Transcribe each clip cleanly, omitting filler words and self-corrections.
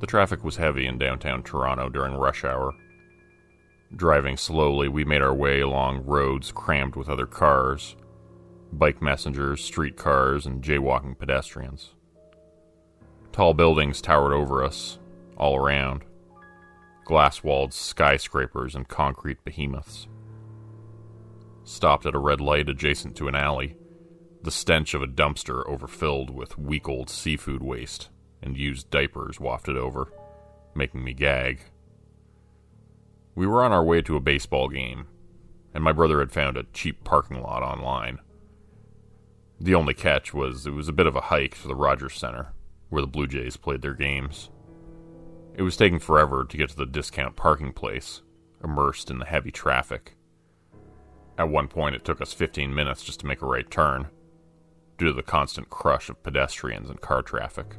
The traffic was heavy in downtown Toronto during rush hour. Driving slowly, we made our way along roads crammed with other cars, bike messengers, streetcars, and jaywalking pedestrians. Tall buildings towered over us, all around. Glass-walled skyscrapers and concrete behemoths. Stopped at a red light adjacent to an alley, the stench of a dumpster overfilled with week-old seafood waste and used diapers wafted over, making me gag. We were on our way to a baseball game, and my brother had found a cheap parking lot online. The only catch was it was a bit of a hike to the Rogers Center, where the Blue Jays played their games. It was taking forever to get to the discount parking place, immersed in the heavy traffic. At one point it took us 15 minutes just to make a right turn, due to the constant crush of pedestrians and car traffic.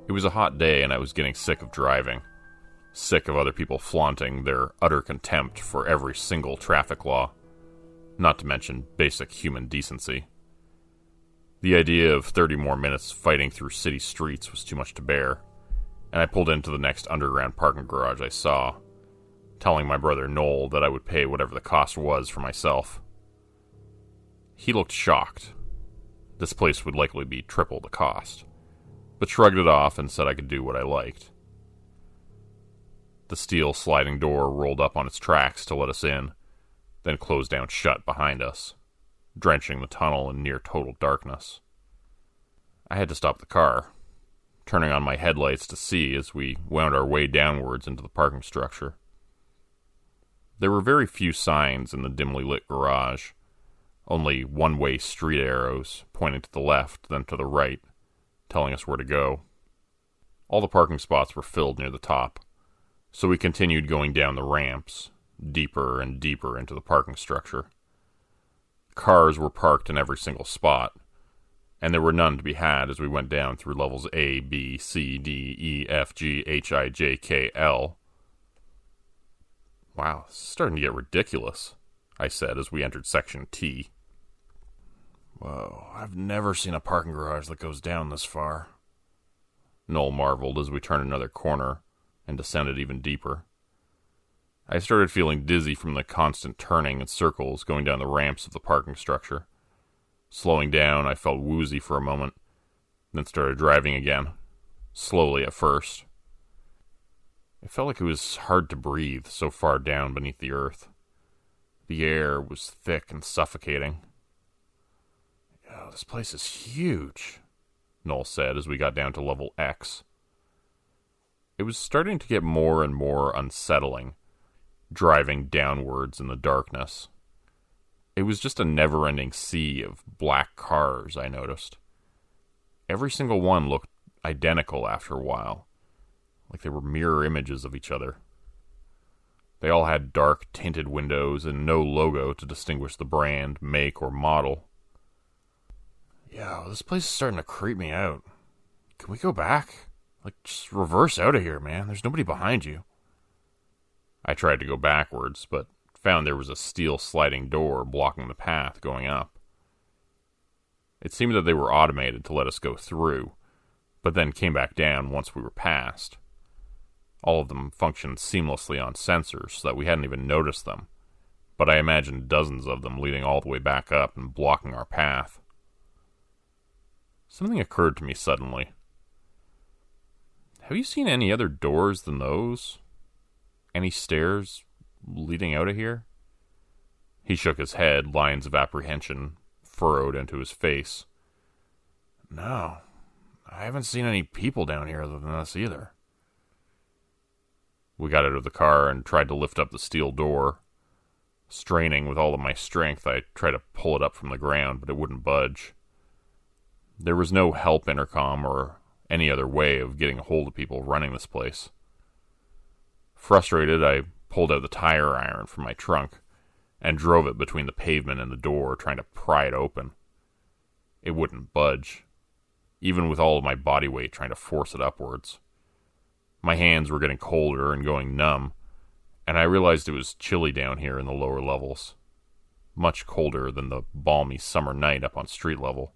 It was a hot day and I was getting sick of driving, sick of other people flaunting their utter contempt for every single traffic law, not to mention basic human decency. The idea of 30 more minutes fighting through city streets was too much to bear, and I pulled into the next underground parking garage I saw, telling my brother Noel that I would pay whatever the cost was for myself. He looked shocked. This place would likely be triple the cost, but shrugged it off and said I could do what I liked. The steel sliding door rolled up on its tracks to let us in, then closed down shut behind us, drenching the tunnel in near total darkness. I had to stop the car, turning on my headlights to see as we wound our way downwards into the parking structure. There were very few signs in the dimly lit garage, only one-way street arrows pointing to the left, then to the right, telling us where to go. All the parking spots were filled near the top, so we continued going down the ramps, deeper and deeper into the parking structure. Cars were parked in every single spot, and there were none to be had as we went down through levels A, B, C, D, E, F, G, H, I, J, K, L. Wow, this is starting to get ridiculous, I said as we entered Section T. Whoa, I've never seen a parking garage that goes down this far. Noel marveled as we turned another corner and descended even deeper. I started feeling dizzy from the constant turning in circles going down the ramps of the parking structure. Slowing down, I felt woozy for a moment, then started driving again, slowly at first. It felt like it was hard to breathe so far down beneath the earth. The air was thick and suffocating. Oh, this place is huge, Noel said as we got down to level X. It was starting to get more and more unsettling, driving downwards in the darkness. It was just a never-ending sea of black cars, I noticed. Every single one looked identical after a while, like they were mirror images of each other. They all had dark, tinted windows and no logo to distinguish the brand, make, or model. Yo, this place is starting to creep me out. Can we go back? Just reverse out of here, man. There's nobody behind you. I tried to go backwards, but found there was a steel sliding door blocking the path going up. It seemed that they were automated to let us go through, but then came back down once we were past. All of them functioned seamlessly on sensors so that we hadn't even noticed them, but I imagined dozens of them leading all the way back up and blocking our path. Something occurred to me suddenly. Have you seen any other doors than those? Any stairs leading out of here? He shook his head, lines of apprehension furrowed into his face. No, I haven't seen any people down here other than us either. We got out of the car and tried to lift up the steel door. Straining with all of my strength, I tried to pull it up from the ground, but it wouldn't budge. There was no help intercom or any other way of getting a hold of people running this place. Frustrated, I pulled out the tire iron from my trunk and drove it between the pavement and the door, trying to pry it open. It wouldn't budge, even with all of my body weight trying to force it upwards. My hands were getting colder and going numb, and I realized it was chilly down here in the lower levels. Much colder than the balmy summer night up on street level.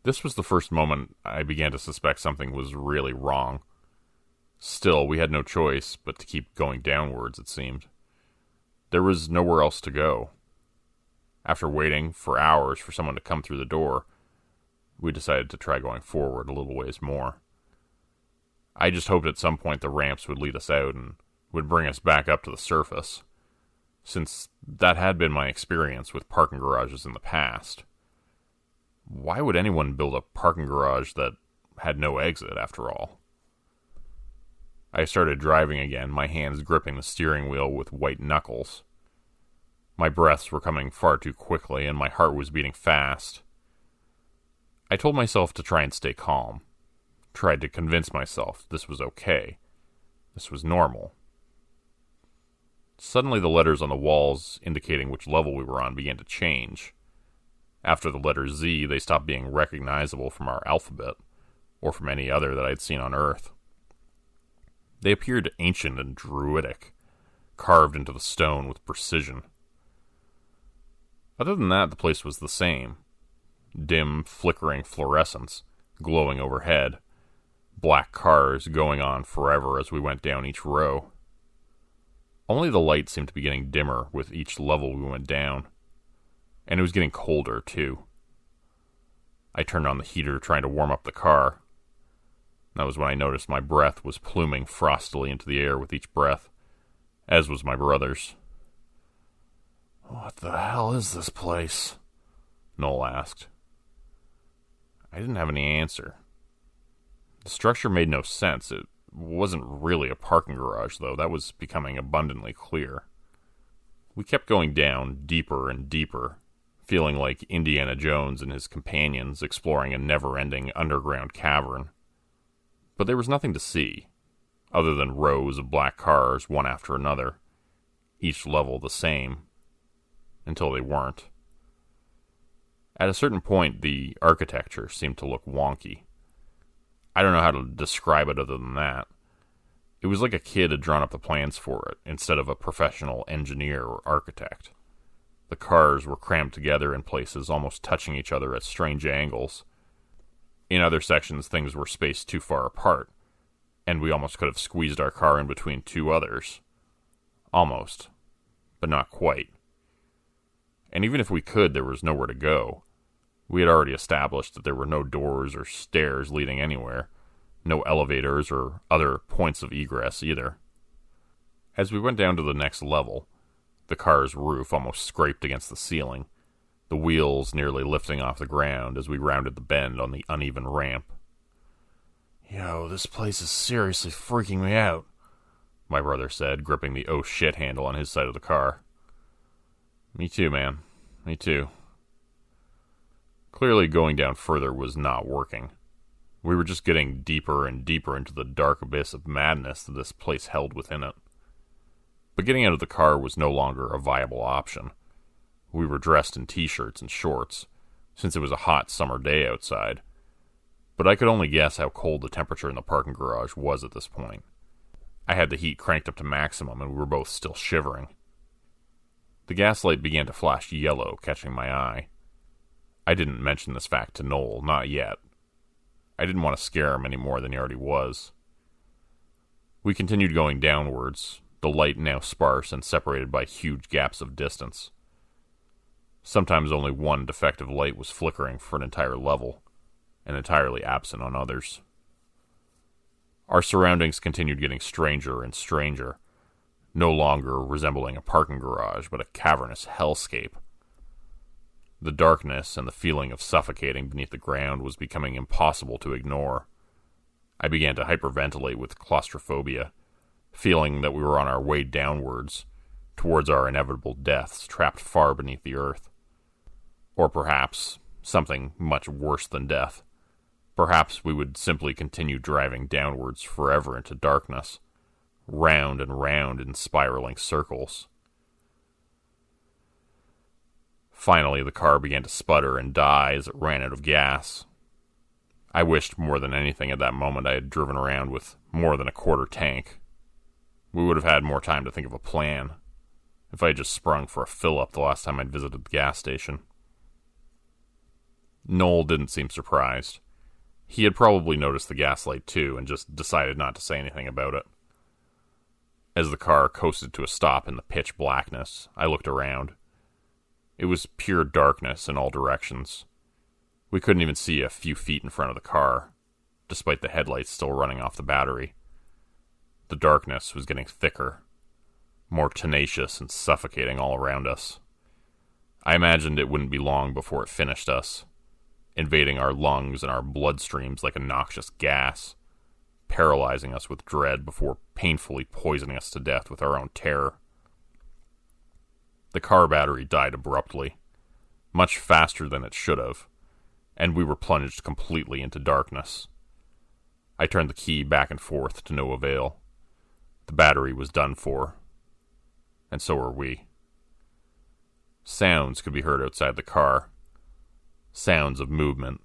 This was the first moment I began to suspect something was really wrong. Still, we had no choice but to keep going downwards, it seemed. There was nowhere else to go. After waiting for hours for someone to come through the door, we decided to try going forward a little ways more. I just hoped at some point the ramps would lead us out and would bring us back up to the surface, since that had been my experience with parking garages in the past. Why would anyone build a parking garage that had no exit, after all? I started driving again, my hands gripping the steering wheel with white knuckles. My breaths were coming far too quickly, and my heart was beating fast. I told myself to try and stay calm. Tried to convince myself this was okay. This was normal. Suddenly the letters on the walls indicating which level we were on began to change. After the letter Z, they stopped being recognizable from our alphabet, or from any other that I'd seen on Earth. They appeared ancient and druidic, carved into the stone with precision. Other than that, the place was the same. Dim, flickering fluorescence, glowing overhead. Black cars going on forever as we went down each row. Only the light seemed to be getting dimmer with each level we went down. And it was getting colder, too. I turned on the heater, trying to warm up the car. That was when I noticed my breath was pluming frostily into the air with each breath, as was my brother's. "What the hell is this place?" Noel asked. I didn't have any answer. The structure made no sense. It wasn't really a parking garage, though. That was becoming abundantly clear. We kept going down, deeper and deeper, feeling like Indiana Jones and his companions exploring a never-ending underground cavern. But there was nothing to see, other than rows of black cars, one after another, each level the same, until they weren't. At a certain point, the architecture seemed to look wonky. I don't know how to describe it other than that. It was like a kid had drawn up the plans for it, instead of a professional engineer or architect. The cars were crammed together in places, almost touching each other at strange angles. In other sections, things were spaced too far apart, and we almost could have squeezed our car in between two others. Almost, but not quite. And even if we could, there was nowhere to go. We had already established that there were no doors or stairs leading anywhere, no elevators or other points of egress either. As we went down to the next level, the car's roof almost scraped against the ceiling, the wheels nearly lifting off the ground as we rounded the bend on the uneven ramp. "Yo, this place is seriously freaking me out," my brother said, gripping the oh shit handle on his side of the car. "Me too, man. Me too." Clearly, going down further was not working. We were just getting deeper and deeper into the dark abyss of madness that this place held within it. But getting out of the car was no longer a viable option. We were dressed in t-shirts and shorts, since it was a hot summer day outside. But I could only guess how cold the temperature in the parking garage was at this point. I had the heat cranked up to maximum, and we were both still shivering. The gaslight began to flash yellow, catching my eye. I didn't mention this fact to Noel, not yet. I didn't want to scare him any more than he already was. We continued going downwards, the light now sparse and separated by huge gaps of distance. Sometimes only one defective light was flickering for an entire level, and entirely absent on others. Our surroundings continued getting stranger and stranger, no longer resembling a parking garage, but a cavernous hellscape. The darkness and the feeling of suffocating beneath the ground was becoming impossible to ignore. I began to hyperventilate with claustrophobia, feeling that we were on our way downwards, towards our inevitable deaths, trapped far beneath the earth. Or perhaps something much worse than death. Perhaps we would simply continue driving downwards forever into darkness, round and round in spiraling circles. Finally, the car began to sputter and die as it ran out of gas. I wished more than anything at that moment I had driven around with more than a quarter tank. We would have had more time to think of a plan, if I had just sprung for a fill-up the last time I'd visited the gas station. Noel didn't seem surprised. He had probably noticed the gaslight too and just decided not to say anything about it. As the car coasted to a stop in the pitch blackness, I looked around. It was pure darkness in all directions. We couldn't even see a few feet in front of the car, despite the headlights still running off the battery. The darkness was getting thicker, more tenacious and suffocating all around us. I imagined it wouldn't be long before it finished us, invading our lungs and our bloodstreams like a noxious gas, paralyzing us with dread before painfully poisoning us to death with our own terror. The car battery died abruptly, much faster than it should have, and we were plunged completely into darkness. I turned the key back and forth to no avail. The battery was done for, and so were we. Sounds could be heard outside the car. Sounds of movement,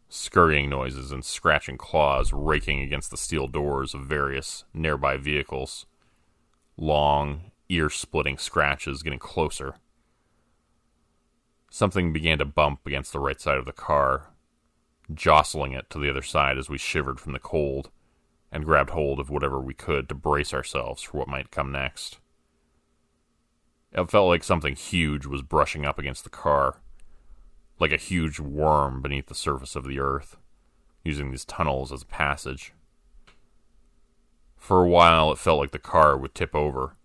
scurrying noises and scratching claws raking against the steel doors of various nearby vehicles. Long, ear-splitting scratches getting closer. Something began to bump against the right side of the car, jostling it to the other side as we shivered from the cold and grabbed hold of whatever we could to brace ourselves for what might come next. It felt like something huge was brushing up against the car, like a huge worm beneath the surface of the earth, using these tunnels as a passage. For a while, it felt like the car would tip over,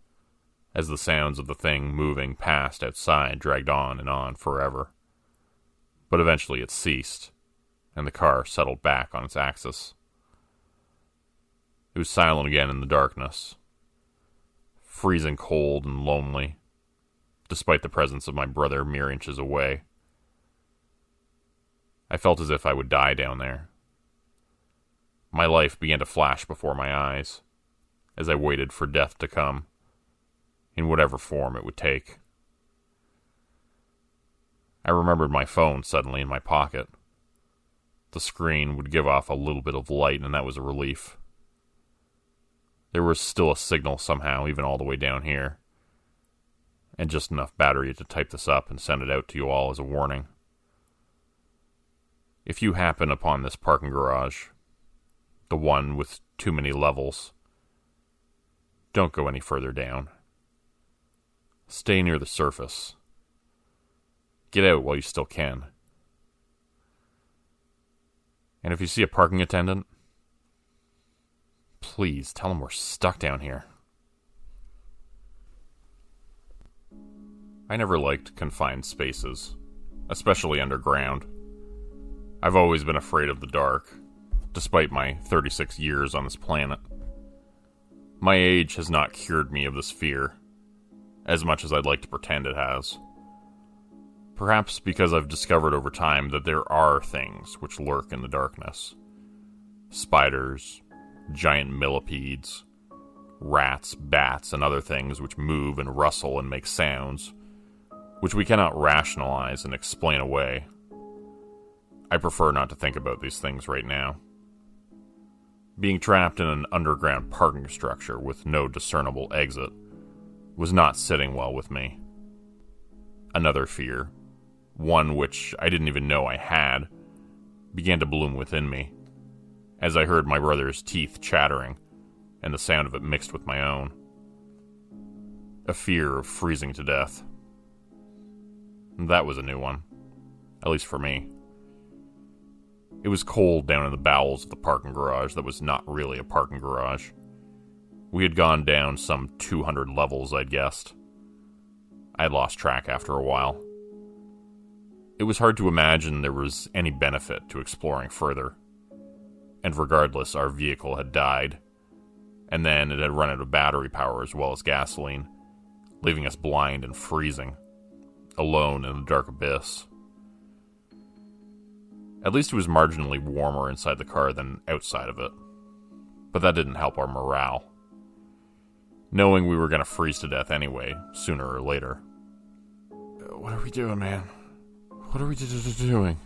as the sounds of the thing moving past outside dragged on and on forever. But eventually it ceased, and the car settled back on its axis. It was silent again in the darkness, freezing cold and lonely, despite the presence of my brother mere inches away. I felt as if I would die down there. My life began to flash before my eyes, as I waited for death to come, in whatever form it would take. I remembered my phone suddenly in my pocket. The screen would give off a little bit of light, and that was a relief. There was still a signal somehow, even all the way down here, and just enough battery to type this up and send it out to you all as a warning. If you happen upon this parking garage, the one with too many levels, don't go any further down. Stay near the surface. Get out while you still can. And if you see a parking attendant, please tell them we're stuck down here. I never liked confined spaces, especially underground. I've always been afraid of the dark, despite my 36 years on this planet. My age has not cured me of this fear, as much as I'd like to pretend it has. Perhaps because I've discovered over time that there are things which lurk in the darkness. Spiders, giant millipedes, rats, bats, and other things which move and rustle and make sounds, which we cannot rationalize and explain away. I prefer not to think about these things right now. Being trapped in an underground parking structure with no discernible exit was not sitting well with me. Another fear, one which I didn't even know I had, began to bloom within me, as I heard my brother's teeth chattering, and the sound of it mixed with my own. A fear of freezing to death. That was a new one, at least for me. It was cold down in the bowels of the parking garage that was not really a parking garage. We had gone down some 200 levels, I'd guessed. I had lost track after a while. It was hard to imagine there was any benefit to exploring further. And regardless, our vehicle had died, and then it had run out of battery power as well as gasoline, leaving us blind and freezing, alone in the dark abyss. At least it was marginally warmer inside the car than outside of it, but that didn't help our morale, knowing we were going to freeze to death anyway, sooner or later. "What are we doing, man? What are we doing?"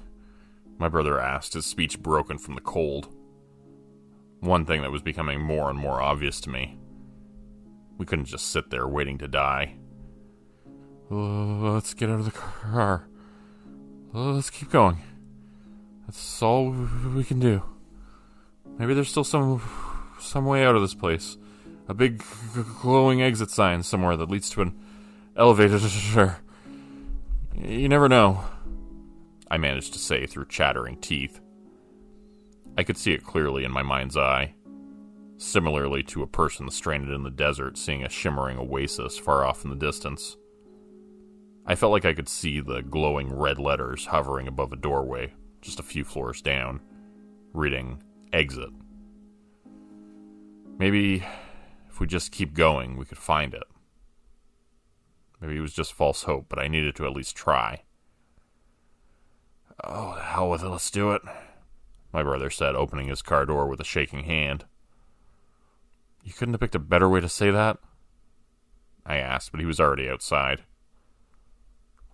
my brother asked, his speech broken from the cold. One thing that was becoming more and more obvious to me. We couldn't just sit there waiting to die. "Let's get out of the car. Let's keep going. That's all we can do. Maybe there's still some way out of this place. A big glowing exit sign somewhere that leads to an elevator. You never know, I managed to say through chattering teeth. I could see it clearly in my mind's eye, similarly to a person stranded in the desert seeing a shimmering oasis far off in the distance. I felt like I could see the glowing red letters hovering above a doorway, just a few floors down, reading exit. Maybe if we just keep going, we could find it. Maybe it was just false hope, but I needed to at least try. Oh, the hell with it, let's do it, my brother said, opening his car door with a shaking hand. You couldn't have picked a better way to say that? I asked, but he was already outside.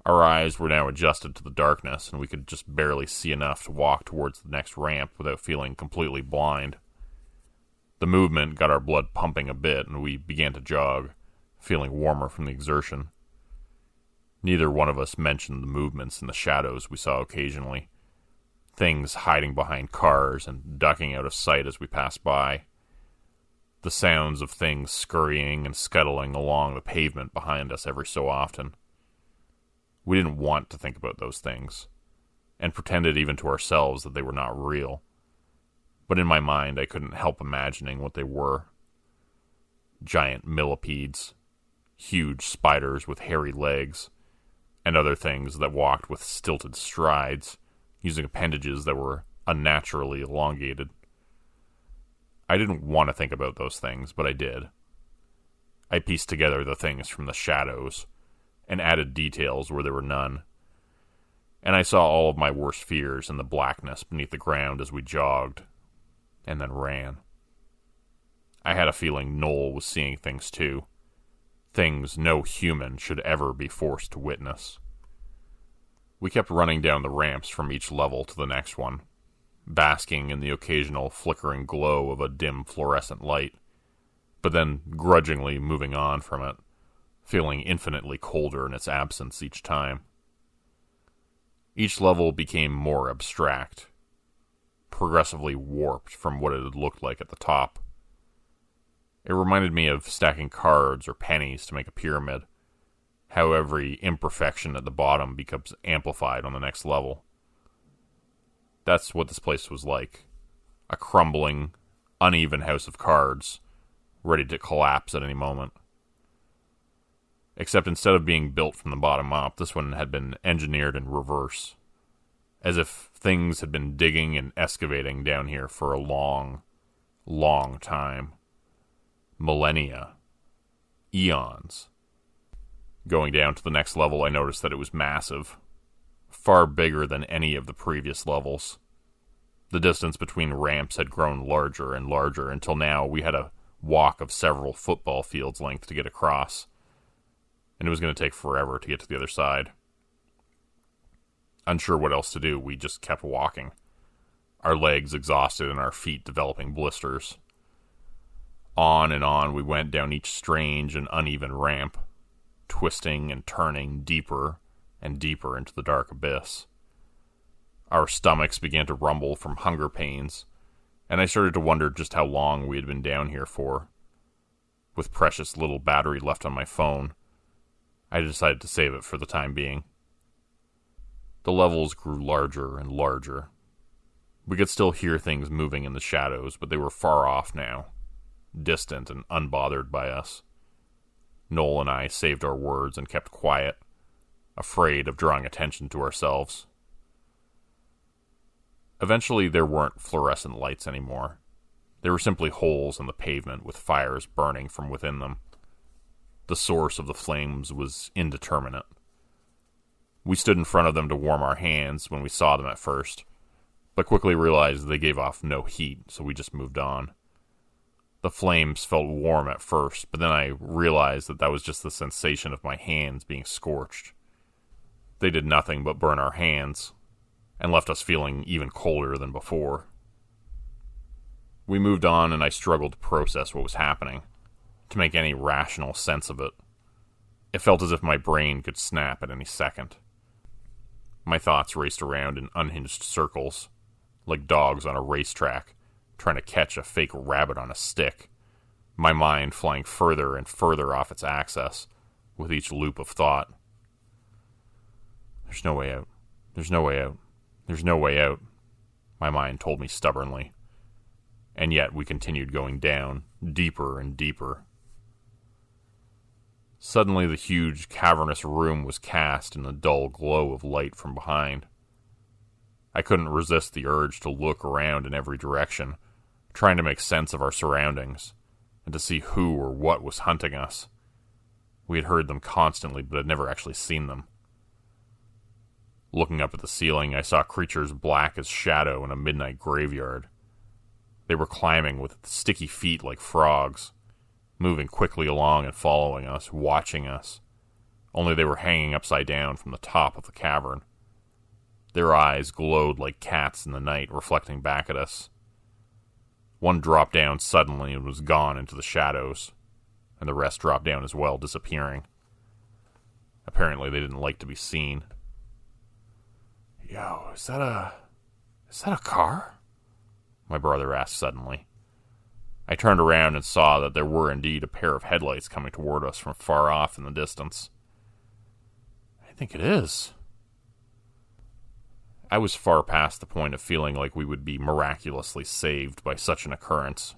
Our eyes were now adjusted to the darkness, and we could just barely see enough to walk towards the next ramp without feeling completely blind. The movement got our blood pumping a bit, and we began to jog, feeling warmer from the exertion. Neither one of us mentioned the movements in the shadows we saw occasionally, things hiding behind cars and ducking out of sight as we passed by, the sounds of things scurrying and scuttling along the pavement behind us every so often. We didn't want to think about those things, and pretended even to ourselves that they were not real. But in my mind, I couldn't help imagining what they were. Giant millipedes, huge spiders with hairy legs, and other things that walked with stilted strides, using appendages that were unnaturally elongated. I didn't want to think about those things, but I did. I pieced together the things from the shadows, and added details where there were none. And I saw all of my worst fears in the blackness beneath the ground as we jogged, and then ran. I had a feeling Noel was seeing things too. Things no human should ever be forced to witness. We kept running down the ramps from each level to the next one, basking in the occasional flickering glow of a dim fluorescent light, but then grudgingly moving on from it, feeling infinitely colder in its absence each time. Each level became more abstract, progressively warped from what it had looked like at the top. It reminded me of stacking cards or pennies to make a pyramid, how every imperfection at the bottom becomes amplified on the next level. That's what this place was like. A crumbling, uneven house of cards, ready to collapse at any moment. Except instead of being built from the bottom up, this one had been engineered in reverse, as if things had been digging and excavating down here for a long, long time. Millennia. Eons. Going down to the next level, I noticed that it was massive, far bigger than any of the previous levels. The distance between ramps had grown larger and larger until now we had a walk of several football fields' length to get across, and it was going to take forever to get to the other side. Unsure what else to do, we just kept walking, our legs exhausted and our feet developing blisters. On and on we went down each strange and uneven ramp, twisting and turning deeper and deeper into the dark abyss. Our stomachs began to rumble from hunger pains, and I started to wonder just how long we had been down here for. With precious little battery left on my phone, I decided to save it for the time being. The levels grew larger and larger. We could still hear things moving in the shadows, but they were far off now, distant and unbothered by us. Noel and I saved our words and kept quiet, afraid of drawing attention to ourselves. Eventually, there weren't fluorescent lights anymore. They were simply holes in the pavement with fires burning from within them. The source of the flames was indeterminate. We stood in front of them to warm our hands when we saw them at first, but quickly realized they gave off no heat, so we just moved on. The flames felt warm at first, but then I realized that was just the sensation of my hands being scorched. They did nothing but burn our hands, and left us feeling even colder than before. We moved on, and I struggled to process what was happening, to make any rational sense of it. It felt as if my brain could snap at any second. My thoughts raced around in unhinged circles, like dogs on a racetrack, trying to catch a fake rabbit on a stick, my mind flying further and further off its axis with each loop of thought. There's no way out. There's no way out. There's no way out, my mind told me stubbornly. And yet we continued going down, deeper and deeper. Suddenly the huge, cavernous room was cast in a dull glow of light from behind. I couldn't resist the urge to look around in every direction, trying to make sense of our surroundings, and to see who or what was hunting us. We had heard them constantly, but had never actually seen them. Looking up at the ceiling, I saw creatures black as shadow in a midnight graveyard. They were climbing with sticky feet like frogs, moving quickly along and following us, watching us. Only they were hanging upside down from the top of the cavern. Their eyes glowed like cats in the night, reflecting back at us. One dropped down suddenly and was gone into the shadows, and the rest dropped down as well, disappearing. Apparently they didn't like to be seen. Yo, is that a car? My brother asked suddenly. I turned around and saw that there were indeed a pair of headlights coming toward us from far off in the distance. I think it is. I was far past the point of feeling like we would be miraculously saved by such an occurrence.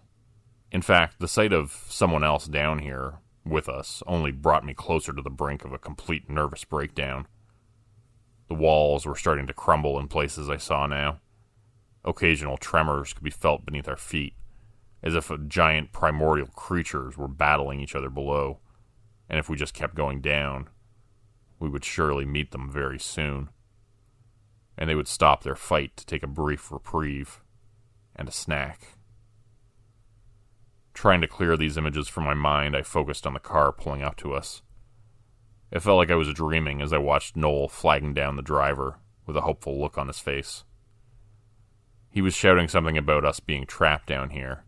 In fact, the sight of someone else down here with us only brought me closer to the brink of a complete nervous breakdown. The walls were starting to crumble in places I saw now. Occasional tremors could be felt beneath our feet, as if giant primordial creatures were battling each other below, and if we just kept going down, we would surely meet them very soon. And they would stop their fight to take a brief reprieve and a snack. Trying to clear these images from my mind, I focused on the car pulling up to us. It felt like I was dreaming as I watched Noel flagging down the driver with a hopeful look on his face. He was shouting something about us being trapped down here,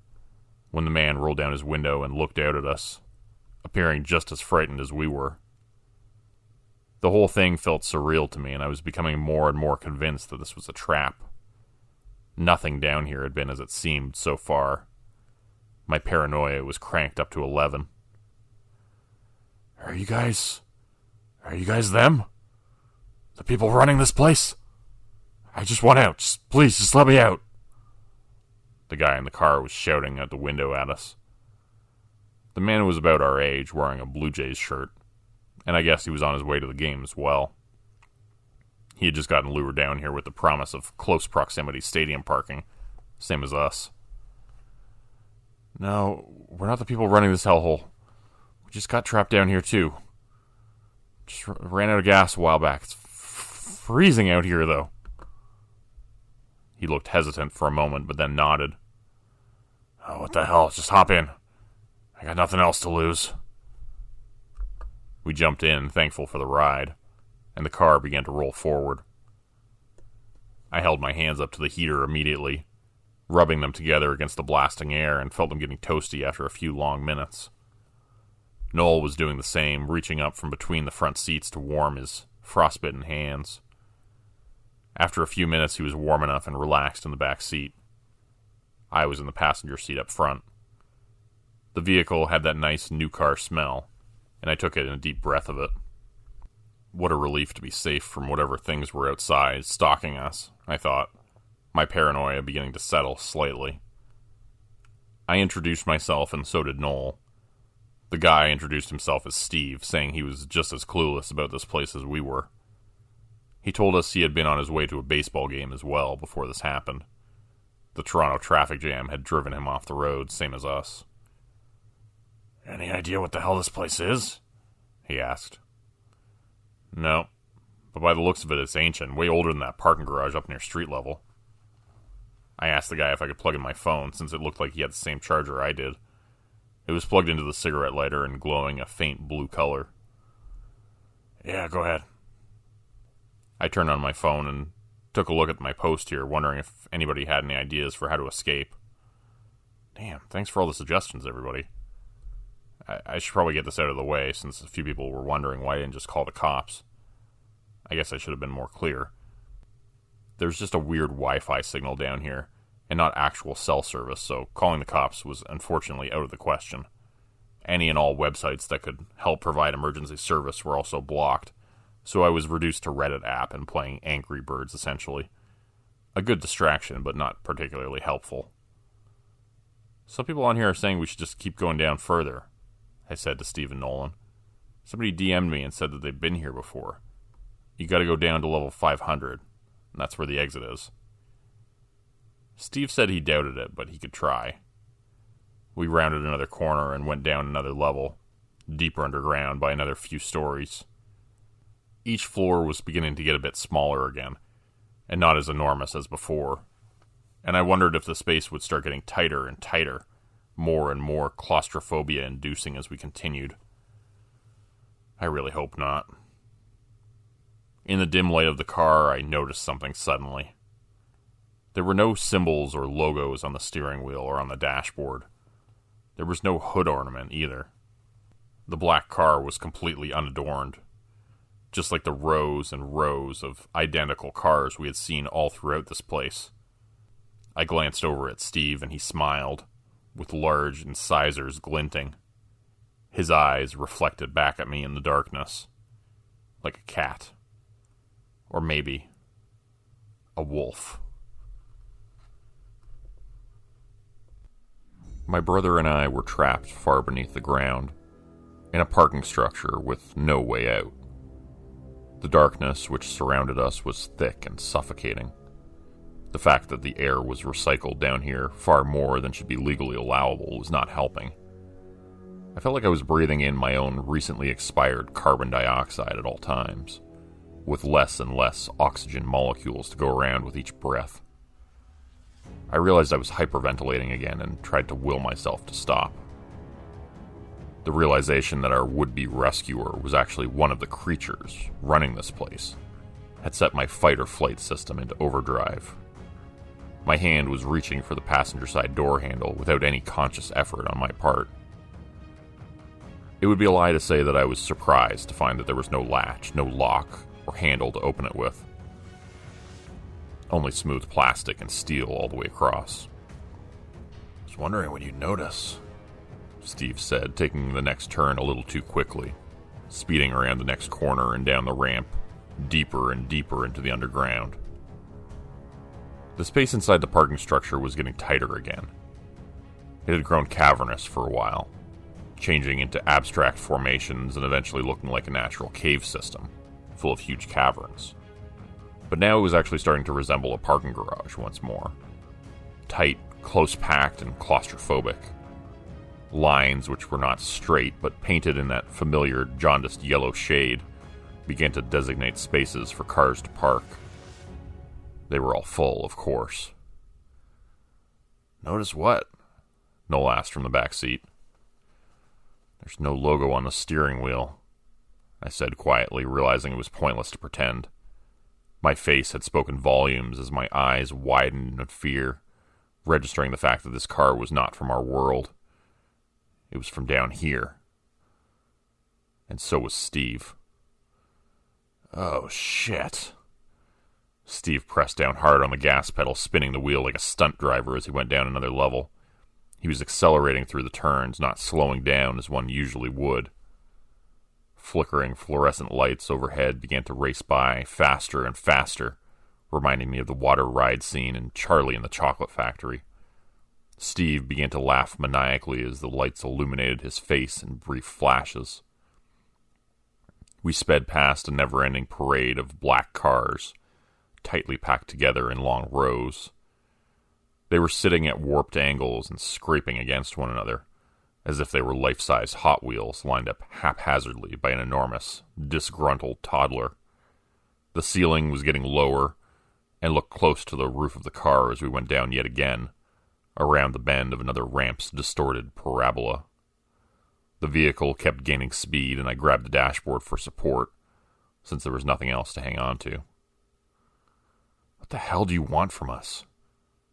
when the man rolled down his window and looked out at us, appearing just as frightened as we were. The whole thing felt surreal to me, and I was becoming more and more convinced that this was a trap. Nothing down here had been as it seemed so far. My paranoia was cranked up to 11. Are you guys them? The people running this place? I just want out. Please, just let me out. The guy in the car was shouting out the window at us. The man was about our age, wearing a Blue Jays shirt, and I guess he was on his way to the game as well. He had just gotten lured down here with the promise of close proximity stadium parking, same as us. No, we're not the people running this hellhole. We just got trapped down here too. Just ran out of gas a while back. It's freezing out here, though. He looked hesitant for a moment, but then nodded. Oh, what the hell? Just hop in. I got nothing else to lose. We jumped in, thankful for the ride, and the car began to roll forward. I held my hands up to the heater immediately, rubbing them together against the blasting air, and felt them getting toasty after a few long minutes. Noel was doing the same, reaching up from between the front seats to warm his frostbitten hands. After a few minutes, he was warm enough and relaxed in the back seat. I was in the passenger seat up front. The vehicle had that nice new car smell, and I took in a deep breath of it. What a relief to be safe from whatever things were outside stalking us, I thought, my paranoia beginning to settle slightly. I introduced myself, and so did Noel. The guy introduced himself as Steve, saying he was just as clueless about this place as we were. He told us he had been on his way to a baseball game as well before this happened. The Toronto traffic jam had driven him off the road, same as us. Any idea what the hell this place is? He asked. No, but by the looks of it, it's ancient, way older than that parking garage up near street level. I asked the guy if I could plug in my phone, since it looked like he had the same charger I did. It was plugged into the cigarette lighter and glowing a faint blue color. Yeah, go ahead. I turned on my phone and took a look at my post here, wondering if anybody had any ideas for how to escape. Damn, thanks for all the suggestions, everybody. I should probably get this out of the way, since a few people were wondering why I didn't just call the cops. I guess I should have been more clear. there's just a weird Wi-Fi signal down here, and not actual cell service, so calling the cops was unfortunately out of the question. Any and all websites that could help provide emergency service were also blocked, so I was reduced to Reddit app and playing Angry Birds, essentially. A good distraction, but not particularly helpful. Some people on here are saying we should just keep going down further, I said to Steve and Nolan. Somebody DM'd me and said that they've been here before. You gotta go down to level 500, and that's where the exit is. Steve said he doubted it, but he could try. We rounded another corner and went down another level, deeper underground by another few stories. Each floor was beginning to get a bit smaller again, and not as enormous as before, and I wondered if the space would start getting tighter and tighter, more and more claustrophobia-inducing as we continued. I really hope not. In the dim light of the car, I noticed something suddenly. There were no symbols or logos on the steering wheel or on the dashboard. There was no hood ornament either. The black car was completely unadorned, just like the rows and rows of identical cars we had seen all throughout this place. I glanced over at Steve and he smiled, with large incisors glinting. His eyes reflected back at me in the darkness, like a cat. Or maybe a wolf. My brother and I were trapped far beneath the ground, in a parking structure with no way out. The darkness which surrounded us was thick and suffocating. The fact that the air was recycled down here far more than should be legally allowable was not helping. I felt like I was breathing in my own recently expired carbon dioxide at all times, with less and less oxygen molecules to go around with each breath. I realized I was hyperventilating again and tried to will myself to stop. The realization that our would-be rescuer was actually one of the creatures running this place had set my fight-or-flight system into overdrive. My hand was reaching for the passenger side door handle without any conscious effort on my part. It would be a lie to say that I was surprised to find that there was no latch, no lock, or handle to open it with. Only smooth plastic and steel all the way across. I was wondering when you'd notice, Steve said, taking the next turn a little too quickly, speeding around the next corner and down the ramp, deeper and deeper into the underground. The space inside the parking structure was getting tighter again. It had grown cavernous for a while, changing into abstract formations and eventually looking like a natural cave system, full of huge caverns. But now it was actually starting to resemble a parking garage once more. Tight, close-packed, and claustrophobic. Lines which were not straight, but painted in that familiar jaundiced yellow shade, began to designate spaces for cars to park. They were all full, of course. "Notice what?" Noel asked from the back seat. "There's no logo on the steering wheel," I said quietly, realizing it was pointless to pretend. My face had spoken volumes as my eyes widened in fear, registering the fact that this car was not from our world. It was from down here. And so was Steve. "Oh, shit." Steve pressed down hard on the gas pedal, spinning the wheel like a stunt driver as he went down another level. He was accelerating through the turns, not slowing down as one usually would. Flickering fluorescent lights overhead began to race by, faster and faster, reminding me of the water ride scene in Charlie and the Chocolate Factory. Steve began to laugh maniacally as the lights illuminated his face in brief flashes. We sped past a never-ending parade of black cars, tightly packed together in long rows. They were sitting at warped angles and scraping against one another, as if they were life-size Hot Wheels lined up haphazardly by an enormous, disgruntled toddler. The ceiling was getting lower, and looked close to the roof of the car as we went down yet again, around the bend of another ramp's distorted parabola. The vehicle kept gaining speed, and I grabbed the dashboard for support, since there was nothing else to hang on to. "What the hell do you want from us?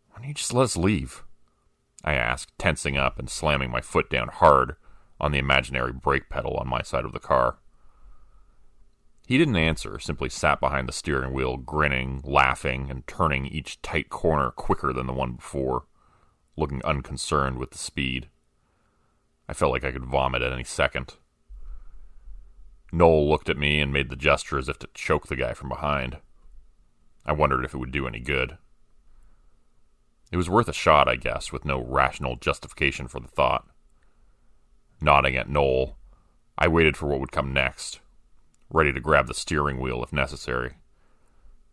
Why don't you just let us leave?" I asked, tensing up and slamming my foot down hard on the imaginary brake pedal on my side of the car. He didn't answer, simply sat behind the steering wheel, grinning, laughing, and turning each tight corner quicker than the one before, looking unconcerned with the speed. I felt like I could vomit at any second. Noel looked at me and made the gesture as if to choke the guy from behind. I wondered if it would do any good. It was worth a shot, I guess, with no rational justification for the thought. Nodding at Noel, I waited for what would come next, ready to grab the steering wheel if necessary.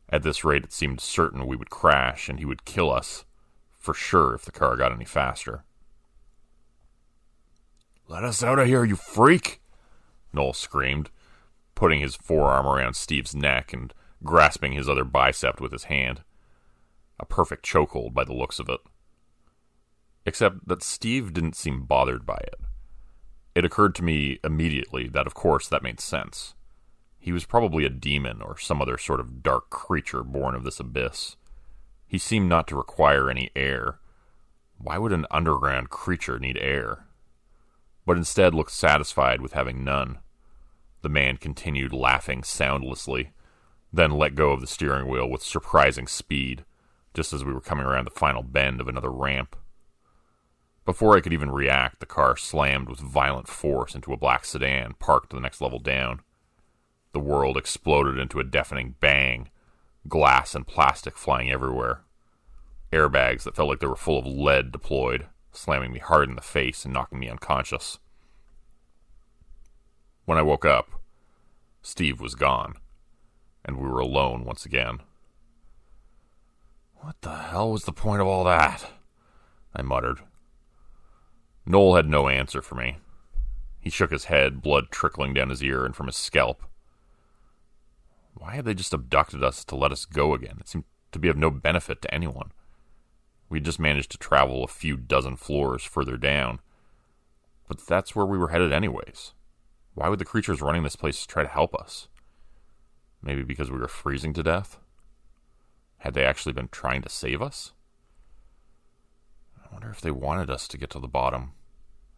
At this rate, it seemed certain we would crash and he would kill us, for sure, if the car got any faster. "Let us out of here, you freak!" Noel screamed, putting his forearm around Steve's neck and grasping his other bicep with his hand. A perfect chokehold by the looks of it. Except that Steve didn't seem bothered by it. It occurred to me immediately that, of course, that made sense. He was probably a demon or some other sort of dark creature born of this abyss. He seemed not to require any air. Why would an underground creature need air? But instead looked satisfied with having none. The man continued laughing soundlessly, then let go of the steering wheel with surprising speed, just as we were coming around the final bend of another ramp. Before I could even react, the car slammed with violent force into a black sedan parked the next level down. The world exploded into a deafening bang, glass and plastic flying everywhere. Airbags that felt like they were full of lead deployed, slamming me hard in the face and knocking me unconscious. When I woke up, Steve was gone, and we were alone once again. "What the hell was the point of all that?" I muttered. Noel had no answer for me. He shook his head, blood trickling down his ear and from his scalp. Why had they just abducted us to let us go again? It seemed to be of no benefit to anyone. We had just managed to travel a few dozen floors further down. But that's where we were headed anyways. Why would the creatures running this place try to help us? Maybe because we were freezing to death? Had they actually been trying to save us? I wonder if they wanted us to get to the bottom,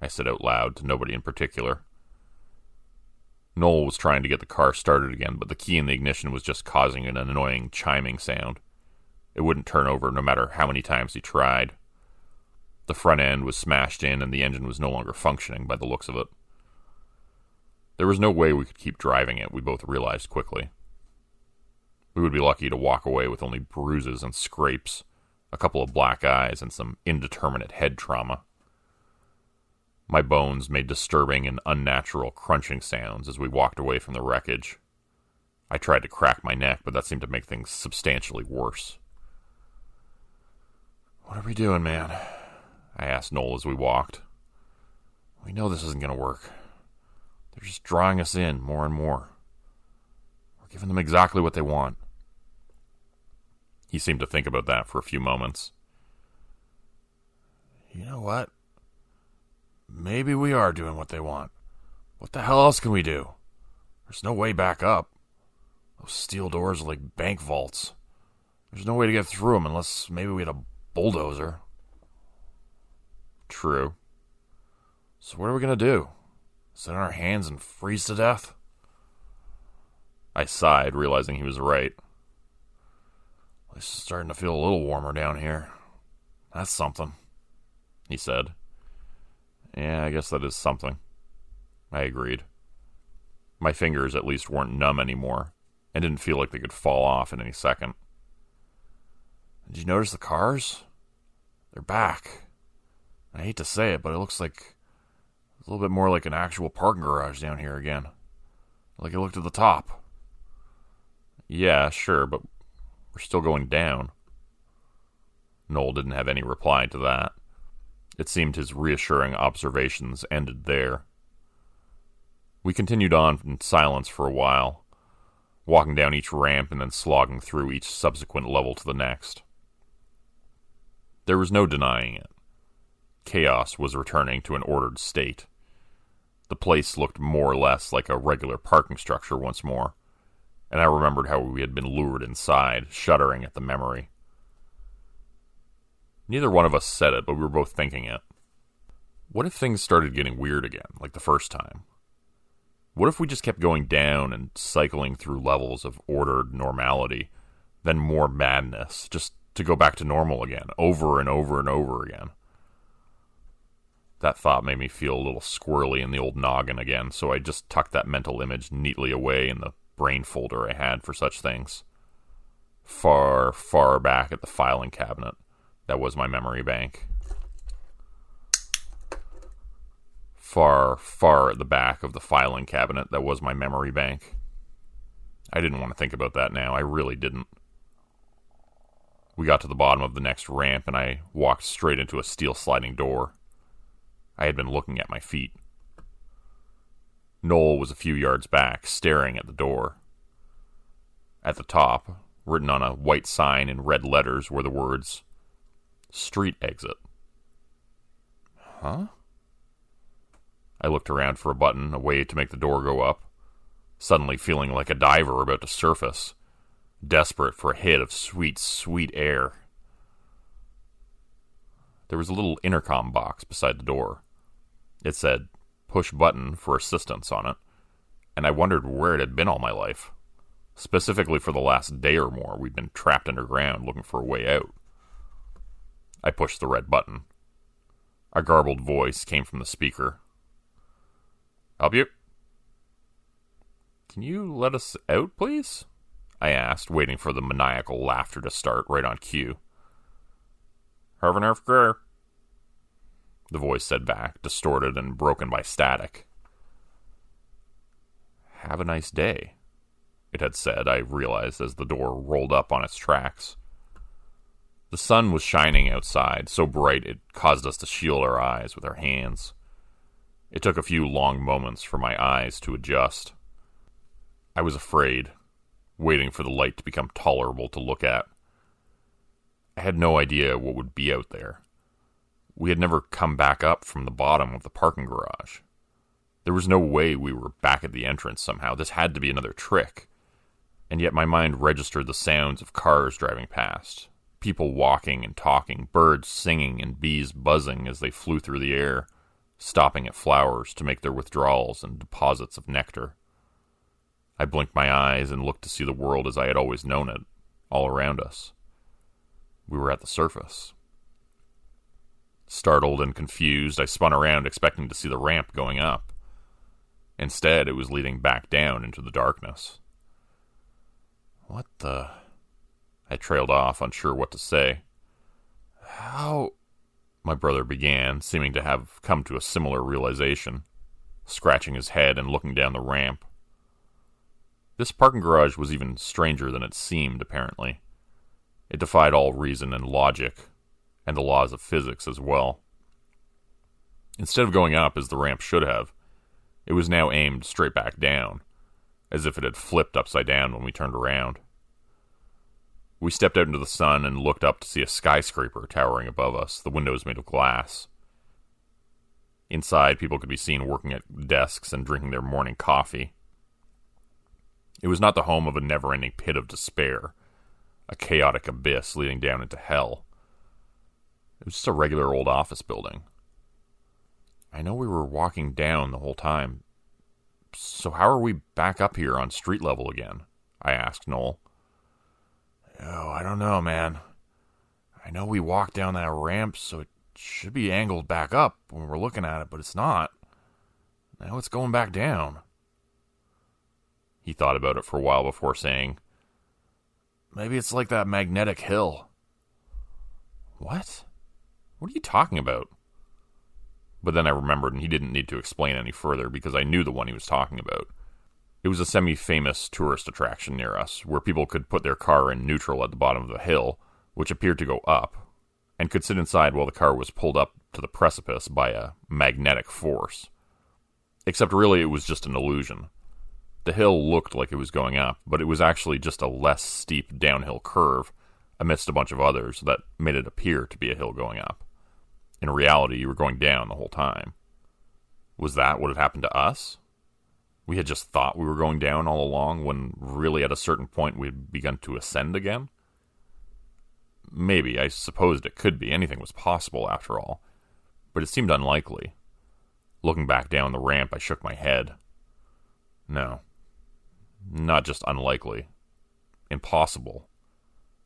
I said out loud to nobody in particular. Noel was trying to get the car started again, but the key in the ignition was just causing an annoying chiming sound. It wouldn't turn over no matter how many times he tried. The front end was smashed in and the engine was no longer functioning by the looks of it. There was no way we could keep driving it, we both realized quickly. We would be lucky to walk away with only bruises and scrapes, a couple of black eyes, and some indeterminate head trauma. My bones made disturbing and unnatural crunching sounds as we walked away from the wreckage. I tried to crack my neck, but that seemed to make things substantially worse. "What are we doing, man?" I asked Noel as we walked. "We know this isn't going to work. They're just drawing us in more and more. We're giving them exactly what they want." He seemed to think about that for a few moments. "You know what? Maybe we are doing what they want. What the hell else can we do? There's no way back up. Those steel doors are like bank vaults. There's no way to get through them unless maybe we had a bulldozer." "True. So what are we going to do? Sit on our hands and freeze to death?" I sighed, realizing he was right. "At least it's starting to feel a little warmer down here. That's something," he said. "Yeah, I guess that is something." I agreed. My fingers at least weren't numb anymore, and didn't feel like they could fall off in any second. "Did you notice the cars? They're back. I hate to say it, but it looks like a little bit more like an actual parking garage down here again. Like it looked at the top." "Yeah, sure, but we're still going down." Noel didn't have any reply to that. It seemed his reassuring observations ended there. We continued on in silence for a while, walking down each ramp and then slogging through each subsequent level to the next. There was no denying it. Chaos was returning to an ordered state. The place looked more or less like a regular parking structure once more, and I remembered how we had been lured inside, shuddering at the memory. Neither one of us said it, but we were both thinking it. What if things started getting weird again, like the first time? What if we just kept going down and cycling through levels of ordered normality, then more madness, just to go back to normal again, over and over and over again? That thought made me feel a little squirrely in the old noggin again, so I just tucked that mental image neatly away in the brain folder I had for such things. Far, far back at the filing cabinet, that was my memory bank. Far, far at the back of the filing cabinet, that was my memory bank. I didn't want to think about that now. I really didn't. We got to the bottom of the next ramp, and I walked straight into a steel sliding door. I had been looking at my feet. Noel was a few yards back, staring at the door. At the top, written on a white sign in red letters, were the words, "Street Exit." Huh? I looked around for a button, a way to make the door go up, suddenly feeling like a diver about to surface, desperate for a hit of sweet, sweet air. There was a little intercom box beside the door. It said, "Push button for assistance" on it, and I wondered where it had been all my life. Specifically for the last day or more, we'd been trapped underground looking for a way out. I pushed the red button. A garbled voice came from the speaker. "Help you?" "Can you let us out, please?" I asked, waiting for the maniacal laughter to start right on cue. "Have an after," the voice said back, distorted and broken by static. "Have a nice day," it had said, I realized as the door rolled up on its tracks. The sun was shining outside, so bright it caused us to shield our eyes with our hands. It took a few long moments for my eyes to adjust. I was afraid, waiting for the light to become tolerable to look at. I had no idea what would be out there. We had never come back up from the bottom of the parking garage. There was no way we were back at the entrance somehow. This had to be another trick. And yet my mind registered the sounds of cars driving past, people walking and talking, birds singing and bees buzzing as they flew through the air, stopping at flowers to make their withdrawals and deposits of nectar. I blinked my eyes and looked to see the world as I had always known it, all around us. We were at the surface. Startled and confused, I spun around expecting to see the ramp going up. Instead, it was leading back down into the darkness. What the... I trailed off, unsure what to say. "How..." my brother began, seeming to have come to a similar realization, scratching his head and looking down the ramp. This parking garage was even stranger than it seemed, apparently. It defied all reason and logic, and the laws of physics as well. Instead of going up as the ramp should have, it was now aimed straight back down, as if it had flipped upside down when we turned around. We stepped out into the sun and looked up to see a skyscraper towering above us, the windows made of glass. Inside, people could be seen working at desks and drinking their morning coffee. It was not the home of a never-ending pit of despair, a chaotic abyss leading down into hell. It was just a regular old office building. I know we were walking down the whole time. So how are we back up here on street level again? I asked Noel. "Oh, I don't know, man. I know we walked down that ramp, so it should be angled back up when we're looking at it, but it's not. Now it's going back down." He thought about it for a while before saying, "Maybe it's like that magnetic hill." "What? What are you talking about?" But then I remembered, and he didn't need to explain any further because I knew the one he was talking about. It was a semi-famous tourist attraction near us, where people could put their car in neutral at the bottom of the hill, which appeared to go up, and could sit inside while the car was pulled up to the precipice by a magnetic force. Except really it was just an illusion. The hill looked like it was going up, but it was actually just a less steep downhill curve amidst a bunch of others that made it appear to be a hill going up. In reality, you were going down the whole time. Was that what had happened to us? We had just thought we were going down all along, when really at a certain point we had begun to ascend again? Maybe, I supposed it could be. Anything was possible, after all. But it seemed unlikely. Looking back down the ramp, I shook my head. No. Not just unlikely. Impossible.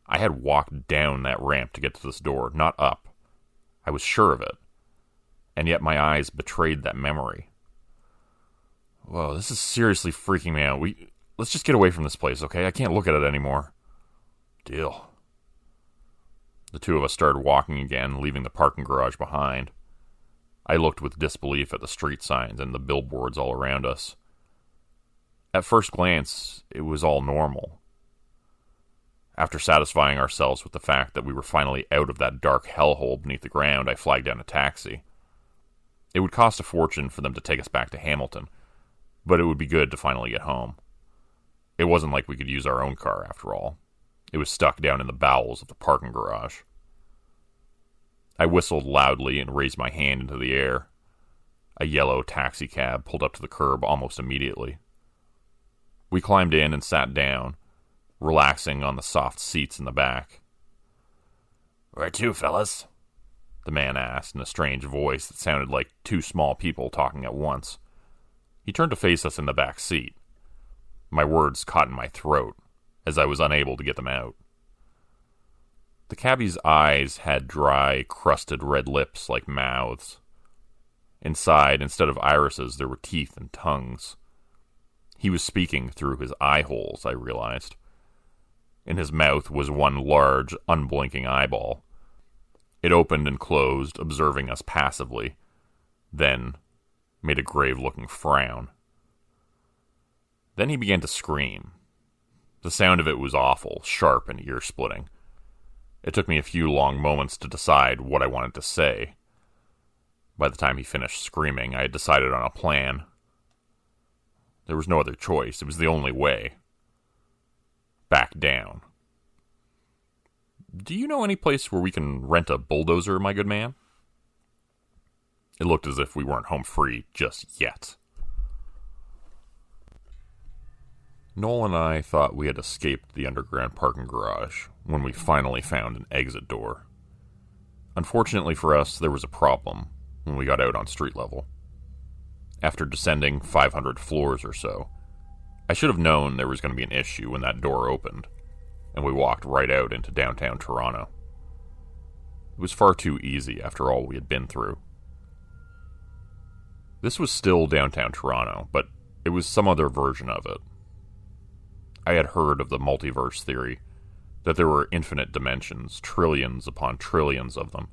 I had walked down that ramp to get to this door, not up. I was sure of it. And yet my eyes betrayed that memory. Whoa, this is seriously freaking me out. Let's just get away from this place, okay? I can't look at it anymore. Deal. The two of us started walking again, leaving the parking garage behind. I looked with disbelief at the street signs and the billboards all around us. At first glance, it was all normal. After satisfying ourselves with the fact that we were finally out of that dark hellhole beneath the ground, I flagged down a taxi. It would cost a fortune for them to take us back to Hamilton, but it would be good to finally get home. It wasn't like we could use our own car, after all. It was stuck down in the bowels of the parking garage. I whistled loudly and raised my hand into the air. A yellow taxi cab pulled up to the curb almost immediately. We climbed in and sat down, relaxing on the soft seats in the back. "Where to, fellas?" the man asked in a strange voice that sounded like two small people talking at once. He turned to face us in the back seat. My words caught in my throat, as I was unable to get them out. The cabbie's eyes had dry, crusted red lips like mouths. Inside, instead of irises, there were teeth and tongues. He was speaking through his eye holes, I realized. In his mouth was one large, unblinking eyeball. It opened and closed, observing us passively, then made a grave-looking frown. Then he began to scream. The sound of it was awful, sharp and ear-splitting. It took me a few long moments to decide what I wanted to say. By the time he finished screaming, I had decided on a plan. There was no other choice. It was the only way. Back down. "Do you know any place where we can rent a bulldozer, my good man?" It looked as if we weren't home free just yet. Noel and I thought we had escaped the underground parking garage when we finally found an exit door. Unfortunately for us, there was a problem when we got out on street level. After descending 500 floors or so, I should have known there was going to be an issue when that door opened, and we walked right out into downtown Toronto. It was far too easy after all we had been through. This was still downtown Toronto, but it was some other version of it. I had heard of the multiverse theory, that there were infinite dimensions, trillions upon trillions of them.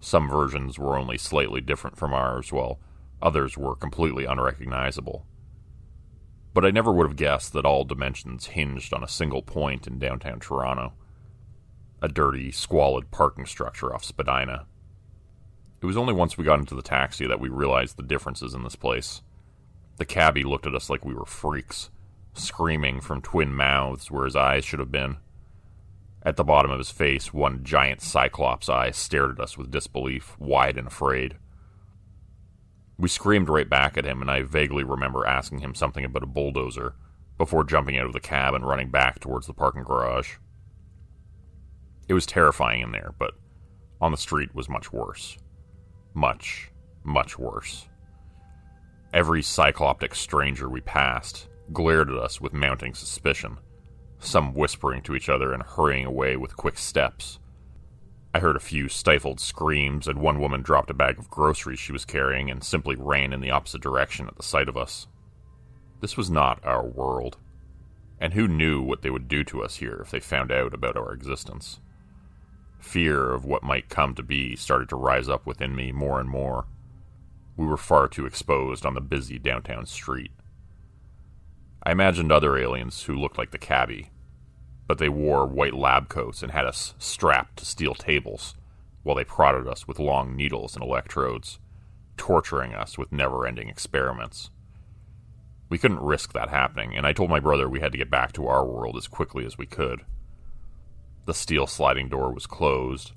Some versions were only slightly different from ours, while others were completely unrecognizable. But I never would have guessed that all dimensions hinged on a single point in downtown Toronto. A dirty, squalid parking structure off Spadina. It was only once we got into the taxi that we realized the differences in this place. The cabbie looked at us like we were freaks, screaming from twin mouths where his eyes should have been. At the bottom of his face, one giant cyclops eye stared at us with disbelief, wide and afraid. We screamed right back at him, and I vaguely remember asking him something about a bulldozer before jumping out of the cab and running back towards the parking garage. It was terrifying in there, but on the street was much worse. Much, much worse. Every cycloptic stranger we passed glared at us with mounting suspicion, some whispering to each other and hurrying away with quick steps. I heard a few stifled screams, and one woman dropped a bag of groceries she was carrying and simply ran in the opposite direction at the sight of us. This was not our world, and who knew what they would do to us here if they found out about our existence? Fear of what might come to be started to rise up within me more and more. We were far too exposed on the busy downtown street. I imagined other aliens who looked like the cabbie, but they wore white lab coats and had us strapped to steel tables while they prodded us with long needles and electrodes, torturing us with never-ending experiments. We couldn't risk that happening, and I told my brother we had to get back to our world as quickly as we could. The steel sliding door was closed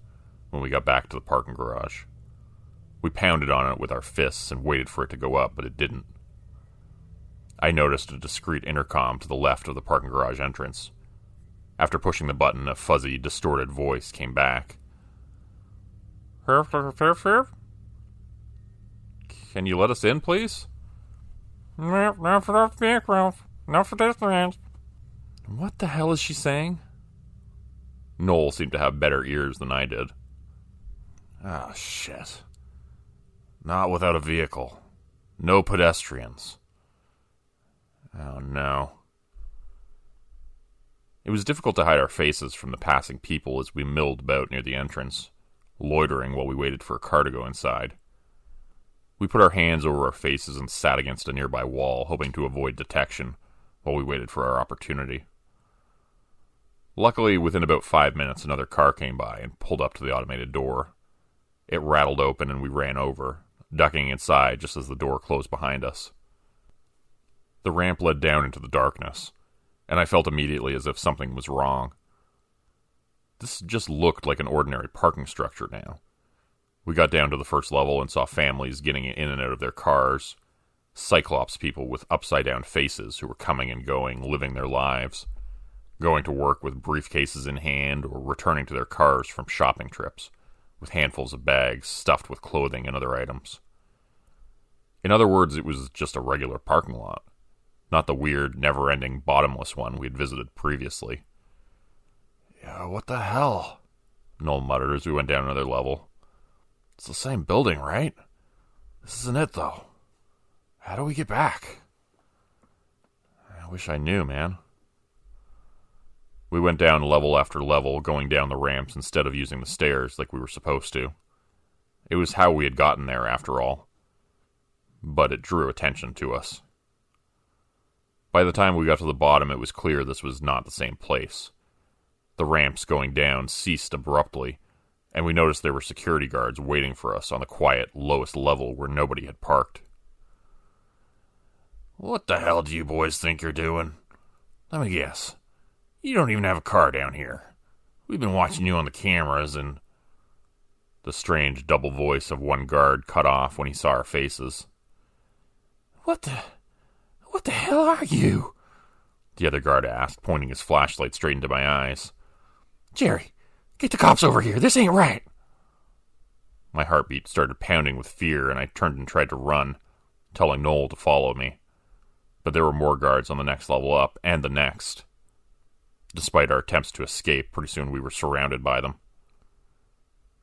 when we got back to the parking garage. We pounded on it with our fists and waited for it to go up, but it didn't. I noticed a discreet intercom to the left of the parking garage entrance. After pushing the button, a fuzzy, distorted voice came back. "Can you let us in, please?" Nope, not for those vehicles. Not for this land. What the hell is she saying? Noel seemed to have better ears than I did. Ah, shit. Not without a vehicle. No pedestrians. Oh, no. It was difficult to hide our faces from the passing people as we milled about near the entrance, loitering while we waited for a car to go inside. We put our hands over our faces and sat against a nearby wall, hoping to avoid detection while we waited for our opportunity. Luckily, within about 5 minutes, another car came by and pulled up to the automated door. It rattled open and we ran over, ducking inside just as the door closed behind us. The ramp led down into the darkness, and I felt immediately as if something was wrong. This just looked like an ordinary parking structure now. We got down to the first level and saw families getting in and out of their cars, Cyclops people with upside-down faces who were coming and going, living their lives, going to work with briefcases in hand or returning to their cars from shopping trips, with handfuls of bags stuffed with clothing and other items. In other words, it was just a regular parking lot, not the weird, never-ending, bottomless one we had visited previously. Yeah, what the hell? Noel muttered as we went down another level. It's the same building, right? This isn't it, though. How do we get back? I wish I knew, man. We went down level after level, going down the ramps instead of using the stairs like we were supposed to. It was how we had gotten there, after all. But it drew attention to us. By the time we got to the bottom, it was clear this was not the same place. The ramps going down ceased abruptly, and we noticed there were security guards waiting for us on the quiet, lowest level where nobody had parked. What the hell do you boys think you're doing? Let me guess. You don't even have a car down here. We've been watching you on the cameras and... The strange double voice of one guard cut off when he saw our faces. What the hell are you? The other guard asked, pointing his flashlight straight into my eyes. Jerry, get the cops over here. This ain't right. My heartbeat started pounding with fear, and I turned and tried to run, telling Noel to follow me. But there were more guards on the next level up, and the next. Despite our attempts to escape, pretty soon we were surrounded by them.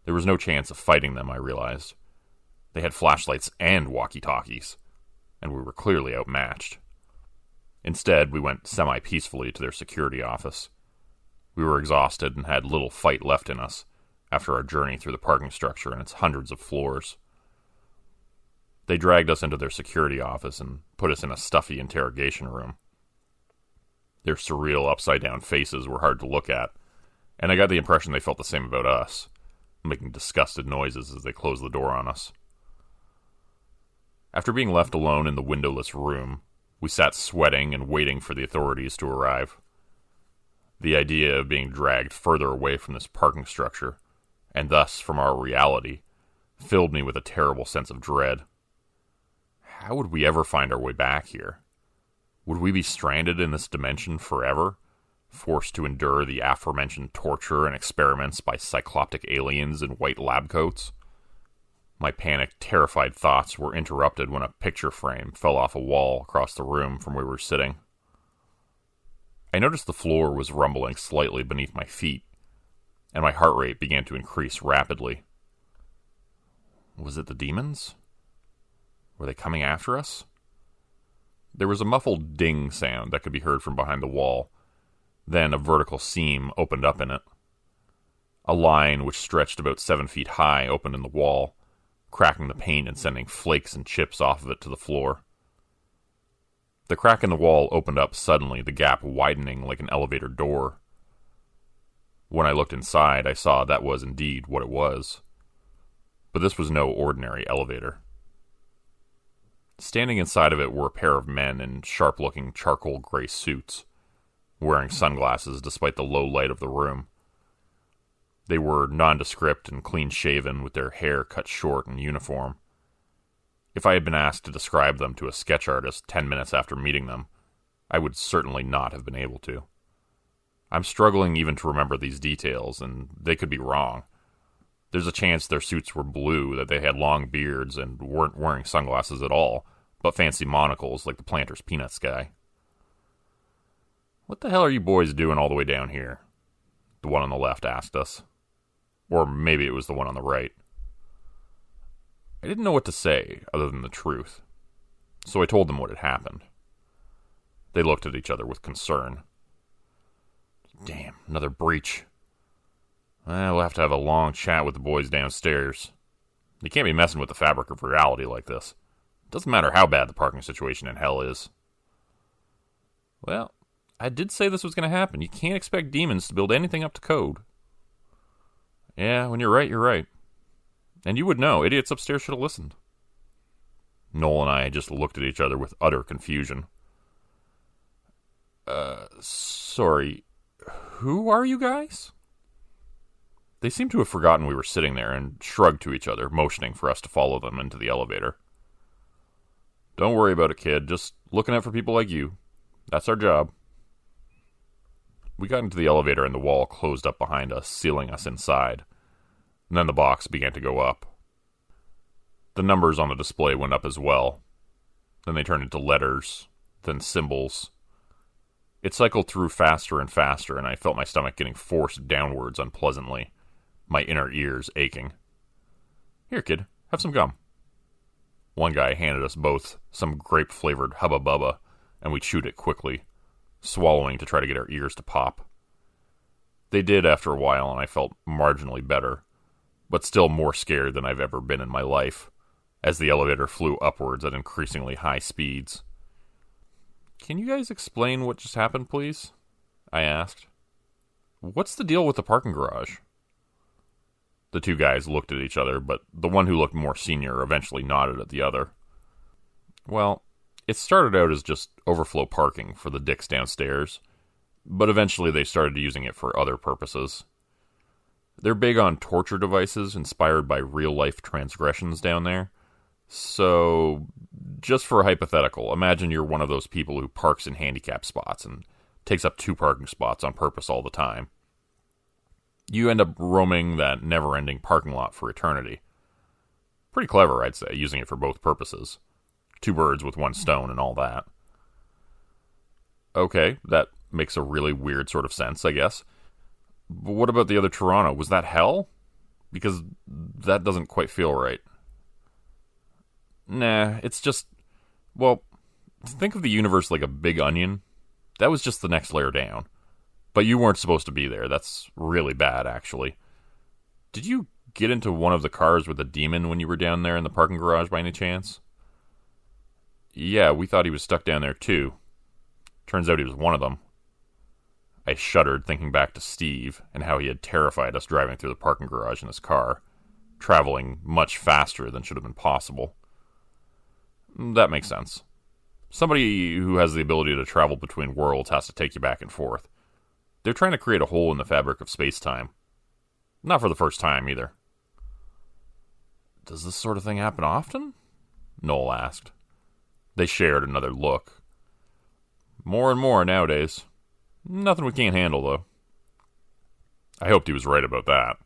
There was no chance of fighting them, I realized. They had flashlights and walkie-talkies, and we were clearly outmatched. Instead, we went semi-peacefully to their security office. We were exhausted and had little fight left in us after our journey through the parking structure and its hundreds of floors. They dragged us into their security office and put us in a stuffy interrogation room. Their surreal upside-down faces were hard to look at, and I got the impression they felt the same about us, making disgusted noises as they closed the door on us. After being left alone in the windowless room, we sat sweating and waiting for the authorities to arrive. The idea of being dragged further away from this parking structure, and thus from our reality, filled me with a terrible sense of dread. How would we ever find our way back here? Would we be stranded in this dimension forever, forced to endure the aforementioned torture and experiments by cycloptic aliens in white lab coats? My panicked, terrified thoughts were interrupted when a picture frame fell off a wall across the room from where we were sitting. I noticed the floor was rumbling slightly beneath my feet, and my heart rate began to increase rapidly. Was it the demons? Were they coming after us? There was a muffled ding sound that could be heard from behind the wall. Then a vertical seam opened up in it. A line which stretched about 7 feet high opened in the wall, cracking the paint and sending flakes and chips off of it to the floor. The crack in the wall opened up suddenly, the gap widening like an elevator door. When I looked inside, I saw that was indeed what it was. But this was no ordinary elevator. Standing inside of it were a pair of men in sharp-looking charcoal gray suits, wearing sunglasses despite the low light of the room. They were nondescript and clean-shaven, with their hair cut short and uniform. If I had been asked to describe them to a sketch artist 10 minutes after meeting them, I would certainly not have been able to. I'm struggling even to remember these details, and they could be wrong. There's a chance their suits were blue, that they had long beards, and weren't wearing sunglasses at all, but fancy monocles like the Planters Peanuts guy. "What the hell are you boys doing all the way down here?" the one on the left asked us. Or maybe it was the one on the right. I didn't know what to say other than the truth, so I told them what had happened. They looked at each other with concern. "Damn, another breach. We'll have to have a long chat with the boys downstairs. You can't be messing with the fabric of reality like this. It doesn't matter how bad the parking situation in hell is." "Well, I did say this was going to happen. You can't expect demons to build anything up to code." "Yeah, when you're right, you're right. And you would know. Idiots upstairs should have listened." Noel and I just looked at each other with utter confusion. Sorry, who are you guys?" They seemed to have forgotten we were sitting there and shrugged to each other, motioning for us to follow them into the elevator. "Don't worry about it, kid. Just looking out for people like you. That's our job." We got into the elevator and the wall closed up behind us, sealing us inside. And then the box began to go up. The numbers on the display went up as well. Then they turned into letters, then symbols. It cycled through faster and faster, and I felt my stomach getting forced downwards unpleasantly, my inner ears aching. "Here, kid, have some gum." One guy handed us both some grape-flavored Hubba Bubba, and we chewed it quickly, swallowing to try to get our ears to pop. They did after a while, and I felt marginally better, but still more scared than I've ever been in my life, as the elevator flew upwards at increasingly high speeds. "Can you guys explain what just happened, please?" I asked. "What's the deal with the parking garage?" The two guys looked at each other, but the one who looked more senior eventually nodded at the other. "Well, it started out as just overflow parking for the dicks downstairs, but eventually they started using it for other purposes. They're big on torture devices inspired by real-life transgressions down there. So, just for a hypothetical, imagine you're one of those people who parks in handicap spots and takes up 2 parking spots on purpose all the time. You end up roaming that never-ending parking lot for eternity. Pretty clever, I'd say, using it for both purposes. 2 birds with 1 stone and all that. Okay, that makes a really weird sort of sense, I guess. But what about the other Toronto? Was that hell? Because that doesn't quite feel right. Nah, it's just... Well, think of the universe like a big onion. That was just the next layer down. But you weren't supposed to be there. That's really bad, actually. Did you get into one of the cars with a demon when you were down there in the parking garage by any chance? Yeah, we thought he was stuck down there too. Turns out he was one of them. I shuddered thinking back to Steve and how he had terrified us driving through the parking garage in his car, traveling much faster than should have been possible. That makes sense. Somebody who has the ability to travel between worlds has to take you back and forth. They're trying to create a hole in the fabric of space-time. Not for the first time, either. Does this sort of thing happen often? Noel asked. They shared another look. More and more nowadays. Nothing we can't handle, though. I hoped he was right about that.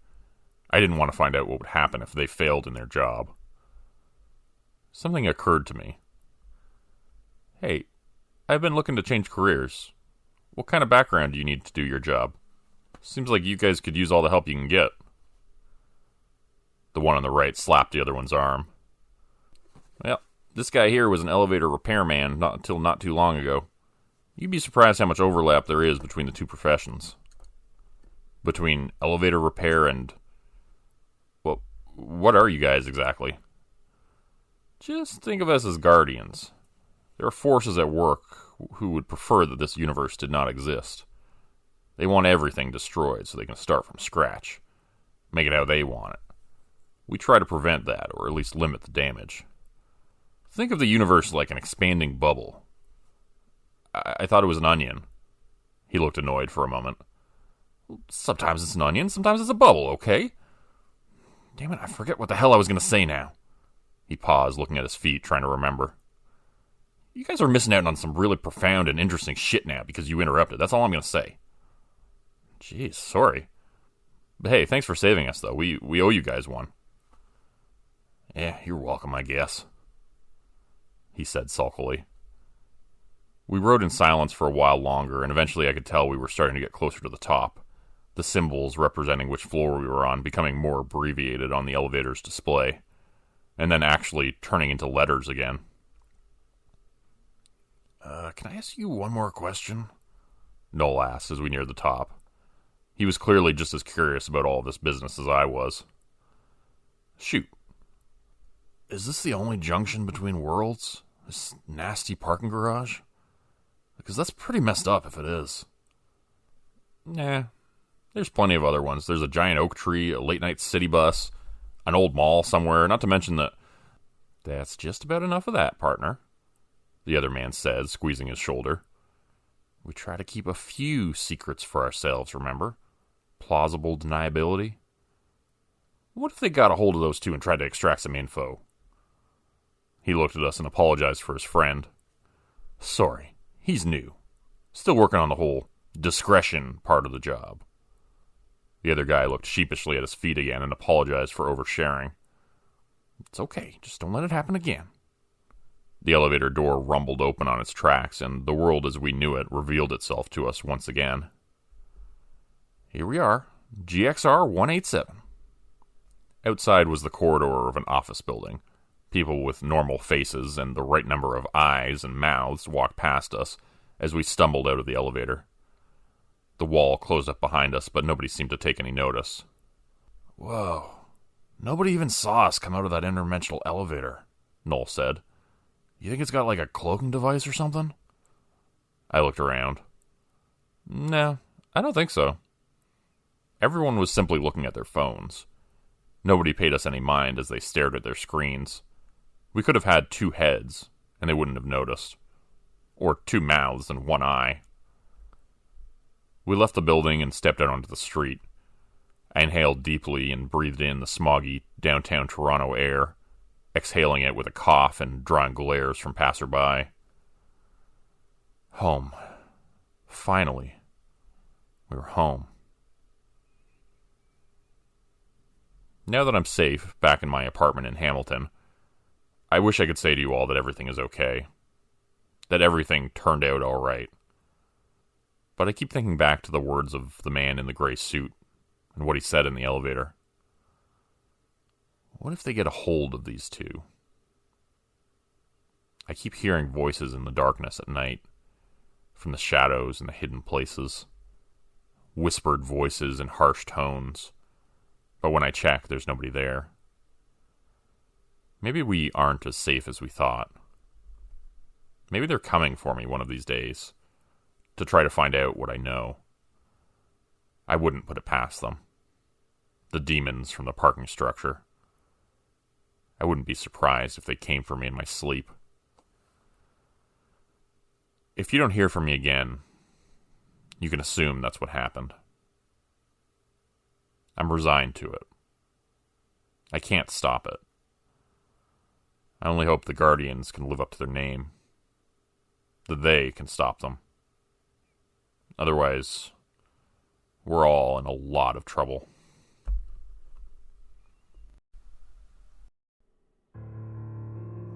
I didn't want to find out what would happen if they failed in their job. Something occurred to me. Hey, I've been looking to change careers. What kind of background do you need to do your job? Seems like you guys could use all the help you can get. The one on the right slapped the other one's arm. Well, this guy here was an elevator repairman until not too long ago. You'd be surprised how much overlap there is between the two professions. Between elevator repair and... Well, what are you guys exactly? Just think of us as guardians. There are forces at work who would prefer that this universe did not exist. They want everything destroyed so they can start from scratch. Make it how they want it. We try to prevent that, or at least limit the damage. Think of the universe like an expanding bubble. I thought it was an onion. He looked annoyed for a moment. Sometimes it's an onion, sometimes it's a bubble, okay? Damn it, I forget what the hell I was going to say now. He paused, looking at his feet, trying to remember. You guys are missing out on some really profound and interesting shit now because you interrupted. That's all I'm going to say. Jeez, sorry. But hey, thanks for saving us, though. We owe you guys one. Yeah, you're welcome, I guess. he said sulkily. We rode in silence for a while longer, and eventually I could tell we were starting to get closer to the top, the symbols representing which floor we were on becoming more abbreviated on the elevator's display, and then actually turning into letters again. Can I ask you one more question? Noel asked as we neared the top. He was clearly just as curious about all this business as I was. Shoot. Is this the only junction between worlds? This nasty parking garage? Because that's pretty messed up if it is. Nah, there's plenty of other ones. There's a giant oak tree, a late-night city bus, an old mall somewhere, not to mention that... That's just about enough of that, partner, the other man said, squeezing his shoulder. We try to keep a few secrets for ourselves, remember? Plausible deniability. What if they got a hold of those two and tried to extract some info? He looked at us and apologized for his friend. Sorry, he's new. Still working on the whole discretion part of the job. The other guy looked sheepishly at his feet again and apologized for oversharing. It's okay, just don't let it happen again. The elevator door rumbled open on its tracks, and the world as we knew it revealed itself to us once again. Here we are, GXR 187. Outside was the corridor of an office building. People with normal faces and the right number of eyes and mouths walked past us as we stumbled out of the elevator. The wall closed up behind us, but nobody seemed to take any notice. Whoa. Nobody even saw us come out of that interdimensional elevator, Noel said. You think it's got like a cloaking device or something? I looked around. No, I don't think so. Everyone was simply looking at their phones. Nobody paid us any mind as they stared at their screens. We could have had two heads, and they wouldn't have noticed. Or two mouths and one eye. We left the building and stepped out onto the street. I inhaled deeply and breathed in the smoggy downtown Toronto air, exhaling it with a cough and drawing glares from passerby. Home. Finally. We were home. Now that I'm safe, back in my apartment in Hamilton, I wish I could say to you all that everything is okay. That everything turned out all right. But I keep thinking back to the words of the man in the gray suit and what he said in the elevator. What if they get a hold of these two? I keep hearing voices in the darkness at night, from the shadows and the hidden places. Whispered voices in harsh tones. But when I check, there's nobody there. Maybe we aren't as safe as we thought. Maybe they're coming for me one of these days, to try to find out what I know. I wouldn't put it past them. The demons from the parking structure. I wouldn't be surprised if they came for me in my sleep. If you don't hear from me again, you can assume that's what happened. I'm resigned to it. I can't stop it. I only hope the Guardians can live up to their name. That they can stop them. Otherwise, we're all in a lot of trouble.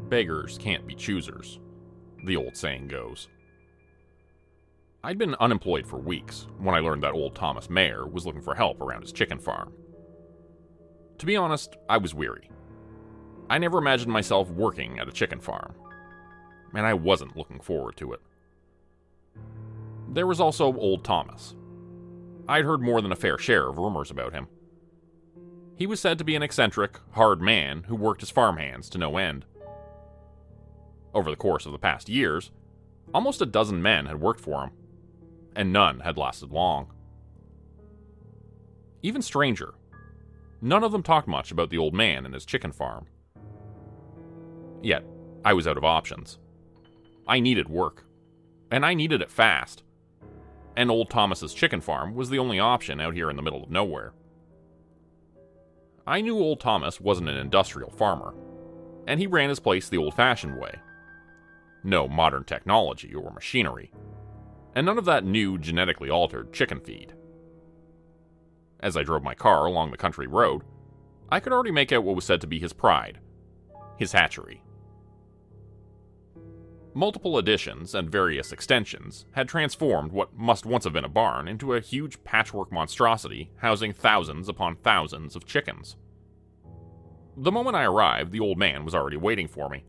Beggars can't be choosers, the old saying goes. I'd been unemployed for weeks when I learned that old Thomas Mayer was looking for help around his chicken farm. To be honest, I was weary. I never imagined myself working at a chicken farm, and I wasn't looking forward to it. There was also old Thomas. I'd heard more than a fair share of rumors about him. He was said to be an eccentric, hard man who worked his farmhands to no end. Over the course of the past years, almost a dozen men had worked for him, and none had lasted long. Even stranger, none of them talked much about the old man and his chicken farm. Yet, I was out of options. I needed work, and I needed it fast. And old Thomas's chicken farm was the only option out here in the middle of nowhere. I knew old Thomas wasn't an industrial farmer, and he ran his place the old-fashioned way. No modern technology or machinery, and none of that new genetically altered chicken feed. As I drove my car along the country road, I could already make out what was said to be his pride, his hatchery. Multiple additions and various extensions had transformed what must once have been a barn into a huge patchwork monstrosity housing thousands upon thousands of chickens. The moment I arrived, the old man was already waiting for me.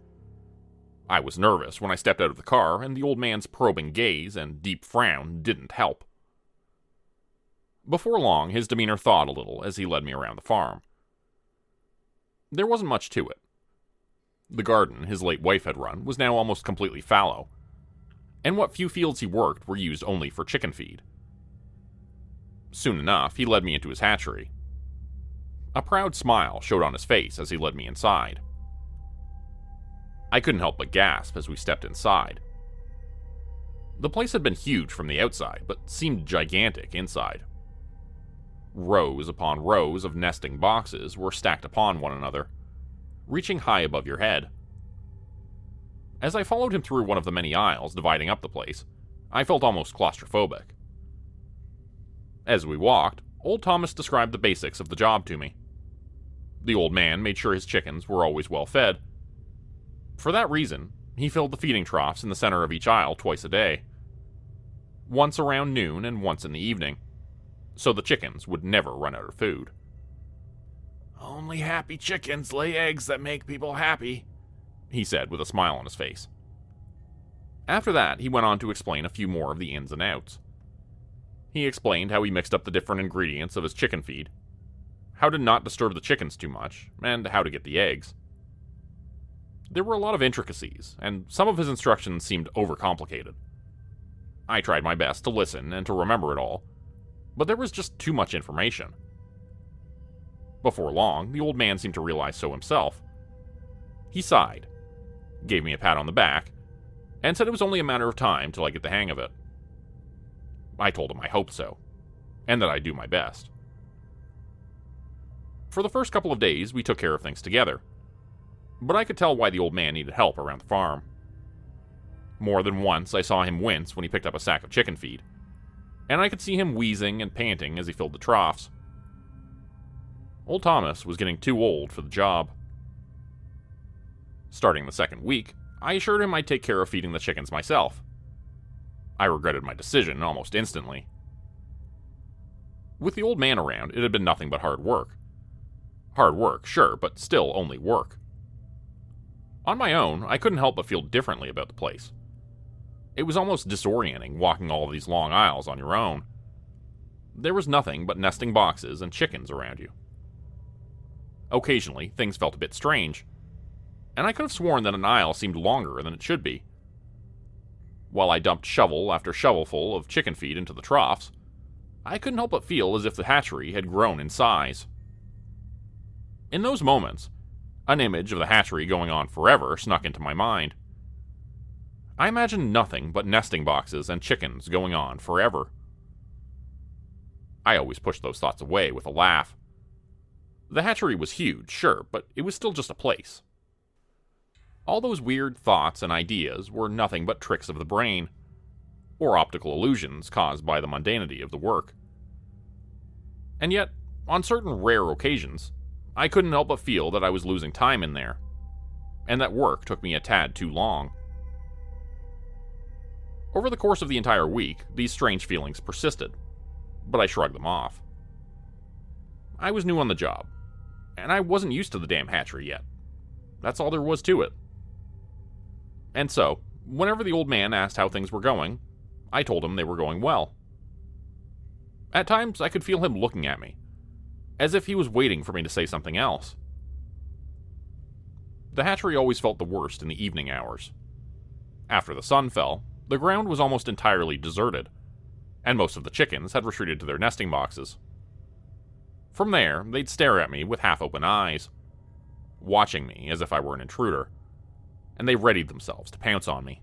I was nervous when I stepped out of the car, and the old man's probing gaze and deep frown didn't help. Before long, his demeanor thawed a little as he led me around the farm. There wasn't much to it. The garden his late wife had run was now almost completely fallow, and what few fields he worked were used only for chicken feed. Soon enough, he led me into his hatchery. A proud smile showed on his face as he led me inside. I couldn't help but gasp as we stepped inside. The place had been huge from the outside, but seemed gigantic inside. Rows upon rows of nesting boxes were stacked upon one another, reaching high above your head. As I followed him through one of the many aisles dividing up the place, I felt almost claustrophobic. As we walked, old Thomas described the basics of the job to me. The old man made sure his chickens were always well fed. For that reason, he filled the feeding troughs in the center of each aisle twice a day. Once around noon and once in the evening, so the chickens would never run out of food. "Only happy chickens lay eggs that make people happy," he said with a smile on his face. After that, he went on to explain a few more of the ins and outs. He explained how he mixed up the different ingredients of his chicken feed, how to not disturb the chickens too much, and how to get the eggs. There were a lot of intricacies, and some of his instructions seemed overcomplicated. I tried my best to listen and to remember it all, but there was just too much information. Before long, the old man seemed to realize so himself. He sighed, gave me a pat on the back, and said it was only a matter of time till I get the hang of it. I told him I hoped so, and that I'd do my best. For the first couple of days, we took care of things together, but I could tell why the old man needed help around the farm. More than once, I saw him wince when he picked up a sack of chicken feed, and I could see him wheezing and panting as he filled the troughs. Old Thomas was getting too old for the job. Starting the second week, I assured him I'd take care of feeding the chickens myself. I regretted my decision almost instantly. With the old man around, it had been nothing but hard work. Hard work, sure, but still only work. On my own, I couldn't help but feel differently about the place. It was almost disorienting walking all of these long aisles on your own. There was nothing but nesting boxes and chickens around you. Occasionally, things felt a bit strange, and I could have sworn that an aisle seemed longer than it should be. While I dumped shovel after shovelful of chicken feed into the troughs, I couldn't help but feel as if the hatchery had grown in size. In those moments, an image of the hatchery going on forever snuck into my mind. I imagined nothing but nesting boxes and chickens going on forever. I always pushed those thoughts away with a laugh. The hatchery was huge, sure, but it was still just a place. All those weird thoughts and ideas were nothing but tricks of the brain, or optical illusions caused by the mundanity of the work. And yet, on certain rare occasions, I couldn't help but feel that I was losing time in there, and that work took me a tad too long. Over the course of the entire week, these strange feelings persisted, but I shrugged them off. I was new on the job, and I wasn't used to the damn hatchery yet. That's all there was to it. And so, whenever the old man asked how things were going, I told him they were going well. At times, I could feel him looking at me, as if he was waiting for me to say something else. The hatchery always felt the worst in the evening hours. After the sun fell, the ground was almost entirely deserted, and most of the chickens had retreated to their nesting boxes. From there, they'd stare at me with half-open eyes, watching me as if I were an intruder, and they readied themselves to pounce on me.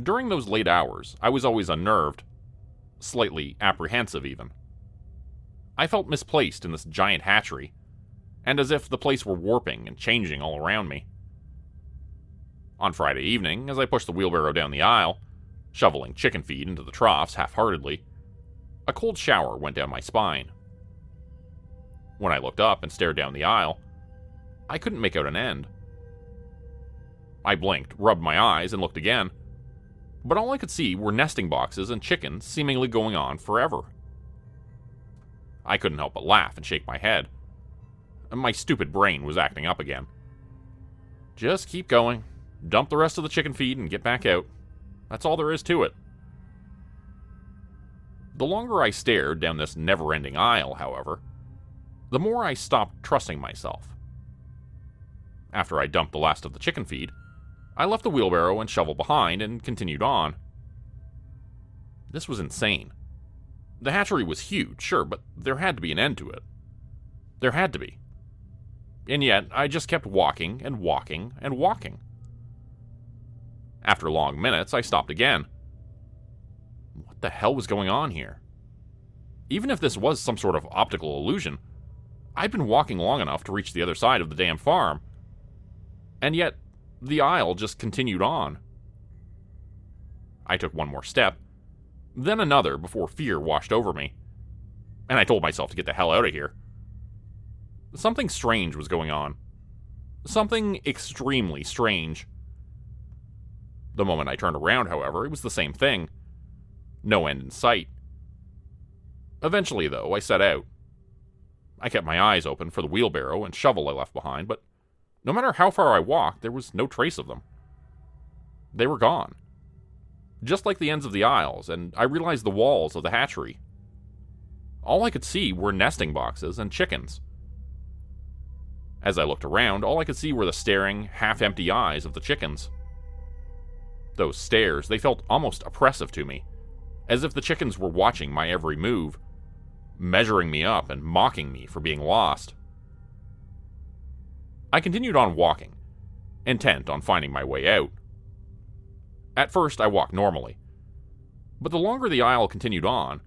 During those late hours, I was always unnerved, slightly apprehensive even. I felt misplaced in this giant hatchery, and as if the place were warping and changing all around me. On Friday evening, as I pushed the wheelbarrow down the aisle, shoveling chicken feed into the troughs half-heartedly, a cold shower went down my spine. When I looked up and stared down the aisle, I couldn't make out an end. I blinked, rubbed my eyes, and looked again. But all I could see were nesting boxes and chickens seemingly going on forever. I couldn't help but laugh and shake my head. My stupid brain was acting up again. Just keep going, dump the rest of the chicken feed, and get back out. That's all there is to it. The longer I stared down this never-ending aisle, however, the more I stopped trusting myself. After I dumped the last of the chicken feed, I left the wheelbarrow and shovel behind and continued on. This was insane. The hatchery was huge, sure, but there had to be an end to it. There had to be. And yet, I just kept walking and walking and walking. After long minutes, I stopped again. What the hell was going on here? Even if this was some sort of optical illusion, I'd been walking long enough to reach the other side of the damn farm. And yet, the aisle just continued on. I took one more step, then another before fear washed over me, and I told myself to get the hell out of here. Something strange was going on. Something extremely strange. The moment I turned around, however, it was the same thing. No end in sight. Eventually, though, I set out. I kept my eyes open for the wheelbarrow and shovel I left behind, but no matter how far I walked, there was no trace of them. They were gone. Just like the ends of the aisles, and I realized the walls of the hatchery. All I could see were nesting boxes and chickens. As I looked around, all I could see were the staring, half-empty eyes of the chickens. Those stares, they felt almost oppressive to me, as if the chickens were watching my every move, measuring me up and mocking me for being lost. I continued on walking, intent on finding my way out. At first, I walked normally, but the longer the aisle continued on,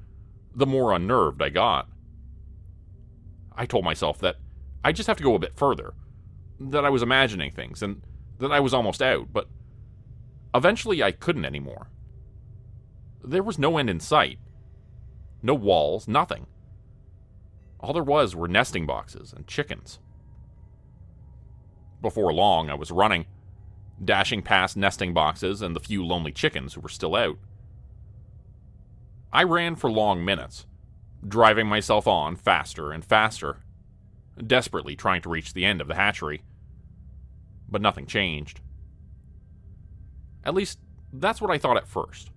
the more unnerved I got. I told myself that I just have to go a bit further, that I was imagining things, and that I was almost out, but eventually I couldn't anymore. There was no end in sight. No walls, nothing. All there was were nesting boxes and chickens. Before long, I was running, dashing past nesting boxes and the few lonely chickens who were still out. I ran for long minutes, driving myself on faster and faster, desperately trying to reach the end of the hatchery. But nothing changed. At least, that's what I thought at first.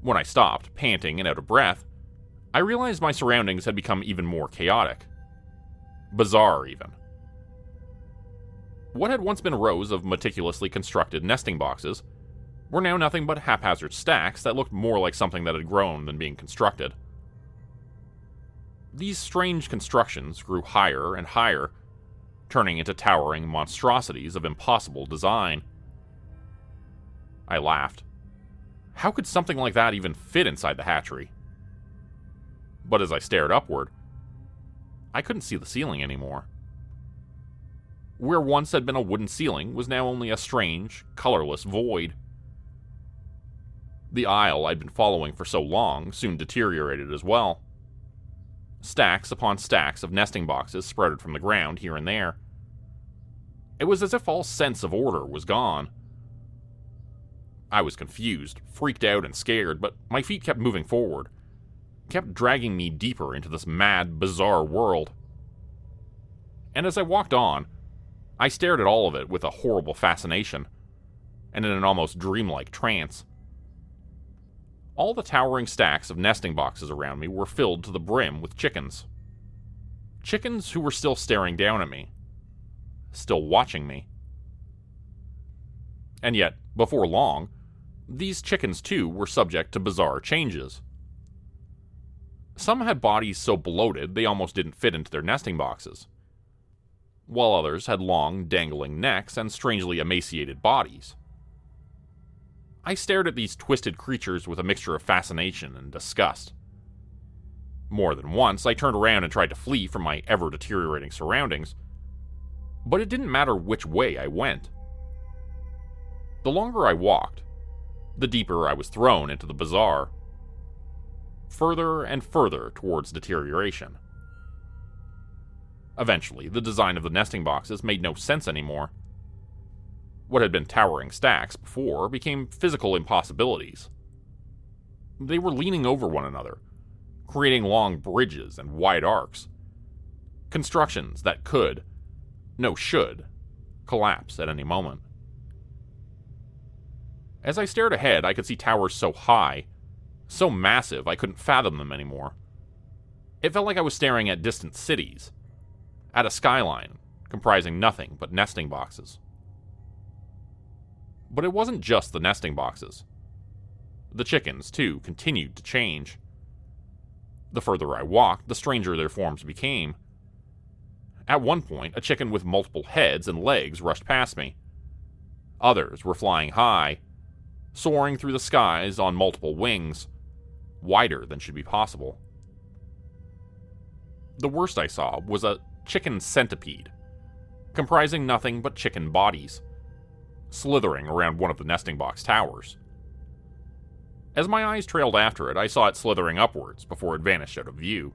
When I stopped, panting and out of breath, I realized my surroundings had become even more chaotic. Bizarre, even. What had once been rows of meticulously constructed nesting boxes were now nothing but haphazard stacks that looked more like something that had grown than being constructed. These strange constructions grew higher and higher, turning into towering monstrosities of impossible design. I laughed. How could something like that even fit inside the hatchery? But as I stared upward, I couldn't see the ceiling anymore. Where once had been a wooden ceiling was now only a strange, colorless void. The aisle I'd been following for so long soon deteriorated as well. Stacks upon stacks of nesting boxes sprouted from the ground here and there. It was as if all sense of order was gone. I was confused, freaked out, and scared, but my feet kept moving forward, kept dragging me deeper into this mad, bizarre world. And as I walked on, I stared at all of it with a horrible fascination, and in an almost dreamlike trance. All the towering stacks of nesting boxes around me were filled to the brim with chickens. Chickens who were still staring down at me, still watching me. And yet, before long, these chickens too were subject to bizarre changes. Some had bodies so bloated they almost didn't fit into their nesting boxes, while others had long, dangling necks and strangely emaciated bodies. I stared at these twisted creatures with a mixture of fascination and disgust. More than once, I turned around and tried to flee from my ever-deteriorating surroundings, but it didn't matter which way I went. The longer I walked, the deeper I was thrown into the bizarre, further and further towards deterioration. Eventually, the design of the nesting boxes made no sense anymore. What had been towering stacks before became physical impossibilities. They were leaning over one another, creating long bridges and wide arcs. Constructions that could, no should, collapse at any moment. As I stared ahead, I could see towers so high, so massive I couldn't fathom them anymore. It felt like I was staring at distant cities, at a skyline comprising nothing but nesting boxes. But it wasn't just the nesting boxes. The chickens, too, continued to change. The further I walked, the stranger their forms became. At one point, a chicken with multiple heads and legs rushed past me. Others were flying high, soaring through the skies on multiple wings, wider than should be possible. The worst I saw was a chicken centipede, comprising nothing but chicken bodies, slithering around one of the nesting box towers. As my eyes trailed after it, I saw it slithering upwards before it vanished out of view.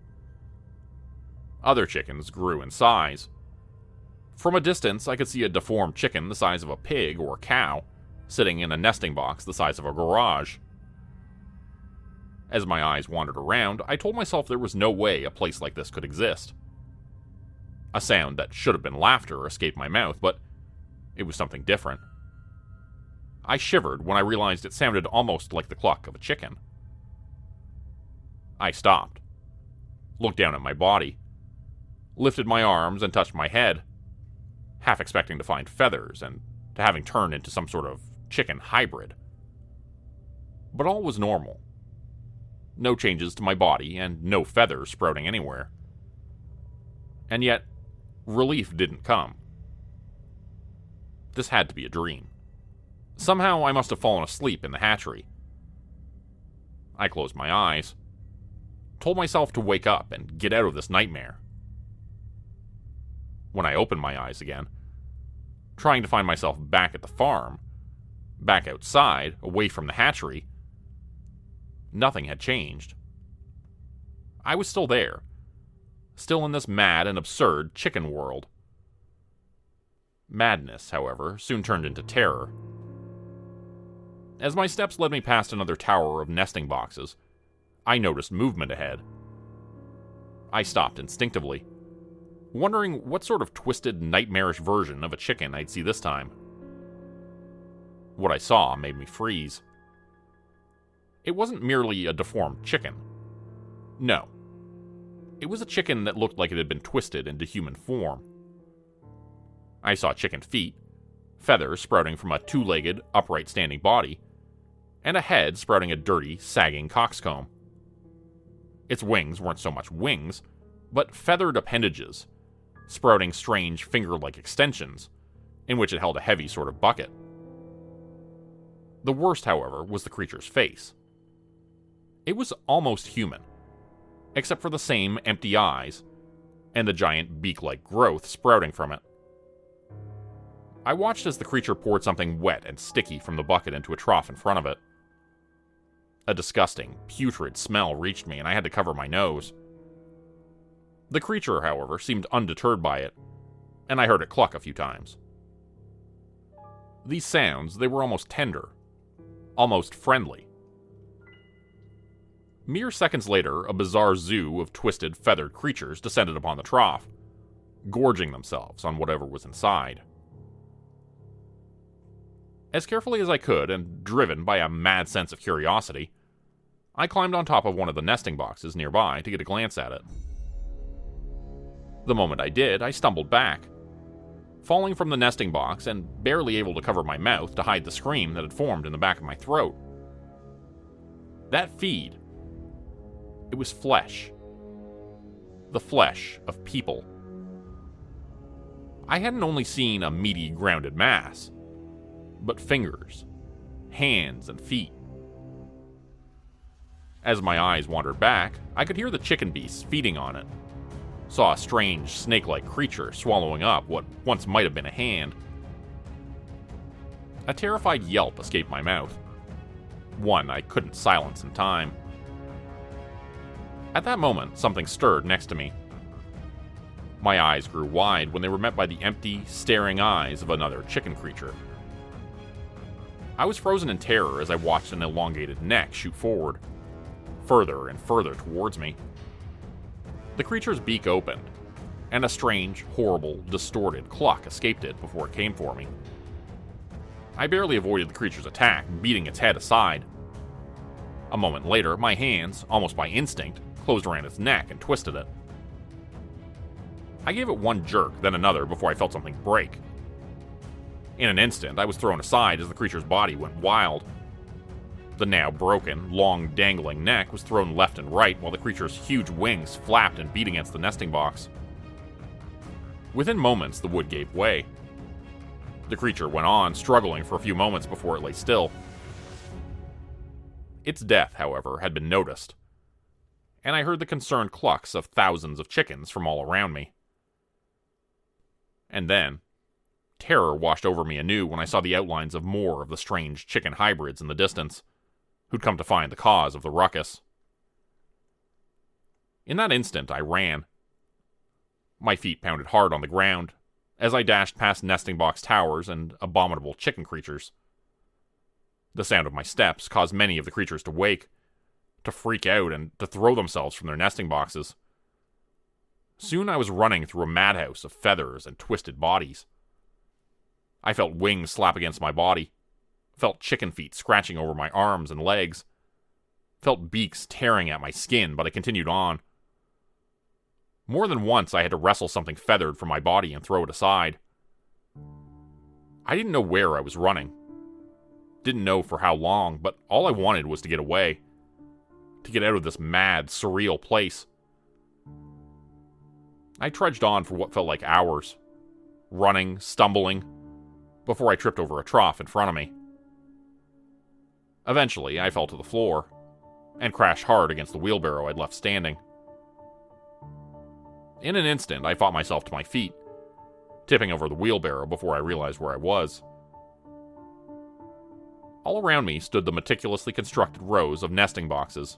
Other chickens grew in size. From a distance, I could see a deformed chicken the size of a pig or a cow sitting in a nesting box the size of a garage. As my eyes wandered around, I told myself there was no way a place like this could exist. A sound that should have been laughter escaped my mouth, but it was something different. I shivered when I realized it sounded almost like the cluck of a chicken. I stopped, looked down at my body, lifted my arms and touched my head, half expecting to find feathers and to having turned into some sort of chicken hybrid. But all was normal. No changes to my body and no feathers sprouting anywhere. And yet, relief didn't come. This had to be a dream. Somehow I must have fallen asleep in the hatchery. I closed my eyes, told myself to wake up and get out of this nightmare. When I opened my eyes again, trying to find myself back at the farm, back outside, away from the hatchery, nothing had changed. I was still there, still in this mad and absurd chicken world. Madness, however, soon turned into terror. As my steps led me past another tower of nesting boxes, I noticed movement ahead. I stopped instinctively, wondering what sort of twisted, nightmarish version of a chicken I'd see this time. What I saw made me freeze. It wasn't merely a deformed chicken. No. It was a chicken that looked like it had been twisted into human form. I saw chicken feet, feathers sprouting from a two-legged, upright standing body, and a head sprouting a dirty, sagging coxcomb. Its wings weren't so much wings, but feathered appendages, sprouting strange finger-like extensions, in which it held a heavy sort of bucket. The worst, however, was the creature's face. It was almost human, except for the same empty eyes, and the giant beak-like growth sprouting from it. I watched as the creature poured something wet and sticky from the bucket into a trough in front of it. A disgusting, putrid smell reached me, and I had to cover my nose. The creature, however, seemed undeterred by it, and I heard it cluck a few times. These sounds, they were almost tender, almost friendly. Mere seconds later, a bizarre zoo of twisted, feathered creatures descended upon the trough, gorging themselves on whatever was inside. As carefully as I could, and driven by a mad sense of curiosity, I climbed on top of one of the nesting boxes nearby to get a glance at it. The moment I did, I stumbled back, falling from the nesting box and barely able to cover my mouth to hide the scream that had formed in the back of my throat. That feed, it was flesh. The flesh of people. I hadn't only seen a meaty, grounded mass, but fingers, hands, and feet. As my eyes wandered back, I could hear the chicken beasts feeding on it. Saw a strange, snake-like creature swallowing up what once might have been a hand. A terrified yelp escaped my mouth. One I couldn't silence in time. At that moment, something stirred next to me. My eyes grew wide when they were met by the empty, staring eyes of another chicken creature. I was frozen in terror as I watched an elongated neck shoot forward, further and further towards me. The creature's beak opened, and a strange, horrible, distorted cluck escaped it before it came for me. I barely avoided the creature's attack, beating its head aside. A moment later, my hands, almost by instinct, closed around its neck and twisted it. I gave it one jerk, then another, before I felt something break. In an instant, I was thrown aside as the creature's body went wild. The now broken, long, dangling neck was thrown left and right while the creature's huge wings flapped and beat against the nesting box. Within moments, the wood gave way. The creature went on, struggling for a few moments before it lay still. Its death, however, had been noticed, and I heard the concerned clucks of thousands of chickens from all around me. And then, terror washed over me anew when I saw the outlines of more of the strange chicken hybrids in the distance, who'd come to find the cause of the ruckus. In that instant, I ran. My feet pounded hard on the ground as I dashed past nesting box towers and abominable chicken creatures. The sound of my steps caused many of the creatures to wake, to freak out, and to throw themselves from their nesting boxes. Soon I was running through a madhouse of feathers and twisted bodies. I felt wings slap against my body, felt chicken feet scratching over my arms and legs, felt beaks tearing at my skin, but I continued on. More than once I had to wrestle something feathered from my body and throw it aside. I didn't know where I was running. Didn't know for how long, but all I wanted was to get away. To get out of this mad, surreal place. I trudged on for what felt like hours, running, stumbling, before I tripped over a trough in front of me. Eventually, I fell to the floor, and crashed hard against the wheelbarrow I'd left standing. In an instant, I fought myself to my feet, tipping over the wheelbarrow before I realized where I was. All around me stood the meticulously constructed rows of nesting boxes,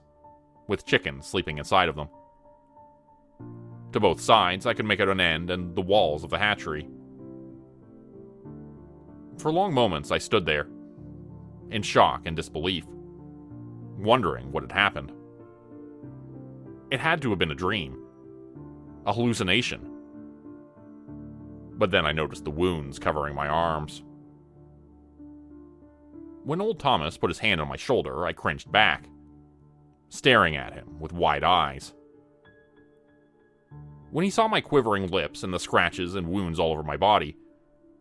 with chickens sleeping inside of them. To both sides, I could make out an end and the walls of the hatchery. For long moments, I stood there, in shock and disbelief, wondering what had happened. It had to have been a dream, a hallucination. But then I noticed the wounds covering my arms. When old Thomas put his hand on my shoulder, I cringed back, staring at him with wide eyes. When he saw my quivering lips and the scratches and wounds all over my body,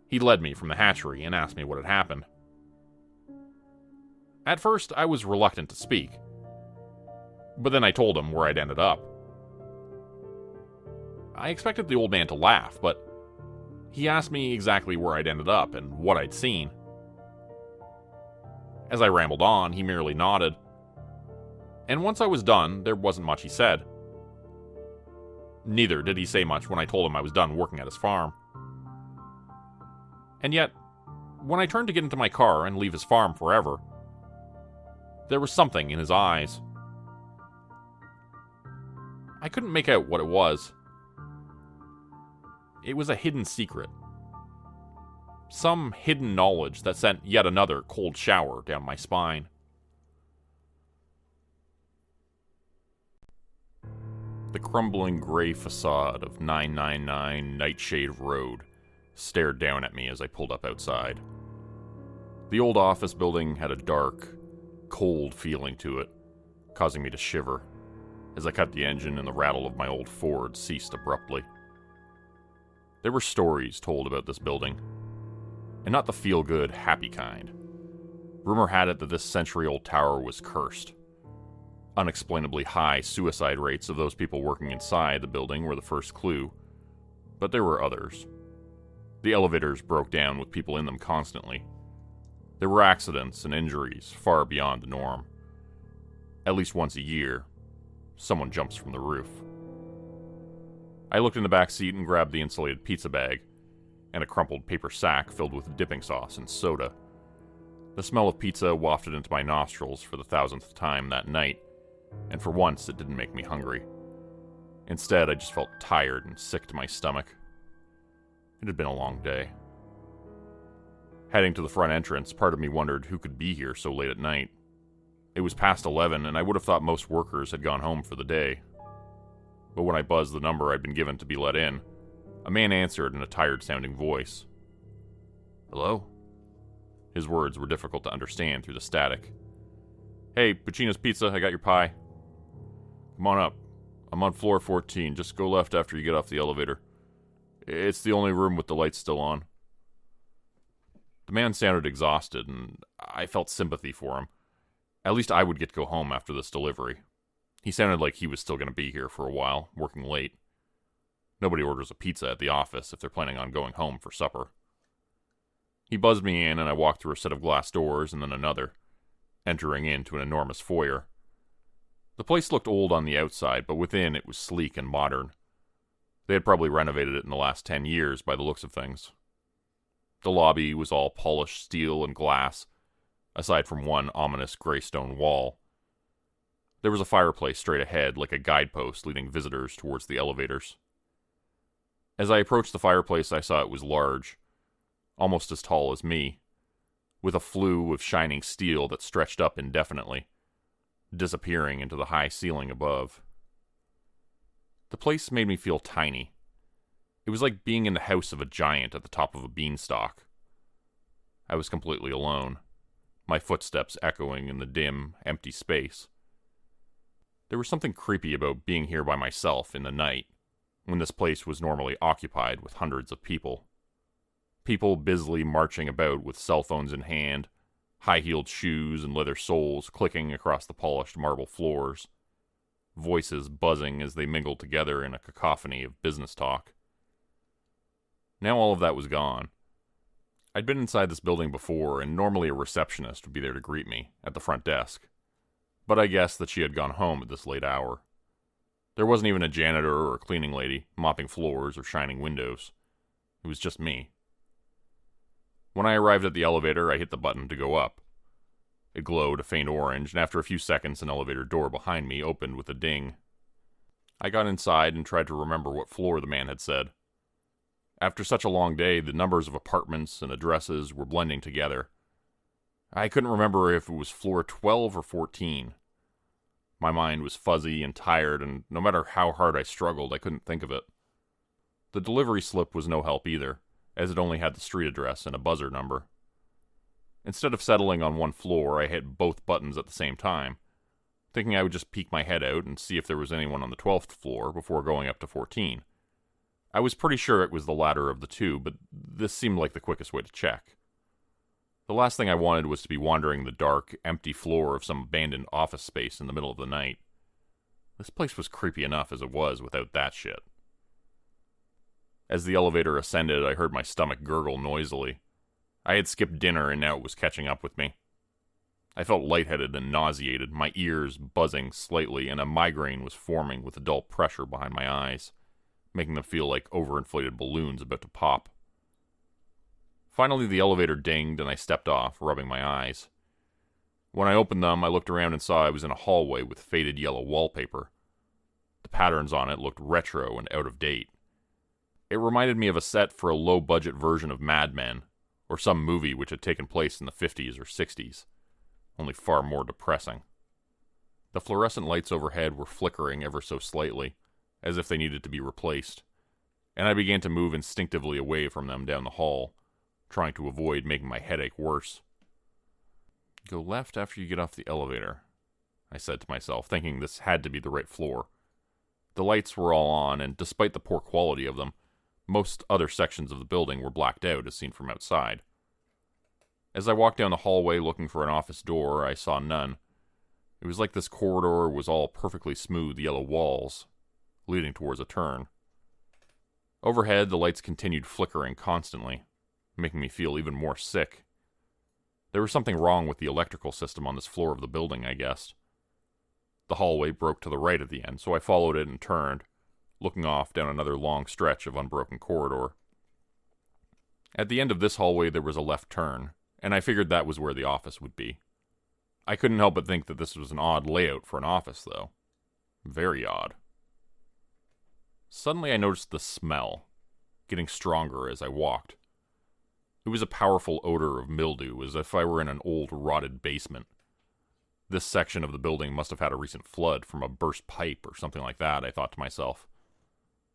he led me from the hatchery and asked me what had happened. At first, I was reluctant to speak, but then I told him where I'd ended up. I expected the old man to laugh, but he asked me exactly where I'd ended up and what I'd seen. As I rambled on, he merely nodded, and once I was done, there wasn't much he said. Neither did he say much when I told him I was done working at his farm. And yet, when I turned to get into my car and leave his farm forever, there was something in his eyes. I couldn't make out what it was. It was a hidden secret. Some hidden knowledge that sent yet another cold shower down my spine. The crumbling gray facade of 999 Nightshade Road stared down at me as I pulled up outside. The old office building had a dark, cold feeling to it, causing me to shiver as I cut the engine and the rattle of my old Ford ceased abruptly. There were stories told about this building, and not the feel-good, happy kind. Rumor had it that this century-old tower was cursed. Unexplainably high suicide rates of those people working inside the building were the first clue, but there were others. The elevators broke down with people in them constantly. There were accidents and injuries far beyond the norm. At least once a year, someone jumps from the roof. I looked in the back seat and grabbed the insulated pizza bag and a crumpled paper sack filled with dipping sauce and soda. The smell of pizza wafted into my nostrils for the 1000th time that night, and for once it didn't make me hungry. Instead, I just felt tired and sick to my stomach. It had been a long day. Heading to the front entrance, part of me wondered who could be here so late at night. It was past 11, and I would have thought most workers had gone home for the day. But when I buzzed the number I'd been given to be let in, a man answered in a tired-sounding voice. "Hello?" His words were difficult to understand through the static. "Hey, Pacino's Pizza, I got your pie." "Come on up. I'm on floor 14. Just go left after you get off the elevator. It's the only room with the lights still on." The man sounded exhausted, and I felt sympathy for him. At least I would get to go home after this delivery. He sounded like he was still going to be here for a while, working late. Nobody orders a pizza at the office if they're planning on going home for supper. He buzzed me in, and I walked through a set of glass doors and then another, entering into an enormous foyer. The place looked old on the outside, but within it was sleek and modern. They had probably renovated it in the last 10 years by the looks of things. The lobby was all polished steel and glass, aside from one ominous gray stone wall. There was a fireplace straight ahead, like a guidepost leading visitors towards the elevators. As I approached the fireplace, I saw it was large, almost as tall as me, with a flue of shining steel that stretched up indefinitely, disappearing into the high ceiling above. The place made me feel tiny. It was like being in the house of a giant at the top of a beanstalk. I was completely alone, my footsteps echoing in the dim, empty space. There was something creepy about being here by myself in the night, when this place was normally occupied with hundreds of people. People busily marching about with cell phones in hand, high-heeled shoes and leather soles clicking across the polished marble floors, voices buzzing as they mingled together in a cacophony of business talk. Now all of that was gone. I'd been inside this building before, and normally a receptionist would be there to greet me at the front desk. But I guessed that she had gone home at this late hour. There wasn't even a janitor or a cleaning lady mopping floors or shining windows. It was just me. When I arrived at the elevator, I hit the button to go up. It glowed a faint orange, and after a few seconds, an elevator door behind me opened with a ding. I got inside and tried to remember what floor the man had said. After such a long day, the numbers of apartments and addresses were blending together. I couldn't remember if it was floor 12 or 14. My mind was fuzzy and tired, and no matter how hard I struggled, I couldn't think of it. The delivery slip was no help either, as it only had the street address and a buzzer number. Instead of settling on one floor, I hit both buttons at the same time, thinking I would just peek my head out and see if there was anyone on the 12th floor before going up to 14. I was pretty sure it was the latter of the two, but this seemed like the quickest way to check. The last thing I wanted was to be wandering the dark, empty floor of some abandoned office space in the middle of the night. This place was creepy enough as it was without that shit. As the elevator ascended, I heard my stomach gurgle noisily. I had skipped dinner and now it was catching up with me. I felt lightheaded and nauseated, my ears buzzing slightly, and a migraine was forming with a dull pressure behind my eyes, making them feel like overinflated balloons about to pop. Finally, the elevator dinged and I stepped off, rubbing my eyes. When I opened them, I looked around and saw I was in a hallway with faded yellow wallpaper. The patterns on it looked retro and out of date. It reminded me of a set for a low-budget version of Mad Men, or some movie which had taken place in the 50s or 60s, only far more depressing. The fluorescent lights overhead were flickering ever so slightly, as if they needed to be replaced, and I began to move instinctively away from them down the hall, trying to avoid making my headache worse. "Go left after you get off the elevator," I said to myself, thinking this had to be the right floor. The lights were all on, and despite the poor quality of them, most other sections of the building were blacked out as seen from outside. As I walked down the hallway looking for an office door, I saw none. It was like this corridor was all perfectly smooth yellow walls, leading towards a turn. Overhead, the lights continued flickering constantly, making me feel even more sick. There was something wrong with the electrical system on this floor of the building, I guessed. The hallway broke to the right at the end, so I followed it and turned, looking off down another long stretch of unbroken corridor. At the end of this hallway there was a left turn, and I figured that was where the office would be. I couldn't help but think that this was an odd layout for an office, though. Very odd. Suddenly I noticed the smell, getting stronger as I walked. It was a powerful odor of mildew, as if I were in an old, rotted basement. This section of the building must have had a recent flood from a burst pipe or something like that, I thought to myself.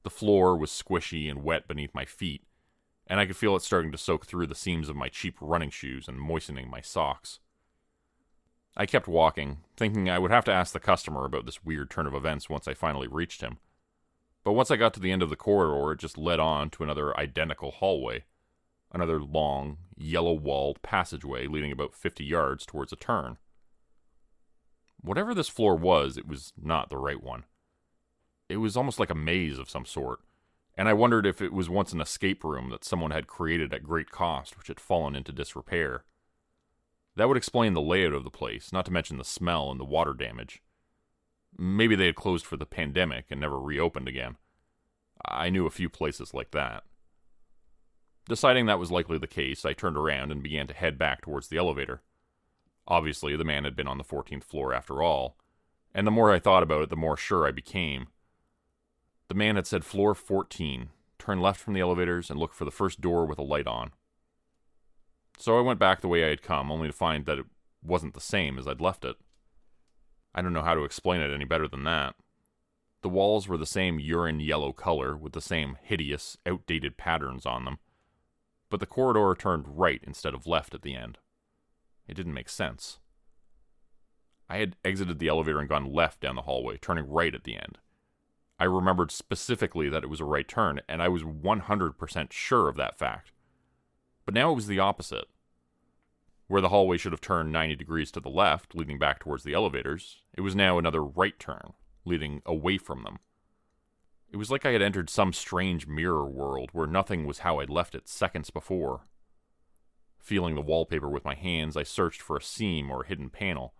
The floor was squishy and wet beneath my feet, and I could feel it starting to soak through the seams of my cheap running shoes and moistening my socks. I kept walking, thinking I would have to ask the customer about this weird turn of events once I finally reached him. But once I got to the end of the corridor, it just led on to another identical hallway, another long, yellow-walled passageway leading about 50 yards towards a turn. Whatever this floor was, it was not the right one. It was almost like a maze of some sort, and I wondered if it was once an escape room that someone had created at great cost, which had fallen into disrepair. That would explain the layout of the place, not to mention the smell and the water damage. Maybe they had closed for the pandemic and never reopened again. I knew a few places like that. Deciding that was likely the case, I turned around and began to head back towards the elevator. Obviously, the man had been on the 14th floor after all, and the more I thought about it, the more sure I became. The man had said floor 14, turn left from the elevators and look for the first door with a light on. So I went back the way I had come, only to find that it wasn't the same as I'd left it. I don't know how to explain it any better than that. The walls were the same urine yellow color, with the same hideous, outdated patterns on them, but the corridor turned right instead of left at the end. It didn't make sense. I had exited the elevator and gone left down the hallway, turning right at the end. I remembered specifically that it was a right turn, and I was 100% sure of that fact. But now it was the opposite. Where the hallway should have turned 90 degrees to the left, leading back towards the elevators, it was now another right turn, leading away from them. It was like I had entered some strange mirror world where nothing was how I'd left it seconds before. Feeling the wallpaper with my hands, I searched for a seam or a hidden panel,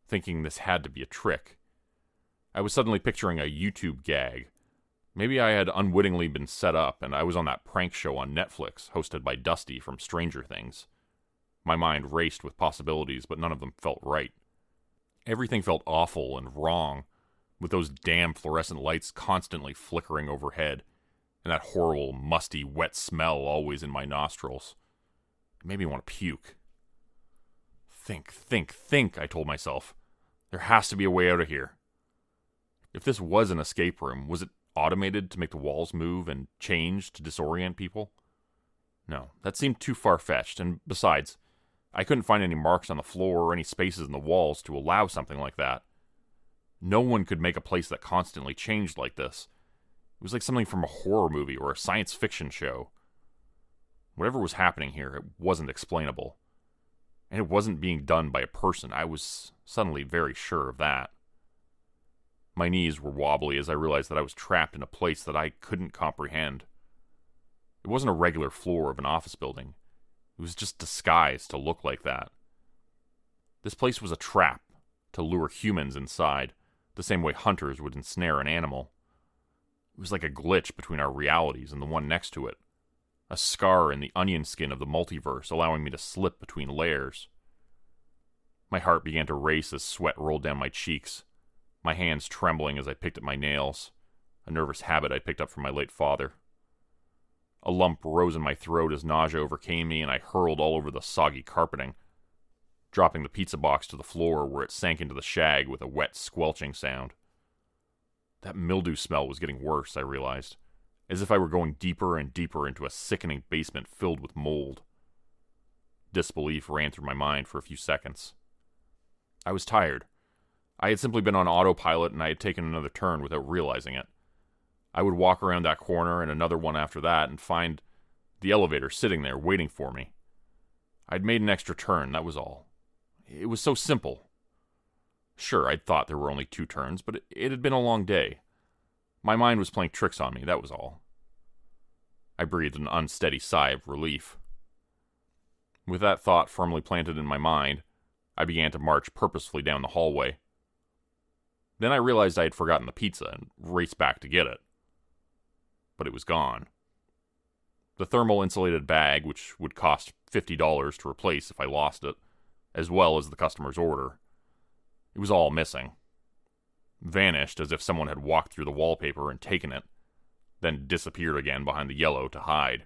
thinking this had to be a trick. I was suddenly picturing a YouTube gag. Maybe I had unwittingly been set up, and I was on that prank show on Netflix, hosted by Dusty from Stranger Things. My mind raced with possibilities, but none of them felt right. Everything felt awful and wrong, with those damn fluorescent lights constantly flickering overhead, and that horrible, musty, wet smell always in my nostrils. It made me want to puke. Think, I told myself. There has to be a way out of here. If this was an escape room, was it automated to make the walls move and change to disorient people? No, that seemed too far-fetched, and besides, I couldn't find any marks on the floor or any spaces in the walls to allow something like that. No one could make a place that constantly changed like this. It was like something from a horror movie or a science fiction show. Whatever was happening here, it wasn't explainable. And it wasn't being done by a person. I was suddenly very sure of that. My knees were wobbly as I realized that I was trapped in a place that I couldn't comprehend. It wasn't a regular floor of an office building. It was just disguised to look like that. This place was a trap to lure humans inside, the same way hunters would ensnare an animal. It was like a glitch between our realities and the one next to it. A scar in the onion skin of the multiverse, allowing me to slip between layers. My heart began to race as sweat rolled down my cheeks, my hands trembling as I picked at my nails, a nervous habit I picked up from my late father. A lump rose in my throat as nausea overcame me, and I hurled all over the soggy carpeting, dropping the pizza box to the floor where it sank into the shag with a wet, squelching sound. That mildew smell was getting worse, I realized, as if I were going deeper and deeper into a sickening basement filled with mold. Disbelief ran through my mind for a few seconds. I was tired. I had simply been on autopilot, and I had taken another turn without realizing it. I would walk around that corner and another one after that and find the elevator sitting there waiting for me. I'd made an extra turn, that was all. It was so simple. Sure, I'd thought there were only 2 turns, but it had been a long day. My mind was playing tricks on me, that was all. I breathed an unsteady sigh of relief. With that thought firmly planted in my mind, I began to march purposefully down the hallway. Then I realized I had forgotten the pizza and raced back to get it. But it was gone. The thermal insulated bag, which would cost $50 to replace if I lost it, as well as the customer's order. It was all missing. Vanished as if someone had walked through the wallpaper and taken it, then disappeared again behind the yellow to hide.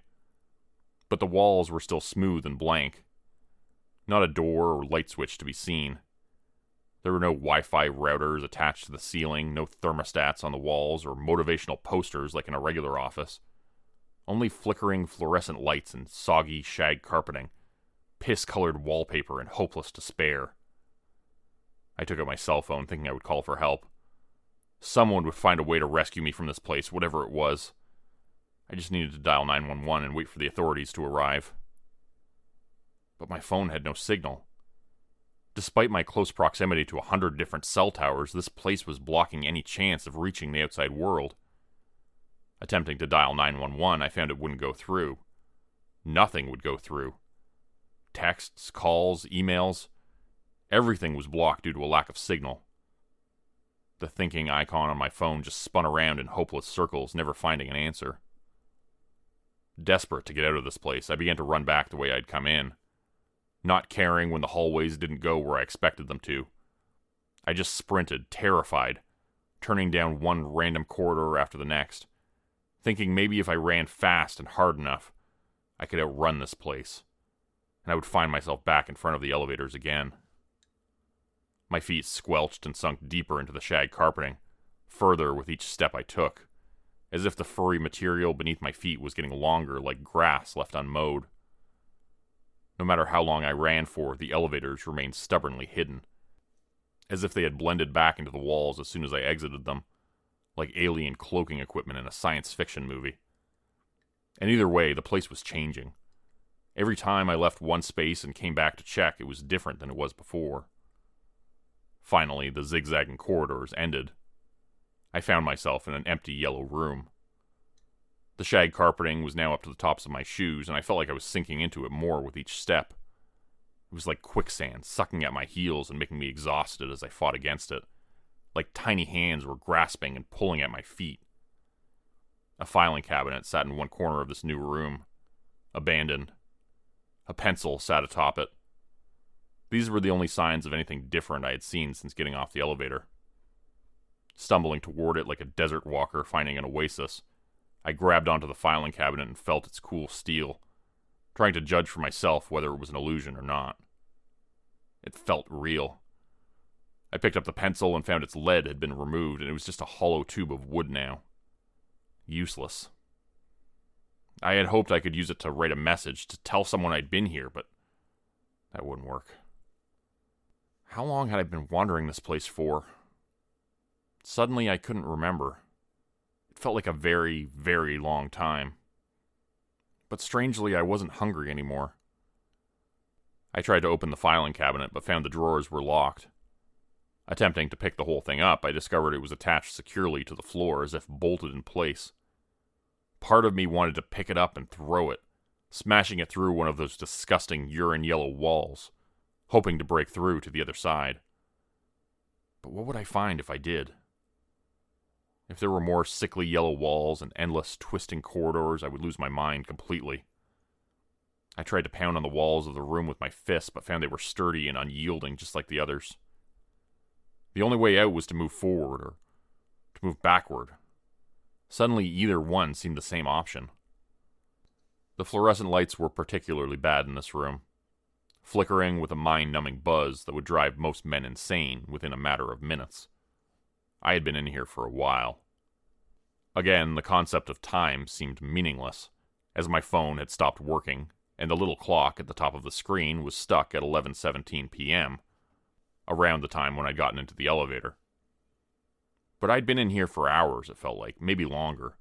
but the walls were still smooth and blank. Not a door or light switch to be seen. There were no Wi-Fi routers attached to the ceiling, no thermostats on the walls, or motivational posters like in a regular office. Only flickering fluorescent lights and soggy shag carpeting, piss-colored wallpaper, and hopeless despair. I took out my cell phone, thinking I would call for help. Someone would find a way to rescue me from this place, whatever it was. I just needed to dial 911 and wait for the authorities to arrive. But my phone had no signal. Despite my close proximity to 100 different cell towers, this place was blocking any chance of reaching the outside world. Attempting to dial 911, I found it wouldn't go through. Nothing would go through. Texts, calls, emails, everything was blocked due to a lack of signal. The thinking icon on my phone just spun around in hopeless circles, never finding an answer. Desperate to get out of this place, I began to run back the way I'd come in, not caring when the hallways didn't go where I expected them to. I just sprinted, terrified, turning down one random corridor after the next, thinking maybe if I ran fast and hard enough, I could outrun this place, and I would find myself back in front of the elevators again. My feet squelched and sunk deeper into the shag carpeting, further with each step I took, as if the furry material beneath my feet was getting longer like grass left unmowed. No matter how long I ran for, the elevators remained stubbornly hidden, as if they had blended back into the walls as soon as I exited them, like alien cloaking equipment in a science fiction movie. And either way, the place was changing. Every time I left one space and came back to check, it was different than it was before. Finally, the zigzagging corridors ended. I found myself in an empty yellow room. The shag carpeting was now up to the tops of my shoes, and I felt like I was sinking into it more with each step. It was like quicksand, sucking at my heels and making me exhausted as I fought against it, like tiny hands were grasping and pulling at my feet. A filing cabinet sat in one corner of this new room, abandoned. A pencil sat atop it. These were the only signs of anything different I had seen since getting off the elevator. Stumbling toward it like a desert walker finding an oasis, I grabbed onto the filing cabinet and felt its cool steel, trying to judge for myself whether it was an illusion or not. It felt real. I picked up the pencil and found its lead had been removed, and it was just a hollow tube of wood now. Useless. I had hoped I could use it to write a message, to tell someone I'd been here, but that wouldn't work. How long had I been wandering this place for? Suddenly I couldn't remember. It felt like a very, very long time. But strangely, I wasn't hungry anymore. I tried to open the filing cabinet, but found the drawers were locked. Attempting to pick the whole thing up, I discovered it was attached securely to the floor as if bolted in place. Part of me wanted to pick it up and throw it, smashing it through one of those disgusting urine yellow walls, hoping to break through to the other side. But what would I find if I did? If there were more sickly yellow walls and endless twisting corridors, I would lose my mind completely. I tried to pound on the walls of the room with my fists, but found they were sturdy and unyielding just like the others. The only way out was to move forward or to move backward. Suddenly, either one seemed the same option. The fluorescent lights were particularly bad in this room, flickering with a mind-numbing buzz that would drive most men insane within a matter of minutes. I had been in here for a while. Again, the concept of time seemed meaningless, as my phone had stopped working, and the little clock at the top of the screen was stuck at 11:17 p.m., around the time when I'd gotten into the elevator. But I'd been in here for hours, it felt like, maybe longer.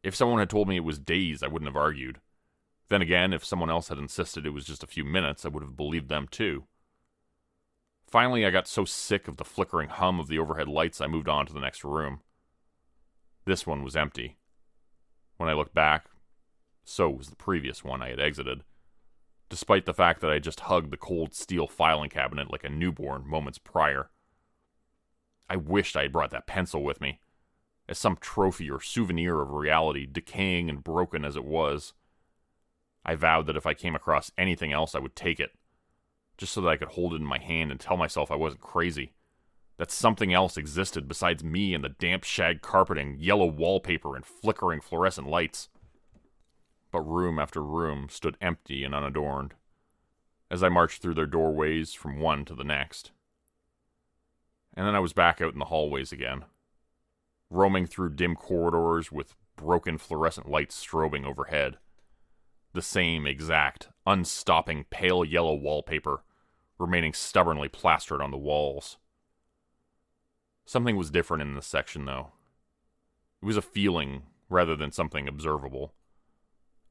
If someone had told me it was days, I wouldn't have argued. Then again, if someone else had insisted it was just a few minutes, I would have believed them too. Finally, I got so sick of the flickering hum of the overhead lights, I moved on to the next room. This one was empty. When I looked back, so was the previous one I had exited, despite the fact that I had just hugged the cold steel filing cabinet like a newborn moments prior. I wished I had brought that pencil with me, as some trophy or souvenir of reality, decaying and broken as it was. I vowed that if I came across anything else, I would take it, just so that I could hold it in my hand and tell myself I wasn't crazy, that something else existed besides me and the damp shag carpeting, yellow wallpaper, and flickering fluorescent lights. but room after room stood empty and unadorned, as I marched through their doorways from one to the next. And then I was back out in the hallways again, roaming through dim corridors with broken fluorescent lights strobing overhead. The same exact, unstopping pale yellow wallpaper remaining stubbornly plastered on the walls. Something was different in this section, though. It was a feeling rather than something observable.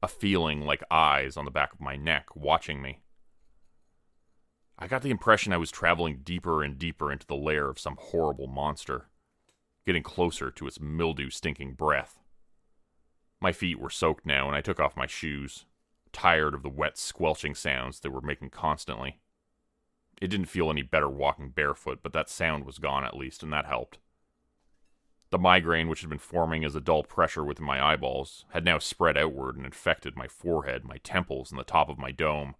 A feeling like eyes on the back of my neck watching me. I got the impression I was traveling deeper and deeper into the lair of some horrible monster, getting closer to its mildew-stinking breath. My feet were soaked now, and I took off my shoes, tired of the wet, squelching sounds they were making constantly. It didn't feel any better walking barefoot, but that sound was gone at least, and that helped. The migraine, which had been forming as a dull pressure within my eyeballs, had now spread outward and infected my forehead, my temples, and the top of my dome.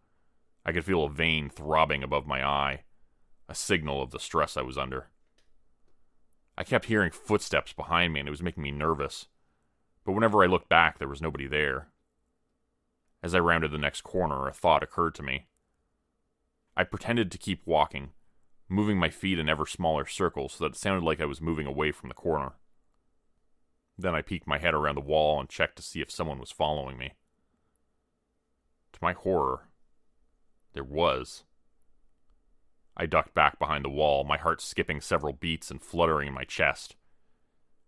I could feel a vein throbbing above my eye, a signal of the stress I was under. I kept hearing footsteps behind me, and it was making me nervous. But whenever I looked back, there was nobody there. As I rounded the next corner, a thought occurred to me. I pretended to keep walking, moving my feet in ever smaller circles so that it sounded like I was moving away from the corner. Then I peeked my head around the wall and checked to see if someone was following me. To my horror, there was. I ducked back behind the wall, my heart skipping several beats and fluttering in my chest.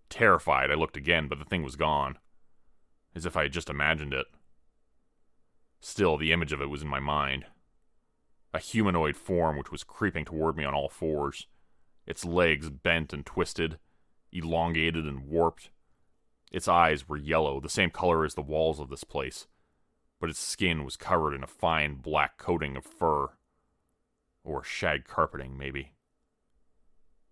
Terrified, I looked again, but the thing was gone, as if I had just imagined it. Still, the image of it was in my mind. A humanoid form which was creeping toward me on all fours, its legs bent and twisted, elongated and warped. Its eyes were yellow, the same color as the walls of this place, but its skin was covered in a fine black coating of fur. Or shag carpeting, maybe.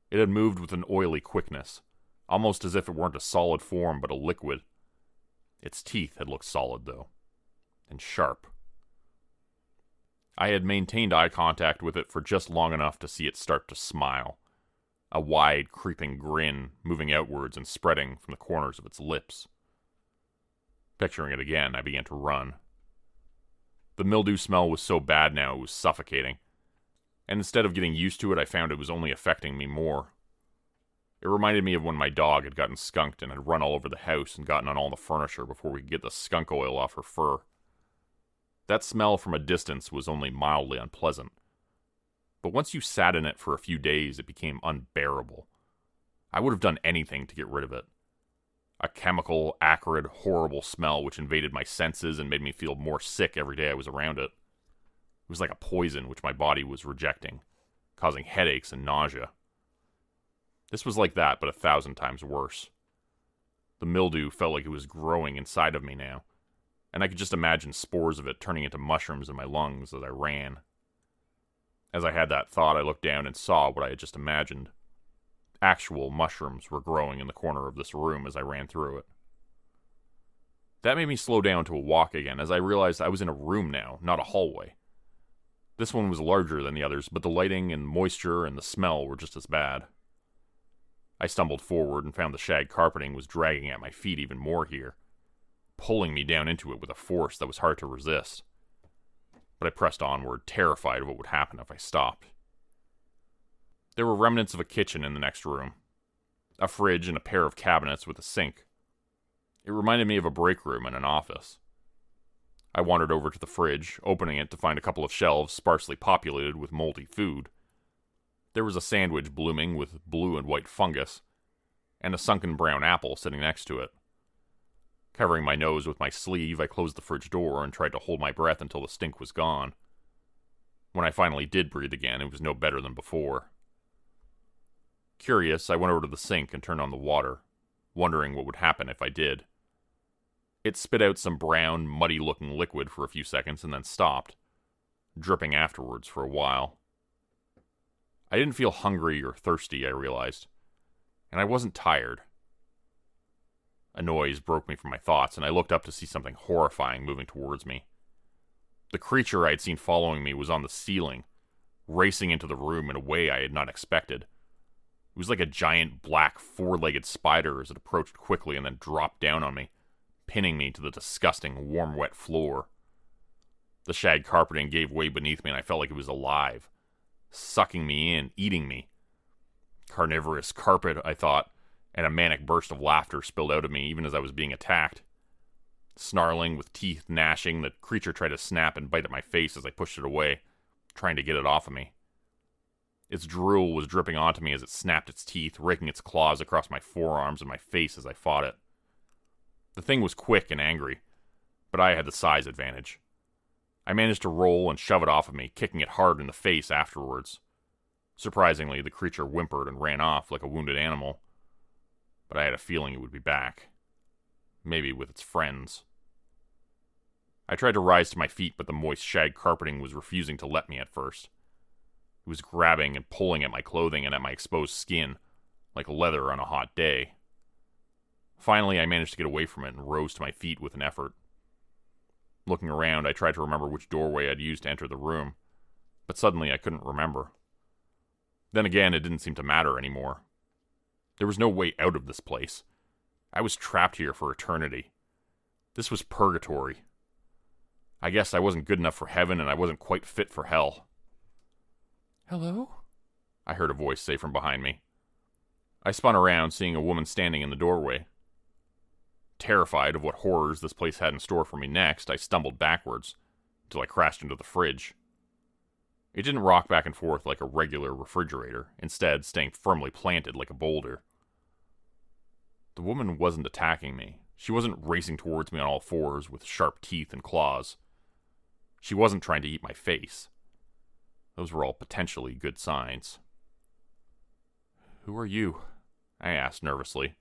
It had moved with an oily quickness, almost as if it weren't a solid form but a liquid. Its teeth had looked solid, though, and sharp. I had maintained eye contact with it for just long enough to see it start to smile, a wide, creeping grin moving outwards and spreading from the corners of its lips. Picturing it again, I began to run. The mildew smell was so bad now it was suffocating, and instead of getting used to it, I found it was only affecting me more. It reminded me of when my dog had gotten skunked and had run all over the house and gotten on all the furniture before we could get the skunk oil off her fur. That smell from a distance was only mildly unpleasant, but once you sat in it for a few days, it became unbearable. I would have done anything to get rid of it. A chemical, acrid, horrible smell which invaded my senses and made me feel more sick every day I was around it. It was like a poison which my body was rejecting, causing headaches and nausea. This was like that, but 1,000 times worse. The mildew felt like it was growing inside of me now, and I could just imagine spores of it turning into mushrooms in my lungs as I ran. As I had that thought, I looked down and saw what I had just imagined. Actual mushrooms were growing in the corner of this room as I ran through it. That made me slow down to a walk again, as I realized I was in a room now, not a hallway. This one was larger than the others, but the lighting and moisture and the smell were just as bad. I stumbled forward and found the shag carpeting was dragging at my feet even more here, pulling me down into it with a force that was hard to resist. But I pressed onward, terrified of what would happen if I stopped. There were remnants of a kitchen in the next room, a fridge and a pair of cabinets with a sink. It reminded me of a break room in an office. I wandered over to the fridge, opening it to find a couple of shelves sparsely populated with moldy food. There was a sandwich blooming with blue and white fungus, and a sunken brown apple sitting next to it. Covering my nose with my sleeve, I closed the fridge door and tried to hold my breath until the stink was gone. When I finally did breathe again, it was no better than before. Curious, I went over to the sink and turned on the water, wondering what would happen if I did. It spit out some brown, muddy-looking liquid for a few seconds and then stopped, dripping afterwards for a while. I didn't feel hungry or thirsty, I realized, and I wasn't tired. A noise broke me from my thoughts, and I looked up to see something horrifying moving towards me. The creature I had seen following me was on the ceiling, racing into the room in a way I had not expected. It was like a giant black four-legged spider as it approached quickly and then dropped down on me, pinning me to the disgusting, warm, wet floor. The shag carpeting gave way beneath me, and I felt like it was alive, sucking me in, eating me. Carnivorous carpet, I thought, and a manic burst of laughter spilled out of me even as I was being attacked. Snarling, with teeth gnashing, the creature tried to snap and bite at my face as I pushed it away, trying to get it off of me. Its drool was dripping onto me as it snapped its teeth, raking its claws across my forearms and my face as I fought it. The thing was quick and angry, but I had the size advantage. I managed to roll and shove it off of me, kicking it hard in the face afterwards. Surprisingly, the creature whimpered and ran off like a wounded animal, but I had a feeling it would be back. Maybe with its friends. I tried to rise to my feet, but the moist shag carpeting was refusing to let me at first. It was grabbing and pulling at my clothing and at my exposed skin, like leather on a hot day. Finally, I managed to get away from it and rose to my feet with an effort. Looking around, I tried to remember which doorway I'd used to enter the room, but suddenly I couldn't remember. Then again, it didn't seem to matter anymore. There was no way out of this place. I was trapped here for eternity. This was purgatory. I guess I wasn't good enough for heaven, and I wasn't quite fit for hell. Hello? I heard a voice say from behind me. I spun around, seeing a woman standing in the doorway. Terrified of what horrors this place had in store for me next, I stumbled backwards, until I crashed into the fridge. It didn't rock back and forth like a regular refrigerator, instead staying firmly planted like a boulder. The woman wasn't attacking me. She wasn't racing towards me on all fours with sharp teeth and claws. She wasn't trying to eat my face. Those were all potentially good signs. "Who are you?" I asked nervously.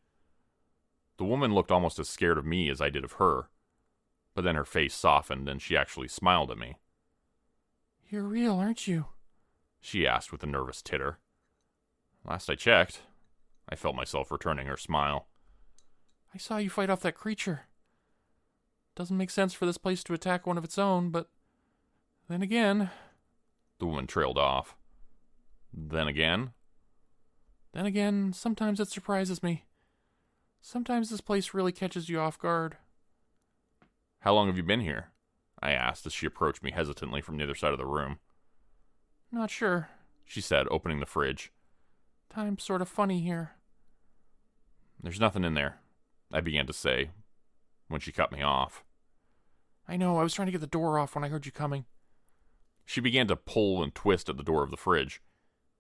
The woman looked almost as scared of me as I did of her, but then her face softened and she actually smiled at me. You're real, aren't you? She asked with a nervous titter. Last I checked, I felt myself returning her smile. I saw you fight off that creature. Doesn't make sense for this place to attack one of its own, but then again... The woman trailed off. Then again, sometimes it surprises me. Sometimes this place really catches you off guard. How long have you been here? I asked as she approached me hesitantly from the other side of the room. Not sure, she said, opening the fridge. Time's sort of funny here. There's nothing in there, I began to say, when she cut me off. I know, I was trying to get the door off when I heard you coming. She began to pull and twist at the door of the fridge,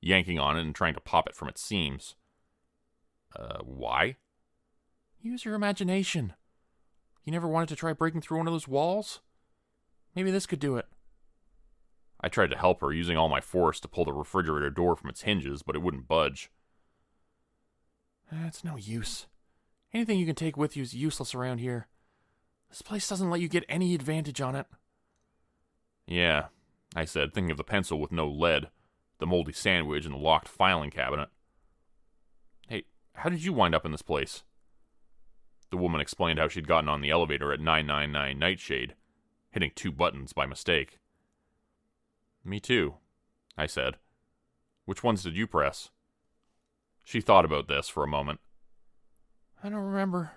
yanking on it and trying to pop it from its seams. Why? Use your imagination. You never wanted to try breaking through one of those walls? Maybe this could do it. I tried to help her, using all my force to pull the refrigerator door from its hinges, but it wouldn't budge. It's no use. Anything you can take with you is useless around here. This place doesn't let you get any advantage on it. Yeah, I said, thinking of the pencil with no lead, the moldy sandwich, and the locked filing cabinet. Hey, how did you wind up in this place? The woman explained how she'd gotten on the elevator at 999 Nightshade, hitting 2 buttons by mistake. Me too, I said. Which ones did you press? She thought about this for a moment. I don't remember.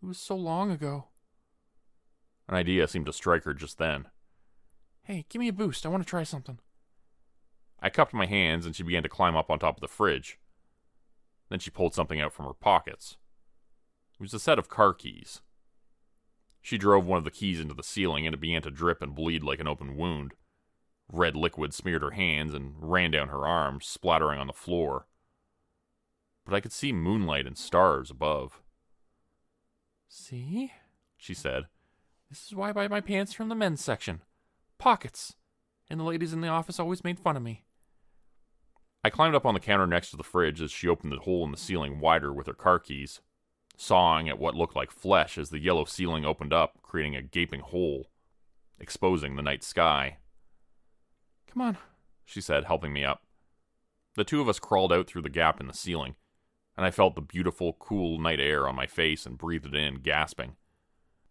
It was so long ago. An idea seemed to strike her just then. Hey, give me a boost. I want to try something. I cupped my hands and she began to climb up on top of the fridge. Then she pulled something out from her pockets. It was a set of car keys. She drove one of the keys into the ceiling and it began to drip and bleed like an open wound. Red liquid smeared her hands and ran down her arms, splattering on the floor. But I could see moonlight and stars above. See? She said. This is why I buy my pants from the men's section. Pockets. And the ladies in the office always made fun of me. I climbed up on the counter next to the fridge as she opened the hole in the ceiling wider with her car keys, sawing at what looked like flesh as the yellow ceiling opened up, creating a gaping hole, exposing the night sky. Come on, she said, helping me up. The two of us crawled out through the gap in the ceiling, and I felt the beautiful, cool night air on my face and breathed it in, gasping.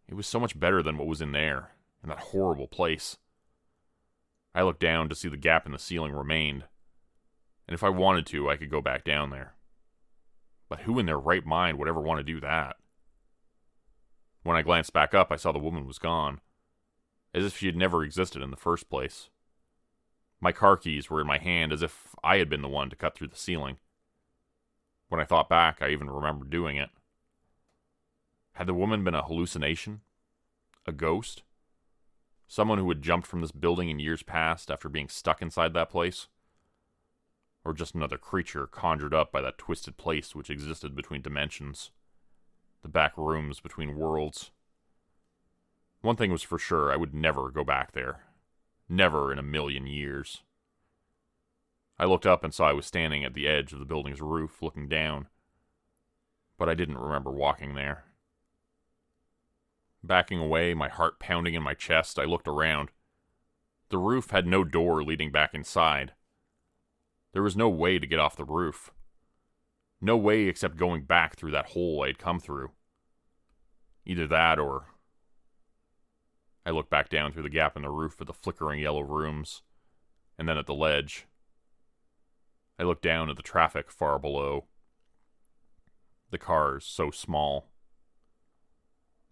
It was so much better than what was in there, in that horrible place. I looked down to see the gap in the ceiling remained, and if I wanted to, I could go back down there. But who in their right mind would ever want to do that? When I glanced back up, I saw the woman was gone, as if she had never existed in the first place. My car keys were in my hand, as if I had been the one to cut through the ceiling. When I thought back, I even remembered doing it. Had the woman been a hallucination? A ghost? Someone who had jumped from this building in years past after being stuck inside that place? Or just another creature conjured up by that twisted place which existed between dimensions? The back rooms between worlds? One thing was for sure, I would never go back there. Never in a million years. I looked up and saw I was standing at the edge of the building's roof, looking down. But I didn't remember walking there. Backing away, my heart pounding in my chest, I looked around. The roof had no door leading back inside. There was no way to get off the roof. No way except going back through that hole I had come through. Either that or... I looked back down through the gap in the roof at the flickering yellow rooms, and then at the ledge. I looked down at the traffic far below. The cars so small.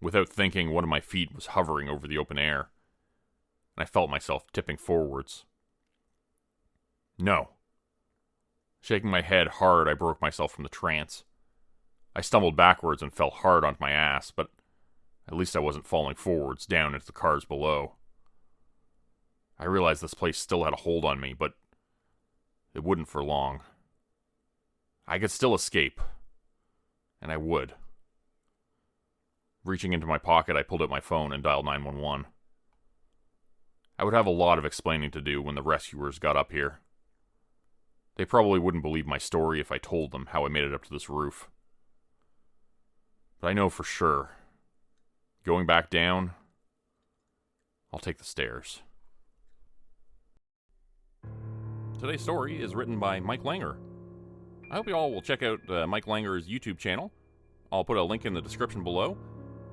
Without thinking, one of my feet was hovering over the open air, and I felt myself tipping forwards. No. Shaking my head hard, I broke myself from the trance. I stumbled backwards and fell hard onto my ass, but at least I wasn't falling forwards down into the cars below. I realized this place still had a hold on me, but it wouldn't for long. I could still escape, and I would. Reaching into my pocket, I pulled out my phone and dialed 911. I would have a lot of explaining to do when the rescuers got up here. They probably wouldn't believe my story if I told them how I made it up to this roof. But I know for sure, going back down, I'll take the stairs. Today's story is written by Mike Langer. I hope you all will check out Mike Langer's YouTube channel. I'll put a link in the description below.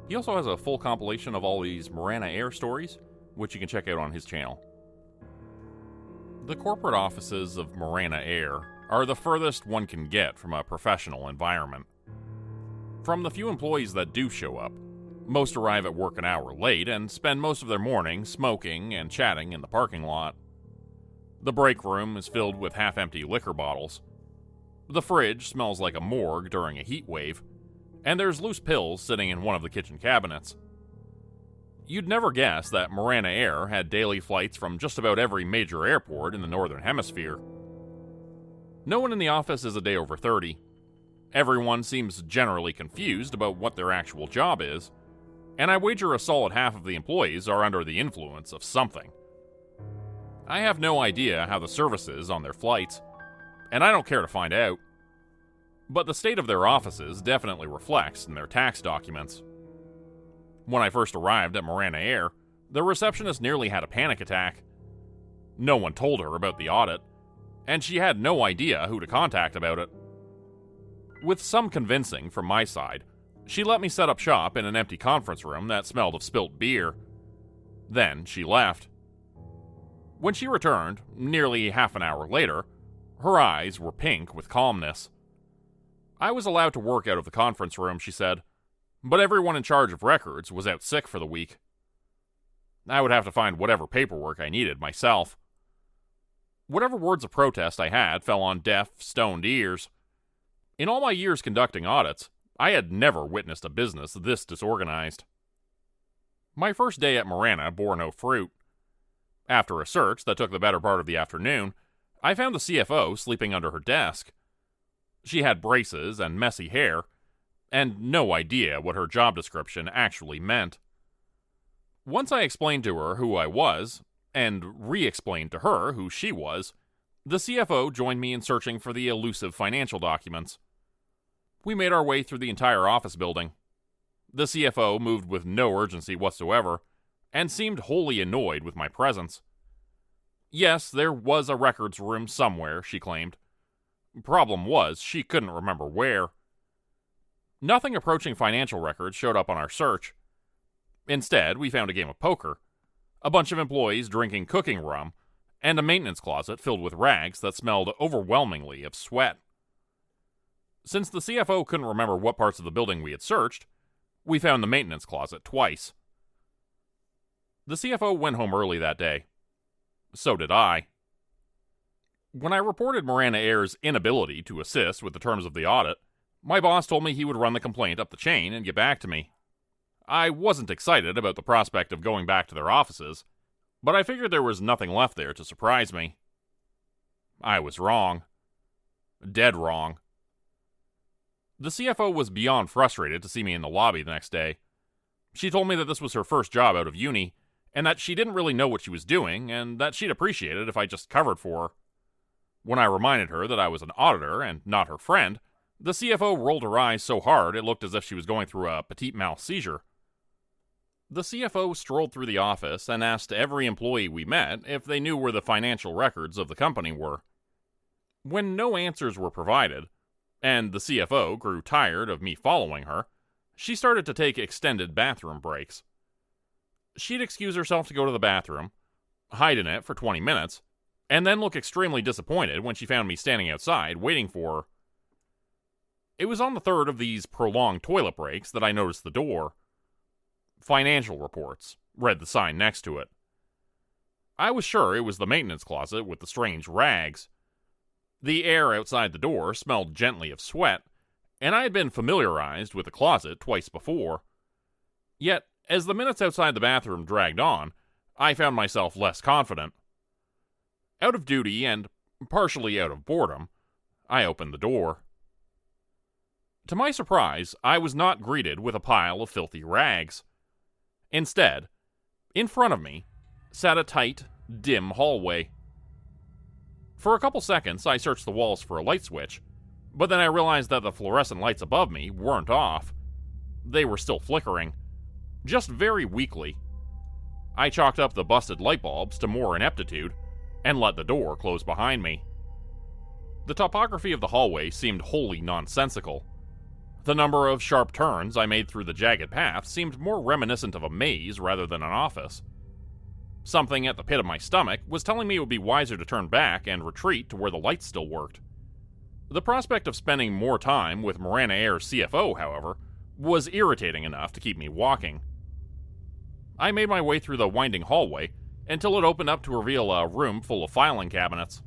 He also has a full compilation of all these Morana Air stories, which you can check out on his channel. The corporate offices of Morana Air are the furthest one can get from a professional environment. From the few employees that do show up, most arrive at work an hour late and spend most of their morning smoking and chatting in the parking lot. The break room is filled with half-empty liquor bottles. The fridge smells like a morgue during a heat wave, and there's loose pills sitting in one of the kitchen cabinets. You'd never guess that Morana Air had daily flights from just about every major airport in the Northern Hemisphere. No one in the office is a day over 30. Everyone seems generally confused about what their actual job is, and I wager a solid half of the employees are under the influence of something. I have no idea how the service is on their flights, and I don't care to find out. But the state of their offices definitely reflects in their tax documents. When I first arrived at Morana Air, the receptionist nearly had a panic attack. No one told her about the audit, and she had no idea who to contact about it. With some convincing from my side, she let me set up shop in an empty conference room that smelled of spilt beer. Then she left. When she returned, nearly half an hour later, her eyes were pink with calmness. I was allowed to work out of the conference room, she said, but everyone in charge of records was out sick for the week. I would have to find whatever paperwork I needed myself. Whatever words of protest I had fell on deaf, stoned ears. In all my years conducting audits, I had never witnessed a business this disorganized. My first day at Morana bore no fruit. After a search that took the better part of the afternoon, I found the CFO sleeping under her desk. She had braces and messy hair, and no idea what her job description actually meant. Once I explained to her who I was, and re-explained to her who she was, the CFO joined me in searching for the elusive financial documents. We made our way through the entire office building. The CFO moved with no urgency whatsoever, and seemed wholly annoyed with my presence. Yes, there was a records room somewhere, she claimed. Problem was, she couldn't remember where. Nothing approaching financial records showed up on our search. Instead, we found a game of poker, a bunch of employees drinking cooking rum, and a maintenance closet filled with rags that smelled overwhelmingly of sweat. Since the CFO couldn't remember what parts of the building we had searched, We found the maintenance closet twice. The CFO went home early that day. So did I. When I reported Morana Air's inability to assist with the terms of the audit, my boss told me he would run the complaint up the chain and get back to me. I wasn't excited about the prospect of going back to their offices, but I figured there was nothing left there to surprise me. I was wrong. Dead wrong. The CFO was beyond frustrated to see me in the lobby the next day. She told me that this was her first job out of uni, and that she didn't really know what she was doing, and that she'd appreciate it if I just covered for her. When I reminded her that I was an auditor and not her friend, the CFO rolled her eyes so hard it looked as if she was going through a petit mal seizure. The CFO strolled through the office and asked every employee we met if they knew where the financial records of the company were. When no answers were provided, and the CFO grew tired of me following her, she started to take extended bathroom breaks. She'd excuse herself to go to the bathroom, hide in it for 20 minutes, and then look extremely disappointed when she found me standing outside waiting for her. It was on the third of these prolonged toilet breaks that I noticed the door. Financial reports, read the sign next to it. I was sure it was the maintenance closet with the strange rags. The air outside the door smelled gently of sweat, and I had been familiarized with the closet twice before. Yet, as the minutes outside the bathroom dragged on, I found myself less confident. Out of duty and partially out of boredom, I opened the door. To my surprise, I was not greeted with a pile of filthy rags. Instead, in front of me, sat a tight, dim hallway. For a couple seconds, I searched the walls for a light switch, but then I realized that the fluorescent lights above me weren't off. They were still flickering, just very weakly. I chalked up the busted light bulbs to more ineptitude, and let the door close behind me. The topography of the hallway seemed wholly nonsensical. The number of sharp turns I made through the jagged path seemed more reminiscent of a maze rather than an office. Something at the pit of my stomach was telling me it would be wiser to turn back and retreat to where the lights still worked. The prospect of spending more time with Morana Air's CFO, however, was irritating enough to keep me walking. I made my way through the winding hallway until it opened up to reveal a room full of filing cabinets.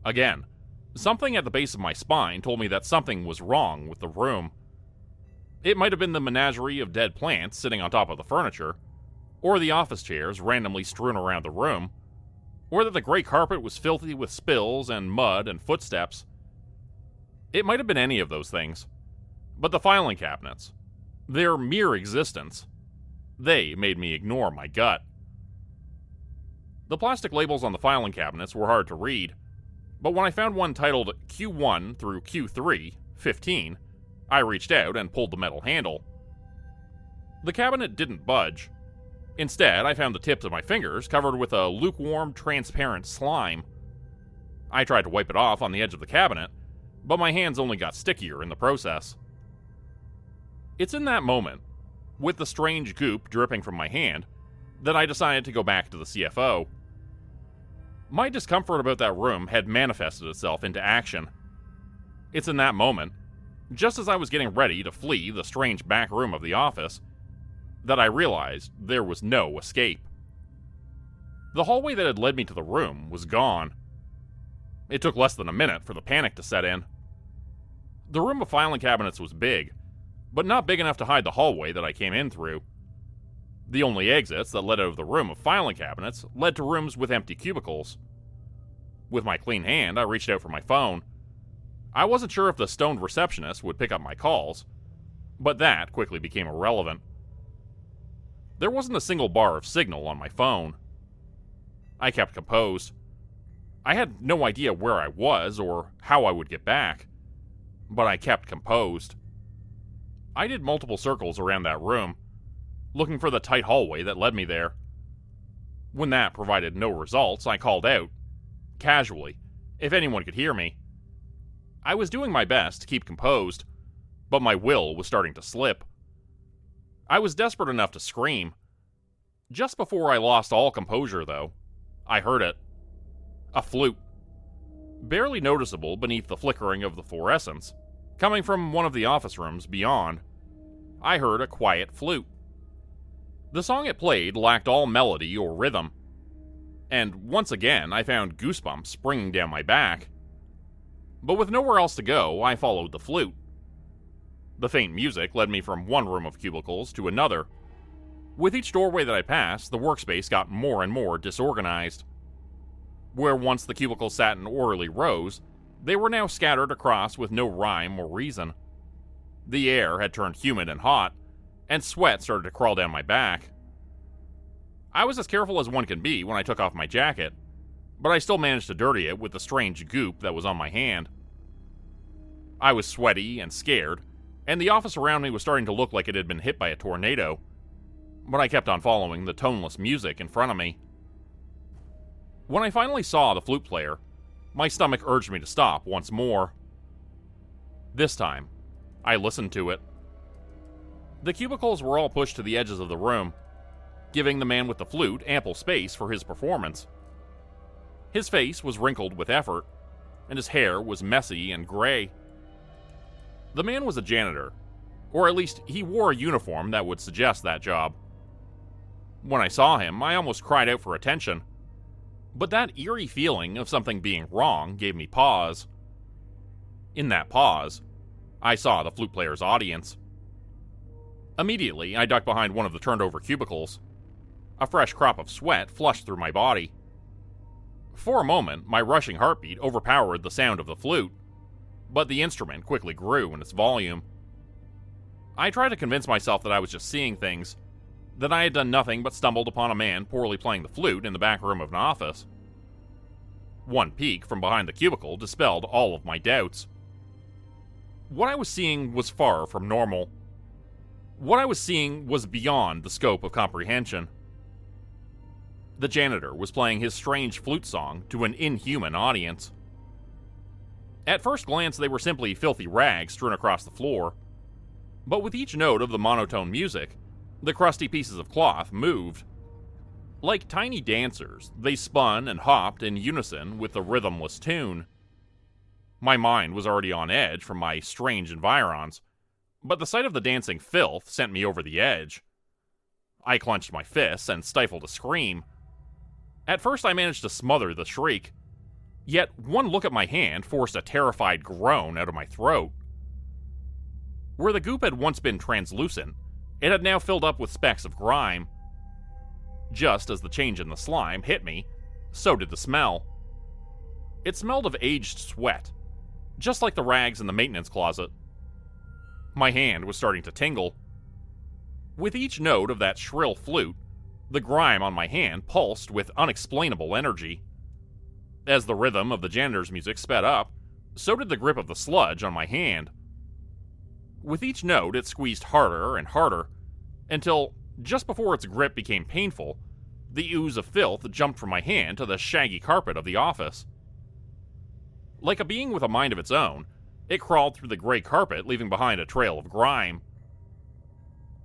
Again, something at the base of my spine told me that something was wrong with the room. It might have been the menagerie of dead plants sitting on top of the furniture, or the office chairs randomly strewn around the room, or that the gray carpet was filthy with spills and mud and footsteps. It might have been any of those things, but the filing cabinets, their mere existence, they made me ignore my gut. The plastic labels on the filing cabinets were hard to read, but when I found one titled Q1 through Q3, 15, I reached out and pulled the metal handle. The cabinet didn't budge. Instead, I found the tips of my fingers covered with a lukewarm, transparent slime. I tried to wipe it off on the edge of the cabinet, but my hands only got stickier in the process. It's in that moment, with the strange goop dripping from my hand, that I decided to go back to the CFO. My discomfort about that room had manifested itself into action. It's in that moment, just as I was getting ready to flee the strange back room of the office, that I realized there was no escape. The hallway that had led me to the room was gone. It took less than a minute for the panic to set in. The room of filing cabinets was big, but not big enough to hide the hallway that I came in through. The only exits that led out of the room of filing cabinets led to rooms with empty cubicles. With my clean hand, I reached out for my phone. I wasn't sure if the stoned receptionist would pick up my calls, but that quickly became irrelevant. There wasn't a single bar of signal on my phone. I kept composed. I had no idea where I was or how I would get back, but I kept composed. I did multiple circles around that room, looking for the tight hallway that led me there. When that provided no results, I called out, casually, if anyone could hear me. I was doing my best to keep composed, but my will was starting to slip. I was desperate enough to scream. Just before I lost all composure, though, I heard it. A flute. Barely noticeable beneath the flickering of the fluorescence, coming from one of the office rooms beyond. I heard a quiet flute. The song it played lacked all melody or rhythm, and once again I found goosebumps springing down my back. But with nowhere else to go, I followed the flute. The faint music led me from one room of cubicles to another. With each doorway that I passed, the workspace got more and more disorganized. Where once the cubicles sat in orderly rows, they were now scattered across with no rhyme or reason. The air had turned humid and hot, and sweat started to crawl down my back. I was as careful as one can be when I took off my jacket, but I still managed to dirty it with the strange goop that was on my hand. I was sweaty and scared, and the office around me was starting to look like it had been hit by a tornado, but I kept on following the toneless music in front of me. When I finally saw the flute player, my stomach urged me to stop once more. This time, I listened to it. The cubicles were all pushed to the edges of the room, giving the man with the flute ample space for his performance. His face was wrinkled with effort, and his hair was messy and gray. The man was a janitor, or at least he wore a uniform that would suggest that job. When I saw him, I almost cried out for attention, but that eerie feeling of something being wrong gave me pause. In that pause, I saw the flute player's audience. Immediately, I ducked behind one of the turned-over cubicles. A fresh crop of sweat flushed through my body. For a moment, my rushing heartbeat overpowered the sound of the flute, but the instrument quickly grew in its volume. I tried to convince myself that I was just seeing things, that I had done nothing but stumbled upon a man poorly playing the flute in the back room of an office. One peek from behind the cubicle dispelled all of my doubts. What I was seeing was far from normal. What I was seeing was beyond the scope of comprehension. The janitor was playing his strange flute song to an inhuman audience. At first glance, they were simply filthy rags strewn across the floor, but with each note of the monotone music, the crusty pieces of cloth moved. Like tiny dancers, they spun and hopped in unison with the rhythmless tune. My mind was already on edge from my strange environs, but the sight of the dancing filth sent me over the edge. I clenched my fists and stifled a scream. At first I managed to smother the shriek, yet one look at my hand forced a terrified groan out of my throat. Where the goop had once been translucent, it had now filled up with specks of grime. Just as the change in the slime hit me, so did the smell. It smelled of aged sweat, just like the rags in the maintenance closet. My hand was starting to tingle. With each note of that shrill flute, the grime on my hand pulsed with unexplainable energy. As the rhythm of the janitor's music sped up, so did the grip of the sludge on my hand. With each note, it squeezed harder and harder, until, just before its grip became painful, the ooze of filth jumped from my hand to the shaggy carpet of the office. Like a being with a mind of its own, it crawled through the gray carpet, leaving behind a trail of grime.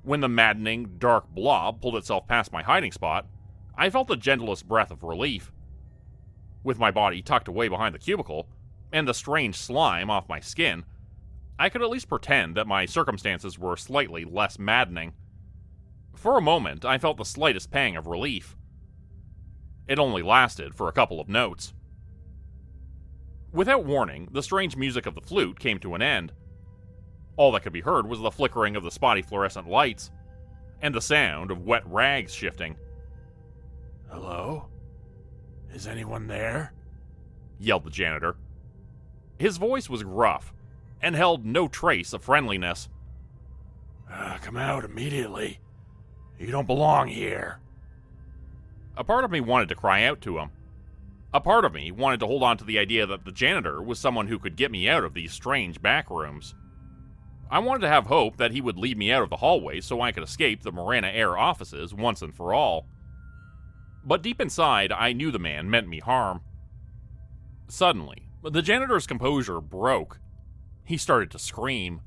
When the maddening, dark blob pulled itself past my hiding spot, I felt the gentlest breath of relief. With my body tucked away behind the cubicle, and the strange slime off my skin, I could at least pretend that my circumstances were slightly less maddening. For a moment, I felt the slightest pang of relief. It only lasted for a couple of notes. Without warning, the strange music of the flute came to an end. All that could be heard was the flickering of the spotty fluorescent lights, and the sound of wet rags shifting. "Hello? Is anyone there?" yelled the janitor. His voice was gruff, and held no trace of friendliness. Come out immediately. You don't belong here." A part of me wanted to cry out to him. A part of me wanted to hold on to the idea that the janitor was someone who could get me out of these strange back rooms. I wanted to have hope that he would lead me out of the hallway so I could escape the Morana Air offices once and for all. But deep inside, I knew the man meant me harm. Suddenly, the janitor's composure broke. He started to scream.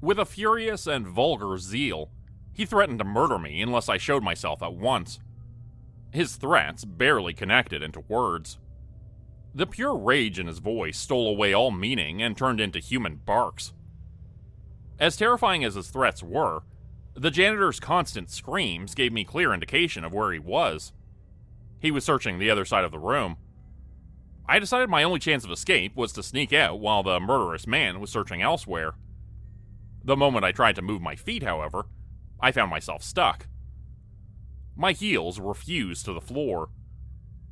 With a furious and vulgar zeal, he threatened to murder me unless I showed myself at once. His threats barely connected into words. The pure rage in his voice stole away all meaning and turned into human barks. As terrifying as his threats were, the janitor's constant screams gave me clear indication of where he was. He was searching the other side of the room. I decided my only chance of escape was to sneak out while the murderous man was searching elsewhere. The moment I tried to move my feet, however, I found myself stuck. My heels were fused to the floor.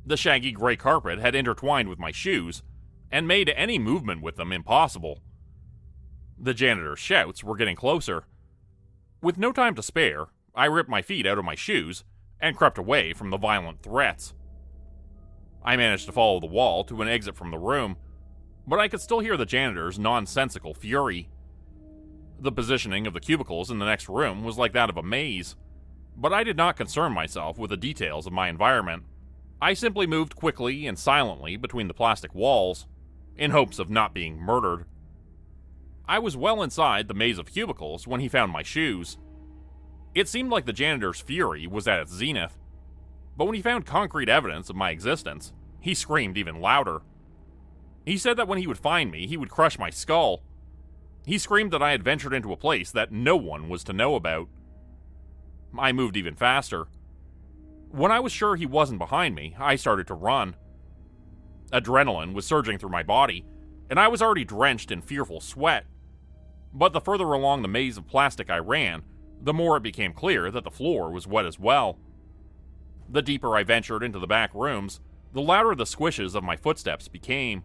The shaggy gray carpet had intertwined with my shoes and made any movement with them impossible. The janitor's shouts were getting closer. With no time to spare, I ripped my feet out of my shoes and crept away from the violent threats. I managed to follow the wall to an exit from the room, but I could still hear the janitor's nonsensical fury. The positioning of the cubicles in the next room was like that of a maze, but I did not concern myself with the details of my environment. I simply moved quickly and silently between the plastic walls, in hopes of not being murdered. I was well inside the maze of cubicles when he found my shoes. It seemed like the janitor's fury was at its zenith, but when he found concrete evidence of my existence, he screamed even louder. He said that when he would find me, he would crush my skull. He screamed that I had ventured into a place that no one was to know about. I moved even faster. When I was sure he wasn't behind me, I started to run. Adrenaline was surging through my body, and I was already drenched in fearful sweat. But the further along the maze of plastic I ran, the more it became clear that the floor was wet as well. The deeper I ventured into the back rooms, the louder the squishes of my footsteps became.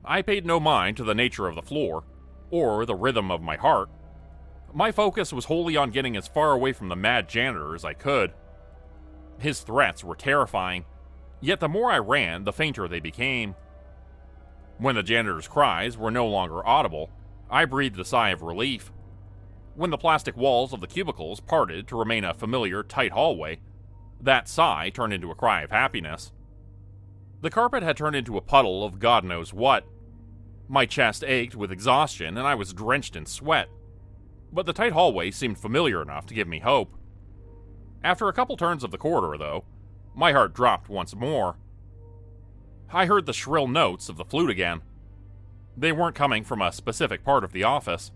I paid no mind to the nature of the floor, or the rhythm of my heart. My focus was wholly on getting as far away from the mad janitor as I could. His threats were terrifying, yet the more I ran, the fainter they became. When the janitor's cries were no longer audible, I breathed a sigh of relief. When the plastic walls of the cubicles parted to remain a familiar, tight hallway, that sigh turned into a cry of happiness. The carpet had turned into a puddle of God knows what. My chest ached with exhaustion, and I was drenched in sweat. But the tight hallway seemed familiar enough to give me hope. After a couple turns of the corridor, though, my heart dropped once more. I heard the shrill notes of the flute again. They weren't coming from a specific part of the office.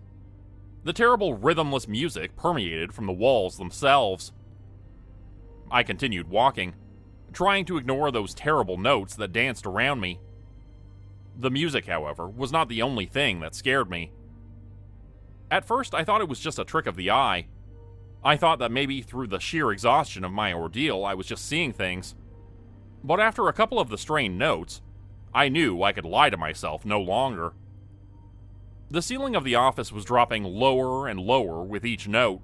The terrible rhythmless music permeated from the walls themselves. I continued walking, trying to ignore those terrible notes that danced around me. The music, however, was not the only thing that scared me. At first, I thought it was just a trick of the eye. I thought that maybe through the sheer exhaustion of my ordeal, I was just seeing things. But after a couple of the strained notes, I knew I could lie to myself no longer. The ceiling of the office was dropping lower and lower with each note.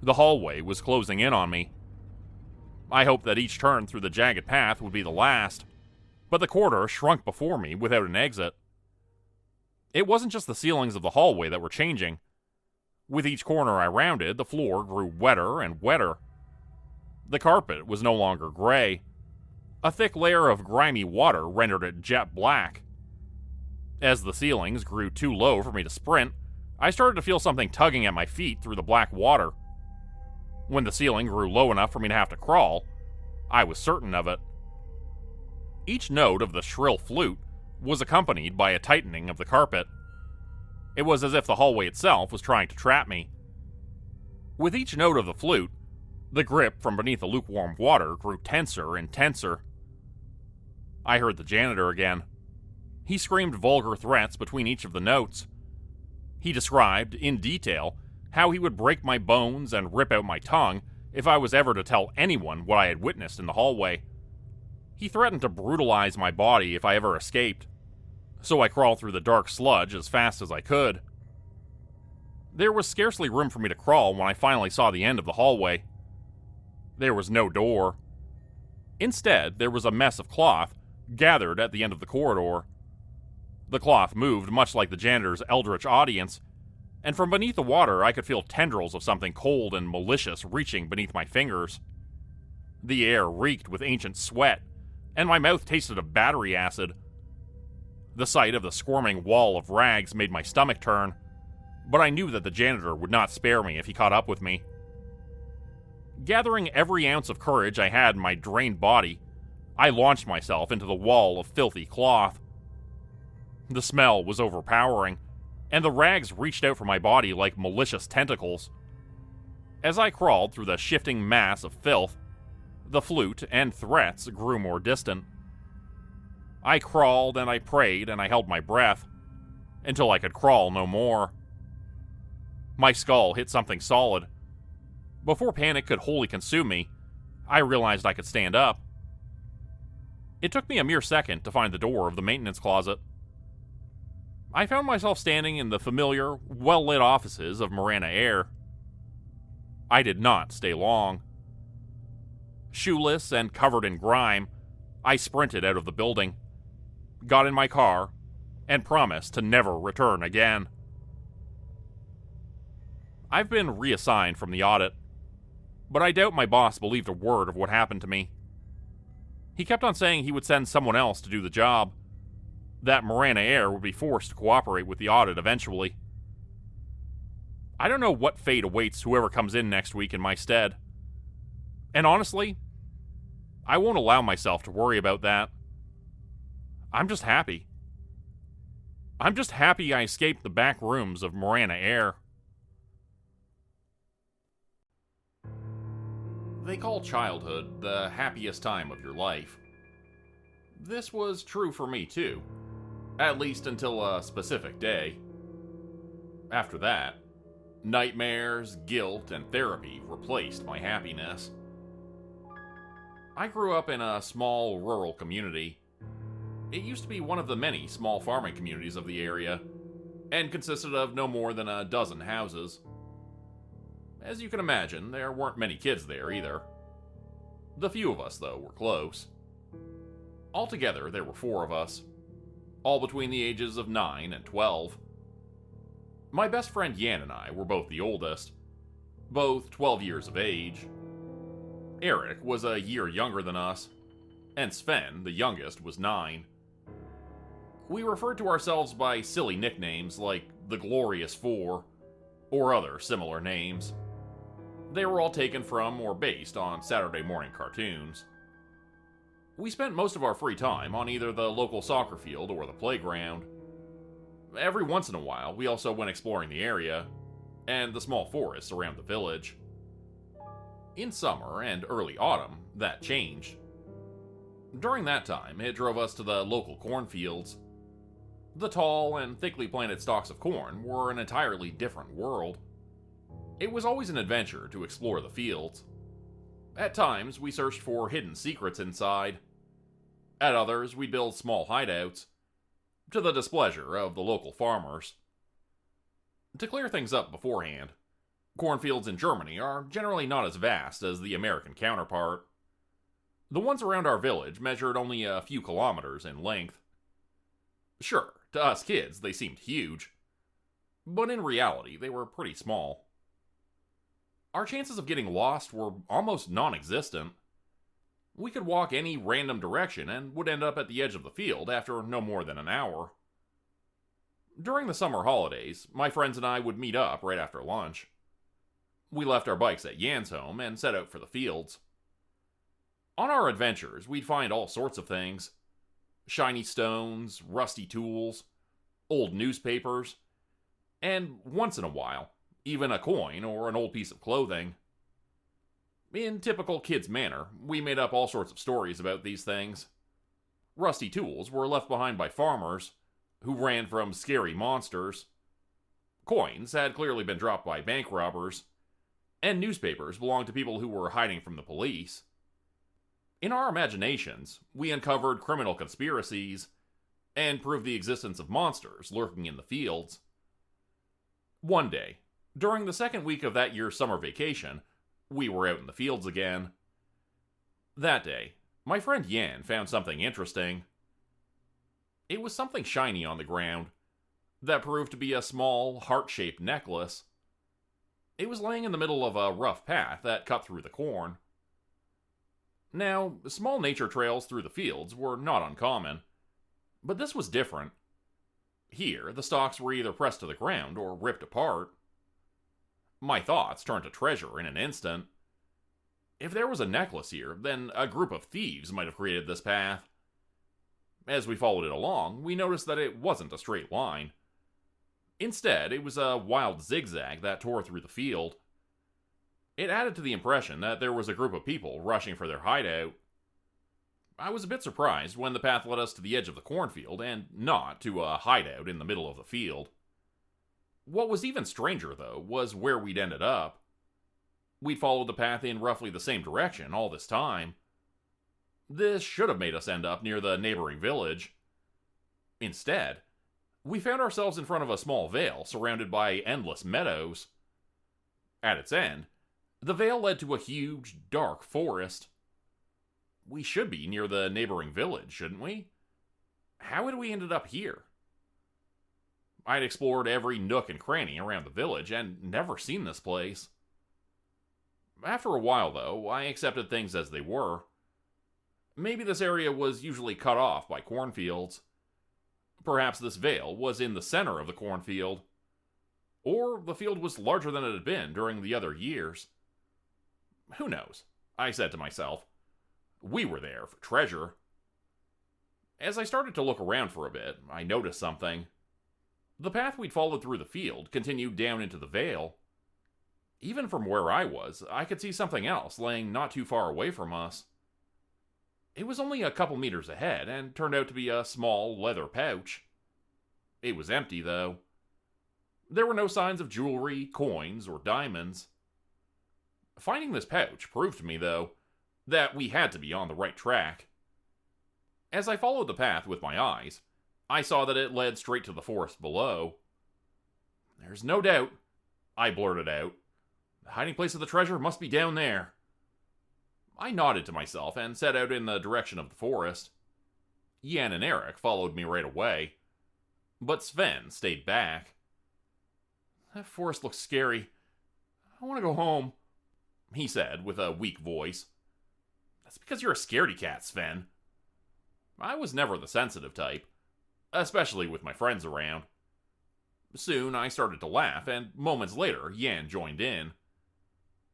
The hallway was closing in on me. I hoped that each turn through the jagged path would be the last, but the corridor shrunk before me without an exit. It wasn't just the ceilings of the hallway that were changing. With each corner I rounded, the floor grew wetter and wetter. The carpet was no longer gray. A thick layer of grimy water rendered it jet black. As the ceilings grew too low for me to sprint, I started to feel something tugging at my feet through the black water. When the ceiling grew low enough for me to have to crawl, I was certain of it. Each note of the shrill flute was accompanied by a tightening of the carpet. It was as if the hallway itself was trying to trap me. With each note of the flute, the grip from beneath the lukewarm water grew tenser and tenser. I heard the janitor again. He screamed vulgar threats between each of the notes. He described, in detail, how he would break my bones and rip out my tongue if I was ever to tell anyone what I had witnessed in the hallway. He threatened to brutalize my body if I ever escaped, so I crawled through the dark sludge as fast as I could. There was scarcely room for me to crawl when I finally saw the end of the hallway. There was no door. Instead, there was a mess of cloth gathered at the end of the corridor. The cloth moved much like the janitor's eldritch audience, and from beneath the water I could feel tendrils of something cold and malicious reaching beneath my fingers. The air reeked with ancient sweat, and my mouth tasted of battery acid. The sight of the squirming wall of rags made my stomach turn, but I knew that the janitor would not spare me if he caught up with me. Gathering every ounce of courage I had in my drained body, I launched myself into the wall of filthy cloth. The smell was overpowering, and the rags reached out from my body like malicious tentacles. As I crawled through the shifting mass of filth, the flute and threats grew more distant. I crawled and I prayed and I held my breath until I could crawl no more. My skull hit something solid. Before panic could wholly consume me, I realized I could stand up. It took me a mere second to find the door of the maintenance closet. I found myself standing in the familiar, well-lit offices of Morana Air. I did not stay long. Shoeless and covered in grime, I sprinted out of the building, got in my car, and promised to never return again. I've been reassigned from the audit, but I doubt my boss believed a word of what happened to me. He kept on saying he would send someone else to do the job, that Morana Air would be forced to cooperate with the audit eventually. I don't know what fate awaits whoever comes in next week in my stead. And honestly, I won't allow myself to worry about that. I'm just happy. I'm just happy I escaped the back rooms of Morana Air. They call childhood the happiest time of your life. This was true for me too, at least until a specific day. After that, nightmares, guilt, and therapy replaced my happiness. I grew up in a small rural community. It used to be one of the many small farming communities of the area, and consisted of no more than a dozen houses. As you can imagine, there weren't many kids there either. The few of us, though, were close. Altogether, there were 4 of us, all between the ages of 9 and 12. My best friend Yan and I were both the oldest, both 12 years of age. Eric was a year younger than us, and Sven, the youngest, was 9. We referred to ourselves by silly nicknames like the Glorious Four, or other similar names. They were all taken from or based on Saturday morning cartoons. We spent most of our free time on either the local soccer field or the playground. Every once in a while, we also went exploring the area, and the small forests around the village. In summer and early autumn, that changed. During that time, it drove us to the local cornfields. The tall and thickly planted stalks of corn were an entirely different world. It was always an adventure to explore the fields. At times, we searched for hidden secrets inside. At others, we'd build small hideouts, to the displeasure of the local farmers. To clear things up beforehand, cornfields in Germany are generally not as vast as the American counterpart. The ones around our village measured only a few kilometers in length. Sure, to us kids, they seemed huge, but in reality, they were pretty small. Our chances of getting lost were almost non-existent. We could walk any random direction and would end up at the edge of the field after no more than an hour. During the summer holidays, my friends and I would meet up right after lunch. We left our bikes at Yan's home and set out for the fields. On our adventures, we'd find all sorts of things. Shiny stones, rusty tools, old newspapers, and once in a while, even a coin or an old piece of clothing. In typical kids' manner, we made up all sorts of stories about these things. Rusty tools were left behind by farmers, who ran from scary monsters. Coins had clearly been dropped by bank robbers, and newspapers belonged to people who were hiding from the police. In our imaginations, we uncovered criminal conspiracies, and proved the existence of monsters lurking in the fields. One day, during the second week of that year's summer vacation, we were out in the fields again. That day, my friend Yan found something interesting. It was something shiny on the ground that proved to be a small, heart-shaped necklace. It was laying in the middle of a rough path that cut through the corn. Now, small nature trails through the fields were not uncommon, but this was different. Here, the stalks were either pressed to the ground or ripped apart. My thoughts turned to treasure in an instant. If there was a necklace here, then a group of thieves might have created this path. As we followed it along, we noticed that it wasn't a straight line. Instead, it was a wild zigzag that tore through the field. It added to the impression that there was a group of people rushing for their hideout. I was a bit surprised when the path led us to the edge of the cornfield and not to a hideout in the middle of the field. What was even stranger, though, was where we'd ended up. We'd followed the path in roughly the same direction all this time. This should have made us end up near the neighboring village. Instead, we found ourselves in front of a small vale surrounded by endless meadows. At its end, the vale led to a huge, dark forest. We should be near the neighboring village, shouldn't we? How had we ended up here? I'd explored every nook and cranny around the village and never seen this place. After a while, though, I accepted things as they were. Maybe this area was usually cut off by cornfields. Perhaps this vale was in the center of the cornfield. Or the field was larger than it had been during the other years. Who knows? I said to myself. We were there for treasure. As I started to look around for a bit, I noticed something. The path we'd followed through the field continued down into the vale. Even from where I was, I could see something else laying not too far away from us. It was only a couple meters ahead and turned out to be a small leather pouch. It was empty, though. There were no signs of jewelry, coins, or diamonds. Finding this pouch proved to me, though, that we had to be on the right track. As I followed the path with my eyes, I saw that it led straight to the forest below. "There's no doubt," I blurted out. "The hiding place of the treasure must be down there." I nodded to myself and set out in the direction of the forest. Jan and Eric followed me right away, but Sven stayed back. "That forest looks scary. I want to go home," he said with a weak voice. "That's because you're a scaredy cat, Sven." I was never the sensitive type, especially with my friends around. Soon I started to laugh, and moments later Jan joined in.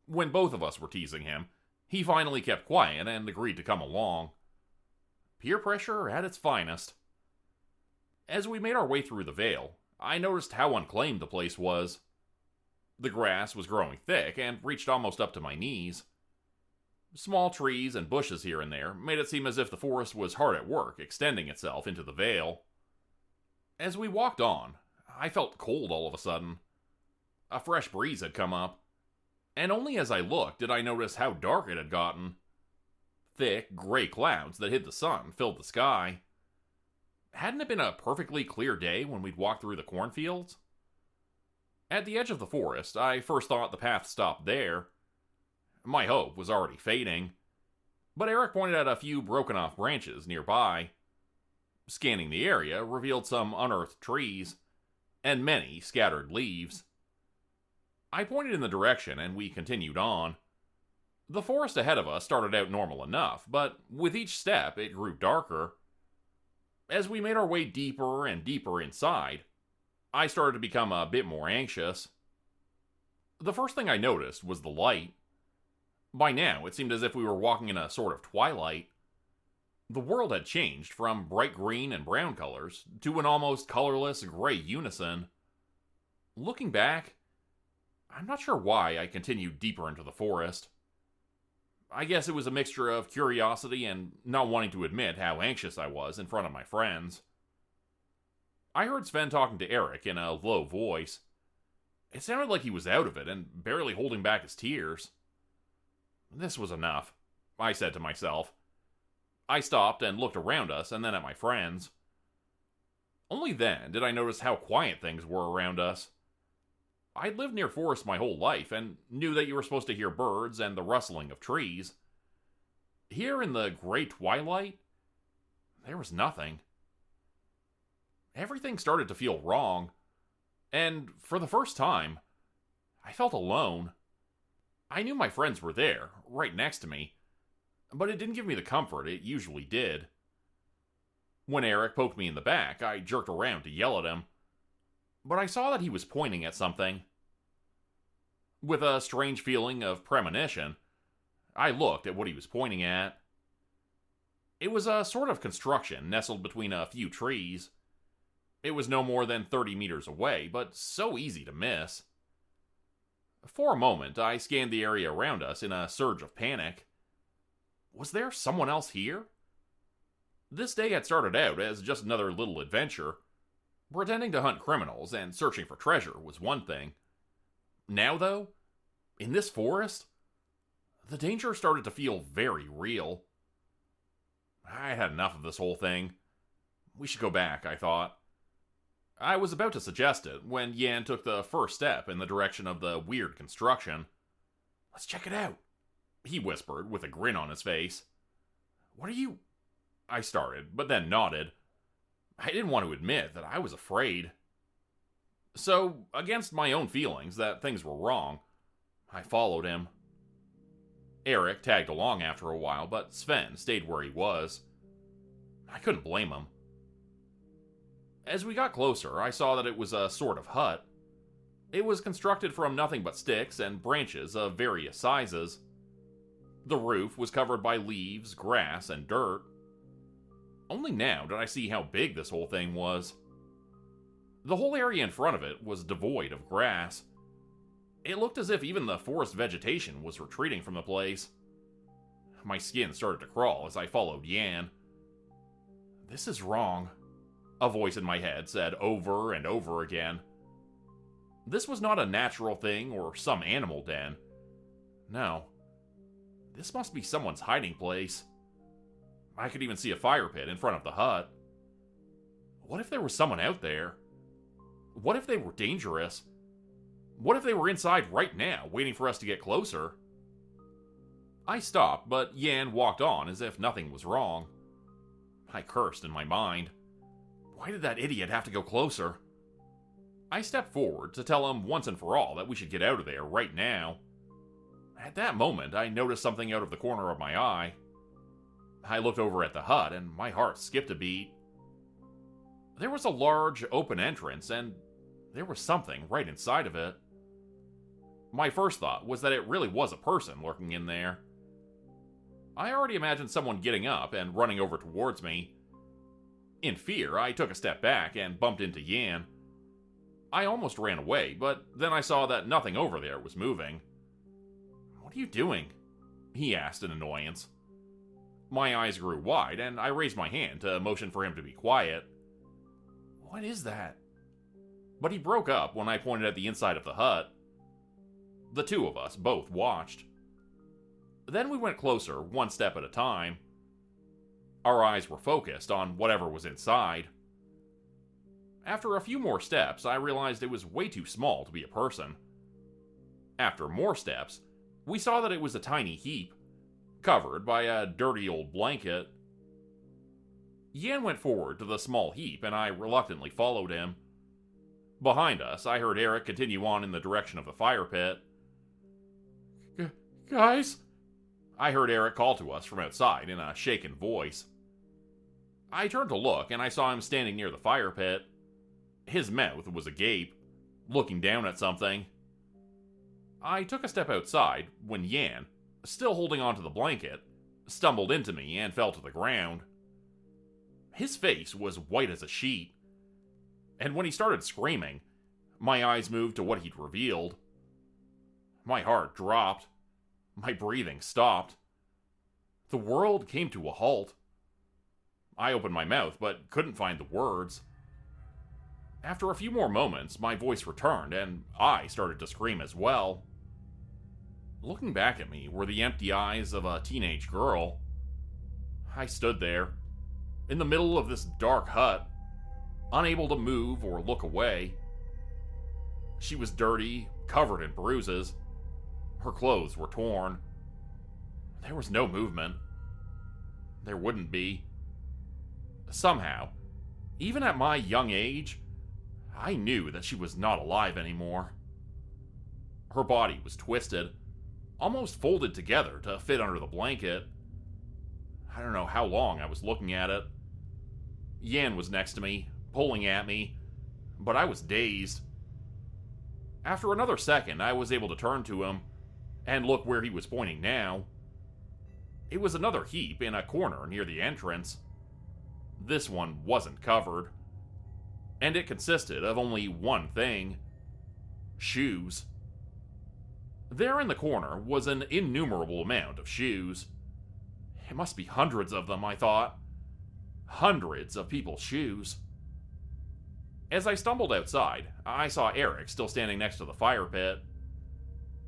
When both of us were teasing him, he finally kept quiet and agreed to come along. Peer pressure at its finest. As we made our way through the vale, I noticed how unclaimed the place was. The grass was growing thick and reached almost up to my knees. Small trees and bushes here and there made it seem as if the forest was hard at work extending itself into the vale. As we walked on, I felt cold all of a sudden. A fresh breeze had come up, and only as I looked did I notice how dark it had gotten. Thick, gray clouds that hid the sun filled the sky. Hadn't it been a perfectly clear day when we'd walked through the cornfields? At the edge of the forest, I first thought the path stopped there. My hope was already fading, but Eric pointed out a few broken-off branches nearby. Scanning the area revealed some unearthed trees, and many scattered leaves. I pointed in the direction and we continued on. The forest ahead of us started out normal enough, but with each step it grew darker. As we made our way deeper and deeper inside, I started to become a bit more anxious. The first thing I noticed was the light. By now, it seemed as if we were walking in a sort of twilight. The world had changed from bright green and brown colors to an almost colorless gray unison. Looking back, I'm not sure why I continued deeper into the forest. I guess it was a mixture of curiosity and not wanting to admit how anxious I was in front of my friends. I heard Sven talking to Eric in a low voice. It sounded like he was out of it and barely holding back his tears. This was enough, I said to myself. I stopped and looked around us and then at my friends. Only then did I notice how quiet things were around us. I'd lived near forests my whole life and knew that you were supposed to hear birds and the rustling of trees. Here in the gray twilight, there was nothing. Everything started to feel wrong, and for the first time, I felt alone. I knew my friends were there, right next to me, but it didn't give me the comfort it usually did. When Eric poked me in the back, I jerked around to yell at him, but I saw that he was pointing at something. With a strange feeling of premonition, I looked at what he was pointing at. It was a sort of construction nestled between a few trees. It was no more than 30 meters away, but so easy to miss. For a moment, I scanned the area around us in a surge of panic. Was there someone else here? This day had started out as just another little adventure. Pretending to hunt criminals and searching for treasure was one thing. Now, though, in this forest, the danger started to feel very real. I had enough of this whole thing. We should go back, I thought. I was about to suggest it when Yan took the first step in the direction of the weird construction. "Let's check it out," he whispered with a grin on his face. "What are you—" I started, but then nodded. I didn't want to admit that I was afraid. So, against my own feelings that things were wrong, I followed him. Eric tagged along after a while, but Sven stayed where he was. I couldn't blame him. As we got closer, I saw that it was a sort of hut. It was constructed from nothing but sticks and branches of various sizes. The roof was covered by leaves, grass, and dirt. Only now did I see how big this whole thing was. The whole area in front of it was devoid of grass. It looked as if even the forest vegetation was retreating from the place. My skin started to crawl as I followed Yan. "This is wrong," a voice in my head said over and over again. This was not a natural thing or some animal den. No. This must be someone's hiding place. I could even see a fire pit in front of the hut. What if there was someone out there? What if they were dangerous? What if they were inside right now, waiting for us to get closer? I stopped, but Yan walked on as if nothing was wrong. I cursed in my mind. Why did that idiot have to go closer? I stepped forward to tell him once and for all that we should get out of there right now. At that moment, I noticed something out of the corner of my eye. I looked over at the hut, and my heart skipped a beat. There was a large, open entrance, and there was something right inside of it. My first thought was that it really was a person lurking in there. I already imagined someone getting up and running over towards me. In fear, I took a step back and bumped into Yan. I almost ran away, but then I saw that nothing over there was moving. "What are you doing?" he asked in annoyance. My eyes grew wide, and I raised my hand to motion for him to be quiet. "What is that?" But he broke up when I pointed at the inside of the hut. The two of us both watched. Then we went closer, one step at a time. Our eyes were focused on whatever was inside. After a few more steps, I realized it was way too small to be a person. After more steps, we saw that it was a tiny heap, covered by a dirty old blanket. Yan went forward to the small heap, and I reluctantly followed him. Behind us, I heard Eric continue on in the direction of the fire pit. "Guys?" I heard Eric call to us from outside in a shaken voice. I turned to look, and I saw him standing near the fire pit. His mouth was agape, looking down at something. I took a step outside when Yan, still holding onto the blanket, stumbled into me and fell to the ground. His face was white as a sheet, and when he started screaming, my eyes moved to what he'd revealed. My heart dropped. My breathing stopped. The world came to a halt. I opened my mouth but couldn't find the words. After a few more moments, my voice returned and I started to scream as well. Looking back at me were the empty eyes of a teenage girl. I stood there, in the middle of this dark hut, unable to move or look away. She was dirty, covered in bruises. Her clothes were torn. There was no movement. There wouldn't be. Somehow, even at my young age, I knew that she was not alive anymore. Her body was twisted, almost folded together to fit under the blanket. I don't know how long I was looking at it. Yan was next to me, pulling at me, but I was dazed. After another second, I was able to turn to him and look where he was pointing now. It was another heap in a corner near the entrance. This one wasn't covered. and it consisted of only one thing: shoes. There in the corner was an innumerable amount of shoes. It must be hundreds of them, I thought. Hundreds of people's shoes. As I stumbled outside, I saw Eric still standing next to the fire pit.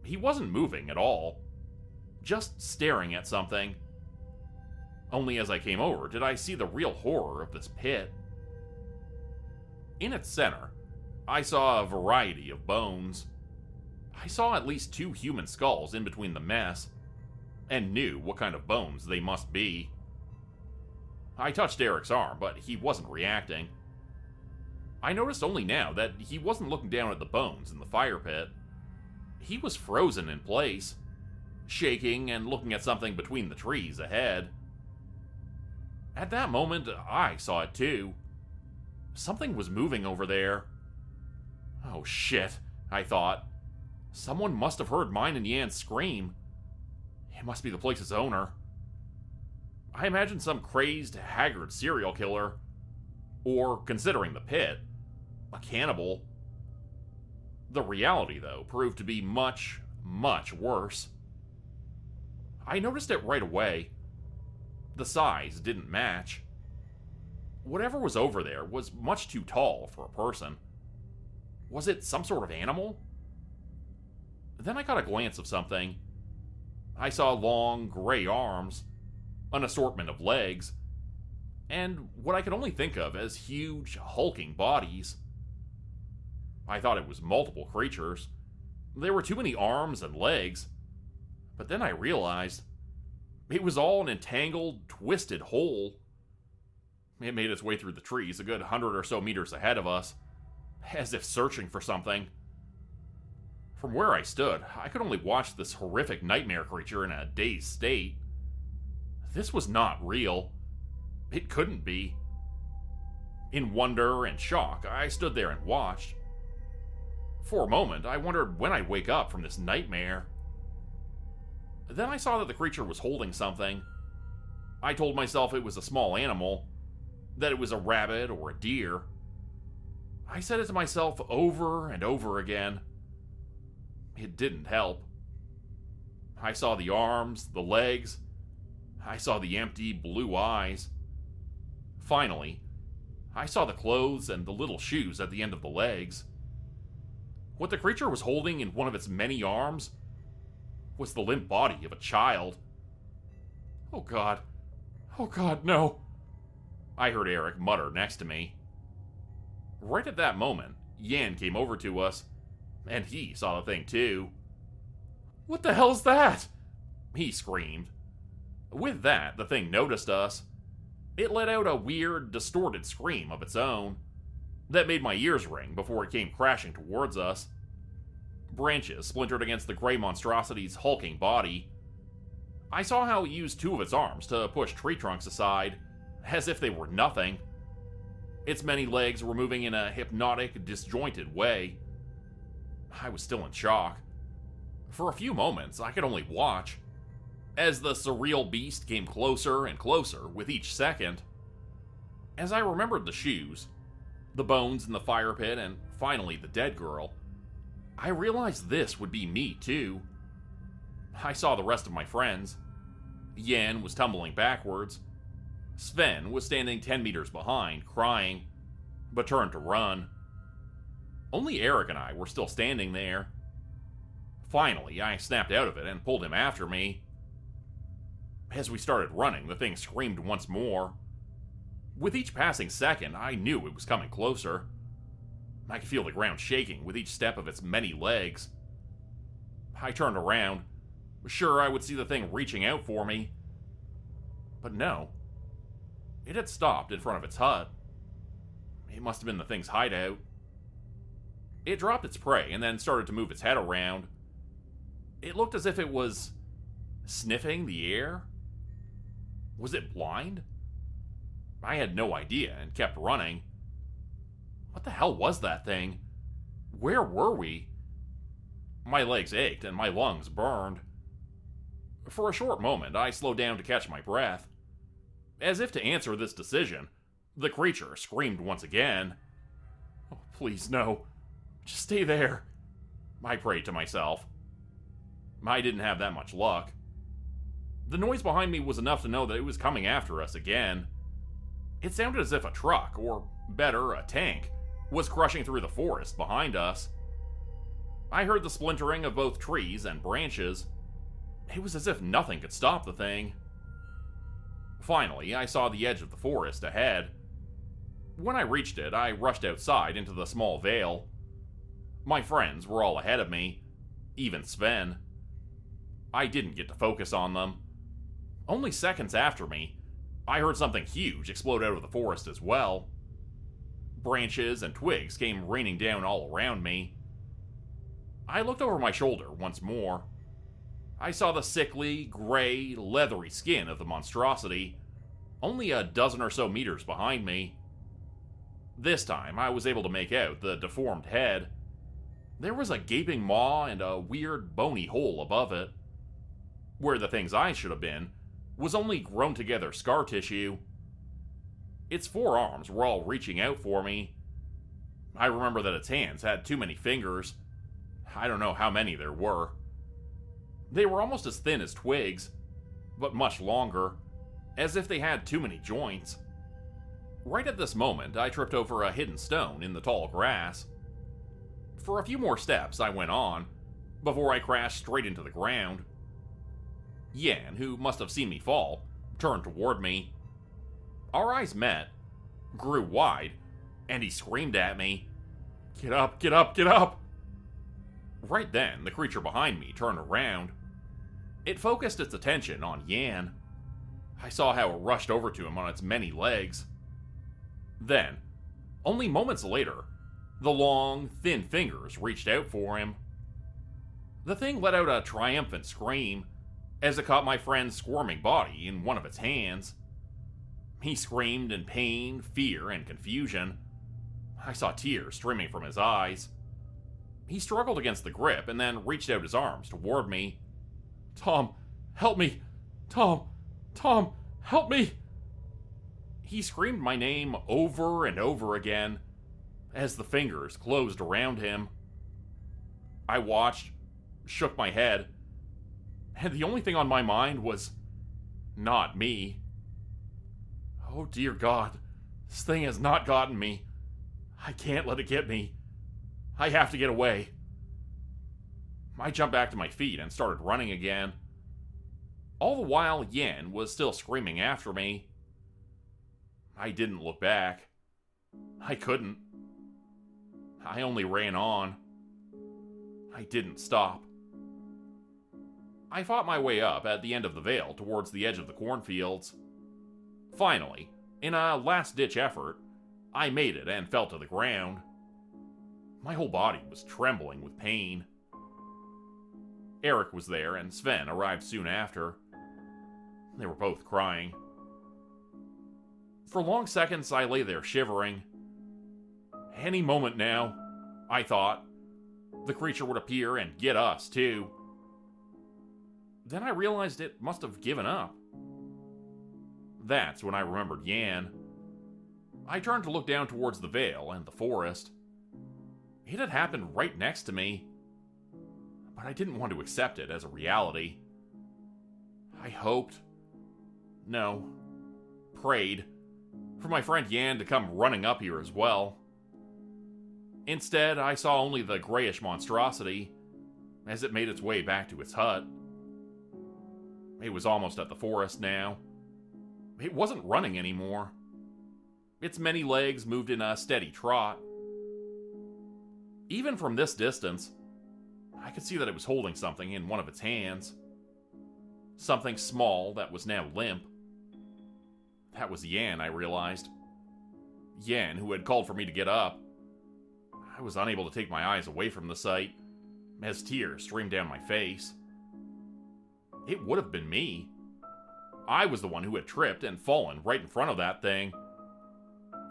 He wasn't moving at all, just staring at something. Only as I came over did I see the real horror of this pit. In its center, I saw a variety of bones. I saw at least 2 human skulls in between the mess, and knew what kind of bones they must be. I touched Eric's arm, but he wasn't reacting. I noticed only now that he wasn't looking down at the bones in the fire pit. He was frozen in place, shaking and looking at something between the trees ahead. At that moment, I saw it too. Something was moving over there. Oh shit, I thought. Someone must have heard mine and Yan's scream. It must be the place's owner. I imagined some crazed, haggard serial killer. Or, considering the pit, a cannibal. The reality, though, proved to be much, much worse. I noticed it right away. The size didn't match. Whatever was over there was much too tall for a person. Was it some sort of animal? Then I got a glance of something. I saw long, gray arms, an assortment of legs, and what I could only think of as huge, hulking bodies. I thought it was multiple creatures. There were too many arms and legs. But then I realized it was all an entangled, twisted whole. It made its way through the trees a good 100 or so meters ahead of us, as if searching for something. From where I stood, I could only watch this horrific nightmare creature in a dazed state. This was not real. It couldn't be. In wonder and shock, I stood there and watched. For a moment, I wondered when I'd wake up from this nightmare. Then I saw that the creature was holding something. I told myself it was a small animal, that it was a rabbit or a deer. I said it to myself over and over again. It didn't help. I saw the arms, the legs. I saw the empty blue eyes. Finally, I saw the clothes and the little shoes at the end of the legs. What the creature was holding in one of its many arms was the limp body of a child. Oh God, no. I heard Eric mutter next to me. Right at that moment, Yan came over to us, and he saw the thing too. What the hell's that? He screamed. With that, the thing noticed us. It let out a weird, distorted scream of its own that made my ears ring before it came crashing towards us. Branches splintered against the gray monstrosity's hulking body. I saw how it used 2 of its arms to push tree trunks aside, as if they were nothing. Its many legs were moving in a hypnotic, disjointed way. I was still in shock. For a few moments, I could only watch, as the surreal beast came closer and closer with each second. As I remembered the shoes, the bones in the fire pit, and finally the dead girl, I realized this would be me too. I saw the rest of my friends. Yan was tumbling backwards. Sven was standing 10 meters behind, crying, but turned to run. Only Eric and I were still standing there. Finally, I snapped out of it and pulled him after me. As we started running, the thing screamed once more. With each passing second, I knew it was coming closer. I could feel the ground shaking with each step of its many legs. I turned around, sure I would see the thing reaching out for me. But no. It had stopped in front of its hut. It must have been the thing's hideout. It dropped its prey and then started to move its head around. It looked as if it was sniffing the air. Was it blind? I had no idea and kept running. What the hell was that thing? Where were we? My legs ached and my lungs burned. For a short moment, I slowed down to catch my breath. As if to answer this decision, the creature screamed once again. Oh, please, no. Just stay there, I prayed to myself. I didn't have that much luck. The noise behind me was enough to know that it was coming after us again. It sounded as if a truck, or better, a tank, was crushing through the forest behind us. I heard the splintering of both trees and branches. It was as if nothing could stop the thing. Finally, I saw the edge of the forest ahead. When I reached it, I rushed outside into the small vale. My friends were all ahead of me, even Sven. I didn't get to focus on them. Only seconds after me, I heard something huge explode out of the forest as well. Branches and twigs came raining down all around me. I looked over my shoulder once more. I saw the sickly, gray, leathery skin of the monstrosity, only a dozen or so meters behind me. This time, I was able to make out the deformed head. There was a gaping maw and a weird, bony hole above it. Where the thing's eyes should have been was only grown together scar tissue. Its forearms were all reaching out for me. I remember that its hands had too many fingers. I don't know how many there were. They were almost as thin as twigs, but much longer, as if they had too many joints. Right at this moment, I tripped over a hidden stone in the tall grass. For a few more steps, I went on, before I crashed straight into the ground. Yan, who must have seen me fall, turned toward me. Our eyes met, grew wide, and he screamed at me, "Get up, get up, get up!" Right then, the creature behind me turned around. It focused its attention on Yan. I saw how it rushed over to him on its many legs. Then, only moments later, the long, thin fingers reached out for him. The thing let out a triumphant scream as it caught my friend's squirming body in one of its hands. He screamed in pain, fear, and confusion. I saw tears streaming from his eyes. He struggled against the grip and then reached out his arms toward me. "Tom, help me! Tom! Tom, help me!" He screamed my name over and over again as the fingers closed around him. I watched, shook my head, and the only thing on my mind was not me. Oh dear God, this thing has not gotten me. I can't let it get me. I have to get away. I jumped back to my feet and started running again. All the while, Yan was still screaming after me. I didn't look back. I couldn't. I only ran on. I didn't stop. I fought my way up at the end of the vale towards the edge of the cornfields. Finally, in a last-ditch effort, I made it and fell to the ground. My whole body was trembling with pain. Eric was there, and Sven arrived soon after. They were both crying. For long seconds, I lay there shivering. Any moment now, I thought, the creature would appear and get us, too. Then I realized it must have given up. That's when I remembered Yan. I turned to look down towards the vale and the forest. It had happened right next to me, but I didn't want to accept it as a reality. I hoped, no, prayed, for my friend Yan to come running up here as well. Instead, I saw only the grayish monstrosity as it made its way back to its hut. It was almost at the forest now. It wasn't running anymore. Its many legs moved in a steady trot. Even from this distance, I could see that it was holding something in one of its hands. Something small that was now limp. That was Yan, I realized. Yan, who had called for me to get up. I was unable to take my eyes away from the sight, as tears streamed down my face. It would have been me. I was the one who had tripped and fallen right in front of that thing.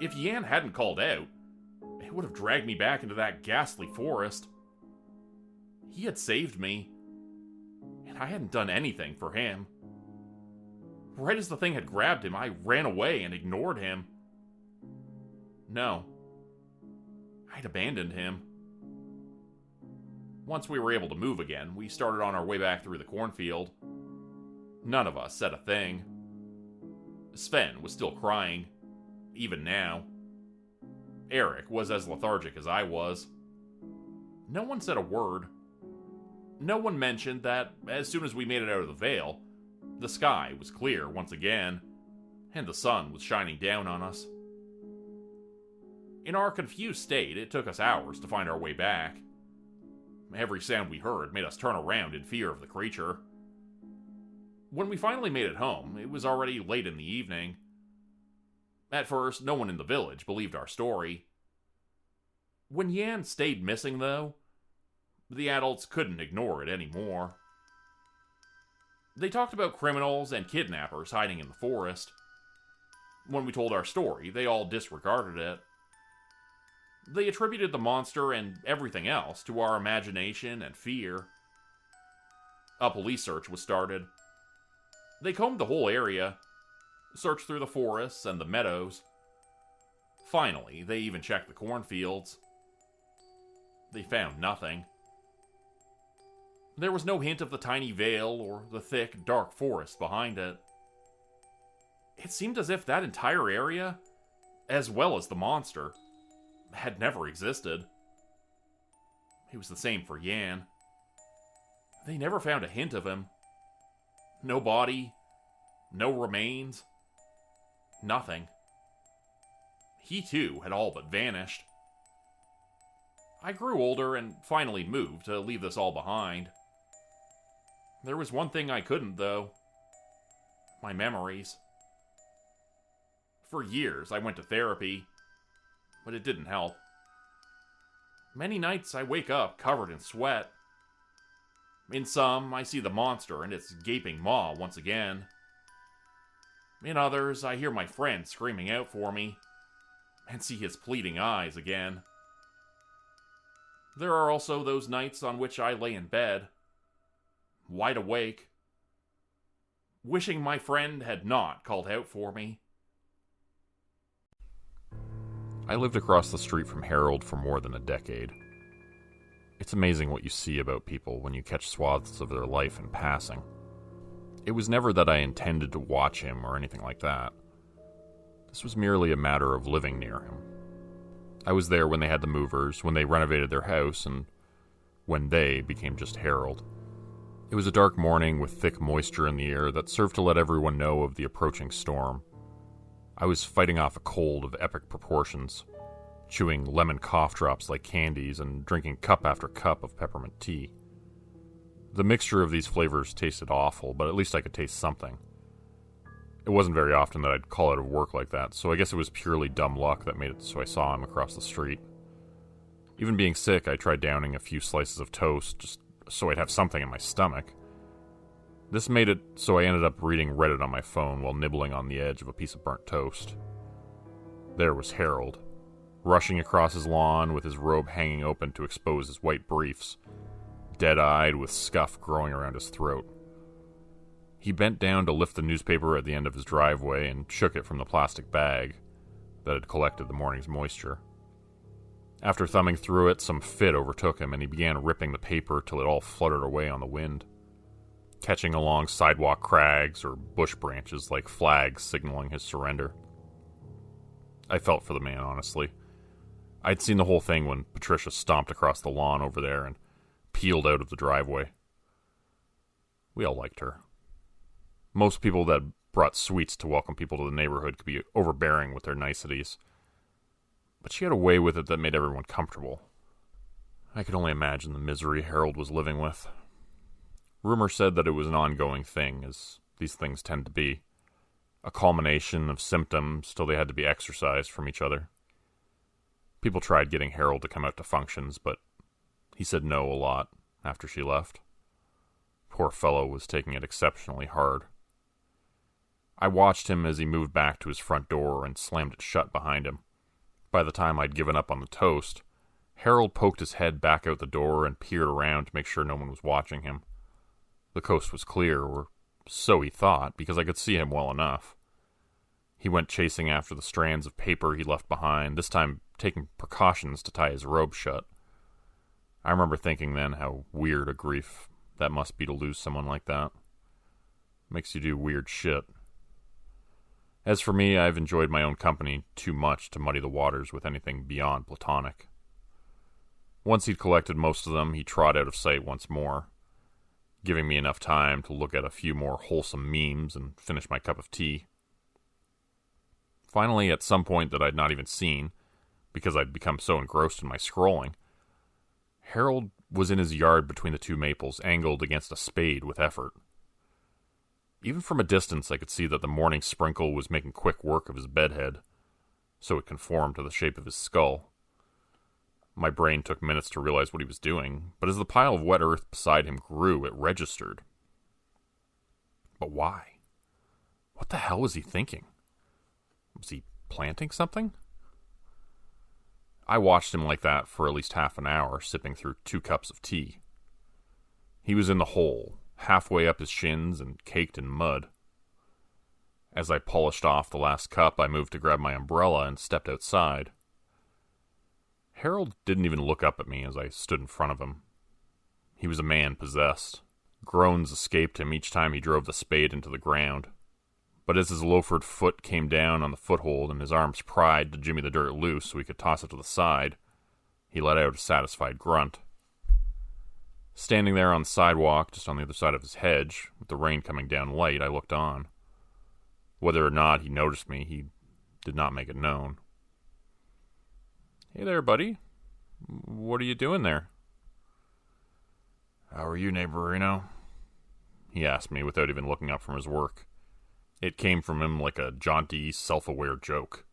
If Yan hadn't called out, it would have dragged me back into that ghastly forest. He had saved me, and I hadn't done anything for him. Right as the thing had grabbed him, I ran away and ignored him. No, I I'd abandoned him. Once we were able to move again, we started on our way back through the cornfield. None of us said a thing. Sven was still crying, even now. Eric was as lethargic as I was. No one said a word. No one mentioned that as soon as we made it out of the Vale, the sky was clear once again, and the sun was shining down on us. In our confused state, it took us hours to find our way back. Every sound we heard made us turn around in fear of the creature. When we finally made it home, it was already late in the evening. At first, no one in the village believed our story. When Yan stayed missing, though, the adults couldn't ignore it anymore. They talked about criminals and kidnappers hiding in the forest. When we told our story, they all disregarded it. They attributed the monster and everything else to our imagination and fear. A police search was started. They combed the whole area, searched through the forests and the meadows. Finally, they even checked the cornfields. They found nothing. There was no hint of the tiny vale or the thick, dark forest behind it. It seemed as if that entire area, as well as the monster, had never existed. It was the same for Yan. They never found a hint of him. No body, no remains, nothing. He too had all but vanished. I grew older and finally moved to leave this all behind. There was one thing I couldn't, though. My memories. For years, I went to therapy, but it didn't help. Many nights I wake up covered in sweat. In some, I see the monster and its gaping maw once again. In others, I hear my friend screaming out for me, and see his pleading eyes again. There are also those nights on which I lay in bed, wide awake, wishing my friend had not called out for me. I lived across the street from Harold for more than a decade. It's amazing what you see about people when you catch swaths of their life in passing. It was never that I intended to watch him or anything like that. This was merely a matter of living near him. I was there when they had the movers, when they renovated their house, and when they became just Harold. It was a dark morning with thick moisture in the air that served to let everyone know of the approaching storm. I was fighting off a cold of epic proportions, chewing lemon cough drops like candies and drinking cup after cup of peppermint tea. The mixture of these flavors tasted awful, but at least I could taste something. It wasn't very often that I'd call out of work like that, so I guess it was purely dumb luck that made it so I saw him across the street. Even being sick, I tried downing a few slices of toast just so I'd have something in my stomach. This made it so I ended up reading Reddit on my phone while nibbling on the edge of a piece of burnt toast. There was Harold, rushing across his lawn with his robe hanging open to expose his white briefs, dead-eyed with scuff growing around his throat. He bent down to lift the newspaper at the end of his driveway and shook it from the plastic bag that had collected the morning's moisture. After thumbing through it, some fit overtook him and he began ripping the paper till it all fluttered away on the wind, catching along sidewalk crags or bush branches like flags signaling his surrender. I felt for the man, honestly. I'd seen the whole thing when Patricia stomped across the lawn over there and peeled out of the driveway. We all liked her. Most people that brought sweets to welcome people to the neighborhood could be overbearing with their niceties, but she had a way with it that made everyone comfortable. I could only imagine the misery Harold was living with. Rumor said that it was an ongoing thing, as these things tend to be. A culmination of symptoms till they had to be exorcised from each other. People tried getting Harold to come out to functions, but he said no a lot after she left. Poor fellow was taking it exceptionally hard. I watched him as he moved back to his front door and slammed it shut behind him. By the time I'd given up on the toast, Harold poked his head back out the door and peered around to make sure no one was watching him. The coast was clear, or so he thought, because I could see him well enough. He went chasing after the strands of paper he left behind, this time taking precautions to tie his robe shut. I remember thinking then how weird a grief that must be to lose someone like that. Makes you do weird shit. As for me, I've enjoyed my own company too much to muddy the waters with anything beyond platonic. Once he'd collected most of them, he trod out of sight once more, giving me enough time to look at a few more wholesome memes and finish my cup of tea. Finally, at some point that I'd not even seen, because I'd become so engrossed in my scrolling, Harold was in his yard between the two maples, angled against a spade with effort. Even from a distance, I could see that the morning sprinkle was making quick work of his bedhead, so it conformed to the shape of his skull. My brain took minutes to realize what he was doing, but as the pile of wet earth beside him grew, it registered. But why? What the hell was he thinking? Was he planting something? I watched him like that for at least half an hour, sipping through 2 cups of tea. He was in the hole, halfway up his shins and caked in mud. As I polished off the last cup, I moved to grab my umbrella and stepped outside. Harold didn't even look up at me as I stood in front of him. He was a man possessed. Groans escaped him each time he drove the spade into the ground. But as his loafered foot came down on the foothold and his arms pried to jimmy the dirt loose so he could toss it to the side, he let out a satisfied grunt. Standing there on the sidewalk, just on the other side of his hedge, with the rain coming down light, I looked on. Whether or not he noticed me, he did not make it known. "Hey there, buddy. What are you doing there?" "How are you, neighborino?" he asked me without even looking up from his work. It came from him like a jaunty, self-aware joke.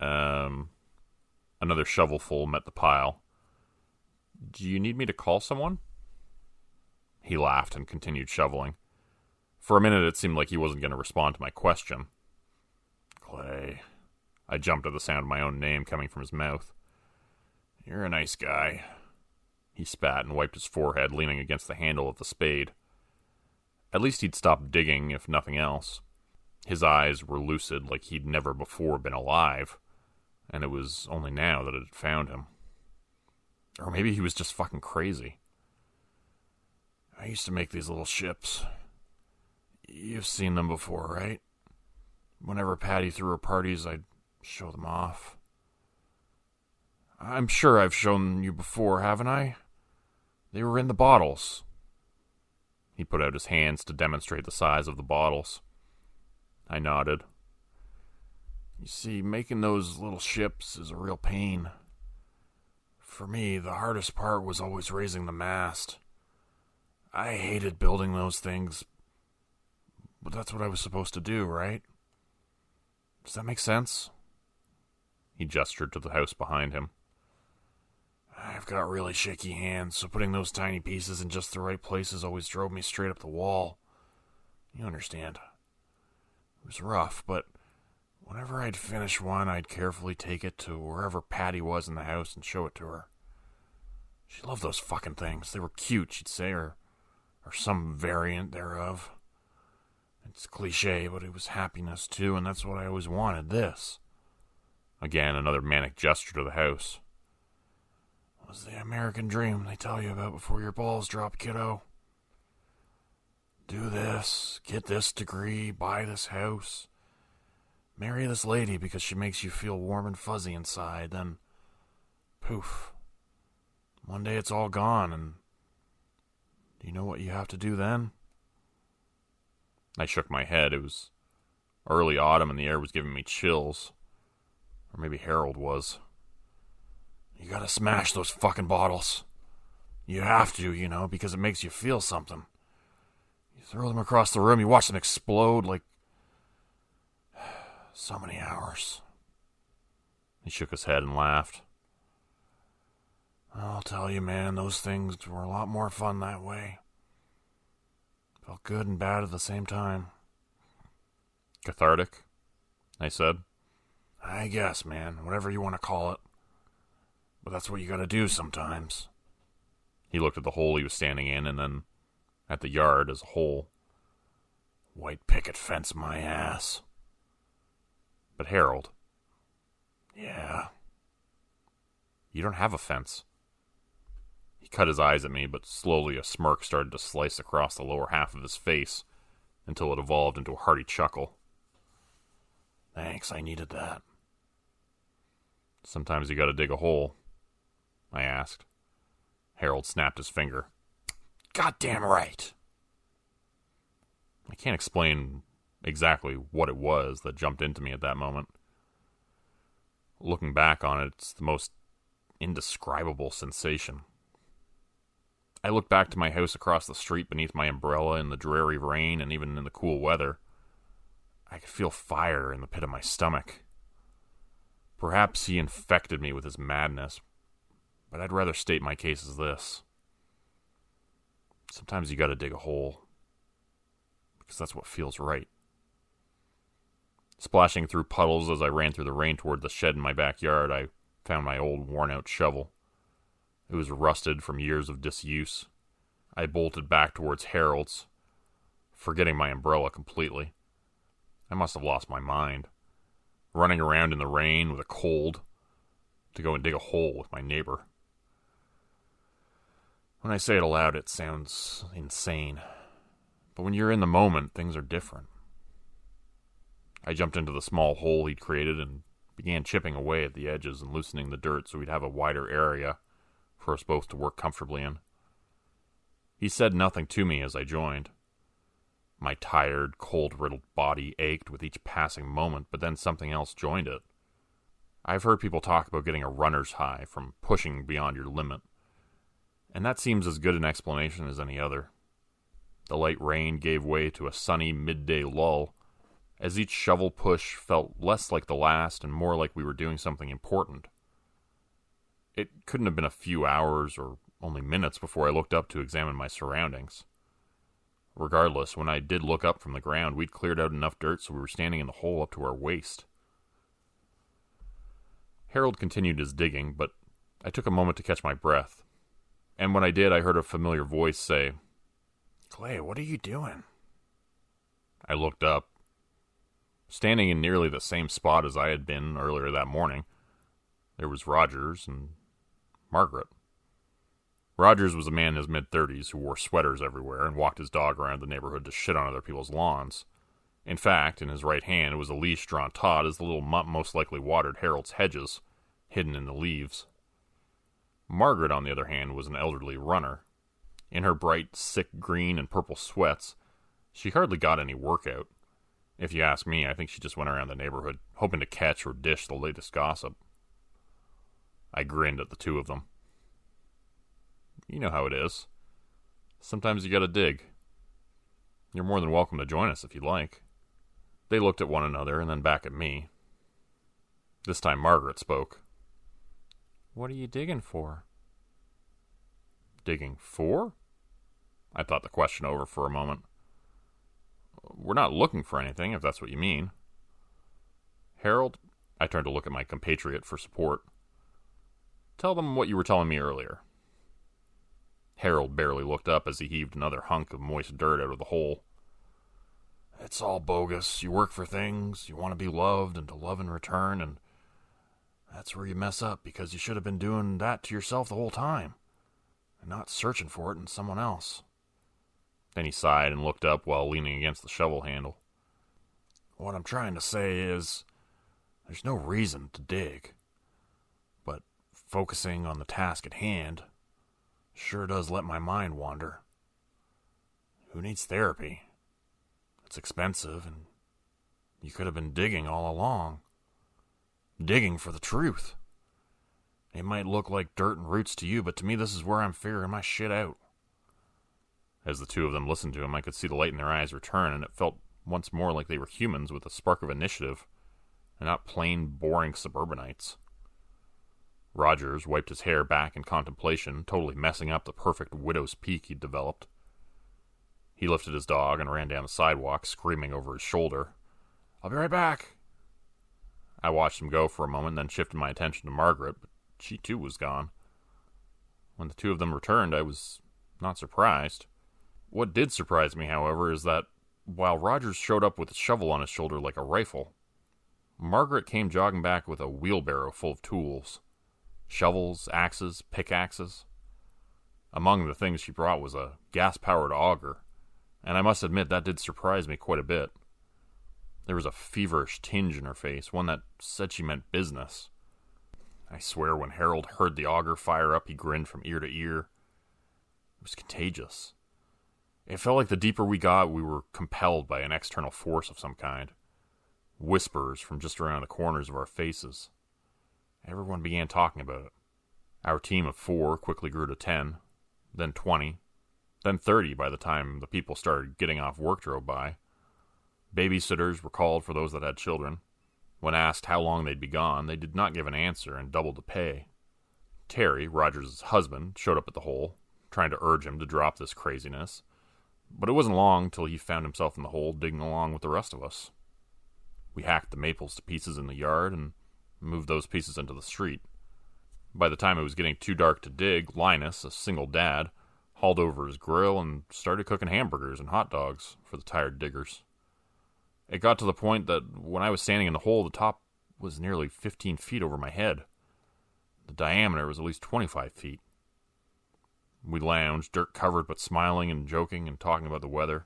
Another shovelful met the pile. "Do you need me to call someone?" He laughed and continued shoveling. For a minute it seemed like he wasn't going to respond to my question. "Clay." I jumped at the sound of my own name coming from his mouth. "You're a nice guy." He spat and wiped his forehead, leaning against the handle of the spade. At least he'd stopped digging, if nothing else. His eyes were lucid like he'd never before been alive, and it was only now that it had found him. Or maybe he was just fucking crazy. "I used to make these little ships. You've seen them before, right? Whenever Patty threw her parties, I'd show them off. I'm sure I've shown you before, haven't I? They were in the bottles." He put out his hands to demonstrate the size of the bottles. I nodded. "You see, making those little ships is a real pain. For me, the hardest part was always raising the mast. I hated building those things, but that's what I was supposed to do, right? Does that make sense?" He gestured to the house behind him. "I've got really shaky hands, so putting those tiny pieces in just the right places always drove me straight up the wall. You understand. It was rough, but whenever I'd finish one, I'd carefully take it to wherever Patty was in the house and show it to her. She loved those fucking things. They were cute, she'd say, or some variant thereof. It's cliche, but it was happiness, too, and that's what I always wanted, this." Again, another manic gesture to the house. "It was the American dream they tell you about before your balls drop, kiddo. Do this, get this degree, buy this house, marry this lady because she makes you feel warm and fuzzy inside, then poof. One day it's all gone, and do you know what you have to do then?" I shook my head. It was early autumn and the air was giving me chills. Or maybe Harold was. "You gotta smash those fucking bottles. You have to, you know, because it makes you feel something. You throw them across the room, you watch them explode like so many hours." He shook his head and laughed. "I'll tell you, man, those things were a lot more fun that way. Felt good and bad at the same time." "Cathartic?" I said. "I guess, man, whatever you want to call it. But that's what you gotta do sometimes." He looked at the hole he was standing in and then at the yard as a whole. "White picket fence my ass." But Harold, Yeah? you don't have a fence. He cut his eyes at me, but slowly a smirk started to slice across the lower half of his face until it evolved into a hearty chuckle. Thanks, I needed that. Sometimes you gotta dig a hole, I asked. Harold snapped his finger. Goddamn right. I can't explain exactly what it was that jumped into me at that moment. Looking back on it, it's the most indescribable sensation. I looked back to my house across the street beneath my umbrella in the dreary rain and even in the cool weather. I could feel fire in the pit of my stomach. Perhaps he infected me with his madness, but I'd rather state my case as this. Sometimes you gotta dig a hole, because that's what feels right. Splashing through puddles as I ran through the rain toward the shed in my backyard, I found my old worn-out shovel. It was rusted from years of disuse. I bolted back towards Harold's, forgetting my umbrella completely. I must have lost my mind, running around in the rain with a cold to go and dig a hole with my neighbor. When I say it aloud, it sounds insane. But when you're in the moment, things are different. I jumped into the small hole he'd created and began chipping away at the edges and loosening the dirt so we'd have a wider area for us both to work comfortably in. He said nothing to me as I joined. My tired, cold-riddled body ached with each passing moment, but then something else joined it. I've heard people talk about getting a runner's high from pushing beyond your limit, and that seems as good an explanation as any other. The light rain gave way to a sunny midday lull, as each shovel push felt less like the last and more like we were doing something important. It couldn't have been a few hours or only minutes before I looked up to examine my surroundings. Regardless, when I did look up from the ground, we'd cleared out enough dirt so we were standing in the hole up to our waist. Harold continued his digging, but I took a moment to catch my breath. And when I did, I heard a familiar voice say, Clay, what are you doing? I looked up. Standing in nearly the same spot as I had been earlier that morning, there was Rogers and Margaret. Rogers was a man in his mid-30s who wore sweaters everywhere and walked his dog around the neighborhood to shit on other people's lawns. In fact, in his right hand was a leash drawn taut as the little mutt most likely watered Harold's hedges, hidden in the leaves. Margaret, on the other hand, was an elderly runner. In her bright, sick green and purple sweats, she hardly got any workout. If you ask me, I think she just went around the neighborhood, hoping to catch or dish the latest gossip. I grinned at the two of them. You know how it is. Sometimes you gotta dig. You're more than welcome to join us if you'd like. They looked at one another and then back at me. This time Margaret spoke. What are you digging for? Digging for? I thought the question over for a moment. We're not looking for anything, if that's what you mean. Harold, I turned to look at my compatriot for support. Tell them what you were telling me earlier. Harold barely looked up as he heaved another hunk of moist dirt out of the hole. It's all bogus. You work for things, you want to be loved and to love in return, and that's where you mess up because you should have been doing that to yourself the whole time and not searching for it in someone else. Then he sighed and looked up while leaning against the shovel handle. What I'm trying to say is, there's no reason to dig. But focusing on the task at hand sure does let my mind wander. Who needs therapy? It's expensive, and you could have been digging all along. Digging for the truth. It might look like dirt and roots to you, but to me this is where I'm figuring my shit out. As the two of them listened to him, I could see the light in their eyes return, and it felt once more like they were humans with a spark of initiative, and not plain, boring suburbanites. Rogers wiped his hair back in contemplation, totally messing up the perfect widow's peak he'd developed. He lifted his dog and ran down the sidewalk, screaming over his shoulder, "I'll be right back!" I watched him go for a moment, then shifted my attention to Margaret, but she too was gone. When the two of them returned, I was not surprised. What did surprise me, however, is that while Rogers showed up with a shovel on his shoulder like a rifle, Margaret came jogging back with a wheelbarrow full of tools. Shovels, axes, pickaxes. Among the things she brought was a gas-powered auger, and I must admit that did surprise me quite a bit. There was a feverish tinge in her face, one that said she meant business. I swear when Harold heard the auger fire up, he grinned from ear to ear. It was contagious. It felt like the deeper we got, we were compelled by an external force of some kind. Whispers from just around the corners of our faces. Everyone began talking about it. Our team of 4 quickly grew to 10, then 20, then 30 by the time the people started getting off work drove by. Babysitters were called for those that had children. When asked how long they'd be gone, they did not give an answer and doubled the pay. Terry, Rogers' husband, showed up at the hole, trying to urge him to drop this craziness. But it wasn't long till he found himself in the hole digging along with the rest of us. We hacked the maples to pieces in the yard and moved those pieces into the street. By the time it was getting too dark to dig, Linus, a single dad, hauled over his grill and started cooking hamburgers and hot dogs for the tired diggers. It got to the point that when I was standing in the hole, the top was nearly 15 feet over my head. The diameter was at least 25 feet. We lounged, dirt-covered but smiling and joking and talking about the weather,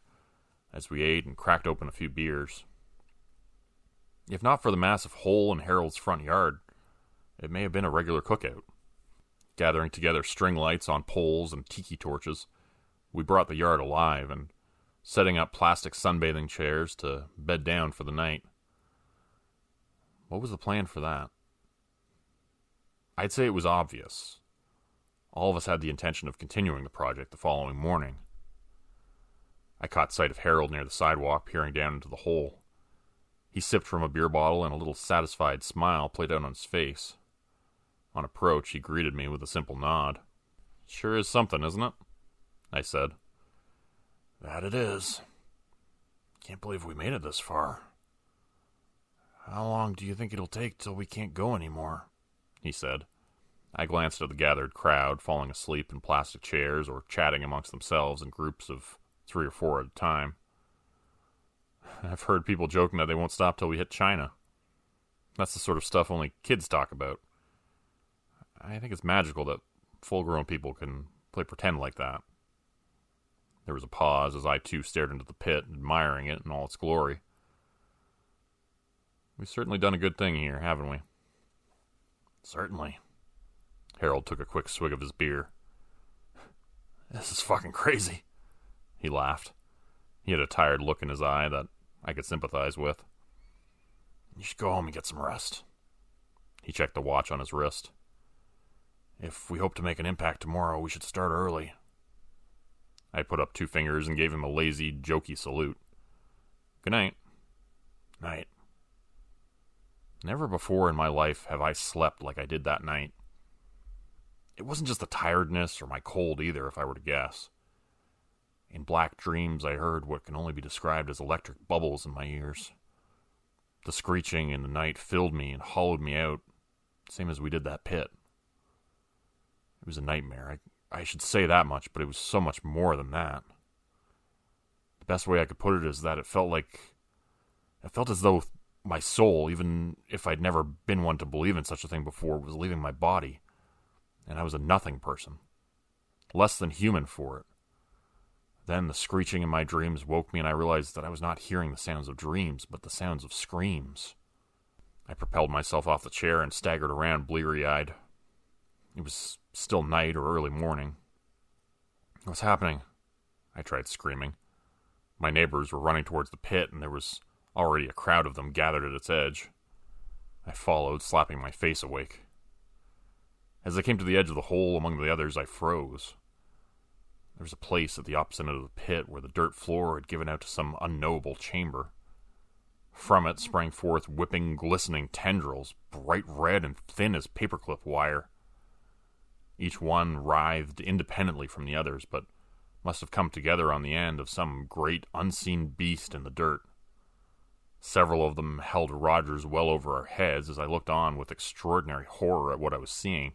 as we ate and cracked open a few beers. If not for the massive hole in Harold's front yard, it may have been a regular cookout. Gathering together string lights on poles and tiki torches, we brought the yard alive and setting up plastic sunbathing chairs to bed down for the night. What was the plan for that? I'd say it was obvious. All of us had the intention of continuing the project the following morning. I caught sight of Harold near the sidewalk, peering down into the hole. He sipped from a beer bottle, and a little satisfied smile played out on his face. On approach, he greeted me with a simple nod. "Sure is something, isn't it?" I said. "That it is. Can't believe we made it this far. How long do you think it'll take till we can't go anymore?" he said. I glanced at the gathered crowd, falling asleep in plastic chairs or chatting amongst themselves in groups of 3 or 4 at a time. I've heard people joking that they won't stop till we hit China. That's the sort of stuff only kids talk about. I think it's magical that full-grown people can play pretend like that. There was a pause as I too stared into the pit, admiring it in all its glory. We've certainly done a good thing here, haven't we? "Certainly." Harold took a quick swig of his beer. "This is fucking crazy." He laughed. He had a tired look in his eye that I could sympathize with. "You should go home and get some rest." He checked the watch on his wrist. "If we hope to make an impact tomorrow, we should start early." I put up 2 fingers and gave him a lazy, jokey salute. "Good night." "Night." Never before in my life have I slept like I did that night. It wasn't just the tiredness or my cold either, if I were to guess. In black dreams, I heard what can only be described as electric bubbles in my ears. The screeching in the night filled me and hollowed me out, same as we did that pit. It was a nightmare. I should say that much, but it was so much more than that. The best way I could put it is that it felt as though my soul, even if I'd never been one to believe in such a thing before, was leaving my body, and I was a nothing person, less than human for it. Then the screeching in my dreams woke me, and I realized that I was not hearing the sounds of dreams, but the sounds of screams. I propelled myself off the chair and staggered around bleary-eyed. It was still night or early morning. "What's happening?" I tried screaming. My neighbors were running towards the pit, and there was already a crowd of them gathered at its edge. I followed, slapping my face awake. As I came to the edge of the hole among the others, I froze. There was a place at the opposite end of the pit where the dirt floor had given out to some unknowable chamber. From it sprang forth whipping, glistening tendrils, bright red and thin as paperclip wire. Each one writhed independently from the others, but must have come together on the end of some great unseen beast in the dirt. Several of them held Rogers well over our heads as I looked on with extraordinary horror at what I was seeing.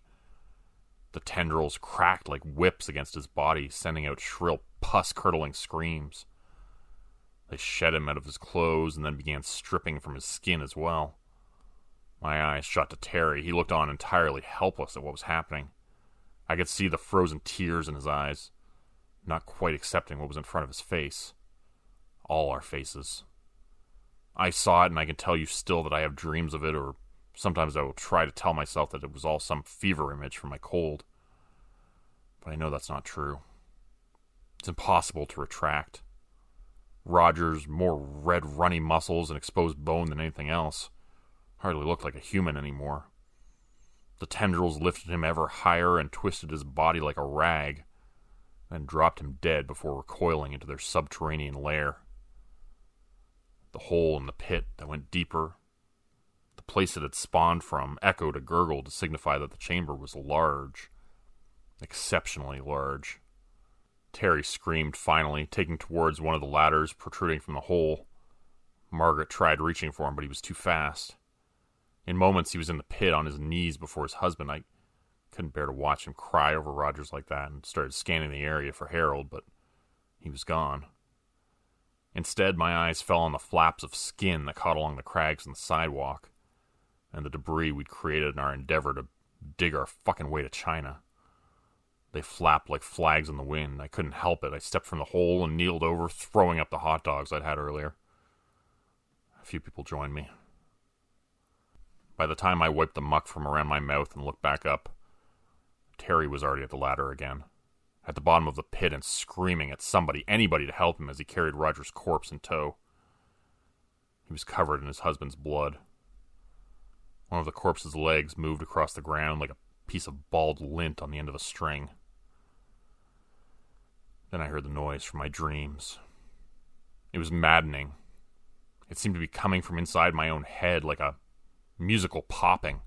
The tendrils cracked like whips against his body, sending out shrill, pus-curdling screams. They shed him out of his clothes and then began stripping from his skin as well. My eyes shot to Terry. He looked on entirely helpless at what was happening. I could see the frozen tears in his eyes, not quite accepting what was in front of his face. All our faces. I saw it, and I can tell you still that I have dreams of it, or sometimes I will try to tell myself that it was all some fever image from my cold. But I know that's not true. It's impossible to retract. Roger's more red, runny muscles and exposed bone than anything else hardly looked like a human anymore. The tendrils lifted him ever higher and twisted his body like a rag, then dropped him dead before recoiling into their subterranean lair. The hole in the pit that went deeper, the place it had spawned from, echoed a gurgle to signify that the chamber was large, exceptionally large. Terry screamed finally, taking towards one of the ladders protruding from the hole. Margaret tried reaching for him, but he was too fast. In moments, he was in the pit on his knees before his husband. I couldn't bear to watch him cry over Rogers like that and started scanning the area for Harold, but he was gone. Instead, my eyes fell on the flaps of skin that caught along the crags and the sidewalk, and the debris we'd created in our endeavor to dig our fucking way to China. They flapped like flags in the wind. I couldn't help it. I stepped from the hole and kneeled over, throwing up the hot dogs I'd had earlier. A few people joined me. By the time I wiped the muck from around my mouth and looked back up, Terry was already at the ladder again, at the bottom of the pit and screaming at somebody, anybody to help him as he carried Roger's corpse in tow. He was covered in his husband's blood. One of the corpse's legs moved across the ground like a piece of balled lint on the end of a string. Then I heard the noise from my dreams. It was maddening. It seemed to be coming from inside my own head like a musical popping.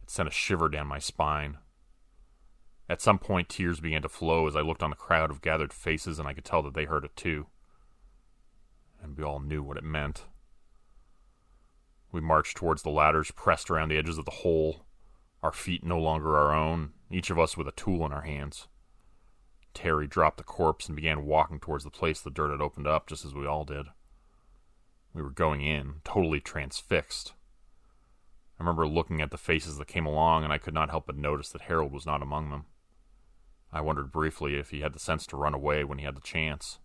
It sent a shiver down my spine. At some point, tears began to flow as I looked on the crowd of gathered faces, and I could tell that they heard it too. And we all knew what it meant. We marched towards the ladders, pressed around the edges of the hole, our feet no longer our own, each of us with a tool in our hands. Terry dropped the corpse and began walking towards the place the dirt had opened up, just as we all did. We were going in, totally transfixed. I remember looking at the faces that came along, and I could not help but notice that Harold was not among them. I wondered briefly if he had the sense to run away when he had the chance.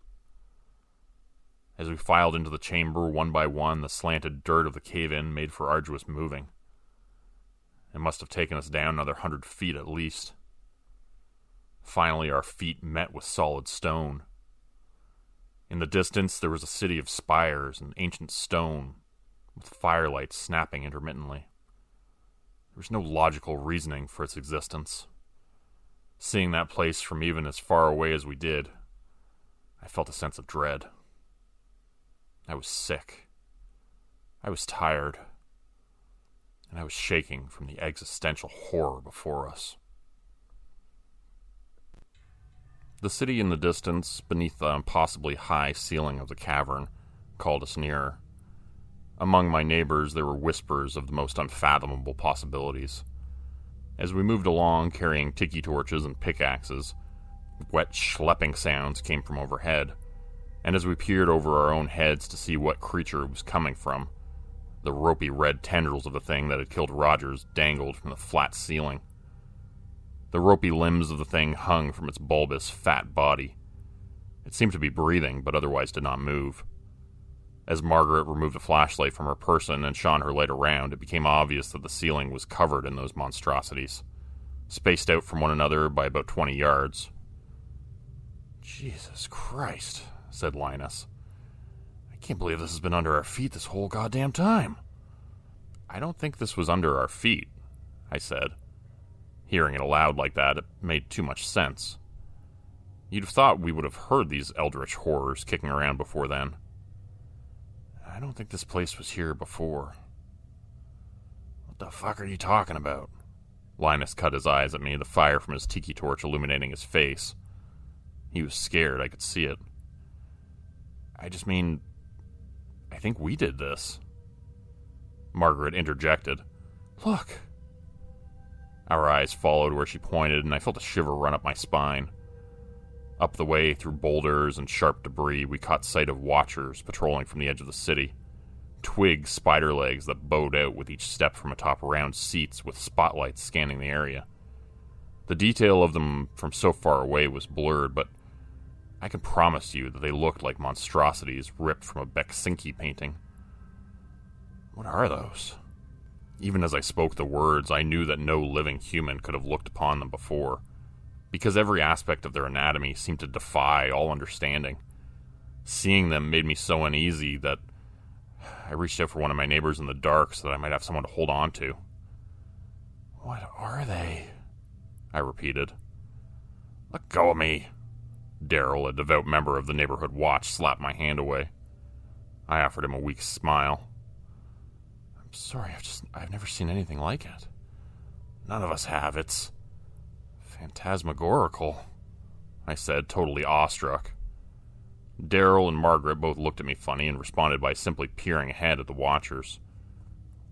As we filed into the chamber one by one, the slanted dirt of the cave-in made for arduous moving. It must have taken us down another 100 feet at least. Finally, our feet met with solid stone. In the distance, there was a city of spires and ancient stone, with firelight snapping intermittently. There was no logical reasoning for its existence. Seeing that place from even as far away as we did, I felt a sense of dread. I was sick. I was tired. And I was shaking from the existential horror before us. The city in the distance, beneath the impossibly high ceiling of the cavern, called us nearer. Among my neighbors, there were whispers of the most unfathomable possibilities. As we moved along, carrying tiki torches and pickaxes, wet schlepping sounds came from overhead, and as we peered over our own heads to see what creature it was coming from, the ropey red tendrils of the thing that had killed Rogers dangled from the flat ceiling. The ropey limbs of the thing hung from its bulbous, fat body. It seemed to be breathing, but otherwise did not move. As Margaret removed a flashlight from her person and shone her light around, it became obvious that the ceiling was covered in those monstrosities, spaced out from one another by about 20 yards. "Jesus Christ," said Linus. "I can't believe this has been under our feet this whole goddamn time." "I don't think this was under our feet," I said. Hearing it aloud like that, it made too much sense. You'd have thought we would have heard these eldritch horrors kicking around before then. "I don't think this place was here before." "What the fuck are you talking about?" Linus cut his eyes at me, the fire from his tiki torch illuminating his face. He was scared, I could see it. "I just mean, I think we did this." Margaret interjected. "Look." Our eyes followed where she pointed, and I felt a shiver run up my spine. Up the way, through boulders and sharp debris, we caught sight of watchers patrolling from the edge of the city, twig spider legs that bowed out with each step from atop round seats with spotlights scanning the area. The detail of them from so far away was blurred, but I can promise you that they looked like monstrosities ripped from a Beksinski painting. What are those? Even as I spoke the words, I knew that no living human could have looked upon them before, because every aspect of their anatomy seemed to defy all understanding. Seeing them made me so uneasy that I reached out for one of my neighbors in the dark so that I might have someone to hold on to. What are they? I repeated. Let go of me. Daryl, a devout member of the neighborhood watch, slapped my hand away. I offered him a weak smile. I'm sorry, I've never seen anything like it. None of us have. It's phantasmagorical, I said, totally awestruck. Daryl and Margaret both looked at me funny and responded by simply peering ahead at the watchers.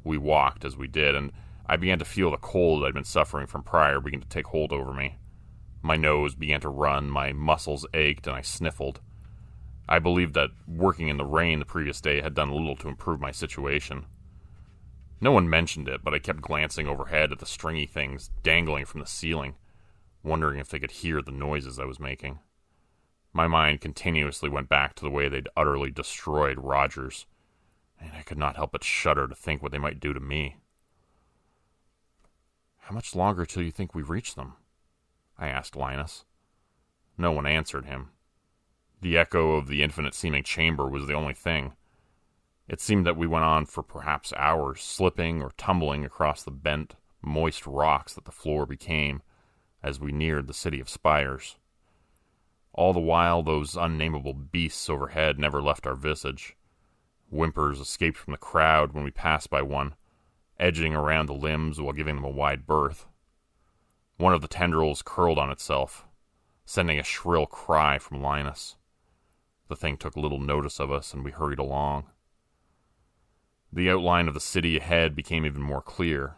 We walked as we did, and I began to feel the cold I'd been suffering from prior begin to take hold over me. My nose began to run, my muscles ached, and I sniffled. I believed that working in the rain the previous day had done little to improve my situation. No one mentioned it, but I kept glancing overhead at the stringy things dangling from the ceiling, wondering if they could hear the noises I was making. My mind continuously went back to the way they'd utterly destroyed Rogers, and I could not help but shudder to think what they might do to me. How much longer till you think we've reached them? I asked Linus. No one answered him. The echo of the infinite-seeming chamber was the only thing. It seemed that we went on for perhaps hours, slipping or tumbling across the bent, moist rocks that the floor became as we neared the city of spires. All the while, those unnameable beasts overhead never left our visage. Whimpers escaped from the crowd when we passed by one, edging around the limbs while giving them a wide berth. One of the tendrils curled on itself, sending a shrill cry from Linus. The thing took little notice of us, and we hurried along. The outline of the city ahead became even more clear.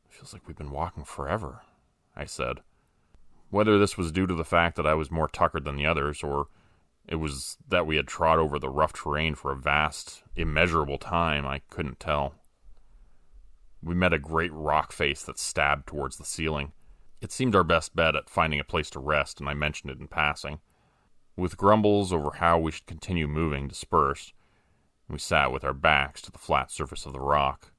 It feels like we've been walking forever, I said. Whether this was due to the fact that I was more tuckered than the others, or it was that we had trod over the rough terrain for a vast, immeasurable time, I couldn't tell. We met a great rock face that stabbed towards the ceiling. It seemed our best bet at finding a place to rest, and I mentioned it in passing. With grumbles over how we should continue moving dispersed, we sat with our backs to the flat surface of the rock.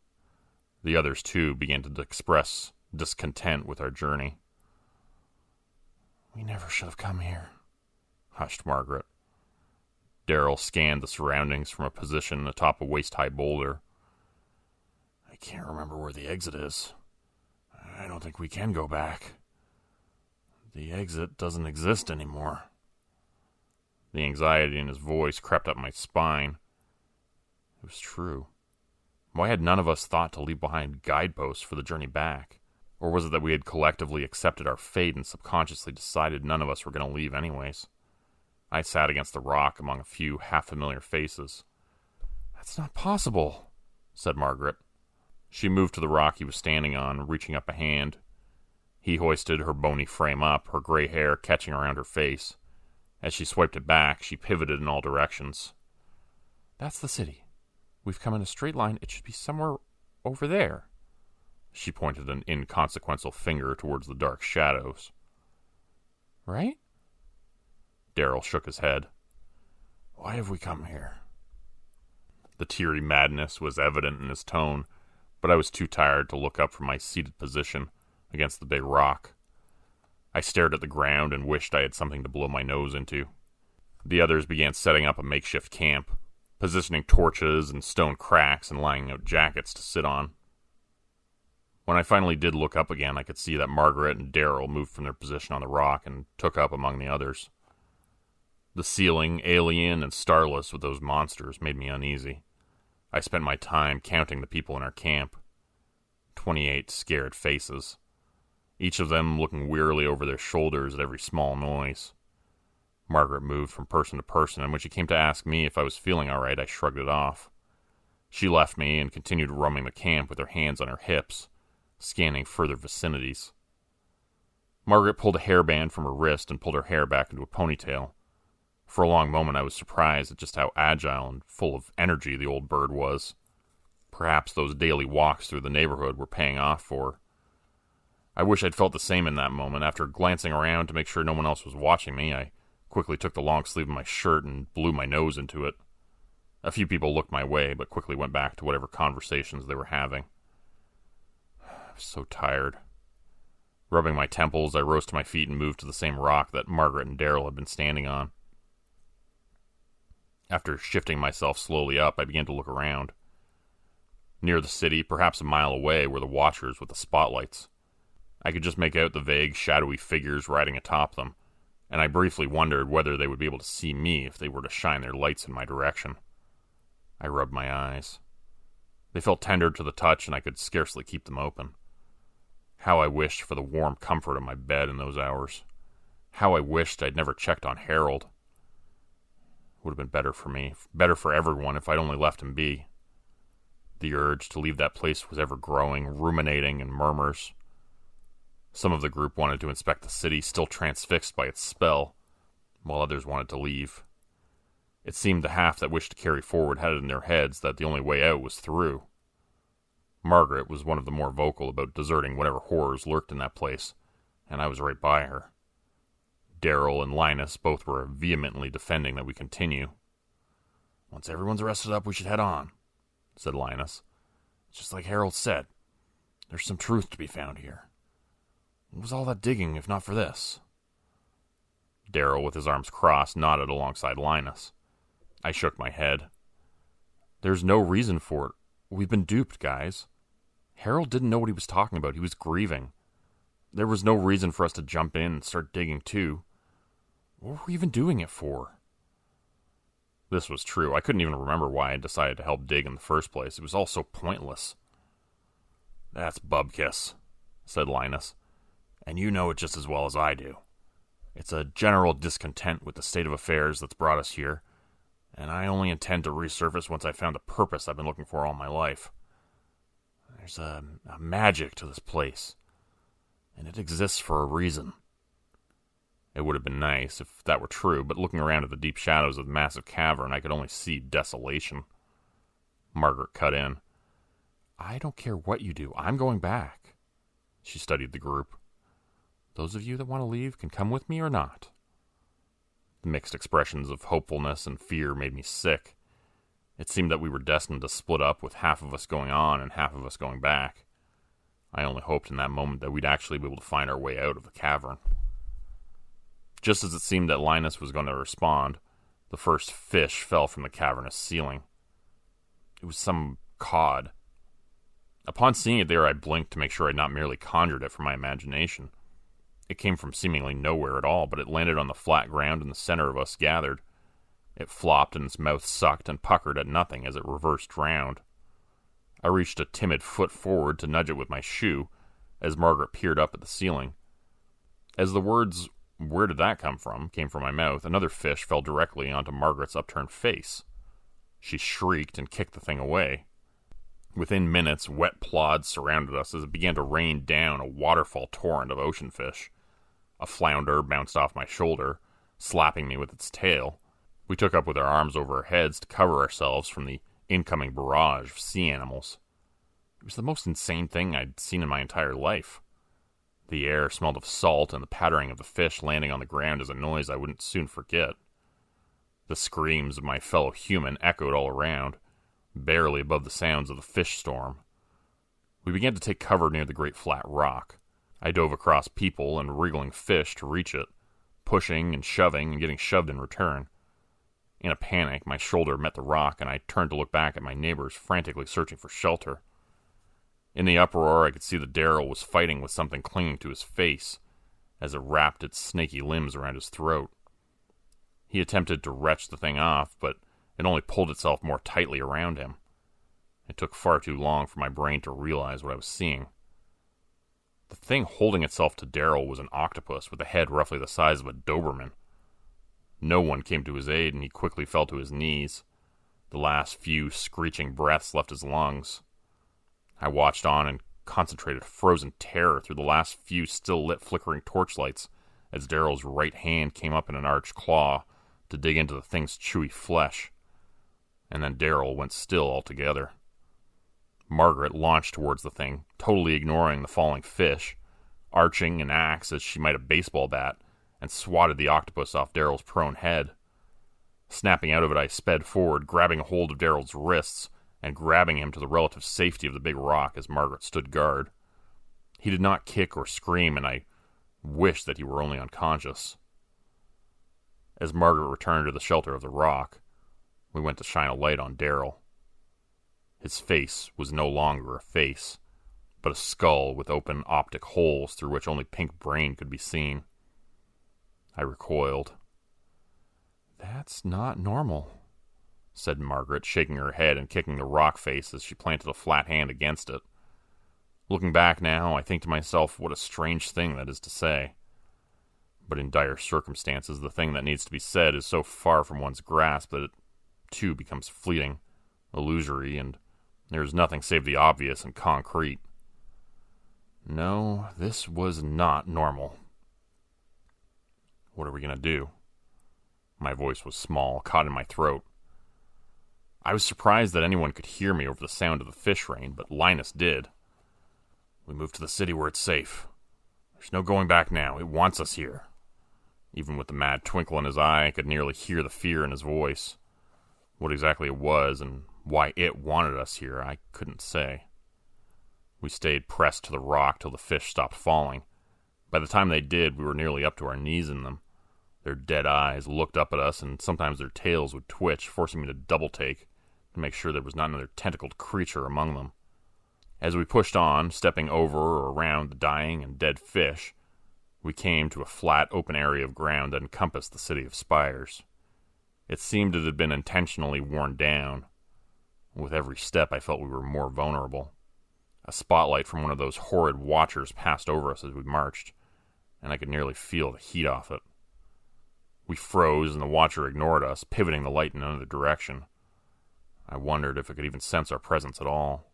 The others, too, began to express discontent with our journey. We never should have come here, hushed Margaret. Daryl scanned the surroundings from a position atop a waist-high boulder. I can't remember where the exit is. I don't think we can go back. The exit doesn't exist anymore. The anxiety in his voice crept up my spine. It was true. Why had none of us thought to leave behind guideposts for the journey back? Or was it that we had collectively accepted our fate and subconsciously decided none of us were going to leave anyways? I sat against the rock among a few half-familiar faces. That's not possible, said Margaret. She moved to the rock he was standing on, reaching up a hand. He hoisted her bony frame up, her gray hair catching around her face. As she swiped it back, she pivoted in all directions. That's the city. We've come in a straight line. It should be somewhere over there. She pointed an inconsequential finger towards the dark shadows. Right? Daryl shook his head. Why have we come here? The teary madness was evident in his tone, but I was too tired to look up from my seated position against the big rock. I stared at the ground and wished I had something to blow my nose into. The others began setting up a makeshift camp, positioning torches and stone cracks and laying out jackets to sit on. When I finally did look up again, I could see that Margaret and Daryl moved from their position on the rock and took up among the others. The ceiling, alien and starless with those monsters, made me uneasy. I spent my time counting the people in our camp. 28 scared faces, each of them looking wearily over their shoulders at every small noise. Margaret moved from person to person, and when she came to ask me if I was feeling all right, I shrugged it off. She left me and continued roaming the camp with her hands on her hips, scanning further vicinities. Margaret pulled a hairband from her wrist and pulled her hair back into a ponytail. For a long moment I was surprised at just how agile and full of energy the old bird was. Perhaps those daily walks through the neighborhood were paying off for her. I wish I'd felt the same in that moment. After glancing around to make sure no one else was watching me, I quickly took the long sleeve of my shirt and blew my nose into it. A few people looked my way, but quickly went back to whatever conversations they were having. I was so tired. Rubbing my temples, I rose to my feet and moved to the same rock that Margaret and Daryl had been standing on. After shifting myself slowly up, I began to look around. Near the city, perhaps a mile away, were the watchers with the spotlights. I could just make out the vague, shadowy figures riding atop them, and I briefly wondered whether they would be able to see me if they were to shine their lights in my direction. I rubbed my eyes. They felt tender to the touch, and I could scarcely keep them open. How I wished for the warm comfort of my bed in those hours. How I wished I'd never checked on Harold. It would have been better for me, better for everyone, if I'd only left him be. The urge to leave that place was ever growing, ruminating in murmurs. Some of the group wanted to inspect the city, still transfixed by its spell, while others wanted to leave. It seemed the half that wished to carry forward had it in their heads that the only way out was through. Margaret was one of the more vocal about deserting whatever horrors lurked in that place, and I was right by her. Daryl and Linus both were vehemently defending that we continue. "Once everyone's rested up, we should head on," said Linus. "It's just like Harold said. There's some truth to be found here. What was all that digging if not for this?" Daryl, with his arms crossed, nodded alongside Linus. I shook my head. "There's no reason for it. We've been duped, guys. Harold didn't know what he was talking about. He was grieving. There was no reason for us to jump in and start digging too. What were we even doing it for?" This was true. I couldn't even remember why I decided to help dig in the first place. It was all so pointless. "That's bubkiss," said Linus. "And you know it just as well as I do. It's a general discontent with the state of affairs that's brought us here, and I only intend to resurface once I've found the purpose I've been looking for all my life. There's a magic to this place, and it exists for a reason." It would have been nice if that were true, but looking around at the deep shadows of the massive cavern, I could only see desolation. Margaret cut in. "I don't care what you do. I'm going back." She studied the group. "Those of you that want to leave can come with me or not." The mixed expressions of hopefulness and fear made me sick. It seemed that we were destined to split up, with half of us going on and half of us going back. I only hoped in that moment that we'd actually be able to find our way out of the cavern. Just as it seemed that Linus was going to respond, the first fish fell from the cavernous ceiling. It was some cod. Upon seeing it there, I blinked to make sure I'd not merely conjured it from my imagination. It came from seemingly nowhere at all, but it landed on the flat ground in the center of us gathered. It flopped and its mouth sucked and puckered at nothing as it reversed round. I reached a timid foot forward to nudge it with my shoe as Margaret peered up at the ceiling. As the words, "Where did that come from?" came from my mouth, another fish fell directly onto Margaret's upturned face. She shrieked and kicked the thing away. Within minutes, wet plods surrounded us as it began to rain down a waterfall torrent of ocean fish. A flounder bounced off my shoulder, slapping me with its tail. We took up with our arms over our heads to cover ourselves from the incoming barrage of sea animals. It was the most insane thing I'd seen in my entire life. The air smelled of salt, and the pattering of the fish landing on the ground is a noise I wouldn't soon forget. The screams of my fellow human echoed all around, barely above the sounds of the fish storm. We began to take cover near the great flat rock. I dove across people and wriggling fish to reach it, pushing and shoving and getting shoved in return. In a panic, my shoulder met the rock, and I turned to look back at my neighbors frantically searching for shelter. In the uproar, I could see that Daryl was fighting with something clinging to his face as it wrapped its snaky limbs around his throat. He attempted to wrench the thing off, but it only pulled itself more tightly around him. It took far too long for my brain to realize what I was seeing. The thing holding itself to Daryl was an octopus with a head roughly the size of a Doberman. No one came to his aid, and he quickly fell to his knees. The last few screeching breaths left his lungs. I watched on in concentrated frozen terror through the last few still-lit flickering torchlights as Daryl's right hand came up in an arched claw to dig into the thing's chewy flesh, and then Daryl went still altogether. Margaret launched towards the thing, totally ignoring the falling fish, arching an axe as she might a baseball bat, and swatted the octopus off Daryl's prone head. Snapping out of it, I sped forward, grabbing a hold of Daryl's wrists and grabbing him to the relative safety of the big rock as Margaret stood guard. He did not kick or scream, and I wished that he were only unconscious. As Margaret returned to the shelter of the rock, we went to shine a light on Daryl. His face was no longer a face, but a skull with open optic holes through which only pink brain could be seen. I recoiled. "That's not normal," said Margaret, shaking her head and kicking the rock face as she planted a flat hand against it. Looking back now, I think to myself what a strange thing that is to say. But in dire circumstances, the thing that needs to be said is so far from one's grasp that it, too, becomes fleeting, illusory, and there is nothing save the obvious and concrete. No, this was not normal. What are we going to do? My voice was small, caught in my throat. I was surprised that anyone could hear me over the sound of the fish rain, but Linus did. "We move to the city where it's safe. There's no going back now. It wants us here." Even with the mad twinkle in his eye, I could nearly hear the fear in his voice. What exactly it was and why it wanted us here, I couldn't say. We stayed pressed to the rock till the fish stopped falling. By the time they did, we were nearly up to our knees in them. Their dead eyes looked up at us, and sometimes their tails would twitch, forcing me to double-take to make sure there was not another tentacled creature among them. As we pushed on, stepping over or around the dying and dead fish, we came to a flat, open area of ground that encompassed the city of spires. It seemed it had been intentionally worn down. With every step, I felt we were more vulnerable. A spotlight from one of those horrid watchers passed over us as we marched, and I could nearly feel the heat off it. We froze, and the watcher ignored us, pivoting the light in another direction. I wondered if it could even sense our presence at all.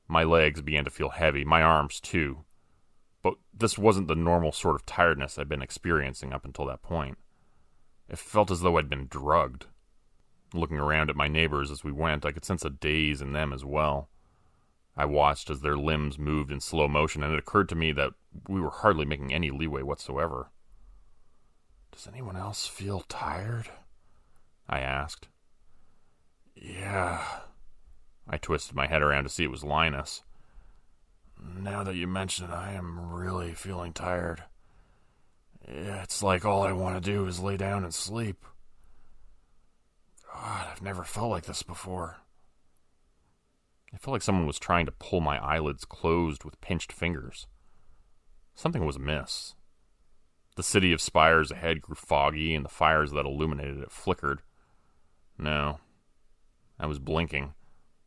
My legs began to feel heavy, my arms too. But this wasn't the normal sort of tiredness I'd been experiencing up until that point. It felt as though I'd been drugged. Looking around at my neighbors as we went, I could sense a daze in them as well. I watched as their limbs moved in slow motion, and it occurred to me that we were hardly making any leeway whatsoever. "Does anyone else feel tired?" I asked. "Yeah." I twisted my head around to see it was Linus. "Now that you mention it, I am really feeling tired. It's like all I want to do is lay down and sleep. God, I've never felt like this before." I felt like someone was trying to pull my eyelids closed with pinched fingers. Something was amiss. The city of spires ahead grew foggy, and the fires that illuminated it flickered. No, I was blinking.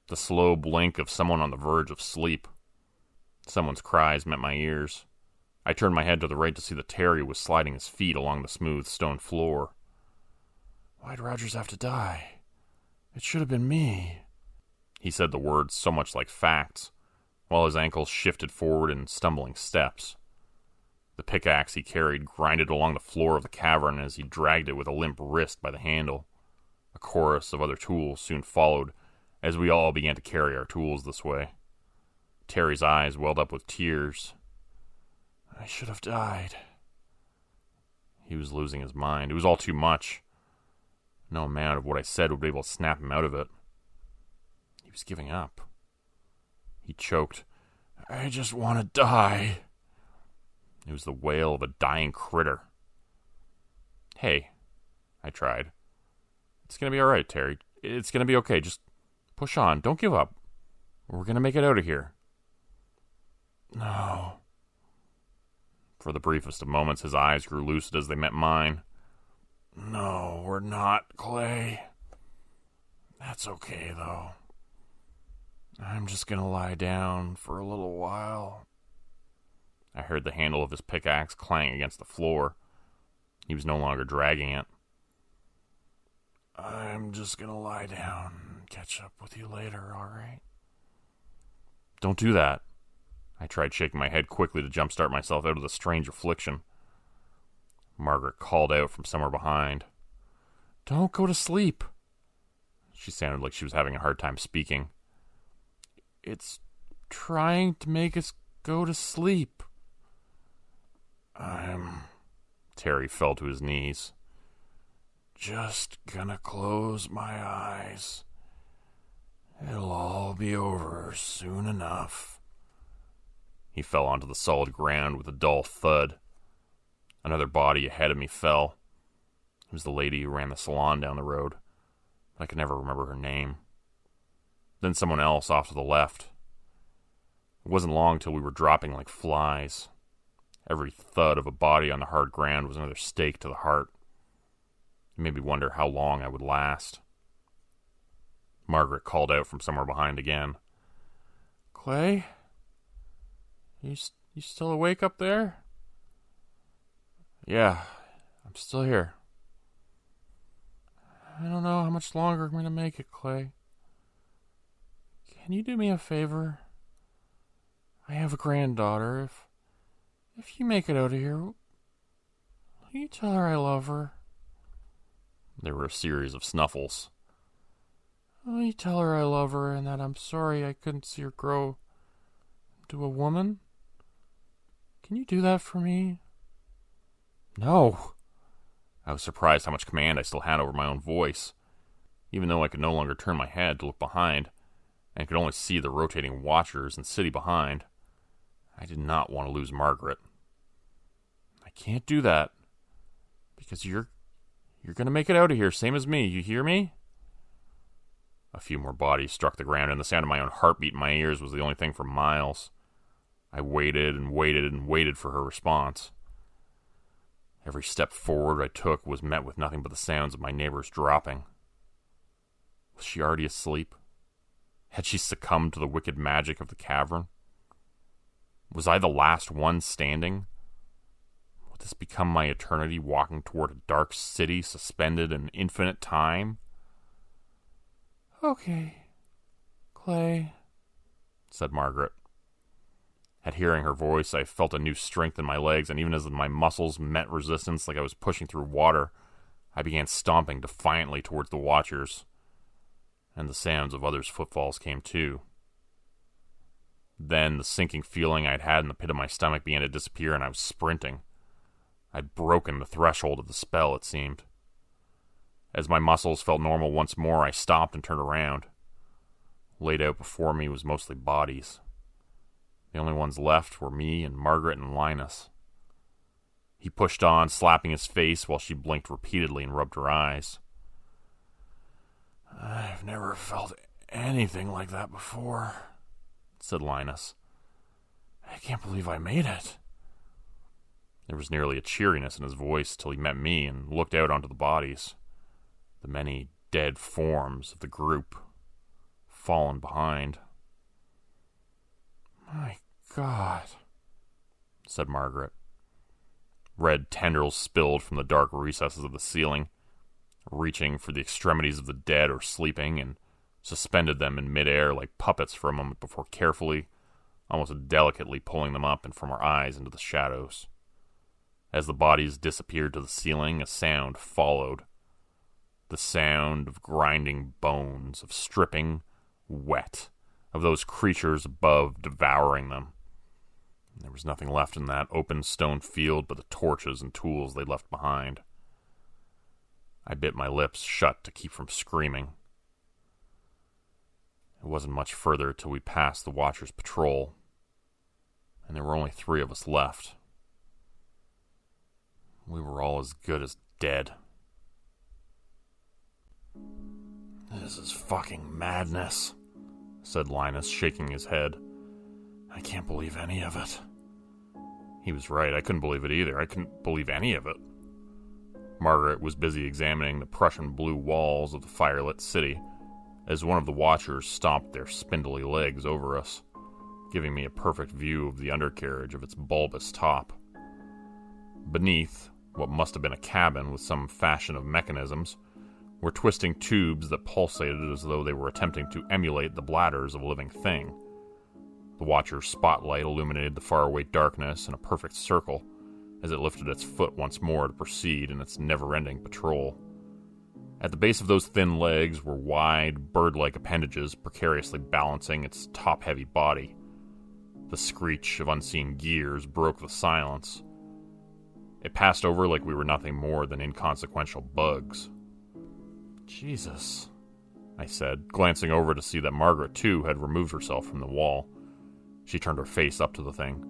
The slow blink of someone on the verge of sleep. Someone's cries met my ears. I turned my head to the right to see that Terry was sliding his feet along the smooth stone floor. "Why'd Rogers have to die? It should have been me." He said the words so much like facts, while his ankles shifted forward in stumbling steps. The pickaxe he carried grinded along the floor of the cavern as he dragged it with a limp wrist by the handle. A chorus of other tools soon followed, as we all began to carry our tools this way. Terry's eyes welled up with tears. "I should have died." He was losing his mind. It was all too much. No amount of what I said would be able to snap him out of it. He was giving up. He choked. "I just want to die." It was the wail of a dying critter. "Hey," I tried. "It's going to be all right, Terry. It's going to be okay. Just push on. Don't give up. We're going to make it out of here." "No." For the briefest of moments, his eyes grew lucid as they met mine. "No, we're not, Clay. That's okay, though. I'm just going to lie down for a little while." I heard the handle of his pickaxe clang against the floor. He was no longer dragging it. "I'm just going to lie down and catch up with you later, all right?" "Don't do that." I tried shaking my head quickly to jumpstart myself out of the strange affliction. Margaret called out from somewhere behind. "Don't go to sleep." She sounded like she was having a hard time speaking. "It's trying to make us go to sleep." Terry fell to his knees. "Just gonna close my eyes. It'll all be over soon enough." He fell onto the solid ground with a dull thud. Another body ahead of me fell. It was the lady who ran the salon down the road, but I could never remember her name. Then someone else off to the left. It wasn't long till we were dropping like flies. Every thud of a body on the hard ground was another stake to the heart. It made me wonder how long I would last. Margaret called out from somewhere behind again. "Clay? You still awake up there?" "Yeah, I'm still here." "I don't know how much longer I'm going to make it, Clay. Can you do me a favor? I have a granddaughter. If you make it out of here, will you tell her I love her?" There were a series of snuffles. "Will you tell her I love her and that I'm sorry I couldn't see her grow into a woman? Can you do that for me?" "No." I was surprised how much command I still had over my own voice, even though I could no longer turn my head to look behind and could only see the rotating watchers and city behind. I did not want to lose Margaret. "I can't do that, because you're going to make it out of here, same as me, you hear me?" A few more bodies struck the ground, and the sound of my own heartbeat in my ears was the only thing for miles. I waited and waited and waited for her response. Every step forward I took was met with nothing but the sounds of my neighbors dropping. Was she already asleep? Had she succumbed to the wicked magic of the cavern? Was I the last one standing? Would this become my eternity, walking toward a dark city suspended in infinite time? "Okay, Clay," said Margaret. At hearing her voice, I felt a new strength in my legs, and even as my muscles met resistance like I was pushing through water, I began stomping defiantly towards the watchers, and the sounds of others' footfalls came too. Then the sinking feeling I'd had in the pit of my stomach began to disappear, and I was sprinting. I'd broken the threshold of the spell, it seemed. As my muscles felt normal once more, I stopped and turned around. Laid out before me was mostly bodies. The only ones left were me and Margaret and Linus. He pushed on, slapping his face while she blinked repeatedly and rubbed her eyes. "I've never felt anything like that before," said Linus. "I can't believe I made it." There was nearly a cheeriness in his voice till he met me and looked out onto the bodies. The many dead forms of the group, fallen behind. "My God," said Margaret. Red tendrils spilled from the dark recesses of the ceiling, reaching for the extremities of the dead or sleeping, and suspended them in midair like puppets for a moment before carefully, almost delicately pulling them up and from our eyes into the shadows. As the bodies disappeared to the ceiling, a sound followed. The sound of grinding bones, of stripping, wet, of those creatures above devouring them. There was nothing left in that open stone field but the torches and tools they left behind. I bit my lips shut to keep from screaming. It wasn't much further till we passed the Watcher's patrol, and there were only 3 of us left. We were all as good as dead. "This is fucking madness," said Linus, shaking his head. "I can't believe any of it." He was right. I couldn't believe it either. I couldn't believe any of it. Margaret was busy examining the Prussian blue walls of the firelit city as one of the watchers stomped their spindly legs over us, giving me a perfect view of the undercarriage of its bulbous top. Beneath, what must have been a cabin with some fashion of mechanisms, were twisting tubes that pulsated as though they were attempting to emulate the bladders of a living thing. The watcher's spotlight illuminated the faraway darkness in a perfect circle, as it lifted its foot once more to proceed in its never-ending patrol. At the base of those thin legs were wide, bird-like appendages precariously balancing its top-heavy body. The screech of unseen gears broke the silence. It passed over like we were nothing more than inconsequential bugs. "Jesus," I said, glancing over to see that Margaret, too, had removed herself from the wall. She turned her face up to the thing.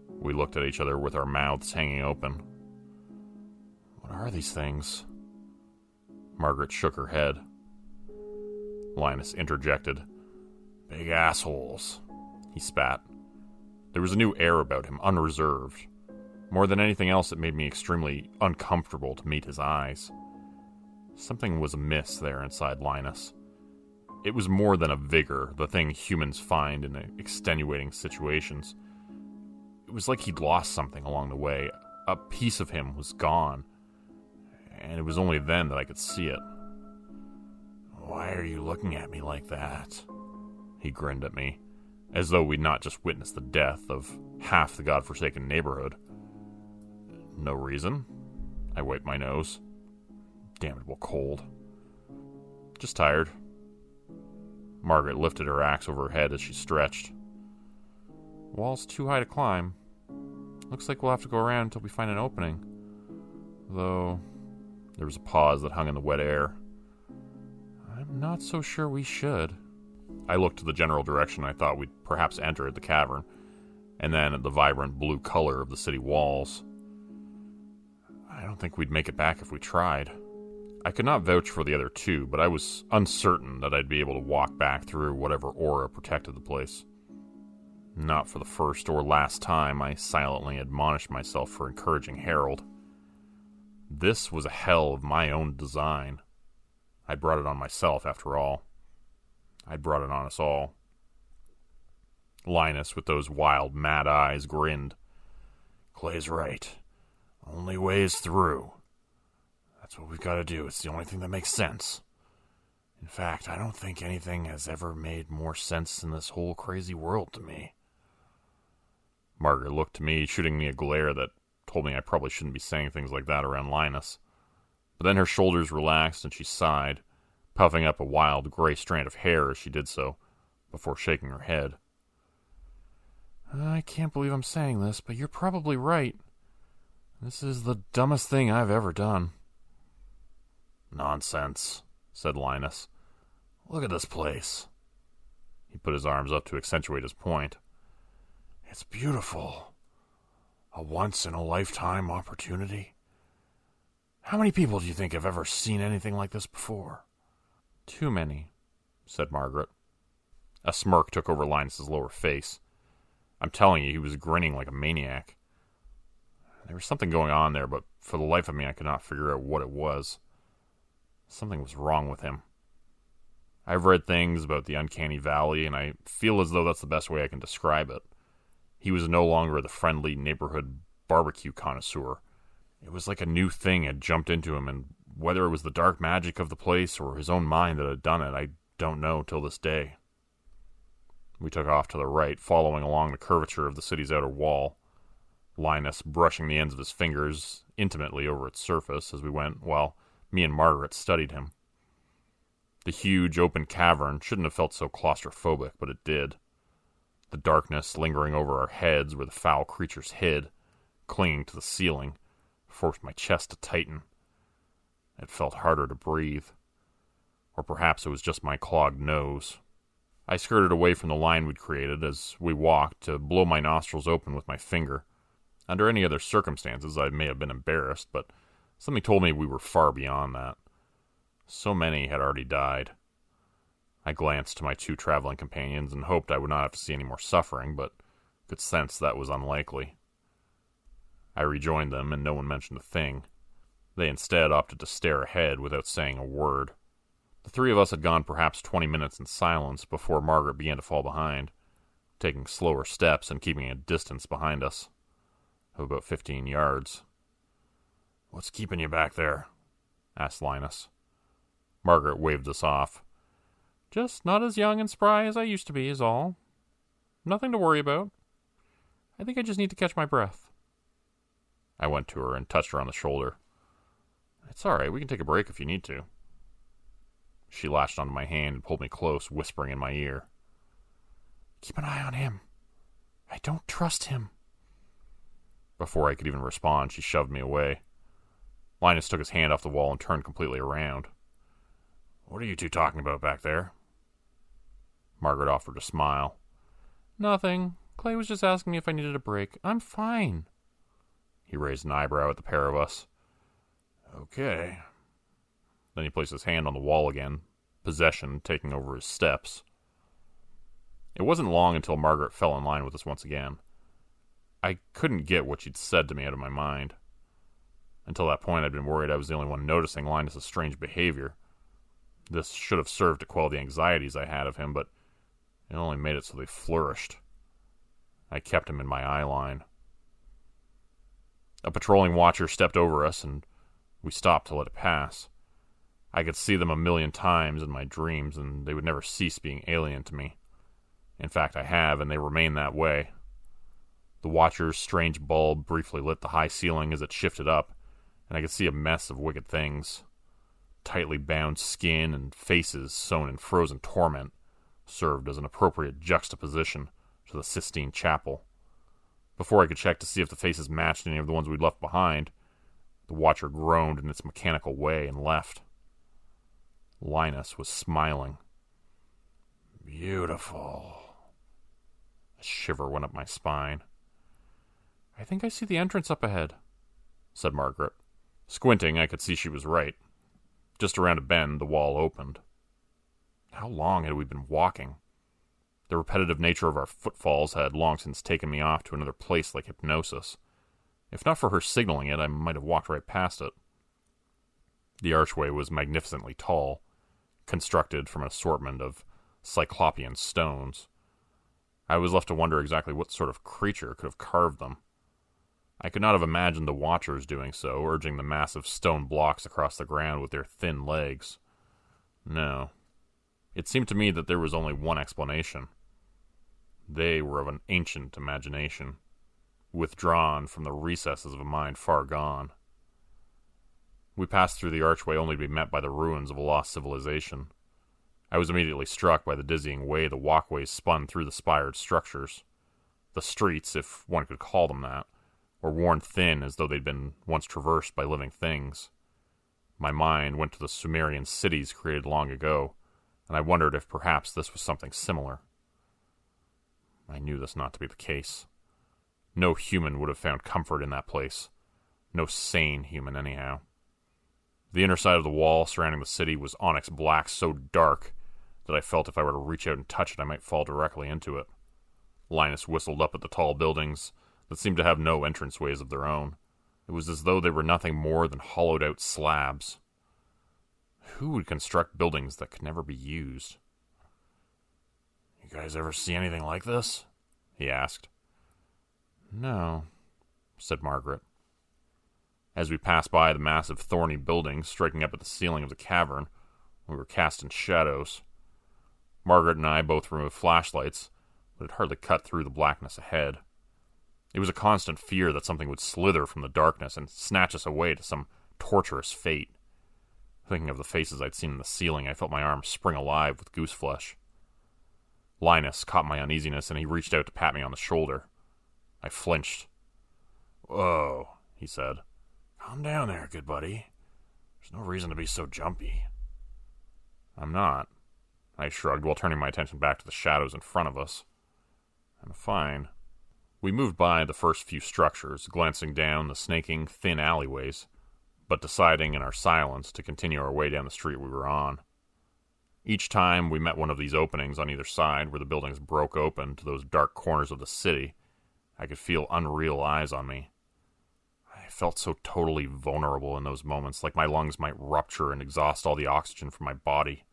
We looked at each other with our mouths hanging open. "What are these things?" Margaret shook her head. Linus interjected. "Big assholes," he spat. There was a new air about him, unreserved. More than anything else, it made me extremely uncomfortable to meet his eyes. Something was amiss there inside Linus. It was more than a vigor, the thing humans find in extenuating situations. It was like he'd lost something along the way. A piece of him was gone. And it was only then that I could see it. "Why are you looking at me like that?" He grinned at me, as though we'd not just witnessed the death of half the godforsaken neighborhood. "No reason." I wiped my nose. Damnable cold. "Just tired." Margaret lifted her axe over her head as she stretched. "Wall's too high to climb. Looks like we'll have to go around until we find an opening. Though..." There was a pause that hung in the wet air. "I'm not so sure we should." I looked to the general direction I thought we'd perhaps enter the cavern, and then at the vibrant blue color of the city walls. "I don't think we'd make it back if we tried." I could not vouch for the other two, but I was uncertain that I'd be able to walk back through whatever aura protected the place. Not for the first or last time, I silently admonished myself for encouraging Harold. This was a hell of my own design. I'd brought it on myself, after all. I'd brought it on us all. Linus, with those wild, mad eyes, grinned. "Clay's right. Only way is through. That's what we've got to do. It's the only thing that makes sense. In fact, I don't think anything has ever made more sense in this whole crazy world to me." Margaret looked to me, shooting me a glare that told me I probably shouldn't be saying things like that around Linus. But then her shoulders relaxed and she sighed, puffing up a wild gray strand of hair as she did so, before shaking her head. "I can't believe I'm saying this, but you're probably right. This is the dumbest thing I've ever done." "Nonsense," said Linus. "Look at this place." He put his arms up to accentuate his point. "It's beautiful. A once-in-a-lifetime opportunity. How many people do you think have ever seen anything like this before?" "Too many," said Margaret. A smirk took over Linus's lower face. I'm telling you, he was grinning like a maniac. There was something going on there, but for the life of me I could not figure out what it was. Something was wrong with him. I've read things about the uncanny valley, and I feel as though that's the best way I can describe it. He was no longer the friendly neighborhood barbecue connoisseur. It was like a new thing had jumped into him, and whether it was the dark magic of the place or his own mind that had done it, I don't know till this day. We took off to the right, following along the curvature of the city's outer wall, Linus brushing the ends of his fingers intimately over its surface as we went, while me and Margaret studied him. The huge open cavern shouldn't have felt so claustrophobic, but it did. The darkness lingering over our heads where the foul creatures hid, clinging to the ceiling, forced my chest to tighten. It felt harder to breathe. Or perhaps it was just my clogged nose. I skirted away from the line we'd created as we walked to blow my nostrils open with my finger. Under any other circumstances, I may have been embarrassed, but something told me we were far beyond that. So many had already died. I glanced to my two traveling companions and hoped I would not have to see any more suffering, but could sense that was unlikely. I rejoined them, and no one mentioned a thing. They instead opted to stare ahead without saying a word. The three of us had gone perhaps 20 minutes in silence before Margaret began to fall behind, taking slower steps and keeping a distance behind us, of about 15 yards. "What's keeping you back there?" asked Linus. Margaret waved us off. "Just not as young and spry as I used to be, is all. Nothing to worry about. I think I just need to catch my breath." I went to her and touched her on the shoulder. It's all right. We can take a break if you need to. She latched onto my hand and pulled me close, whispering in my ear. Keep an eye on him. I don't trust him. Before I could even respond, she shoved me away. Linus took his hand off the wall and turned completely around. What are you two talking about back there? Margaret offered a smile. Nothing. Clay was just asking me if I needed a break. I'm fine. He raised an eyebrow at the pair of us. Okay. Then he placed his hand on the wall again, possession taking over his steps. It wasn't long until Margaret fell in line with us once again. I couldn't get what she'd said to me out of my mind. Until that point, I'd been worried I was the only one noticing Linus' strange behavior. This should have served to quell the anxieties I had of him, but it only made it so they flourished. I kept him in my eye line. A patrolling watcher stepped over us, and we stopped to let it pass. I could see them a million times in my dreams, and they would never cease being alien to me. In fact, I have, and they remain that way. The watcher's strange bulb briefly lit the high ceiling as it shifted up, and I could see a mess of wicked things. Tightly bound skin and faces sewn in frozen torment served as an appropriate juxtaposition to the Sistine Chapel. Before I could check to see if the faces matched any of the ones we'd left behind, the watcher groaned in its mechanical way and left. Linus was smiling. Beautiful. A shiver went up my spine. I think I see the entrance up ahead, said Margaret. Squinting, I could see she was right. Just around a bend, the wall opened. How long had we been walking? The repetitive nature of our footfalls had long since taken me off to another place like hypnosis. If not for her signaling it, I might have walked right past it. The archway was magnificently tall, constructed from an assortment of cyclopean stones. I was left to wonder exactly what sort of creature could have carved them. I could not have imagined the watchers doing so, urging the massive stone blocks across the ground with their thin legs. No. It seemed to me that there was only one explanation. They were of an ancient imagination, withdrawn from the recesses of a mind far gone. We passed through the archway only to be met by the ruins of a lost civilization. I was immediately struck by the dizzying way the walkways spun through the spired structures. The streets, if one could call them that, were worn thin as though they'd been once traversed by living things. My mind went to the Sumerian cities created long ago, and I wondered if perhaps this was something similar. I knew this not to be the case. No human would have found comfort in that place. No sane human, anyhow. The inner side of the wall surrounding the city was onyx black so dark that I felt if I were to reach out and touch it, I might fall directly into it. Linus whistled up at the tall buildings that seemed to have no entranceways of their own. It was as though they were nothing more than hollowed-out slabs. Who would construct buildings that could never be used? You guys ever see anything like this? He asked. No, said Margaret. As we passed by the massive thorny buildings striking up at the ceiling of the cavern, we were cast in shadows. Margaret and I both removed flashlights, but it hardly cut through the blackness ahead. It was a constant fear that something would slither from the darkness and snatch us away to some torturous fate. Thinking of the faces I'd seen in the ceiling, I felt my arms spring alive with gooseflesh. Linus caught my uneasiness, and he reached out to pat me on the shoulder. I flinched. Whoa, he said. Calm down there, good buddy. There's no reason to be so jumpy. I'm not, I shrugged while turning my attention back to the shadows in front of us. I'm fine. We moved by the first few structures, glancing down the snaking, thin alleyways, but deciding in our silence to continue our way down the street we were on. Each time we met one of these openings on either side where the buildings broke open to those dark corners of the city, I could feel unreal eyes on me. I felt so totally vulnerable in those moments, like my lungs might rupture and exhaust all the oxygen from my body.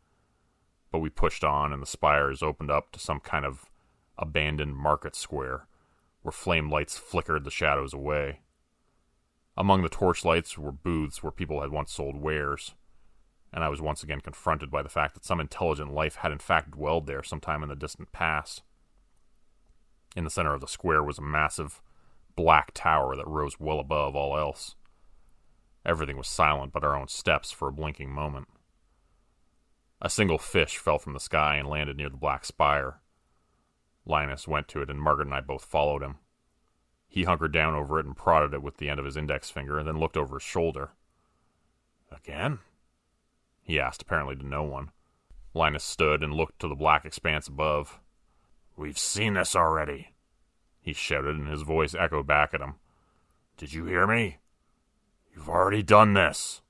But we pushed on, and the spires opened up to some kind of abandoned market square, where flame lights flickered the shadows away. Among the torchlights were booths where people had once sold wares, and I was once again confronted by the fact that some intelligent life had in fact dwelled there sometime in the distant past. In the center of the square was a massive, black tower that rose well above all else. Everything was silent but our own steps for a blinking moment. A single fish fell from the sky and landed near the black spire. Linus went to it, and Margaret and I both followed him. He hunkered down over it and prodded it with the end of his index finger, and then looked over his shoulder. Again? He asked, apparently to no one. Linus stood and looked to the black expanse above. We've seen this already, he shouted, and his voice echoed back at him. Did you hear me? You've already done this.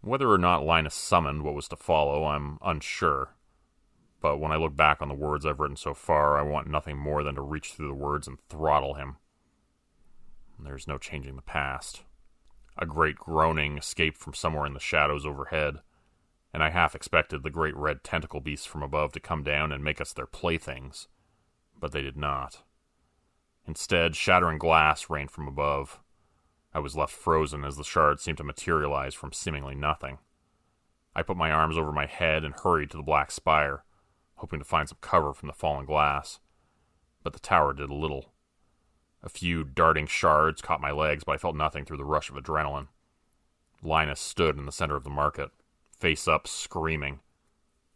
Whether or not Linus summoned what was to follow, I'm unsure. But when I look back on the words I've written so far, I want nothing more than to reach through the words and throttle him. There's no changing the past. A great groaning escaped from somewhere in the shadows overhead, and I half expected the great red tentacle beasts from above to come down and make us their playthings. But they did not. Instead, shattering glass rained from above. I was left frozen as the shards seemed to materialize from seemingly nothing. I put my arms over my head and hurried to the black spire, hoping to find some cover from the fallen glass. But the tower did little. A few darting shards caught my legs, but I felt nothing through the rush of adrenaline. Linus stood in the center of the market, face up, screaming.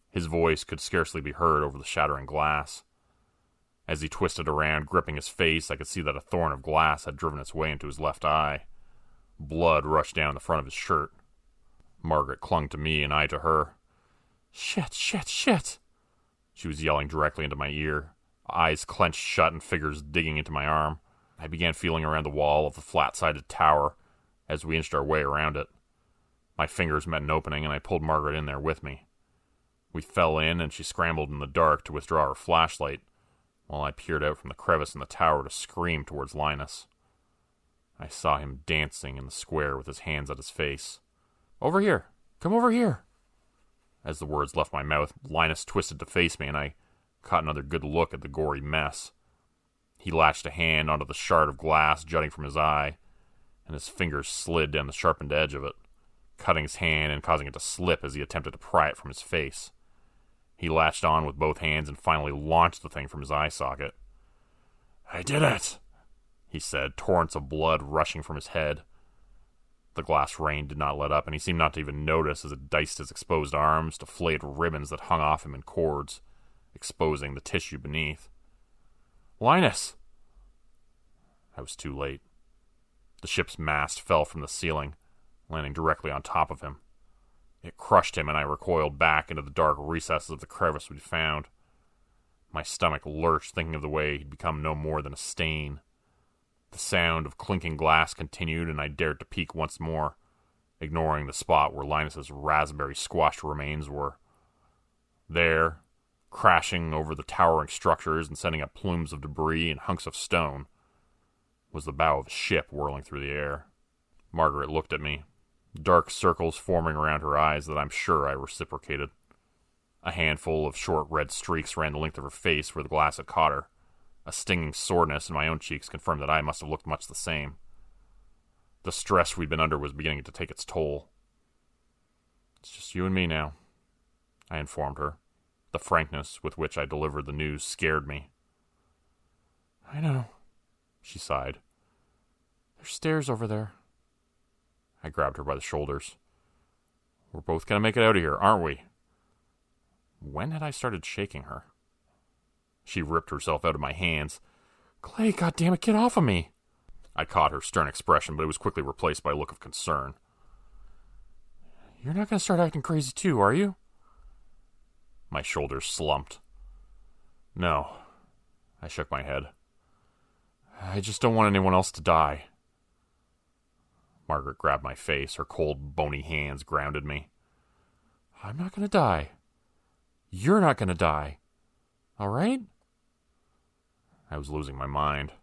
His voice could scarcely be heard over the shattering glass. As he twisted around, gripping his face, I could see that a thorn of glass had driven its way into his left eye. Blood rushed down the front of his shirt. Margaret clung to me and I to her. "Shit, shit, shit!" She was yelling directly into my ear, eyes clenched shut and fingers digging into my arm. I began feeling around the wall of the flat-sided tower as we inched our way around it. My fingers met an opening, and I pulled Margaret in there with me. We fell in, and she scrambled in the dark to withdraw her flashlight, while I peered out from the crevice in the tower to scream towards Linus. I saw him dancing in the square with his hands at his face. "Over here! Come over here!" As the words left my mouth, Linus twisted to face me, and I caught another good look at the gory mess. He latched a hand onto the shard of glass jutting from his eye, and his fingers slid down the sharpened edge of it, cutting his hand and causing it to slip as he attempted to pry it from his face. He latched on with both hands and finally launched the thing from his eye socket. "I did it," he said, torrents of blood rushing from his head. The glass rain did not let up, and he seemed not to even notice as it diced his exposed arms to flayed ribbons that hung off him in cords, exposing the tissue beneath. "Linus!" I was too late. The ship's mast fell from the ceiling, landing directly on top of him. It crushed him, and I recoiled back into the dark recesses of the crevice we'd found. My stomach lurched, thinking of the way he'd become no more than a stain. The sound of clinking glass continued, and I dared to peek once more, ignoring the spot where Linus's raspberry squashed remains were. There, crashing over the towering structures and sending up plumes of debris and hunks of stone, was the bow of a ship whirling through the air. Margaret looked at me, dark circles forming around her eyes that I'm sure I reciprocated. A handful of short red streaks ran the length of her face where the glass had caught her. A stinging soreness in my own cheeks confirmed that I must have looked much the same. The stress we'd been under was beginning to take its toll. "It's just you and me now," I informed her. The frankness with which I delivered the news scared me. "I know," she sighed. "There's stairs over there." I grabbed her by the shoulders. "We're both going to make it out of here, aren't we?" When had I started shaking her? She ripped herself out of my hands. "Clay, goddammit, get off of me!" I caught her stern expression, but it was quickly replaced by a look of concern. "You're not going to start acting crazy too, are you?" My shoulders slumped. "No." I shook my head. "I just don't want anyone else to die." Margaret grabbed my face. Her cold, bony hands grounded me. "I'm not going to die. You're not going to die. All right?" I was losing my mind.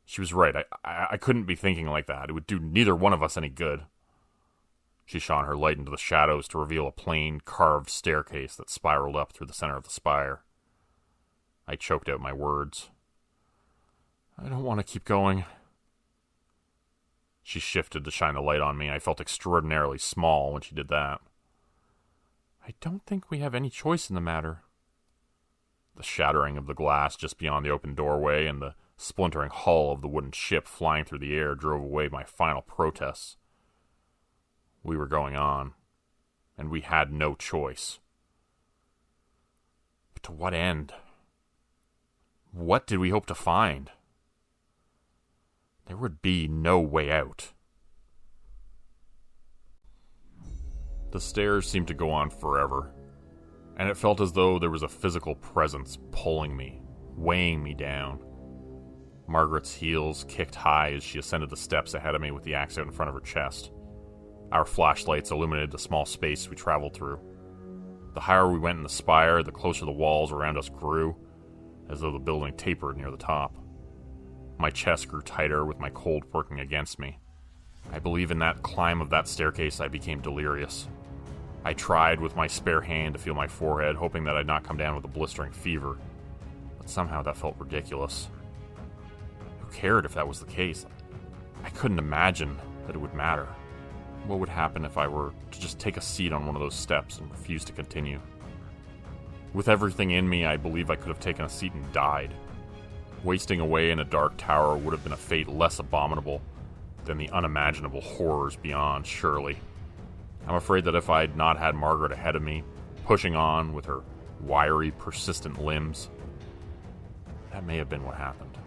She was right. I couldn't be thinking like that. It would do neither one of us any good. She shone her light into the shadows to reveal a plain, carved staircase that spiraled up through the center of the spire. I choked out my words. "I don't want to keep going." She shifted to shine the light on me. I felt extraordinarily small when she did that. "I don't think we have any choice in the matter." The shattering of the glass just beyond the open doorway and the splintering hull of the wooden ship flying through the air drove away my final protests. We were going on, and we had no choice. But to what end? What did we hope to find? There would be no way out. The stairs seemed to go on forever, and it felt as though there was a physical presence pulling me, weighing me down. Margaret's heels kicked high as she ascended the steps ahead of me with the axe out in front of her chest. Our flashlights illuminated the small space we traveled through. The higher we went in the spire, the closer the walls around us grew, as though the building tapered near the top. My chest grew tighter with my cold working against me. I believe in that climb of that staircase I became delirious. I tried with my spare hand to feel my forehead, hoping that I'd not come down with a blistering fever, but somehow that felt ridiculous. Who cared if that was the case? I couldn't imagine that it would matter. What would happen if I were to just take a seat on one of those steps and refuse to continue? With everything in me, I believe I could have taken a seat and died. Wasting away in a dark tower would have been a fate less abominable than the unimaginable horrors beyond, surely. I'm afraid that if I'd not had Margaret ahead of me, pushing on with her wiry, persistent limbs, that may have been what happened.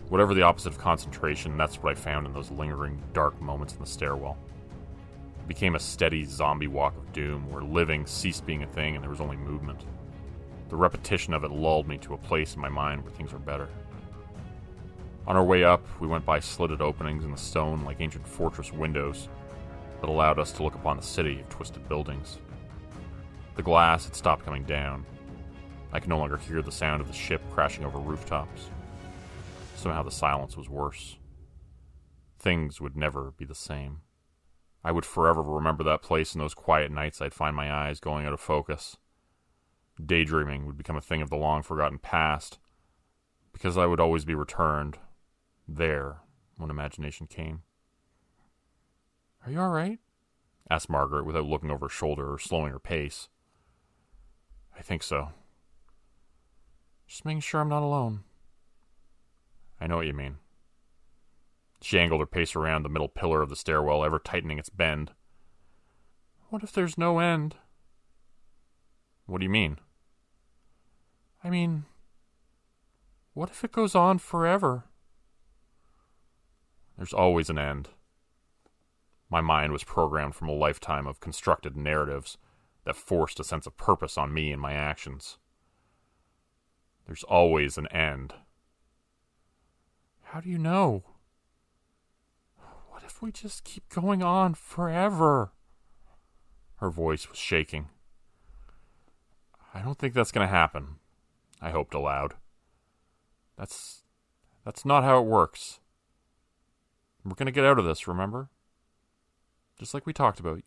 Whatever the opposite of concentration, that's what I found in those lingering, dark moments in the stairwell. It became a steady zombie walk of doom, where living ceased being a thing and there was only movement. The repetition of it lulled me to a place in my mind where things were better. On our way up, we went by slitted openings in the stone like ancient fortress windows that allowed us to look upon the city of twisted buildings. The glass had stopped coming down. I could no longer hear the sound of the ship crashing over rooftops. Somehow the silence was worse. Things would never be the same. I would forever remember that place and those quiet nights I'd find my eyes going out of focus. Daydreaming would become a thing of the long-forgotten past, because I would always be returned there when imagination came. "Are you all right?" asked Margaret without looking over her shoulder or slowing her pace. "I think so. Just making sure I'm not alone." "I know what you mean." She angled her pace around the middle pillar of the stairwell, ever tightening its bend. "What if there's no end?" "What do you mean?" "I mean, what if it goes on forever?" "There's always an end." My mind was programmed from a lifetime of constructed narratives that forced a sense of purpose on me and my actions. There's always an end. "How do you know? What if we just keep going on forever?" Her voice was shaking. "I don't think that's going to happen," I hoped aloud. That's not how it works. We're going to get out of this, remember? Just like we talked about.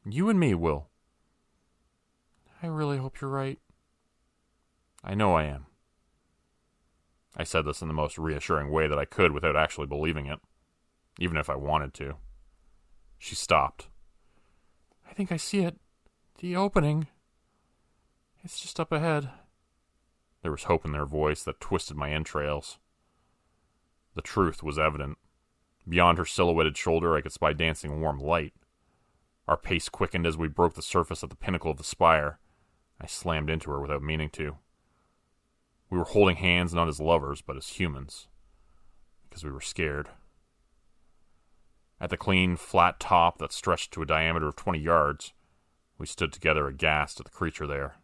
You and me, Will. "I really hope you're right." "I know I am." I said this in the most reassuring way that I could without actually believing it, even if I wanted to. She stopped. "I think I see it. The opening. It's just up ahead." There was hope in their voice that twisted my entrails. The truth was evident. Beyond her silhouetted shoulder, I could spy dancing warm light. Our pace quickened as we broke the surface at the pinnacle of the spire. I slammed into her without meaning to. We were holding hands not as lovers, but as humans, because we were scared. At the clean, flat top that stretched to a diameter of 20 yards, we stood together aghast at the creature there.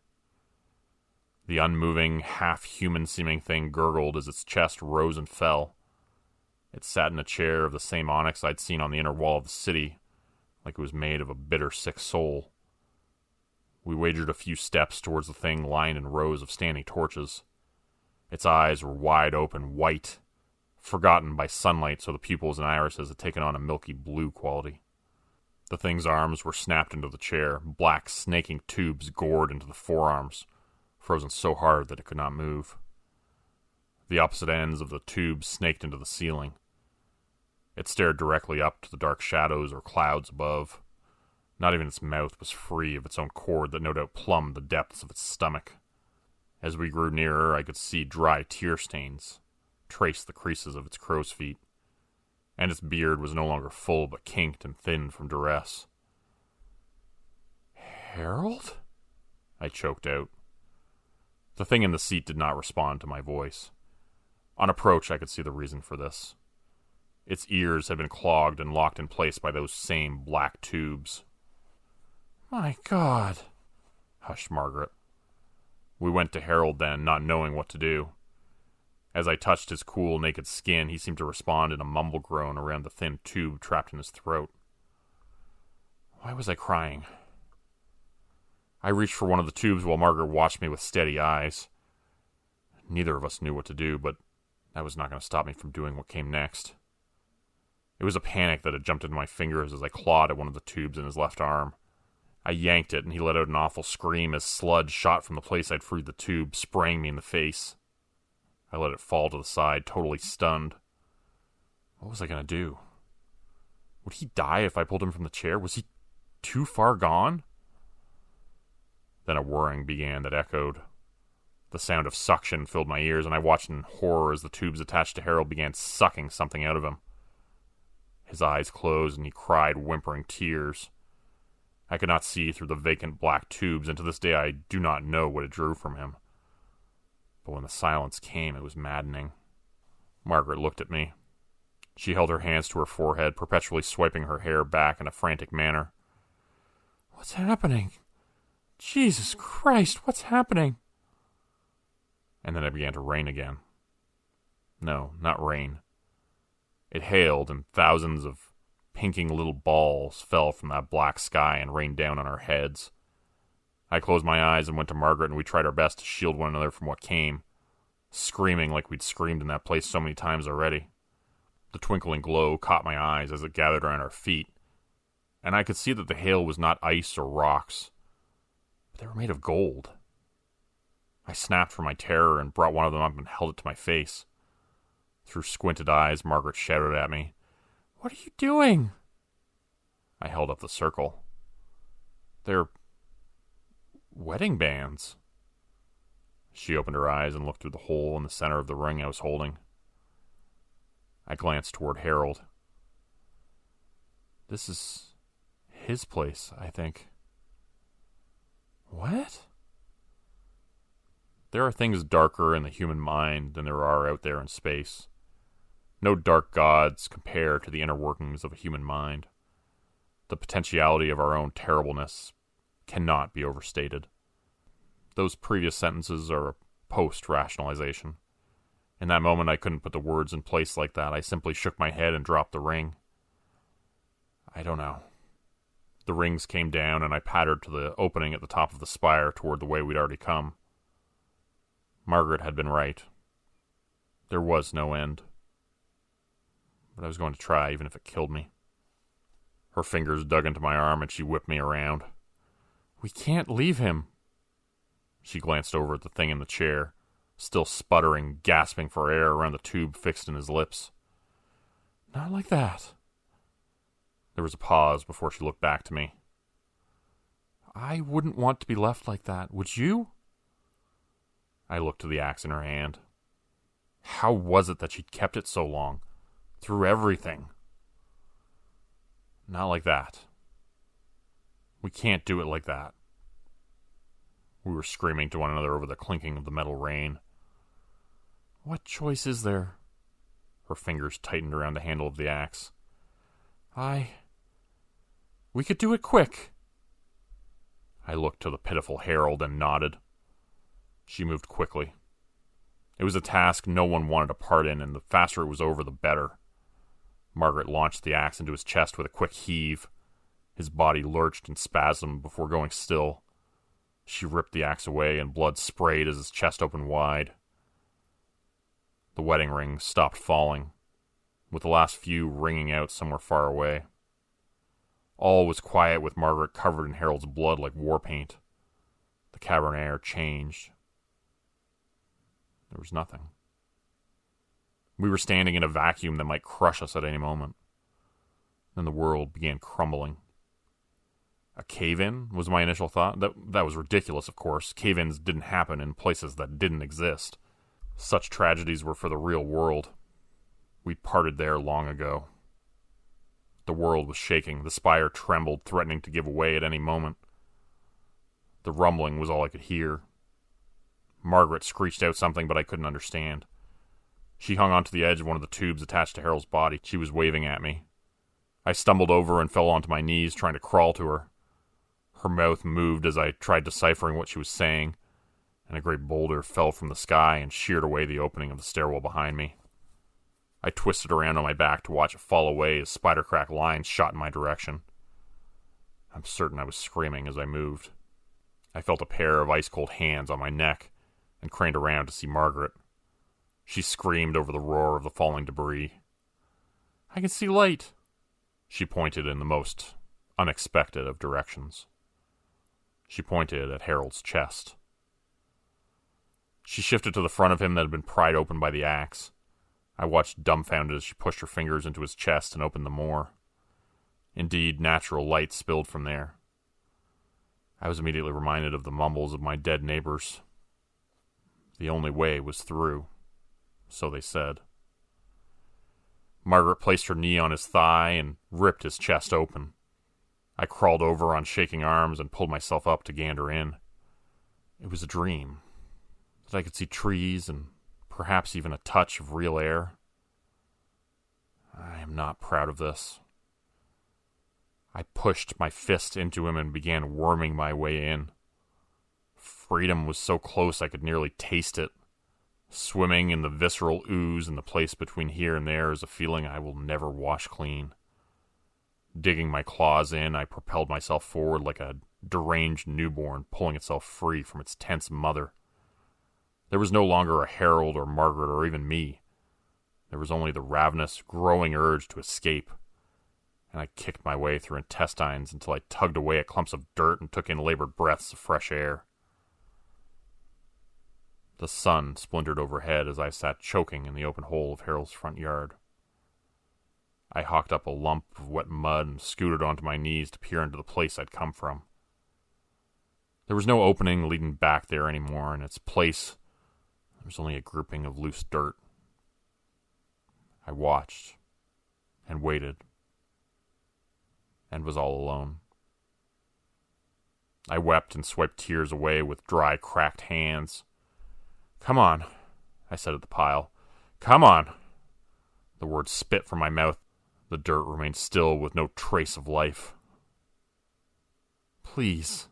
The unmoving, half-human-seeming thing gurgled as its chest rose and fell. It sat in a chair of the same onyx I'd seen on the inner wall of the city, like it was made of a bitter, sick soul. We wagered a few steps towards the thing lined in rows of standing torches. Its eyes were wide open, white, forgotten by sunlight, so the pupils and irises had taken on a milky blue quality. The thing's arms were snapped into the chair, black snaking tubes gored into the forearms, frozen so hard that it could not move. The opposite ends of the tubes snaked into the ceiling. It stared directly up to the dark shadows or clouds above. Not even its mouth was free of its own cord that no doubt plumbed the depths of its stomach. As we grew nearer, I could see dry tear stains trace the creases of its crow's feet, and its beard was no longer full but kinked and thin from duress. "Harold?" I choked out. The thing in the seat did not respond to my voice. On approach, I could see the reason for this. Its ears had been clogged and locked in place by those same black tubes. "My God," hushed Margaret. We went to Harold then, not knowing what to do. As I touched his cool, naked skin, he seemed to respond in a mumble groan around the thin tube trapped in his throat. Why was I crying? I reached for one of the tubes while Margaret watched me with steady eyes. Neither of us knew what to do, but that was not going to stop me from doing what came next. It was a panic that had jumped into my fingers as I clawed at one of the tubes in his left arm. I yanked it, and he let out an awful scream as sludge shot from the place I'd freed the tube, spraying me in the face. I let it fall to the side, totally stunned. What was I going to do? Would he die if I pulled him from the chair? Was he too far gone? Then a whirring began that echoed. The sound of suction filled my ears, and I watched in horror as the tubes attached to Harold began sucking something out of him. His eyes closed, and he cried whimpering tears. I could not see through the vacant black tubes, and to this day I do not know what it drew from him. But when the silence came, it was maddening. Margaret looked at me. She held her hands to her forehead, perpetually swiping her hair back in a frantic manner. "What's happening? Jesus Christ, what's happening?" And then it began to rain again. No, not rain. It hailed, and thousands of pinking little balls fell from that black sky and rained down on our heads. I closed my eyes and went to Margaret, and we tried our best to shield one another from what came, screaming like we'd screamed in that place so many times already. The twinkling glow caught my eyes as it gathered around our feet, and I could see that the hail was not ice or rocks, but they were made of gold. I snapped from my terror and brought one of them up and held it to my face. Through squinted eyes, Margaret shouted at me, "What are you doing?" I held up the circle. "They're wedding bands." She opened her eyes and looked through the hole in the center of the ring I was holding. I glanced toward Harold. "This is his place, I think." "What?" There are things darker in the human mind than there are out there in space. No dark gods compare to the inner workings of a human mind. The potentiality of our own terribleness cannot be overstated. Those previous sentences are a post-rationalization. In that moment, I couldn't put the words in place like that. I simply shook my head and dropped the ring. I don't know. The rings came down, and I pattered to the opening at the top of the spire toward the way we'd already come. Margaret had been right. There was no end. But I was going to try, even if it killed me. Her fingers dug into my arm, and she whipped me around. "We can't leave him." She glanced over at the thing in the chair, still sputtering, gasping for air around the tube fixed in his lips. "Not like that." There was a pause before she looked back to me. "I wouldn't want to be left like that, would you?" I looked to the axe in her hand. How was it that she'd kept it so long? Through everything. Not like that. We can't do it like that. We were screaming to one another over the clinking of the metal rain. "What choice is there?" Her fingers tightened around the handle of the axe. We could do it quick." I looked to the pitiful Harold and nodded. She moved quickly. It was a task no one wanted a part in, and the faster it was over, the better. Margaret launched the axe into his chest with a quick heave. His body lurched and spasmed before going still. She ripped the axe away, and blood sprayed as his chest opened wide. The wedding rings stopped falling, with the last few ringing out somewhere far away. All was quiet, with Margaret covered in Harold's blood like war paint. The cavern air changed. There was nothing. We were standing in a vacuum that might crush us at any moment. Then the world began crumbling. A cave-in was my initial thought. That was ridiculous, of course. Cave-ins didn't happen in places that didn't exist. Such tragedies were for the real world. We parted there long ago. The world was shaking. The spire trembled, threatening to give way at any moment. The rumbling was all I could hear. Margaret screeched out something, but I couldn't understand. She hung onto the edge of one of the tubes attached to Harold's body. She was waving at me. I stumbled over and fell onto my knees, trying to crawl to her. Her mouth moved as I tried deciphering what she was saying, and a great boulder fell from the sky and sheared away the opening of the stairwell behind me. I twisted around on my back to watch it fall away as spider-crack lines shot in my direction. I'm certain I was screaming as I moved. I felt a pair of ice-cold hands on my neck and craned around to see Margaret. She screamed over the roar of the falling debris. "I can see light!" She pointed in the most unexpected of directions. She pointed at Harold's chest. She shifted to the front of him that had been pried open by the axe. I watched dumbfounded as she pushed her fingers into his chest and opened them more. Indeed, natural light spilled from there. I was immediately reminded of the mumbles of my dead neighbors. The only way was through, so they said. Margaret placed her knee on his thigh and ripped his chest open. I crawled over on shaking arms and pulled myself up to gander in. It was a dream, that I could see trees and perhaps even a touch of real air. I am not proud of this. I pushed my fist into him and began worming my way in. Freedom was so close I could nearly taste it. Swimming in the visceral ooze in the place between here and there is a feeling I will never wash clean. Digging my claws in, I propelled myself forward like a deranged newborn pulling itself free from its tense mother. There was no longer a Harold or Margaret or even me. There was only the ravenous, growing urge to escape, and I kicked my way through intestines until I tugged away at clumps of dirt and took in labored breaths of fresh air. The sun splintered overhead as I sat choking in the open hole of Harold's front yard. I hawked up a lump of wet mud and scooted onto my knees to peer into the place I'd come from. There was no opening leading back there anymore. In its place, there was only a grouping of loose dirt. I watched and waited and was all alone. I wept and swiped tears away with dry, cracked hands. "Come on," I said at the pile. "Come on." The words spit from my mouth. The dirt remained still with no trace of life. "Please,"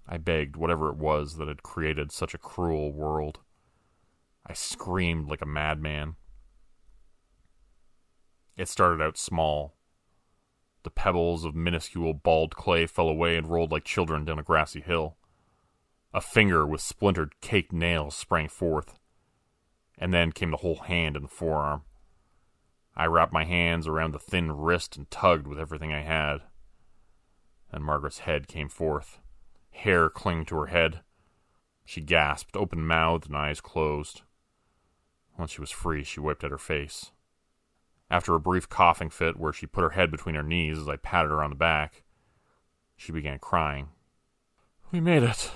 I begged whatever it was that had created such a cruel world. I screamed like a madman. It started out small. The pebbles of minuscule bald clay fell away and rolled like children down a grassy hill. A finger with splintered caked nails sprang forth, and then came the whole hand and the forearm. I wrapped my hands around the thin wrist and tugged with everything I had. Then Margaret's head came forth. Hair clinged to her head. She gasped, open-mouthed and eyes closed. Once she was free, she wiped at her face. After a brief coughing fit where she put her head between her knees as I patted her on the back, she began crying. "We made it,"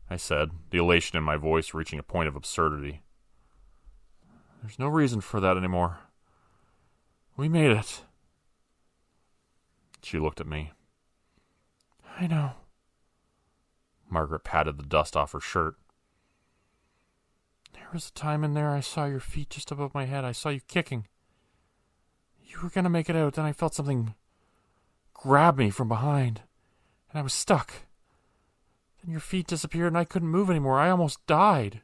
I said, the elation in my voice reaching a point of absurdity. "There's no reason for that anymore. We made it." She looked at me. "I know." Margaret patted the dust off her shirt. "There was a time in there I saw your feet just above my head. I saw you kicking. You were going to make it out, then I felt something grab me from behind, and I was stuck. Then your feet disappeared and I couldn't move anymore. I almost died.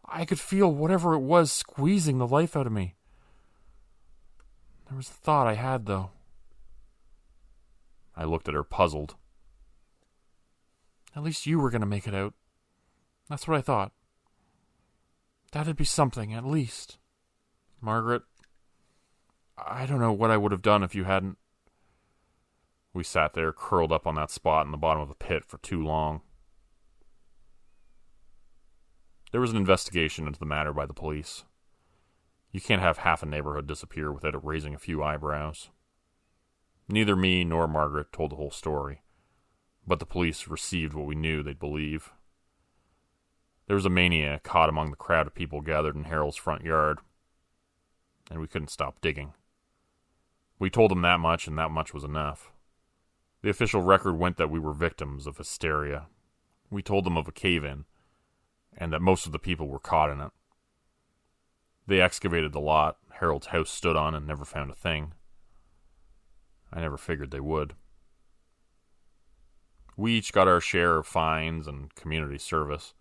I could feel whatever it was squeezing the life out of me. There was a thought I had, though." I looked at her, puzzled. "At least you were going to make it out. That's what I thought. That'd be something, at least." "Margaret, I don't know what I would have done if you hadn't." We sat there, curled up on that spot in the bottom of the pit for too long. There was an investigation into the matter by the police. You can't have half a neighborhood disappear without it raising a few eyebrows. Neither me nor Margaret told the whole story. but the police received what we knew they'd believe. There was a maniac caught among the crowd of people gathered in Harold's front yard, and we couldn't stop digging. We told them that much, and that much was enough. The official record went that we were victims of hysteria. We told them of a cave-in, and that most of the people were caught in it. They excavated the lot Harold's house stood on and never found a thing. I never figured they would. We each got our share of fines and community service.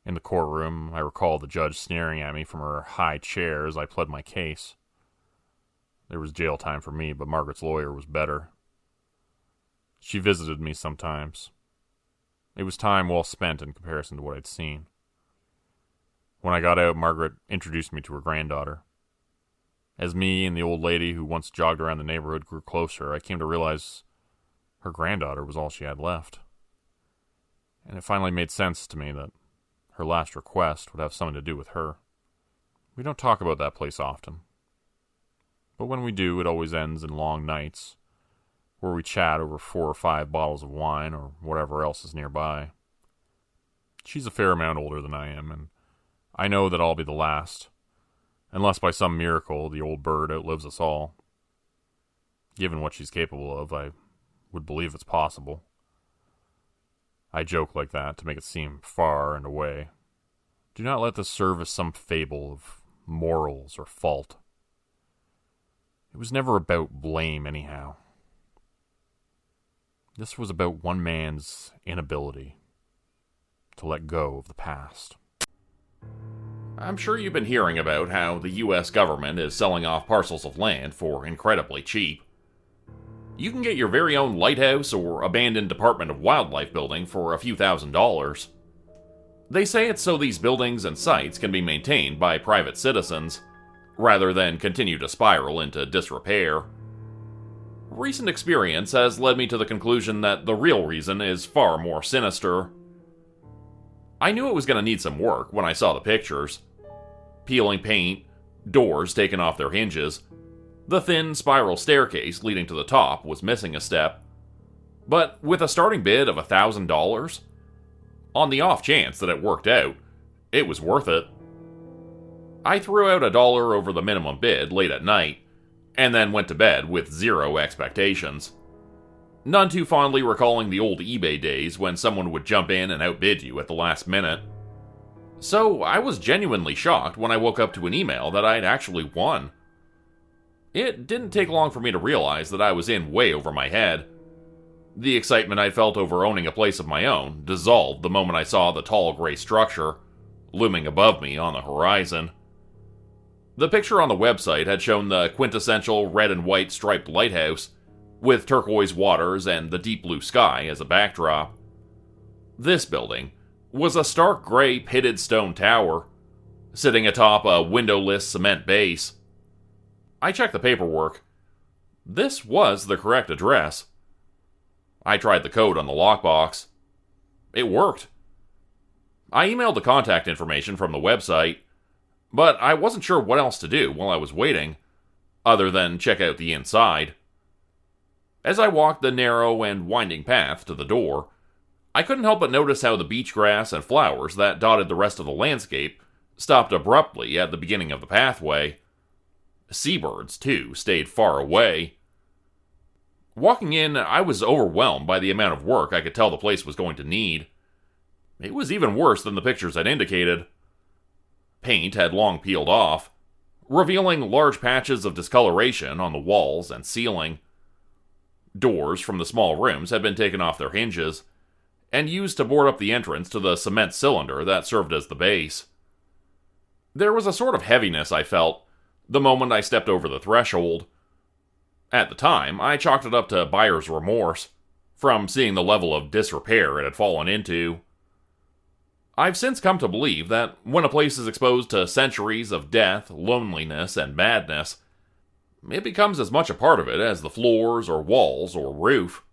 In the courtroom, I recall the judge sneering at me from her high chair as I pled my case. There was jail time for me, but Margaret's lawyer was better. She visited me sometimes. It was time well spent in comparison to what I'd seen. When I got out, Margaret introduced me to her granddaughter. As me and the old lady who once jogged around the neighborhood grew closer, I came to realize her granddaughter was all she had left. And it finally made sense to me that her last request would have something to do with her. We don't talk about that place often. But when we do, it always ends in long nights, where we chat over 4 or 5 bottles of wine or whatever else is nearby. She's a fair amount older than I am, and I know that I'll be the last, unless by some miracle the old bird outlives us all. Given what she's capable of, I would believe it's possible. I joke like that to make it seem far and away. Do not let this serve as some fable of morals or fault. It was never about blame, anyhow. This was about one man's inability to let go of the past. I'm sure you've been hearing about how the US government is selling off parcels of land for incredibly cheap. You can get your very own lighthouse or abandoned Department of Wildlife building for a few $1,000s. They say it's so these buildings and sites can be maintained by private citizens, rather than continue to spiral into disrepair. Recent experience has led me to the conclusion that the real reason is far more sinister. I knew it was going to need some work when I saw the pictures. Peeling paint, doors taken off their hinges. The thin spiral staircase leading to the top was missing a step. But with a starting bid of $1,000, on the off chance that it worked out, it was worth it. I threw out $1 over the minimum bid late at night, and then went to bed with zero expectations. None too fondly recalling the old eBay days when someone would jump in and outbid you at the last minute. So I was genuinely shocked when I woke up to an email that I'd actually won. It didn't take long for me to realize that I was in way over my head. The excitement I felt over owning a place of my own dissolved the moment I saw the tall gray structure looming above me on the horizon. The picture on the website had shown the quintessential red and white striped lighthouse, with turquoise waters and the deep blue sky as a backdrop. This building was a stark gray pitted stone tower, sitting atop a windowless cement base. I checked the paperwork. This was the correct address. I tried the code on the lockbox. It worked. I emailed the contact information from the website, but I wasn't sure what else to do while I was waiting, other than check out the inside. As I walked the narrow and winding path to the door, I couldn't help but notice how the beach grass and flowers that dotted the rest of the landscape stopped abruptly at the beginning of the pathway. Seabirds, too, stayed far away. Walking in, I was overwhelmed by the amount of work I could tell the place was going to need. It was even worse than the pictures had indicated. Paint had long peeled off, revealing large patches of discoloration on the walls and ceiling. Doors from the small rooms had been taken off their hinges, and used to board up the entrance to the cement cylinder that served as the base. There was a sort of heaviness I felt the moment I stepped over the threshold. At the time, I chalked it up to buyer's remorse, from seeing the level of disrepair it had fallen into. I've since come to believe that when a place is exposed to centuries of death, loneliness, and madness, it becomes as much a part of it as the floors or walls or roof.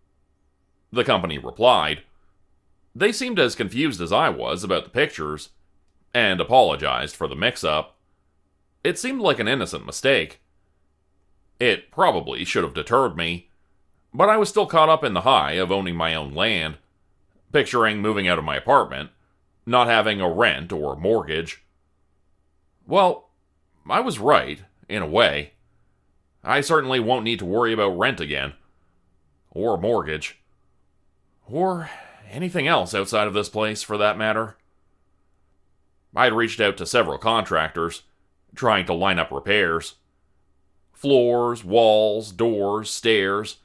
The company replied. They seemed as confused as I was about the pictures, and apologized for the mix-up. It seemed like an innocent mistake. It probably should have deterred me, But I was still caught up in the high of owning my own land, picturing moving out of my apartment, not having a rent or mortgage. Well, I was right, in a way. I certainly won't need to worry about rent again. Or mortgage. Or anything else outside of this place, for that matter. I'd reached out to several contractors, trying to line up repairs. Floors, walls, doors, stairs.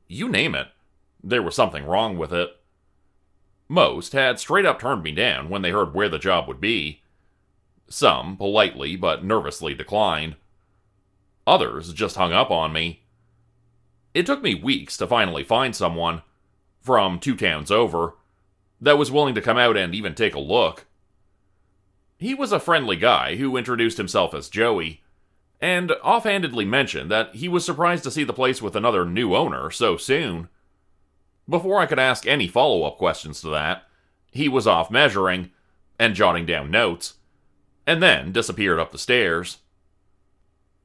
You name it. There was something wrong with it. Most had straight up turned me down when they heard where the job would be. Some politely but nervously declined. Others just hung up on me. It took me weeks to finally find someone, from 2 towns over, that was willing to come out and even take a look. He was a friendly guy who introduced himself as Joey, and offhandedly mentioned that he was surprised to see the place with another new owner so soon. Before I could ask any follow-up questions to that, he was off measuring and jotting down notes, and then disappeared up the stairs.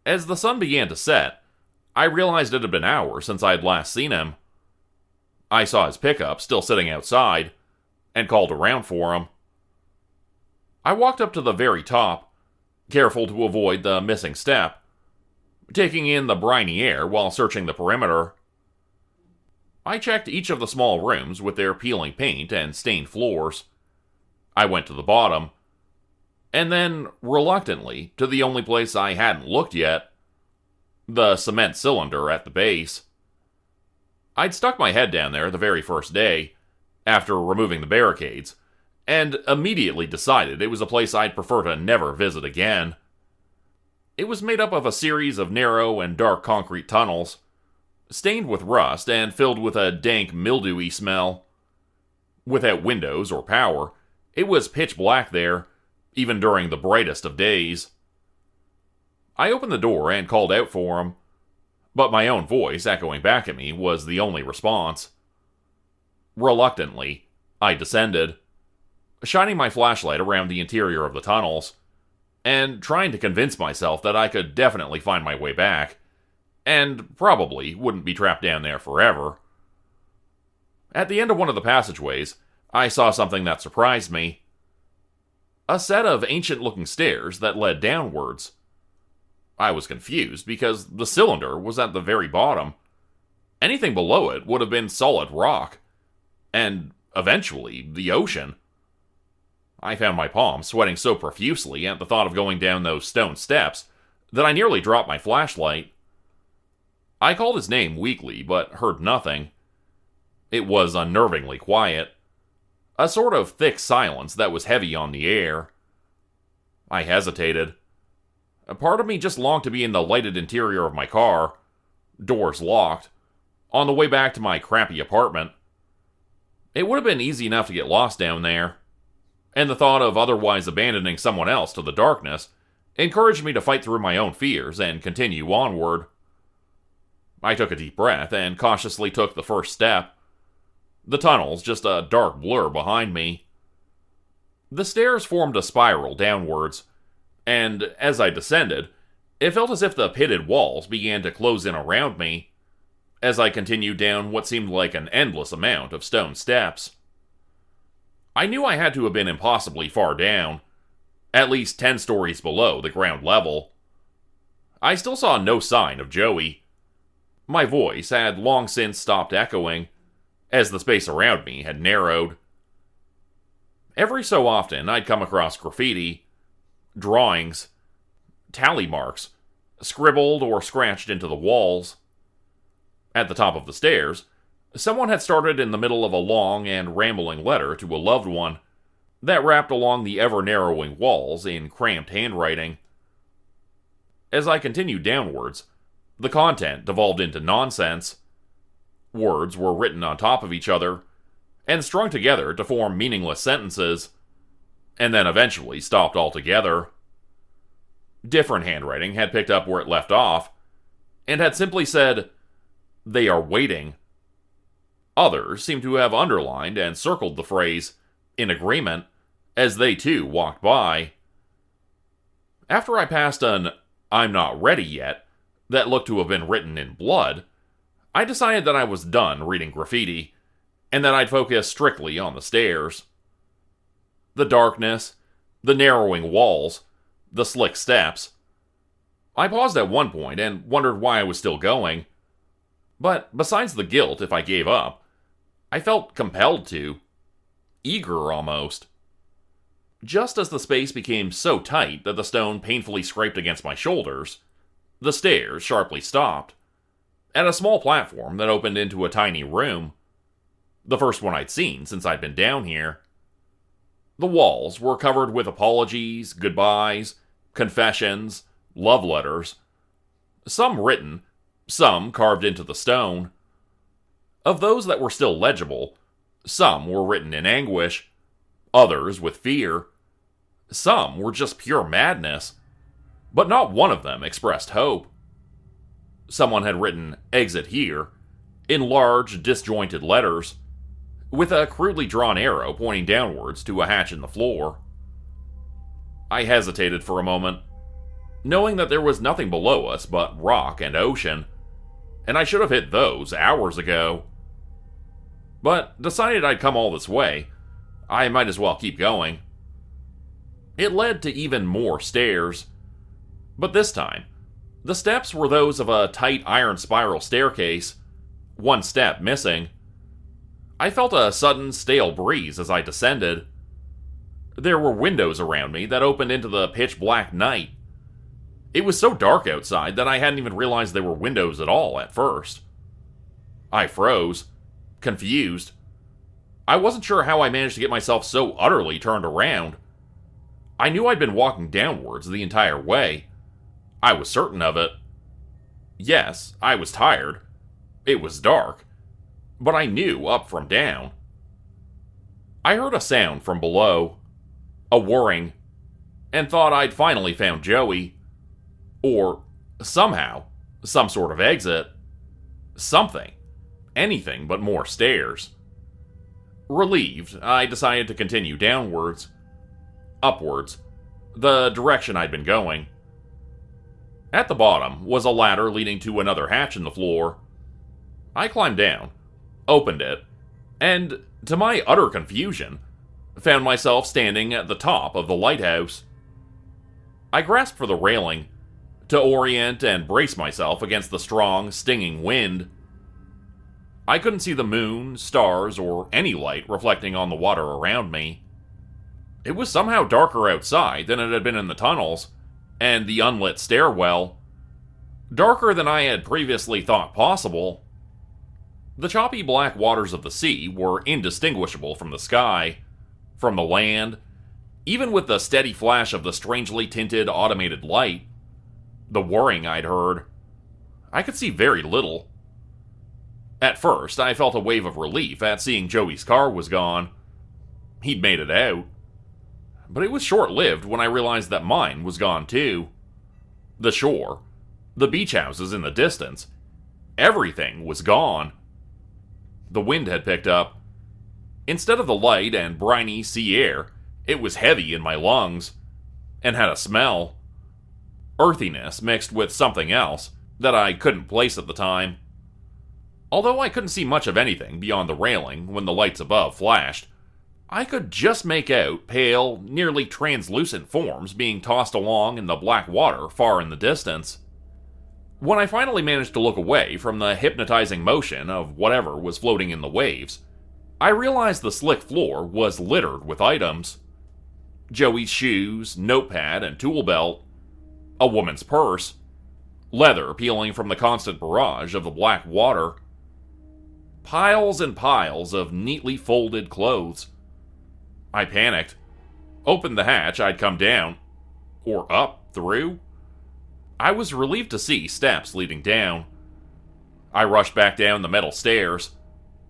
As the sun began to set, I realized it had been hours since I had last seen him. I saw his pickup still sitting outside, and called around for him. I walked up to the very top, careful to avoid the missing step, taking in the briny air while searching the perimeter. I checked each of the small rooms with their peeling paint and stained floors. I went to the bottom, and then, reluctantly, to the only place I hadn't looked yet, the cement cylinder at the base. I'd stuck my head down there the very first day, after removing the barricades, and immediately decided it was a place I'd prefer to never visit again. It was made up of a series of narrow and dark concrete tunnels, stained with rust and filled with a dank, mildewy smell. Without windows or power, it was pitch black there, even during the brightest of days. I opened the door and called out for him, but my own voice echoing back at me was the only response. Reluctantly, I descended, shining my flashlight around the interior of the tunnels, and trying to convince myself that I could definitely find my way back, and probably wouldn't be trapped down there forever. At the end of one of the passageways, I saw something that surprised me. A set of ancient-looking stairs that led downwards. I was confused because the cylinder was at the very bottom. Anything below it would have been solid rock. And, eventually, the ocean. I found my palms sweating so profusely at the thought of going down those stone steps that I nearly dropped my flashlight. I called his name weakly, but heard nothing. It was unnervingly quiet. A sort of thick silence that was heavy on the air. I hesitated. A part of me just longed to be in the lighted interior of my car, doors locked, on the way back to my crappy apartment. It would have been easy enough to get lost down there, and the thought of otherwise abandoning someone else to the darkness encouraged me to fight through my own fears and continue onward. I took a deep breath and cautiously took the first step. The tunnel's just a dark blur behind me. The stairs formed a spiral downwards, and as I descended, it felt as if the pitted walls began to close in around me, as I continued down what seemed like an endless amount of stone steps. I knew I had to have been impossibly far down, at least 10 stories below the ground level. I still saw no sign of Joey. My voice had long since stopped echoing, as the space around me had narrowed. Every so often, I'd come across graffiti, drawings, tally marks, scribbled or scratched into the walls. At the top of the stairs, someone had started in the middle of a long and rambling letter to a loved one that wrapped along the ever-narrowing walls in cramped handwriting. As I continued downwards, the content devolved into nonsense. Words were written on top of each other, and strung together to form meaningless sentences, and then eventually stopped altogether. Different handwriting had picked up where it left off, and had simply said, "They are waiting." Others seemed to have underlined and circled the phrase, in agreement, as they too walked by. After I passed an "I'm not ready yet" that looked to have been written in blood, I decided that I was done reading graffiti, and that I'd focus strictly on the stairs. The darkness, the narrowing walls, the slick steps. I paused at one point and wondered why I was still going. But besides the guilt if I gave up, I felt compelled to. Eager, almost. Just as the space became so tight that the stone painfully scraped against my shoulders, the stairs sharply stopped, at a small platform that opened into a tiny room. The first one I'd seen since I'd been down here. The walls were covered with apologies, goodbyes, confessions, love letters. Some written, some carved into the stone. Of those that were still legible, some were written in anguish, others with fear. Some were just pure madness, but not one of them expressed hope. Someone had written "exit here" in large, disjointed letters, with a crudely drawn arrow pointing downwards to a hatch in the floor. I hesitated for a moment, knowing that there was nothing below us but rock and ocean, and I should have hit those hours ago. But decided I'd come all this way, I might as well keep going. It led to even more stairs, but this time, the steps were those of a tight iron spiral staircase, one step missing. I felt a sudden stale breeze as I descended. There were windows around me that opened into the pitch-black night. It was so dark outside that I hadn't even realized there were windows at all at first. I froze, confused. I wasn't sure how I managed to get myself so utterly turned around. I knew I'd been walking downwards the entire way. I was certain of it. Yes, I was tired. It was dark. But I knew up from down. I heard a sound from below. A whirring. And thought I'd finally found Joey. Or, somehow, some sort of exit. Something. Anything but more stairs. Relieved, I decided to continue downwards. Upwards. The direction I'd been going. At the bottom was a ladder leading to another hatch in the floor. I climbed down, opened it, and, to my utter confusion, found myself standing at the top of the lighthouse. I grasped for the railing, to orient and brace myself against the strong, stinging wind. I couldn't see the moon, stars, or any light reflecting on the water around me. It was somehow darker outside than it had been in the tunnels, and the unlit stairwell. Darker than I had previously thought possible. The choppy black waters of the sea were indistinguishable from the sky, from the land, even with the steady flash of the strangely tinted automated light. The whirring I'd heard. I could see very little. At first, I felt a wave of relief at seeing Joey's car was gone. He'd made it out. But it was short-lived when I realized that mine was gone too. The shore, the beach houses in the distance, everything was gone. The wind had picked up. Instead of the light and briny sea air, it was heavy in my lungs, and had a smell. Earthiness mixed with something else that I couldn't place at the time. Although I couldn't see much of anything beyond the railing when the lights above flashed, I could just make out pale, nearly translucent forms being tossed along in the black water far in the distance. When I finally managed to look away from the hypnotizing motion of whatever was floating in the waves, I realized the slick floor was littered with items. Joey's shoes, notepad, and tool belt, a woman's purse, leather peeling from the constant barrage of the black water, piles and piles of neatly folded clothes. I panicked, opened the hatch I'd come down, or up, through. I was relieved to see steps leading down. I rushed back down the metal stairs,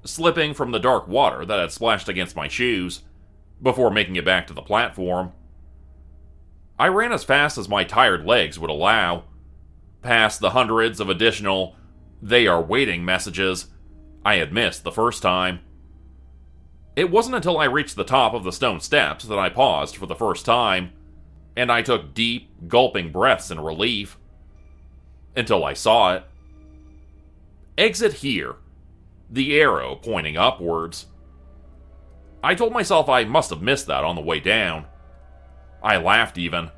slipping from the dark water that had splashed against my shoes, before making it back to the platform. I ran as fast as my tired legs would allow, past the hundreds of additional "they are waiting" messages I had missed the first time. It wasn't until I reached the top of the stone steps that I paused for the first time, and I took deep, gulping breaths in relief. Until I saw it. Exit here, the arrow pointing upwards. I told myself I must have missed that on the way down. I laughed even,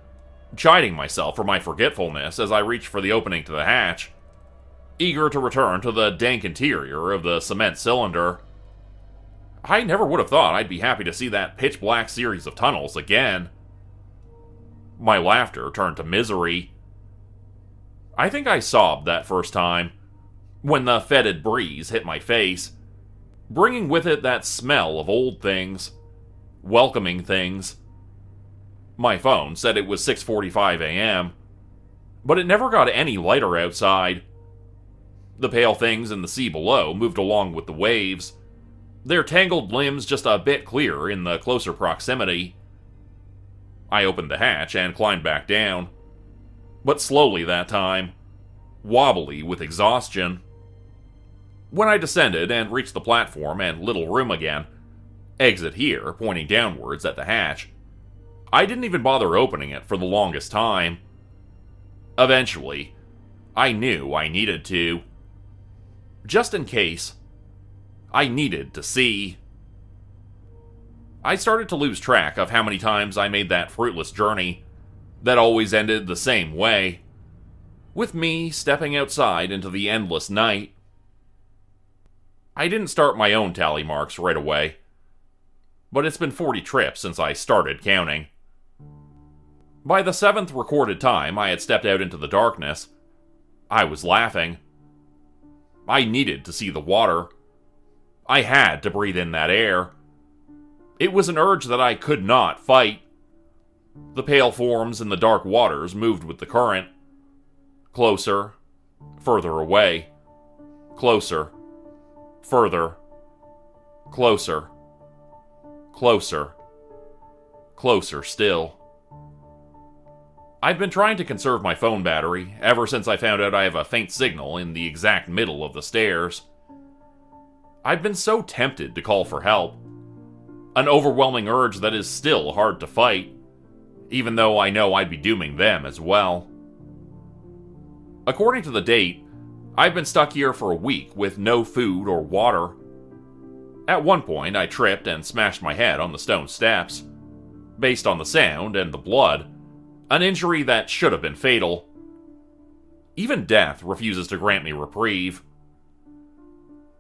chiding myself for my forgetfulness as I reached for the opening to the hatch, eager to return to the dank interior of the cement cylinder. I never would have thought I'd be happy to see that pitch-black series of tunnels again. My laughter turned to misery. I think I sobbed that first time, when the fetid breeze hit my face, bringing with it that smell of old things, welcoming things. My phone said it was 6:45 a.m., but it never got any lighter outside. The pale things in the sea below moved along with the waves, their tangled limbs just a bit clearer in the closer proximity. I opened the hatch and climbed back down, but slowly that time, wobbly with exhaustion. When I descended and reached the platform and little room again, exit here, pointing downwards at the hatch, I didn't even bother opening it for the longest time. Eventually, I knew I needed to. Just in case, I needed to see. I started to lose track of how many times I made that fruitless journey that always ended the same way, with me stepping outside into the endless night. I didn't start my own tally marks right away, but it's been 40 trips since I started counting. By the 7th recorded time I had stepped out into the darkness, I was laughing. I needed to see the water. I had to breathe in that air. It was an urge that I could not fight. The pale forms in the dark waters moved with the current. Closer, further away. Closer, further. Closer, closer, closer still. I've been trying to conserve my phone battery ever since I found out I have a faint signal in the exact middle of the stairs. I've been so tempted to call for help. An overwhelming urge that is still hard to fight, even though I know I'd be dooming them as well. According to the date, I've been stuck here for a week with no food or water. At one point, I tripped and smashed my head on the stone steps. Based on the sound and the blood, an injury that should have been fatal. Even death refuses to grant me reprieve.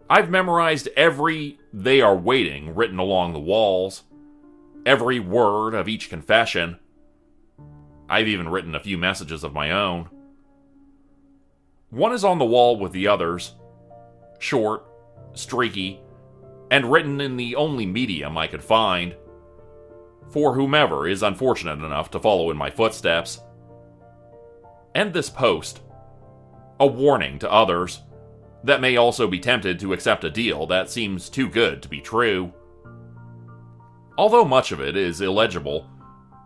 I've memorized every "they are waiting" written along the walls, every word of each confession. I've even written a few messages of my own. One is on the wall with the others, short, streaky, and written in the only medium I could find, for whomever is unfortunate enough to follow in my footsteps. And this post, a warning to others that may also be tempted to accept a deal that seems too good to be true. Although much of it is illegible,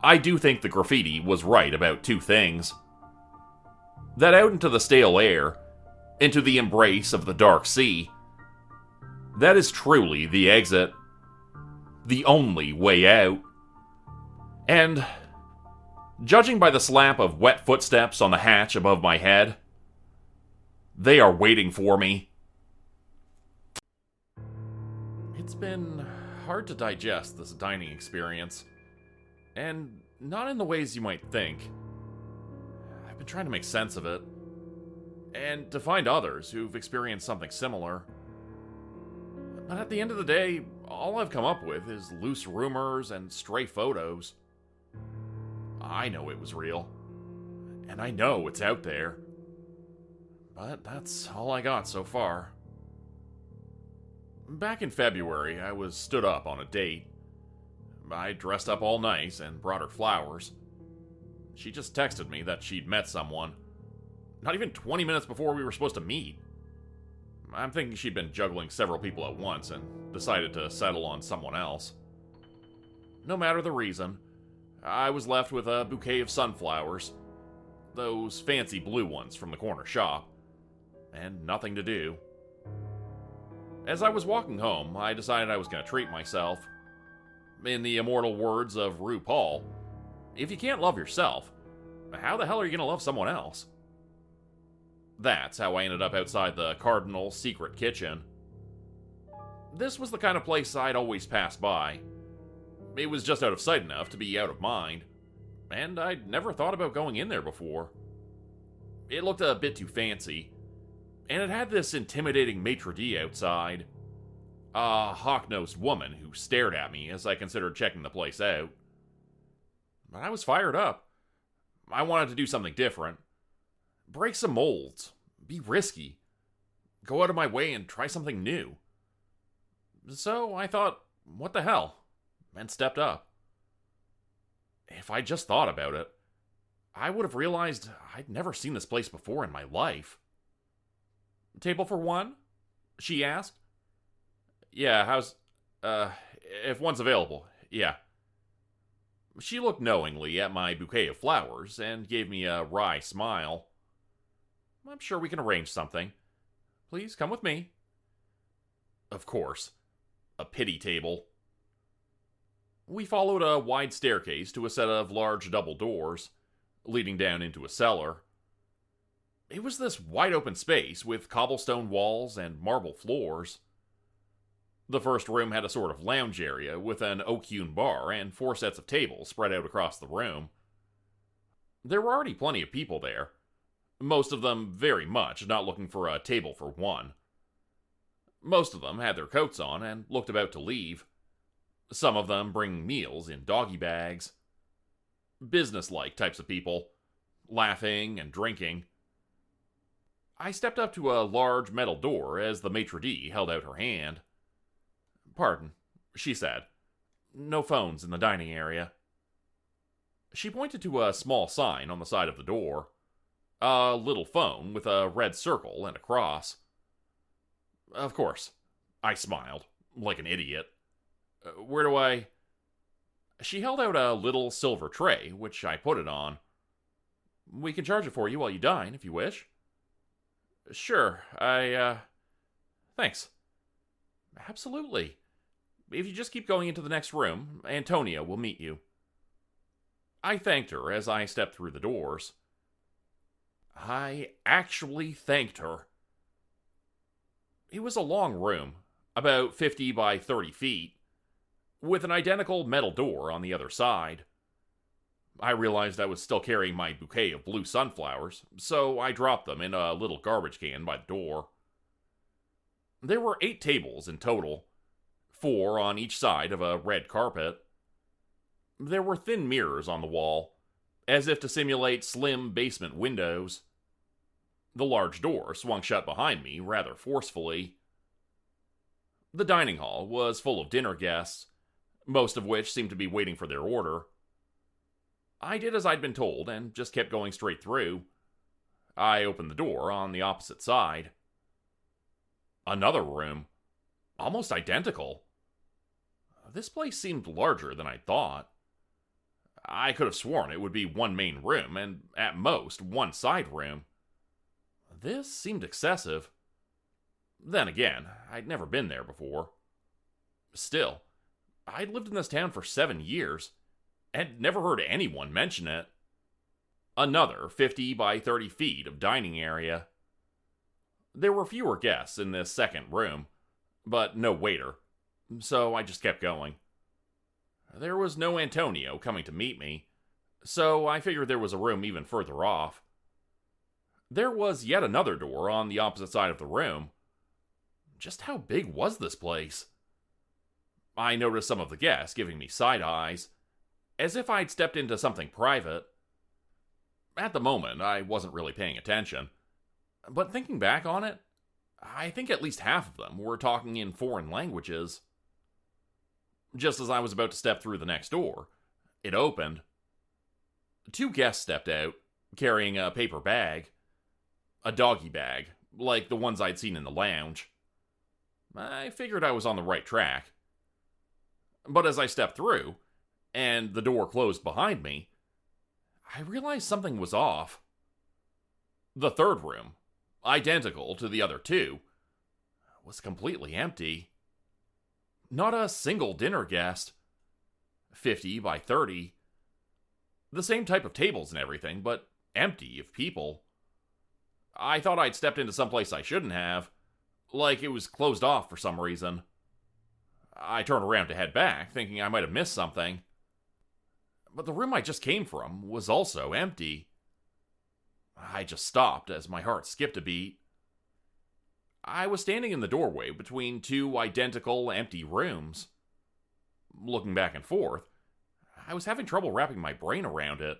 I do think the graffiti was right about two things. That out into the stale air, into the embrace of the dark sea, that is truly the exit. The only way out. And, judging by the slap of wet footsteps on the hatch above my head, they are waiting for me. It's been hard to digest this dining experience, and not in the ways you might think. I've been trying to make sense of it, and to find others who've experienced something similar. But at the end of the day, all I've come up with is loose rumors and stray photos. I know it was real, and I know it's out there. But that's all I got so far. Back in February, I was stood up on a date. I dressed up all nice and brought her flowers. She just texted me that she'd met someone. Not even 20 minutes before we were supposed to meet. I'm thinking she'd been juggling several people at once and decided to settle on someone else. No matter the reason, I was left with a bouquet of sunflowers. Those fancy blue ones from the corner shop. And nothing to do. As I was walking home, I decided I was going to treat myself. In the immortal words of RuPaul, if you can't love yourself, how the hell are you going to love someone else? That's how I ended up outside the Cardinal secret kitchen. This was the kind of place I'd always pass by. It was just out of sight enough to be out of mind, and I'd never thought about going in there before. It looked a bit too fancy, and it had this intimidating maitre d' outside. A hawk-nosed woman who stared at me as I considered checking the place out. But I was fired up. I wanted to do something different. Break some molds. Be risky. Go out of my way and try something new. So I thought, what the hell? And stepped up. If I just thought about it, I would have realized I'd never seen this place before in my life. Table for one? She asked. Yeah, how's... if one's available, yeah. She looked knowingly at my bouquet of flowers and gave me a wry smile. I'm sure we can arrange something. Please come with me. Of course. A pity table. We followed a wide staircase to a set of large double doors, leading down into a cellar. It was this wide open space with cobblestone walls and marble floors. The first room had a sort of lounge area with an oak-hewn bar and 4 sets of tables spread out across the room. There were already plenty of people there, most of them very much not looking for a table for one. Most of them had their coats on and looked about to leave. Some of them bringing meals in doggy bags. Business-like types of people, laughing and drinking. I stepped up to a large metal door as the maitre d' held out her hand. Pardon, she said. No phones in the dining area. She pointed to a small sign on the side of the door. A little phone with a red circle and a cross. Of course. I smiled, like an idiot. Where do I... She held out a little silver tray, which I put it on. We can charge it for you while you dine, if you wish. Sure, Thanks. Absolutely. If you just keep going into the next room, Antonia will meet you. I thanked her as I stepped through the doors. I actually thanked her. It was a long room, about 50 by 30 feet, with an identical metal door on the other side. I realized I was still carrying my bouquet of blue sunflowers, so I dropped them in a little garbage can by the door. There were 8 tables in total, 4 on each side of a red carpet. There were thin mirrors on the wall, as if to simulate slim basement windows. The large door swung shut behind me rather forcefully. The dining hall was full of dinner guests, most of which seemed to be waiting for their order. I did as I'd been told and just kept going straight through. I opened the door on the opposite side. Another room, almost identical. This place seemed larger than I'd thought. I could have sworn it would be one main room and, at most, one side room. This seemed excessive. Then again, I'd never been there before. Still, I'd lived in this town for 7 years, and never heard anyone mention it. Another 50 by 30 feet of dining area. There were fewer guests in this second room, but no waiter, so I just kept going. There was no Antonio coming to meet me, so I figured there was a room even further off. There was yet another door on the opposite side of the room. Just how big was this place? I noticed some of the guests giving me side eyes, as if I'd stepped into something private. At the moment, I wasn't really paying attention, but thinking back on it, I think at least half of them were talking in foreign languages. Just as I was about to step through the next door, it opened. 2 guests stepped out, carrying a paper bag. A doggy bag, like the ones I'd seen in the lounge. I figured I was on the right track. But as I stepped through, and the door closed behind me, I realized something was off. The third room, identical to the other 2, was completely empty. Not a single dinner guest. 50 by 30. The same type of tables and everything, but empty of people. I thought I'd stepped into someplace I shouldn't have, like it was closed off for some reason. I turned around to head back, thinking I might have missed something. But the room I just came from was also empty. I just stopped as my heart skipped a beat. I was standing in the doorway between two identical empty rooms. Looking back and forth, I was having trouble wrapping my brain around it.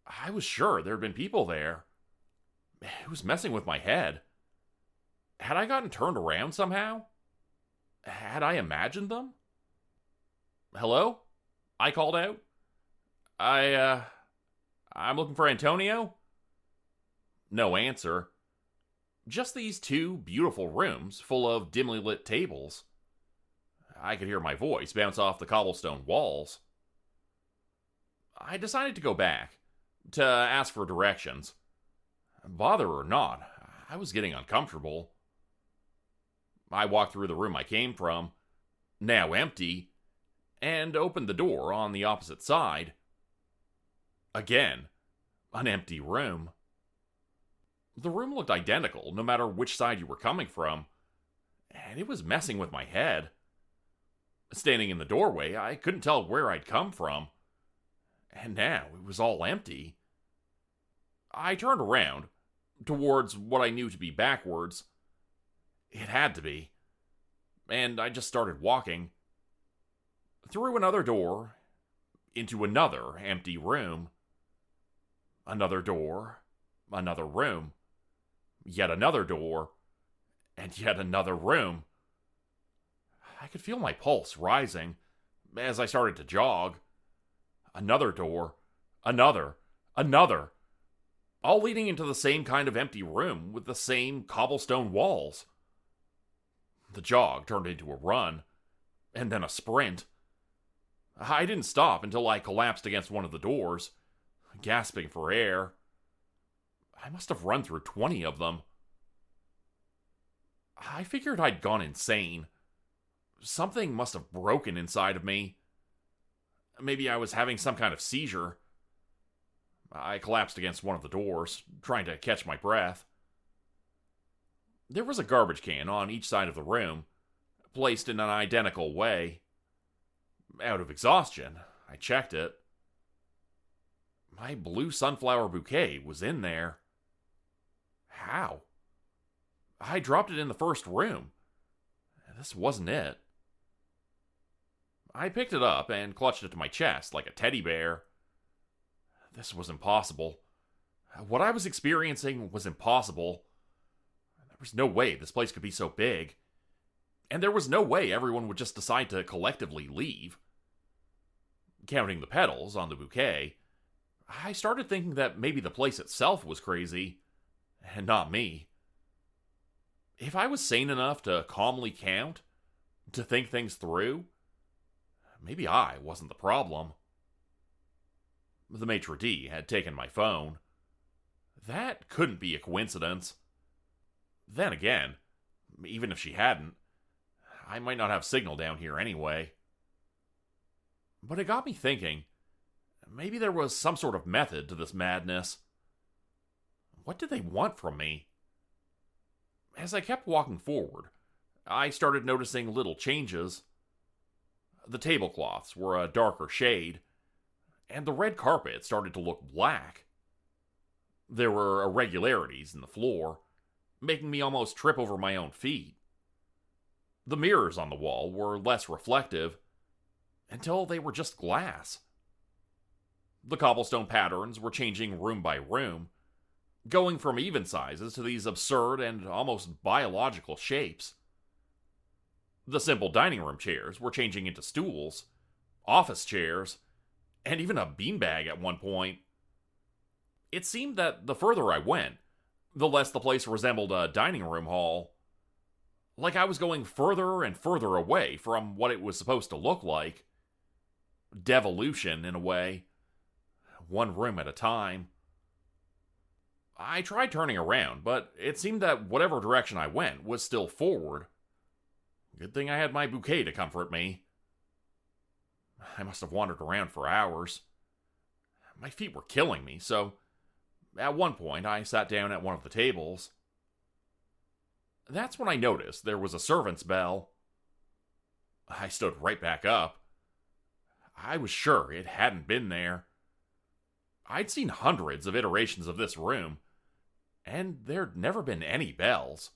I was sure there had been people there. It was messing with my head. Had I gotten turned around somehow? Had I imagined them? Hello? I called out. I'm looking for Antonio? No answer. Just these two beautiful rooms full of dimly lit tables. I could hear my voice bounce off the cobblestone walls. I decided to go back, to ask for directions. Bother or not, I was getting uncomfortable. I walked through the room I came from, now empty, and opened the door on the opposite side. Again, an empty room. The room looked identical no matter which side you were coming from, and it was messing with my head. Standing in the doorway, I couldn't tell where I'd come from, and now it was all empty. I turned around, towards what I knew to be backwards. It had to be. And I just started walking. Through another door, into another empty room. Another door, another room. Yet another door, and yet another room. I could feel my pulse rising as I started to jog. Another door, another, all leading into the same kind of empty room with the same cobblestone walls. The jog turned into a run, and then a sprint. I didn't stop until I collapsed against one of the doors, gasping for air. I must have run through 20 of them. I figured I'd gone insane. Something must have broken inside of me. Maybe I was having some kind of seizure. I collapsed against one of the doors, trying to catch my breath. There was a garbage can on each side of the room, placed in an identical way. Out of exhaustion, I checked it. My blue sunflower bouquet was in there. How? I dropped it in the first room. This wasn't it. I picked it up and clutched it to my chest like a teddy bear. This was impossible. What I was experiencing was impossible. There was no way this place could be so big. And there was no way everyone would just decide to collectively leave. Counting the petals on the bouquet, I started thinking that maybe the place itself was crazy, and not me. If I was sane enough to calmly count, to think things through, maybe I wasn't the problem. The maitre d' had taken my phone. That couldn't be a coincidence. Then again, even if she hadn't, I might not have signal down here anyway. But it got me thinking, maybe there was some sort of method to this madness. What did they want from me? As I kept walking forward, I started noticing little changes. The tablecloths were a darker shade, and the red carpet started to look black. There were irregularities in the floor, making me almost trip over my own feet. The mirrors on the wall were less reflective, until they were just glass. The cobblestone patterns were changing room by room, going from even sizes to these absurd and almost biological shapes. The simple dining room chairs were changing into stools, office chairs, and even a beanbag at one point. It seemed that the further I went, the less the place resembled a dining room hall. Like I was going further and further away from what it was supposed to look like. Devolution, in a way. One room at a time. I tried turning around, but it seemed that whatever direction I went was still forward. Good thing I had my bouquet to comfort me. I must have wandered around for hours. My feet were killing me, so At one point, I sat down at one of the tables. That's when I noticed there was a servant's bell. I stood right back up. I was sure it hadn't been there. I'd seen hundreds of iterations of this room, and there'd never been any bells.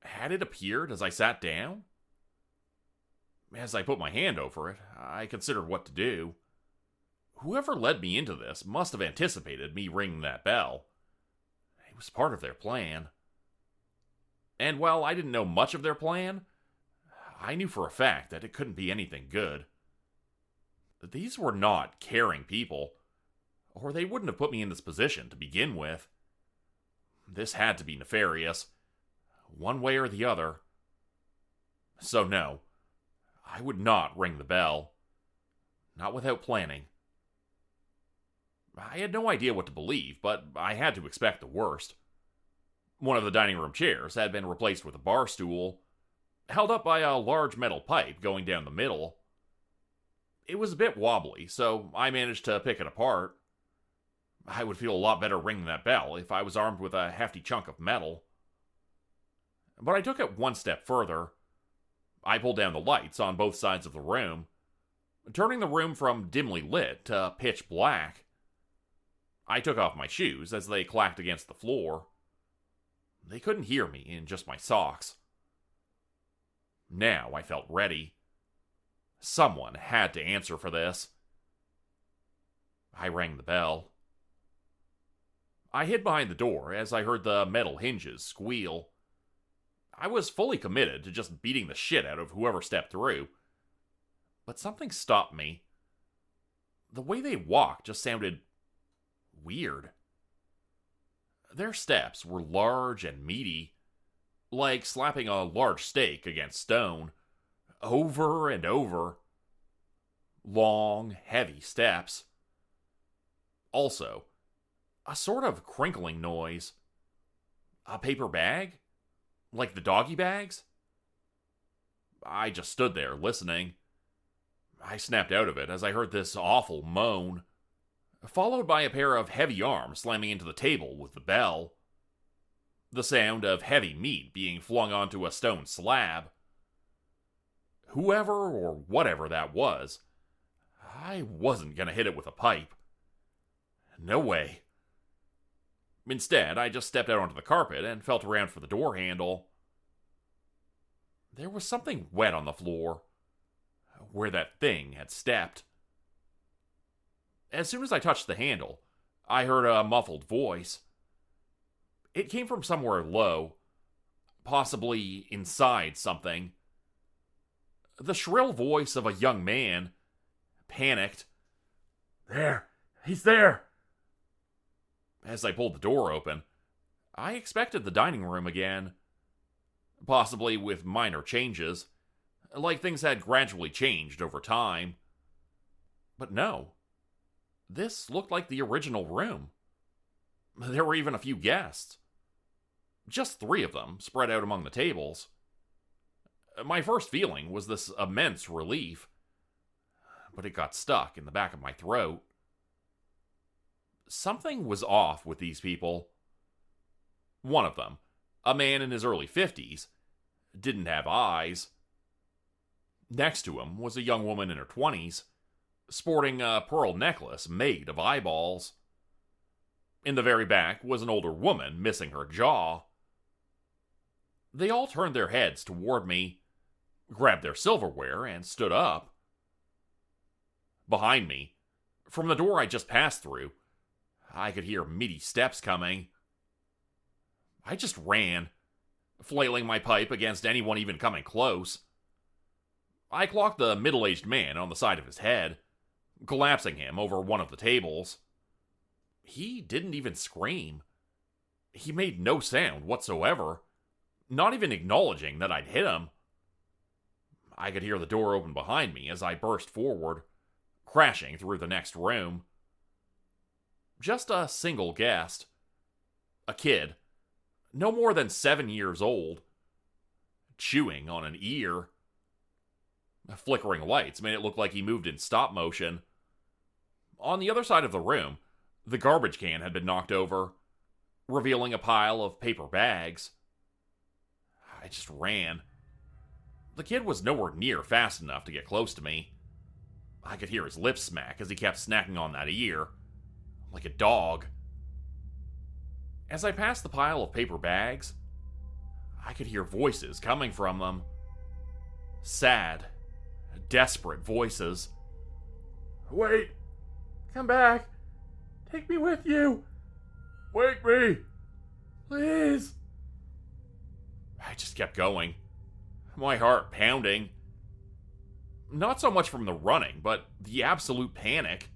Had it appeared as I sat down? As I put my hand over it, I considered what to do. Whoever led me into this must have anticipated me ringing that bell. It was part of their plan. And while I didn't know much of their plan, I knew for a fact that it couldn't be anything good. These were not caring people, or they wouldn't have put me in this position to begin with. This had to be nefarious, one way or the other. So no, I would not ring the bell. Not without planning. I had no idea what to believe, but I had to expect the worst. One of the dining room chairs had been replaced with a bar stool, held up by a large metal pipe going down the middle. It was a bit wobbly, so I managed to pick it apart. I would feel a lot better ringing that bell if I was armed with a hefty chunk of metal. But I took it one step further. I pulled down the lights on both sides of the room, turning the room from dimly lit to pitch black. I took off my shoes as they clacked against the floor. They couldn't hear me in just my socks. Now I felt ready. Someone had to answer for this. I rang the bell. I hid behind the door as I heard the metal hinges squeal. I was fully committed to just beating the shit out of whoever stepped through. But something stopped me. The way they walked just sounded weird. Their steps were large and meaty, like slapping a large steak against stone, over and over. Long, heavy steps. Also, a sort of crinkling noise. A paper bag? Like the doggy bags? I just stood there, listening. I snapped out of it as I heard this awful moan, followed by a pair of heavy arms slamming into the table with the bell. The sound of heavy meat being flung onto a stone slab. Whoever or whatever that was, I wasn't gonna hit it with a pipe. No way. Instead, I just stepped out onto the carpet and felt around for the door handle. There was something wet on the floor, where that thing had stepped. As soon as I touched the handle, I heard a muffled voice. It came from somewhere low, possibly inside something. The shrill voice of a young man, panicked. "There! He's there!" As I pulled the door open, I expected the dining room again. Possibly with minor changes, like things had gradually changed over time. But no. This looked like the original room. There were even a few guests. Just 3 of them, spread out among the tables. My first feeling was this immense relief, but it got stuck in the back of my throat. Something was off with these people. One of them, a man in his early 50s, didn't have eyes. Next to him was a young woman in her 20s, sporting a pearl necklace made of eyeballs. In the very back was an older woman missing her jaw. They all turned their heads toward me, grabbed their silverware, and stood up. Behind me, from the door I just passed through, I could hear meaty steps coming. I just ran, flailing my pipe against anyone even coming close. I clocked the middle-aged man on the side of his head, collapsing him over one of the tables. He didn't even scream. He made no sound whatsoever, not even acknowledging that I'd hit him. I could hear the door open behind me as I burst forward, crashing through the next room. Just a single guest. A kid, no more than 7 years old, chewing on an ear. Flickering lights made it look like he moved in stop motion. On the other side of the room, The garbage can had been knocked over, revealing a pile of paper bags. I just ran. The kid was nowhere near fast enough to get close to me. I could hear his lips smack as he kept snacking on that ear, like a dog. As I passed the pile of paper bags, I could hear voices coming from them. Sad, desperate voices. Wait! Come back! Take me with you! Wake me! Please! I just kept going, my heart pounding. Not so much from the running, but the absolute panic.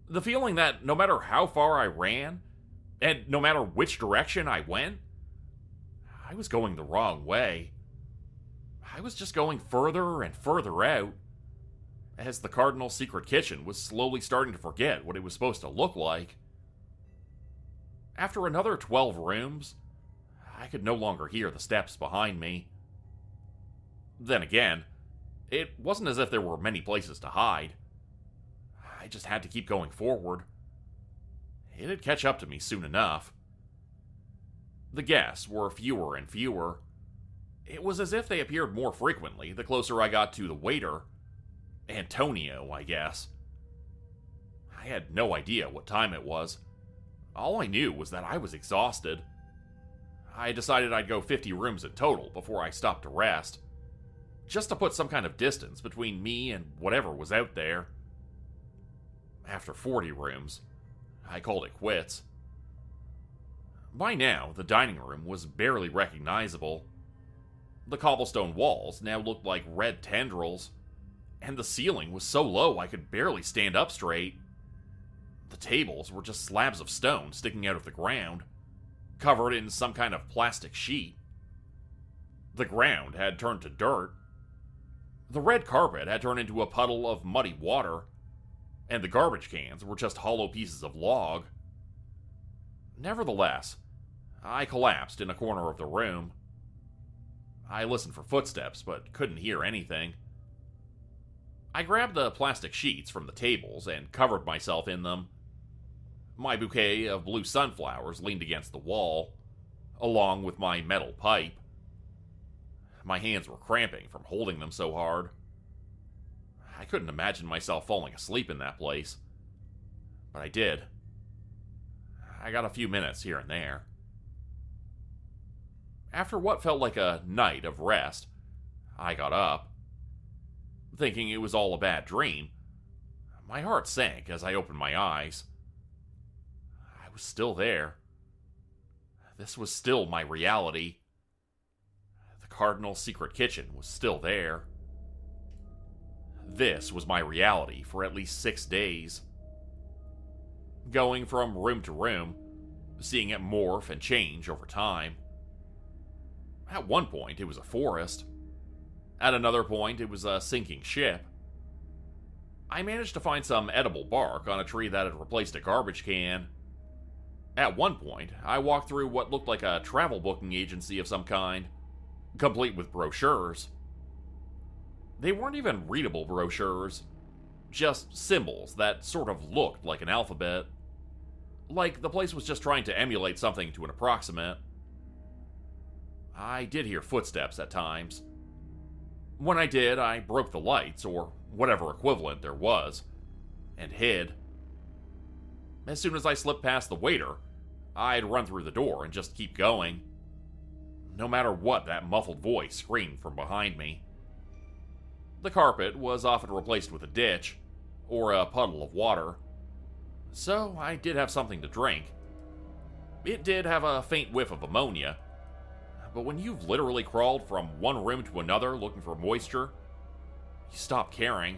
The feeling that no matter how far I ran, and no matter which direction I went, I was going the wrong way. I was just going further and further out, as the Cardinal secret kitchen was slowly starting to forget what it was supposed to look like. After another 12 rooms, I could no longer hear the steps behind me. Then again, it wasn't as if there were many places to hide. I just had to keep going forward. It'd catch up to me soon enough. The guests were fewer and fewer. It was as if they appeared more frequently the closer I got to the waiter. Antonio, I guess. I had no idea what time it was. All I knew was that I was exhausted. I decided I'd go 50 rooms in total before I stopped to rest, just to put some kind of distance between me and whatever was out there. After 40 rooms, I called it quits. By now, the dining room was barely recognizable. The cobblestone walls now looked like red tendrils, and the ceiling was so low I could barely stand up straight. The tables were just slabs of stone sticking out of the ground, covered in some kind of plastic sheet. The ground had turned to dirt. The red carpet had turned into a puddle of muddy water, and the garbage cans were just hollow pieces of log. Nevertheless, I collapsed in a corner of the room. I listened for footsteps, but couldn't hear anything. I grabbed the plastic sheets from the tables and covered myself in them. My bouquet of blue sunflowers leaned against the wall, along with my metal pipe. My hands were cramping from holding them so hard. I couldn't imagine myself falling asleep in that place, but I did. I got a few minutes here and there. After what felt like a night of rest, I got up. Thinking it was all a bad dream, my heart sank as I opened my eyes. I was still there. This was still my reality. The Cardinal secret kitchen was still there. This was my reality for at least 6 days. Going from room to room, seeing it morph and change over time. At one point, it was a forest. At another point, it was a sinking ship. I managed to find some edible bark on a tree that had replaced a garbage can. At one point, I walked through what looked like a travel booking agency of some kind, complete with brochures. They weren't even readable brochures, just symbols that sort of looked like an alphabet. Like the place was just trying to emulate something to an approximate. I did hear footsteps at times. When I did, I broke the lights, or whatever equivalent there was, and hid. As soon as I slipped past the waiter, I'd run through the door and just keep going, no matter what that muffled voice screamed from behind me. The carpet was often replaced with a ditch, or a puddle of water, so I did have something to drink. It did have a faint whiff of ammonia, but when you've literally crawled from one room to another looking for moisture, you stop caring.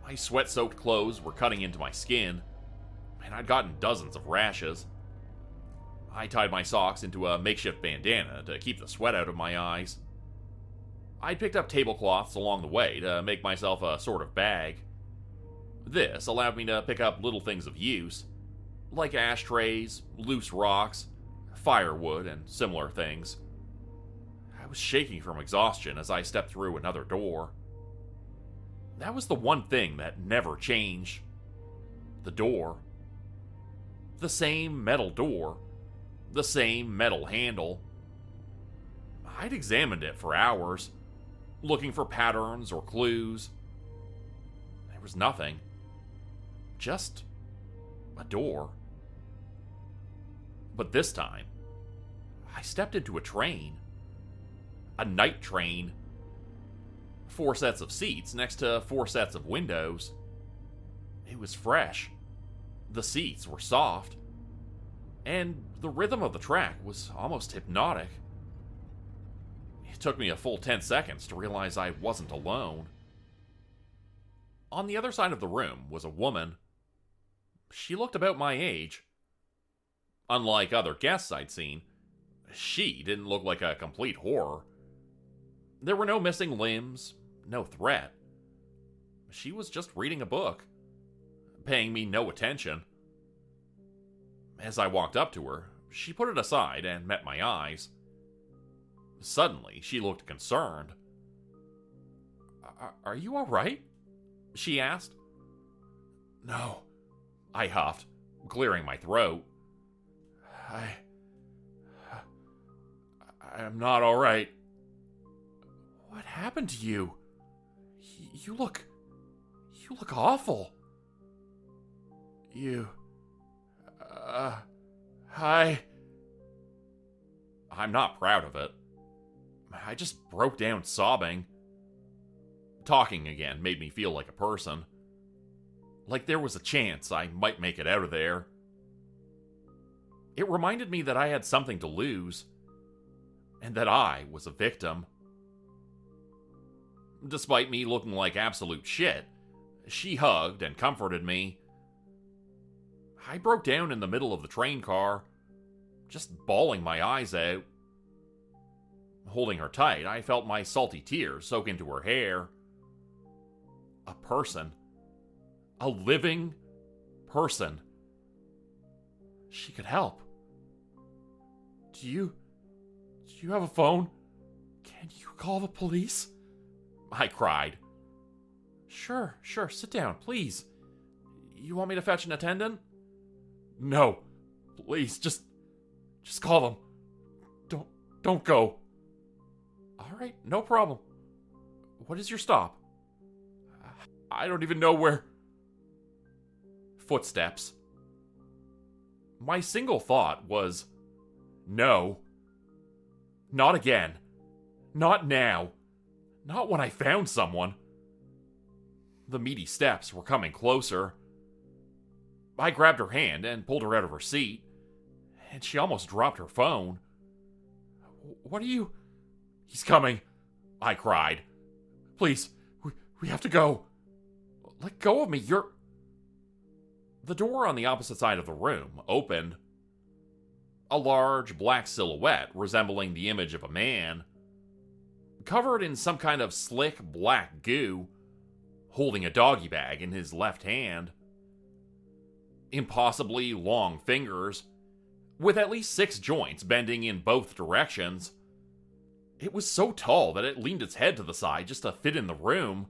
My sweat-soaked clothes were cutting into my skin, and I'd gotten dozens of rashes. I tied my socks into a makeshift bandana to keep the sweat out of my eyes. I picked up tablecloths along the way to make myself a sort of bag. This allowed me to pick up little things of use, like ashtrays, loose rocks, firewood, and similar things. I was shaking from exhaustion as I stepped through another door. That was the one thing that never changed. The door. The same metal door. The same metal handle. I'd examined it for hours, looking for patterns or clues. There was nothing. Just a door. But this time, I stepped into a train. A night train. 4 sets of seats next to 4 sets of windows. It was fresh. The seats were soft. And the rhythm of the track was almost hypnotic. It took me a full 10 seconds to realize I wasn't alone. On the other side of the room was a woman. She looked about my age. Unlike other guests I'd seen, she didn't look like a complete horror. There were no missing limbs, no threat. She was just reading a book, paying me no attention. As I walked up to her, she put it aside and met my eyes. Suddenly, she looked concerned. Are you all right? She asked. No, I huffed, clearing my throat. I'm not all right. What happened to you? You look awful. Hi. I'm not proud of it. I just broke down sobbing. Talking again made me feel like a person. Like there was a chance I might make it out of there. It reminded me that I had something to lose, and that I was a victim. Despite me looking like absolute shit, she hugged and comforted me. I broke down in the middle of the train car, just bawling my eyes out. Holding her tight, I felt my salty tears soak into her hair. A person. A living person. She could help. Do you have a phone? Can you call the police? I cried. Sure, sit down, please. You want me to fetch an attendant? No, please, just call them. Don't go. All right, no problem. What is your stop? I don't even know where. Footsteps. My single thought was, no. Not again. Not now. Not when I found someone. The meaty steps were coming closer. I grabbed her hand and pulled her out of her seat, and she almost dropped her phone. What are you... He's coming, I cried. Please, we have to go. Let go of me, you're... The door on the opposite side of the room opened. A large black silhouette resembling the image of a man, covered in some kind of slick black goo, holding a doggy bag in his left hand. Impossibly long fingers, with at least 6 joints bending in both directions. It was so tall that it leaned its head to the side just to fit in the room.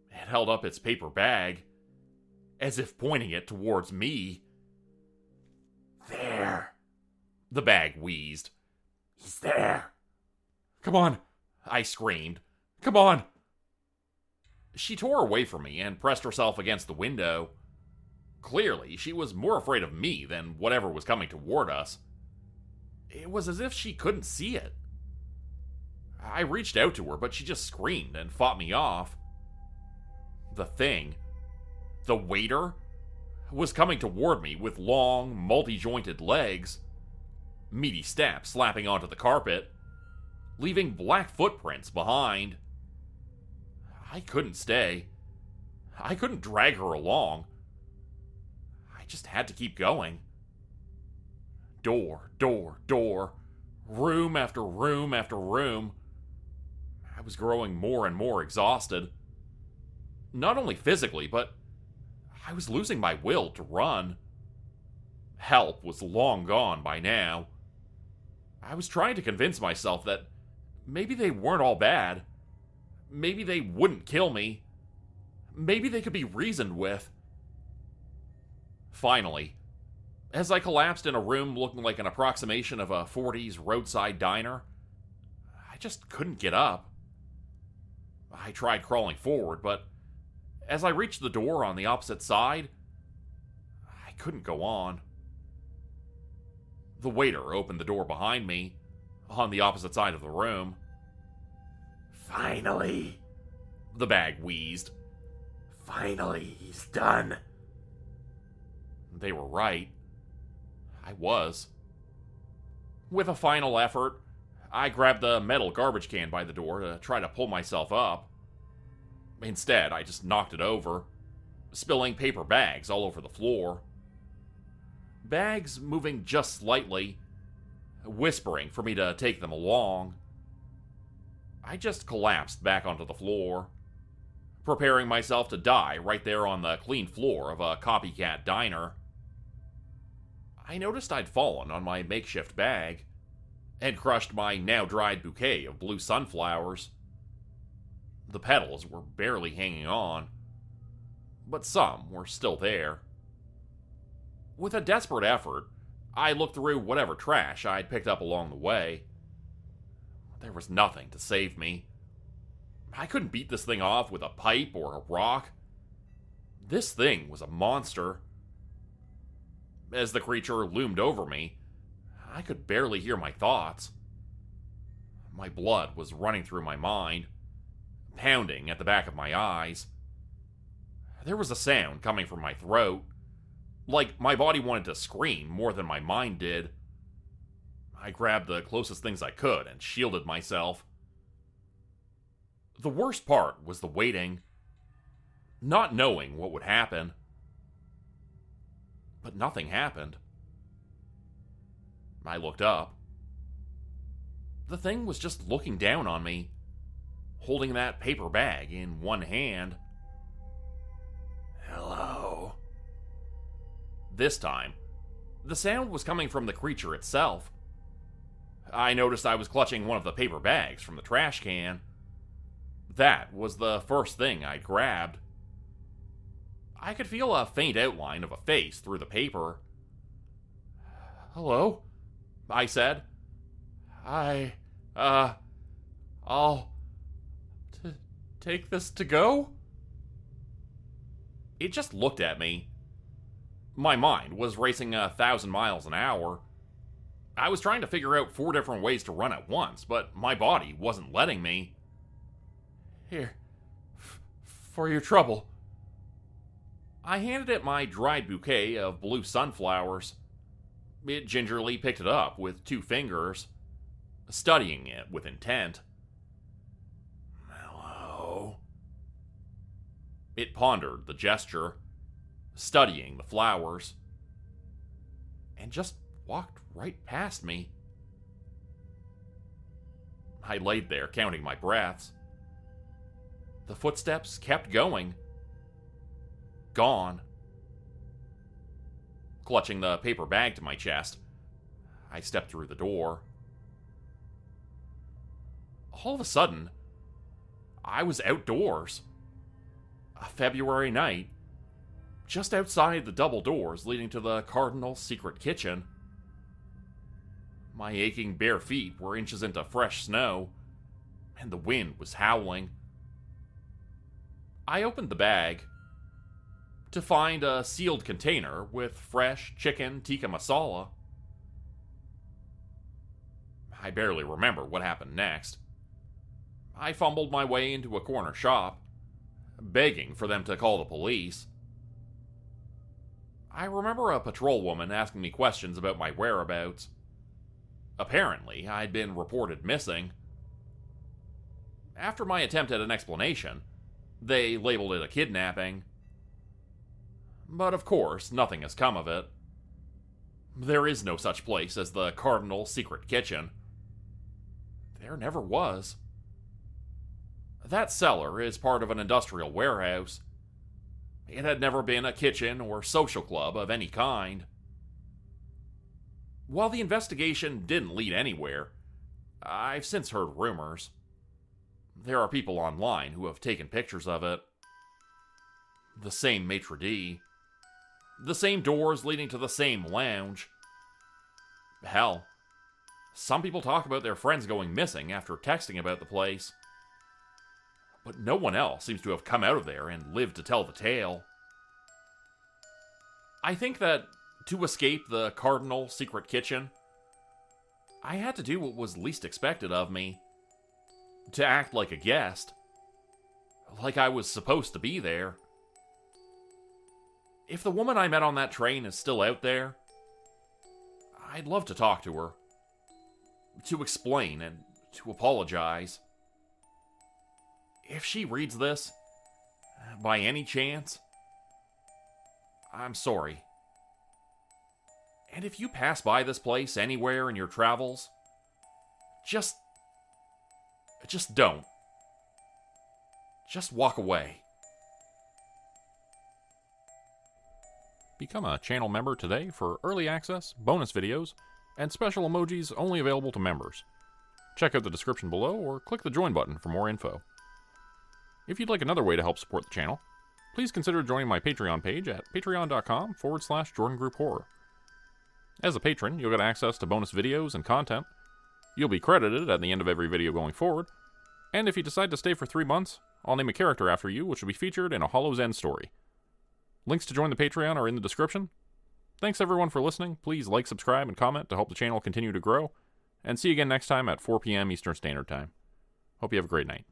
It held up its paper bag, as if pointing it towards me. There. The bag wheezed. He's there. Come on, I screamed. Come on. She tore away from me and pressed herself against the window. Clearly, she was more afraid of me than whatever was coming toward us. It was as if she couldn't see it. I reached out to her, but she just screamed and fought me off. The thing, the waiter, was coming toward me with long, multi-jointed legs, meaty steps slapping onto the carpet, leaving black footprints behind. I couldn't stay. I couldn't drag her along. I just had to keep going. Door, door, door. Room after room after room. I was growing more and more exhausted. Not only physically, but I was losing my will to run. Help was long gone by now. I was trying to convince myself that maybe they weren't all bad. Maybe they wouldn't kill me. Maybe they could be reasoned with. Finally, as I collapsed in a room looking like an approximation of a 40s roadside diner, I just couldn't get up. I tried crawling forward, but as I reached the door on the opposite side, I couldn't go on. The waiter opened the door behind me, on the opposite side of the room. Finally, The bag wheezed. finally, he's done. They were right. I was. With a final effort, I grabbed the metal garbage can by the door to try to pull myself up. Instead, I just knocked it over, spilling paper bags all over the floor. Bags moving just slightly, whispering for me to take them along. I just collapsed back onto the floor, preparing myself to die right there on the clean floor of a copycat diner. I noticed I'd fallen on my makeshift bag and crushed my now dried bouquet of blue sunflowers. The petals were barely hanging on, but some were still there. With a desperate effort, I looked through whatever trash I'd picked up along the way. There was nothing to save me. I couldn't beat this thing off with a pipe or a rock. This thing was a monster. As the creature loomed over me, I could barely hear my thoughts. My blood was running through my mind, pounding at the back of my eyes. There was a sound coming from my throat, like my body wanted to scream more than my mind did. I grabbed the closest things I could and shielded myself. The worst part was the waiting, not knowing what would happen. But nothing happened. I looked up. The thing was just looking down on me, holding that paper bag in one hand. Hello. This time, the sound was coming from the creature itself. I noticed I was clutching one of the paper bags from the trash can. That was the first thing I grabbed. I could feel a faint outline of a face through the paper. "Hello?" I said. I'll take this to go?" It just looked at me. My mind was racing 1,000 miles an hour. I was trying to figure out 4 different ways to run at once, but my body wasn't letting me. "Here, for your trouble." I handed it my dried bouquet of blue sunflowers. It gingerly picked it up with 2 fingers, studying it with intent. Hello. It pondered the gesture, studying the flowers, and just walked right past me. I laid there counting my breaths. The footsteps kept going. Gone. Clutching the paper bag to my chest, I stepped through the door. All of a sudden, I was outdoors. A February night, just outside the double doors leading to the Cardinal secret kitchen. My aching bare feet were inches into fresh snow, and the wind was howling. I opened the bag to find a sealed container with fresh chicken tikka masala. I barely remember what happened next. I fumbled my way into a corner shop, begging for them to call the police. I remember a patrol woman asking me questions about my whereabouts. Apparently, I'd been reported missing. After my attempt at an explanation, they labeled it a kidnapping. But of course, nothing has come of it. There is no such place as the Cardinal secret kitchen. There never was. That cellar is part of an industrial warehouse. It had never been a kitchen or social club of any kind. While the investigation didn't lead anywhere, I've since heard rumors. There are people online who have taken pictures of it. The same maitre d', the same doors leading to the same lounge. Hell, some people talk about their friends going missing after texting about the place. But no one else seems to have come out of there and lived to tell the tale. I think that to escape the Cardinal secret kitchen, I had to do what was least expected of me. To act like a guest. Like I was supposed to be there. If the woman I met on that train is still out there, I'd love to talk to her. To explain and to apologize. If she reads this, by any chance, I'm sorry. And if you pass by this place anywhere in your travels, just don't. Just walk away. Become a channel member today for early access, bonus videos, and special emojis only available to members. Check out the description below or click the join button for more info. If you'd like another way to help support the channel, please consider joining my Patreon page at patreon.com/Jordan Group Horror. As a patron, you'll get access to bonus videos and content. You'll be credited at the end of every video going forward, and if you decide to stay for 3 months, I'll name a character after you which will be featured in a Hollow's End story. Links to join the Patreon are in the description. Thanks everyone for listening. Please like, subscribe, and comment to help the channel continue to grow, and see you again next time at 4 p.m. Eastern Standard Time. Hope you have a great night.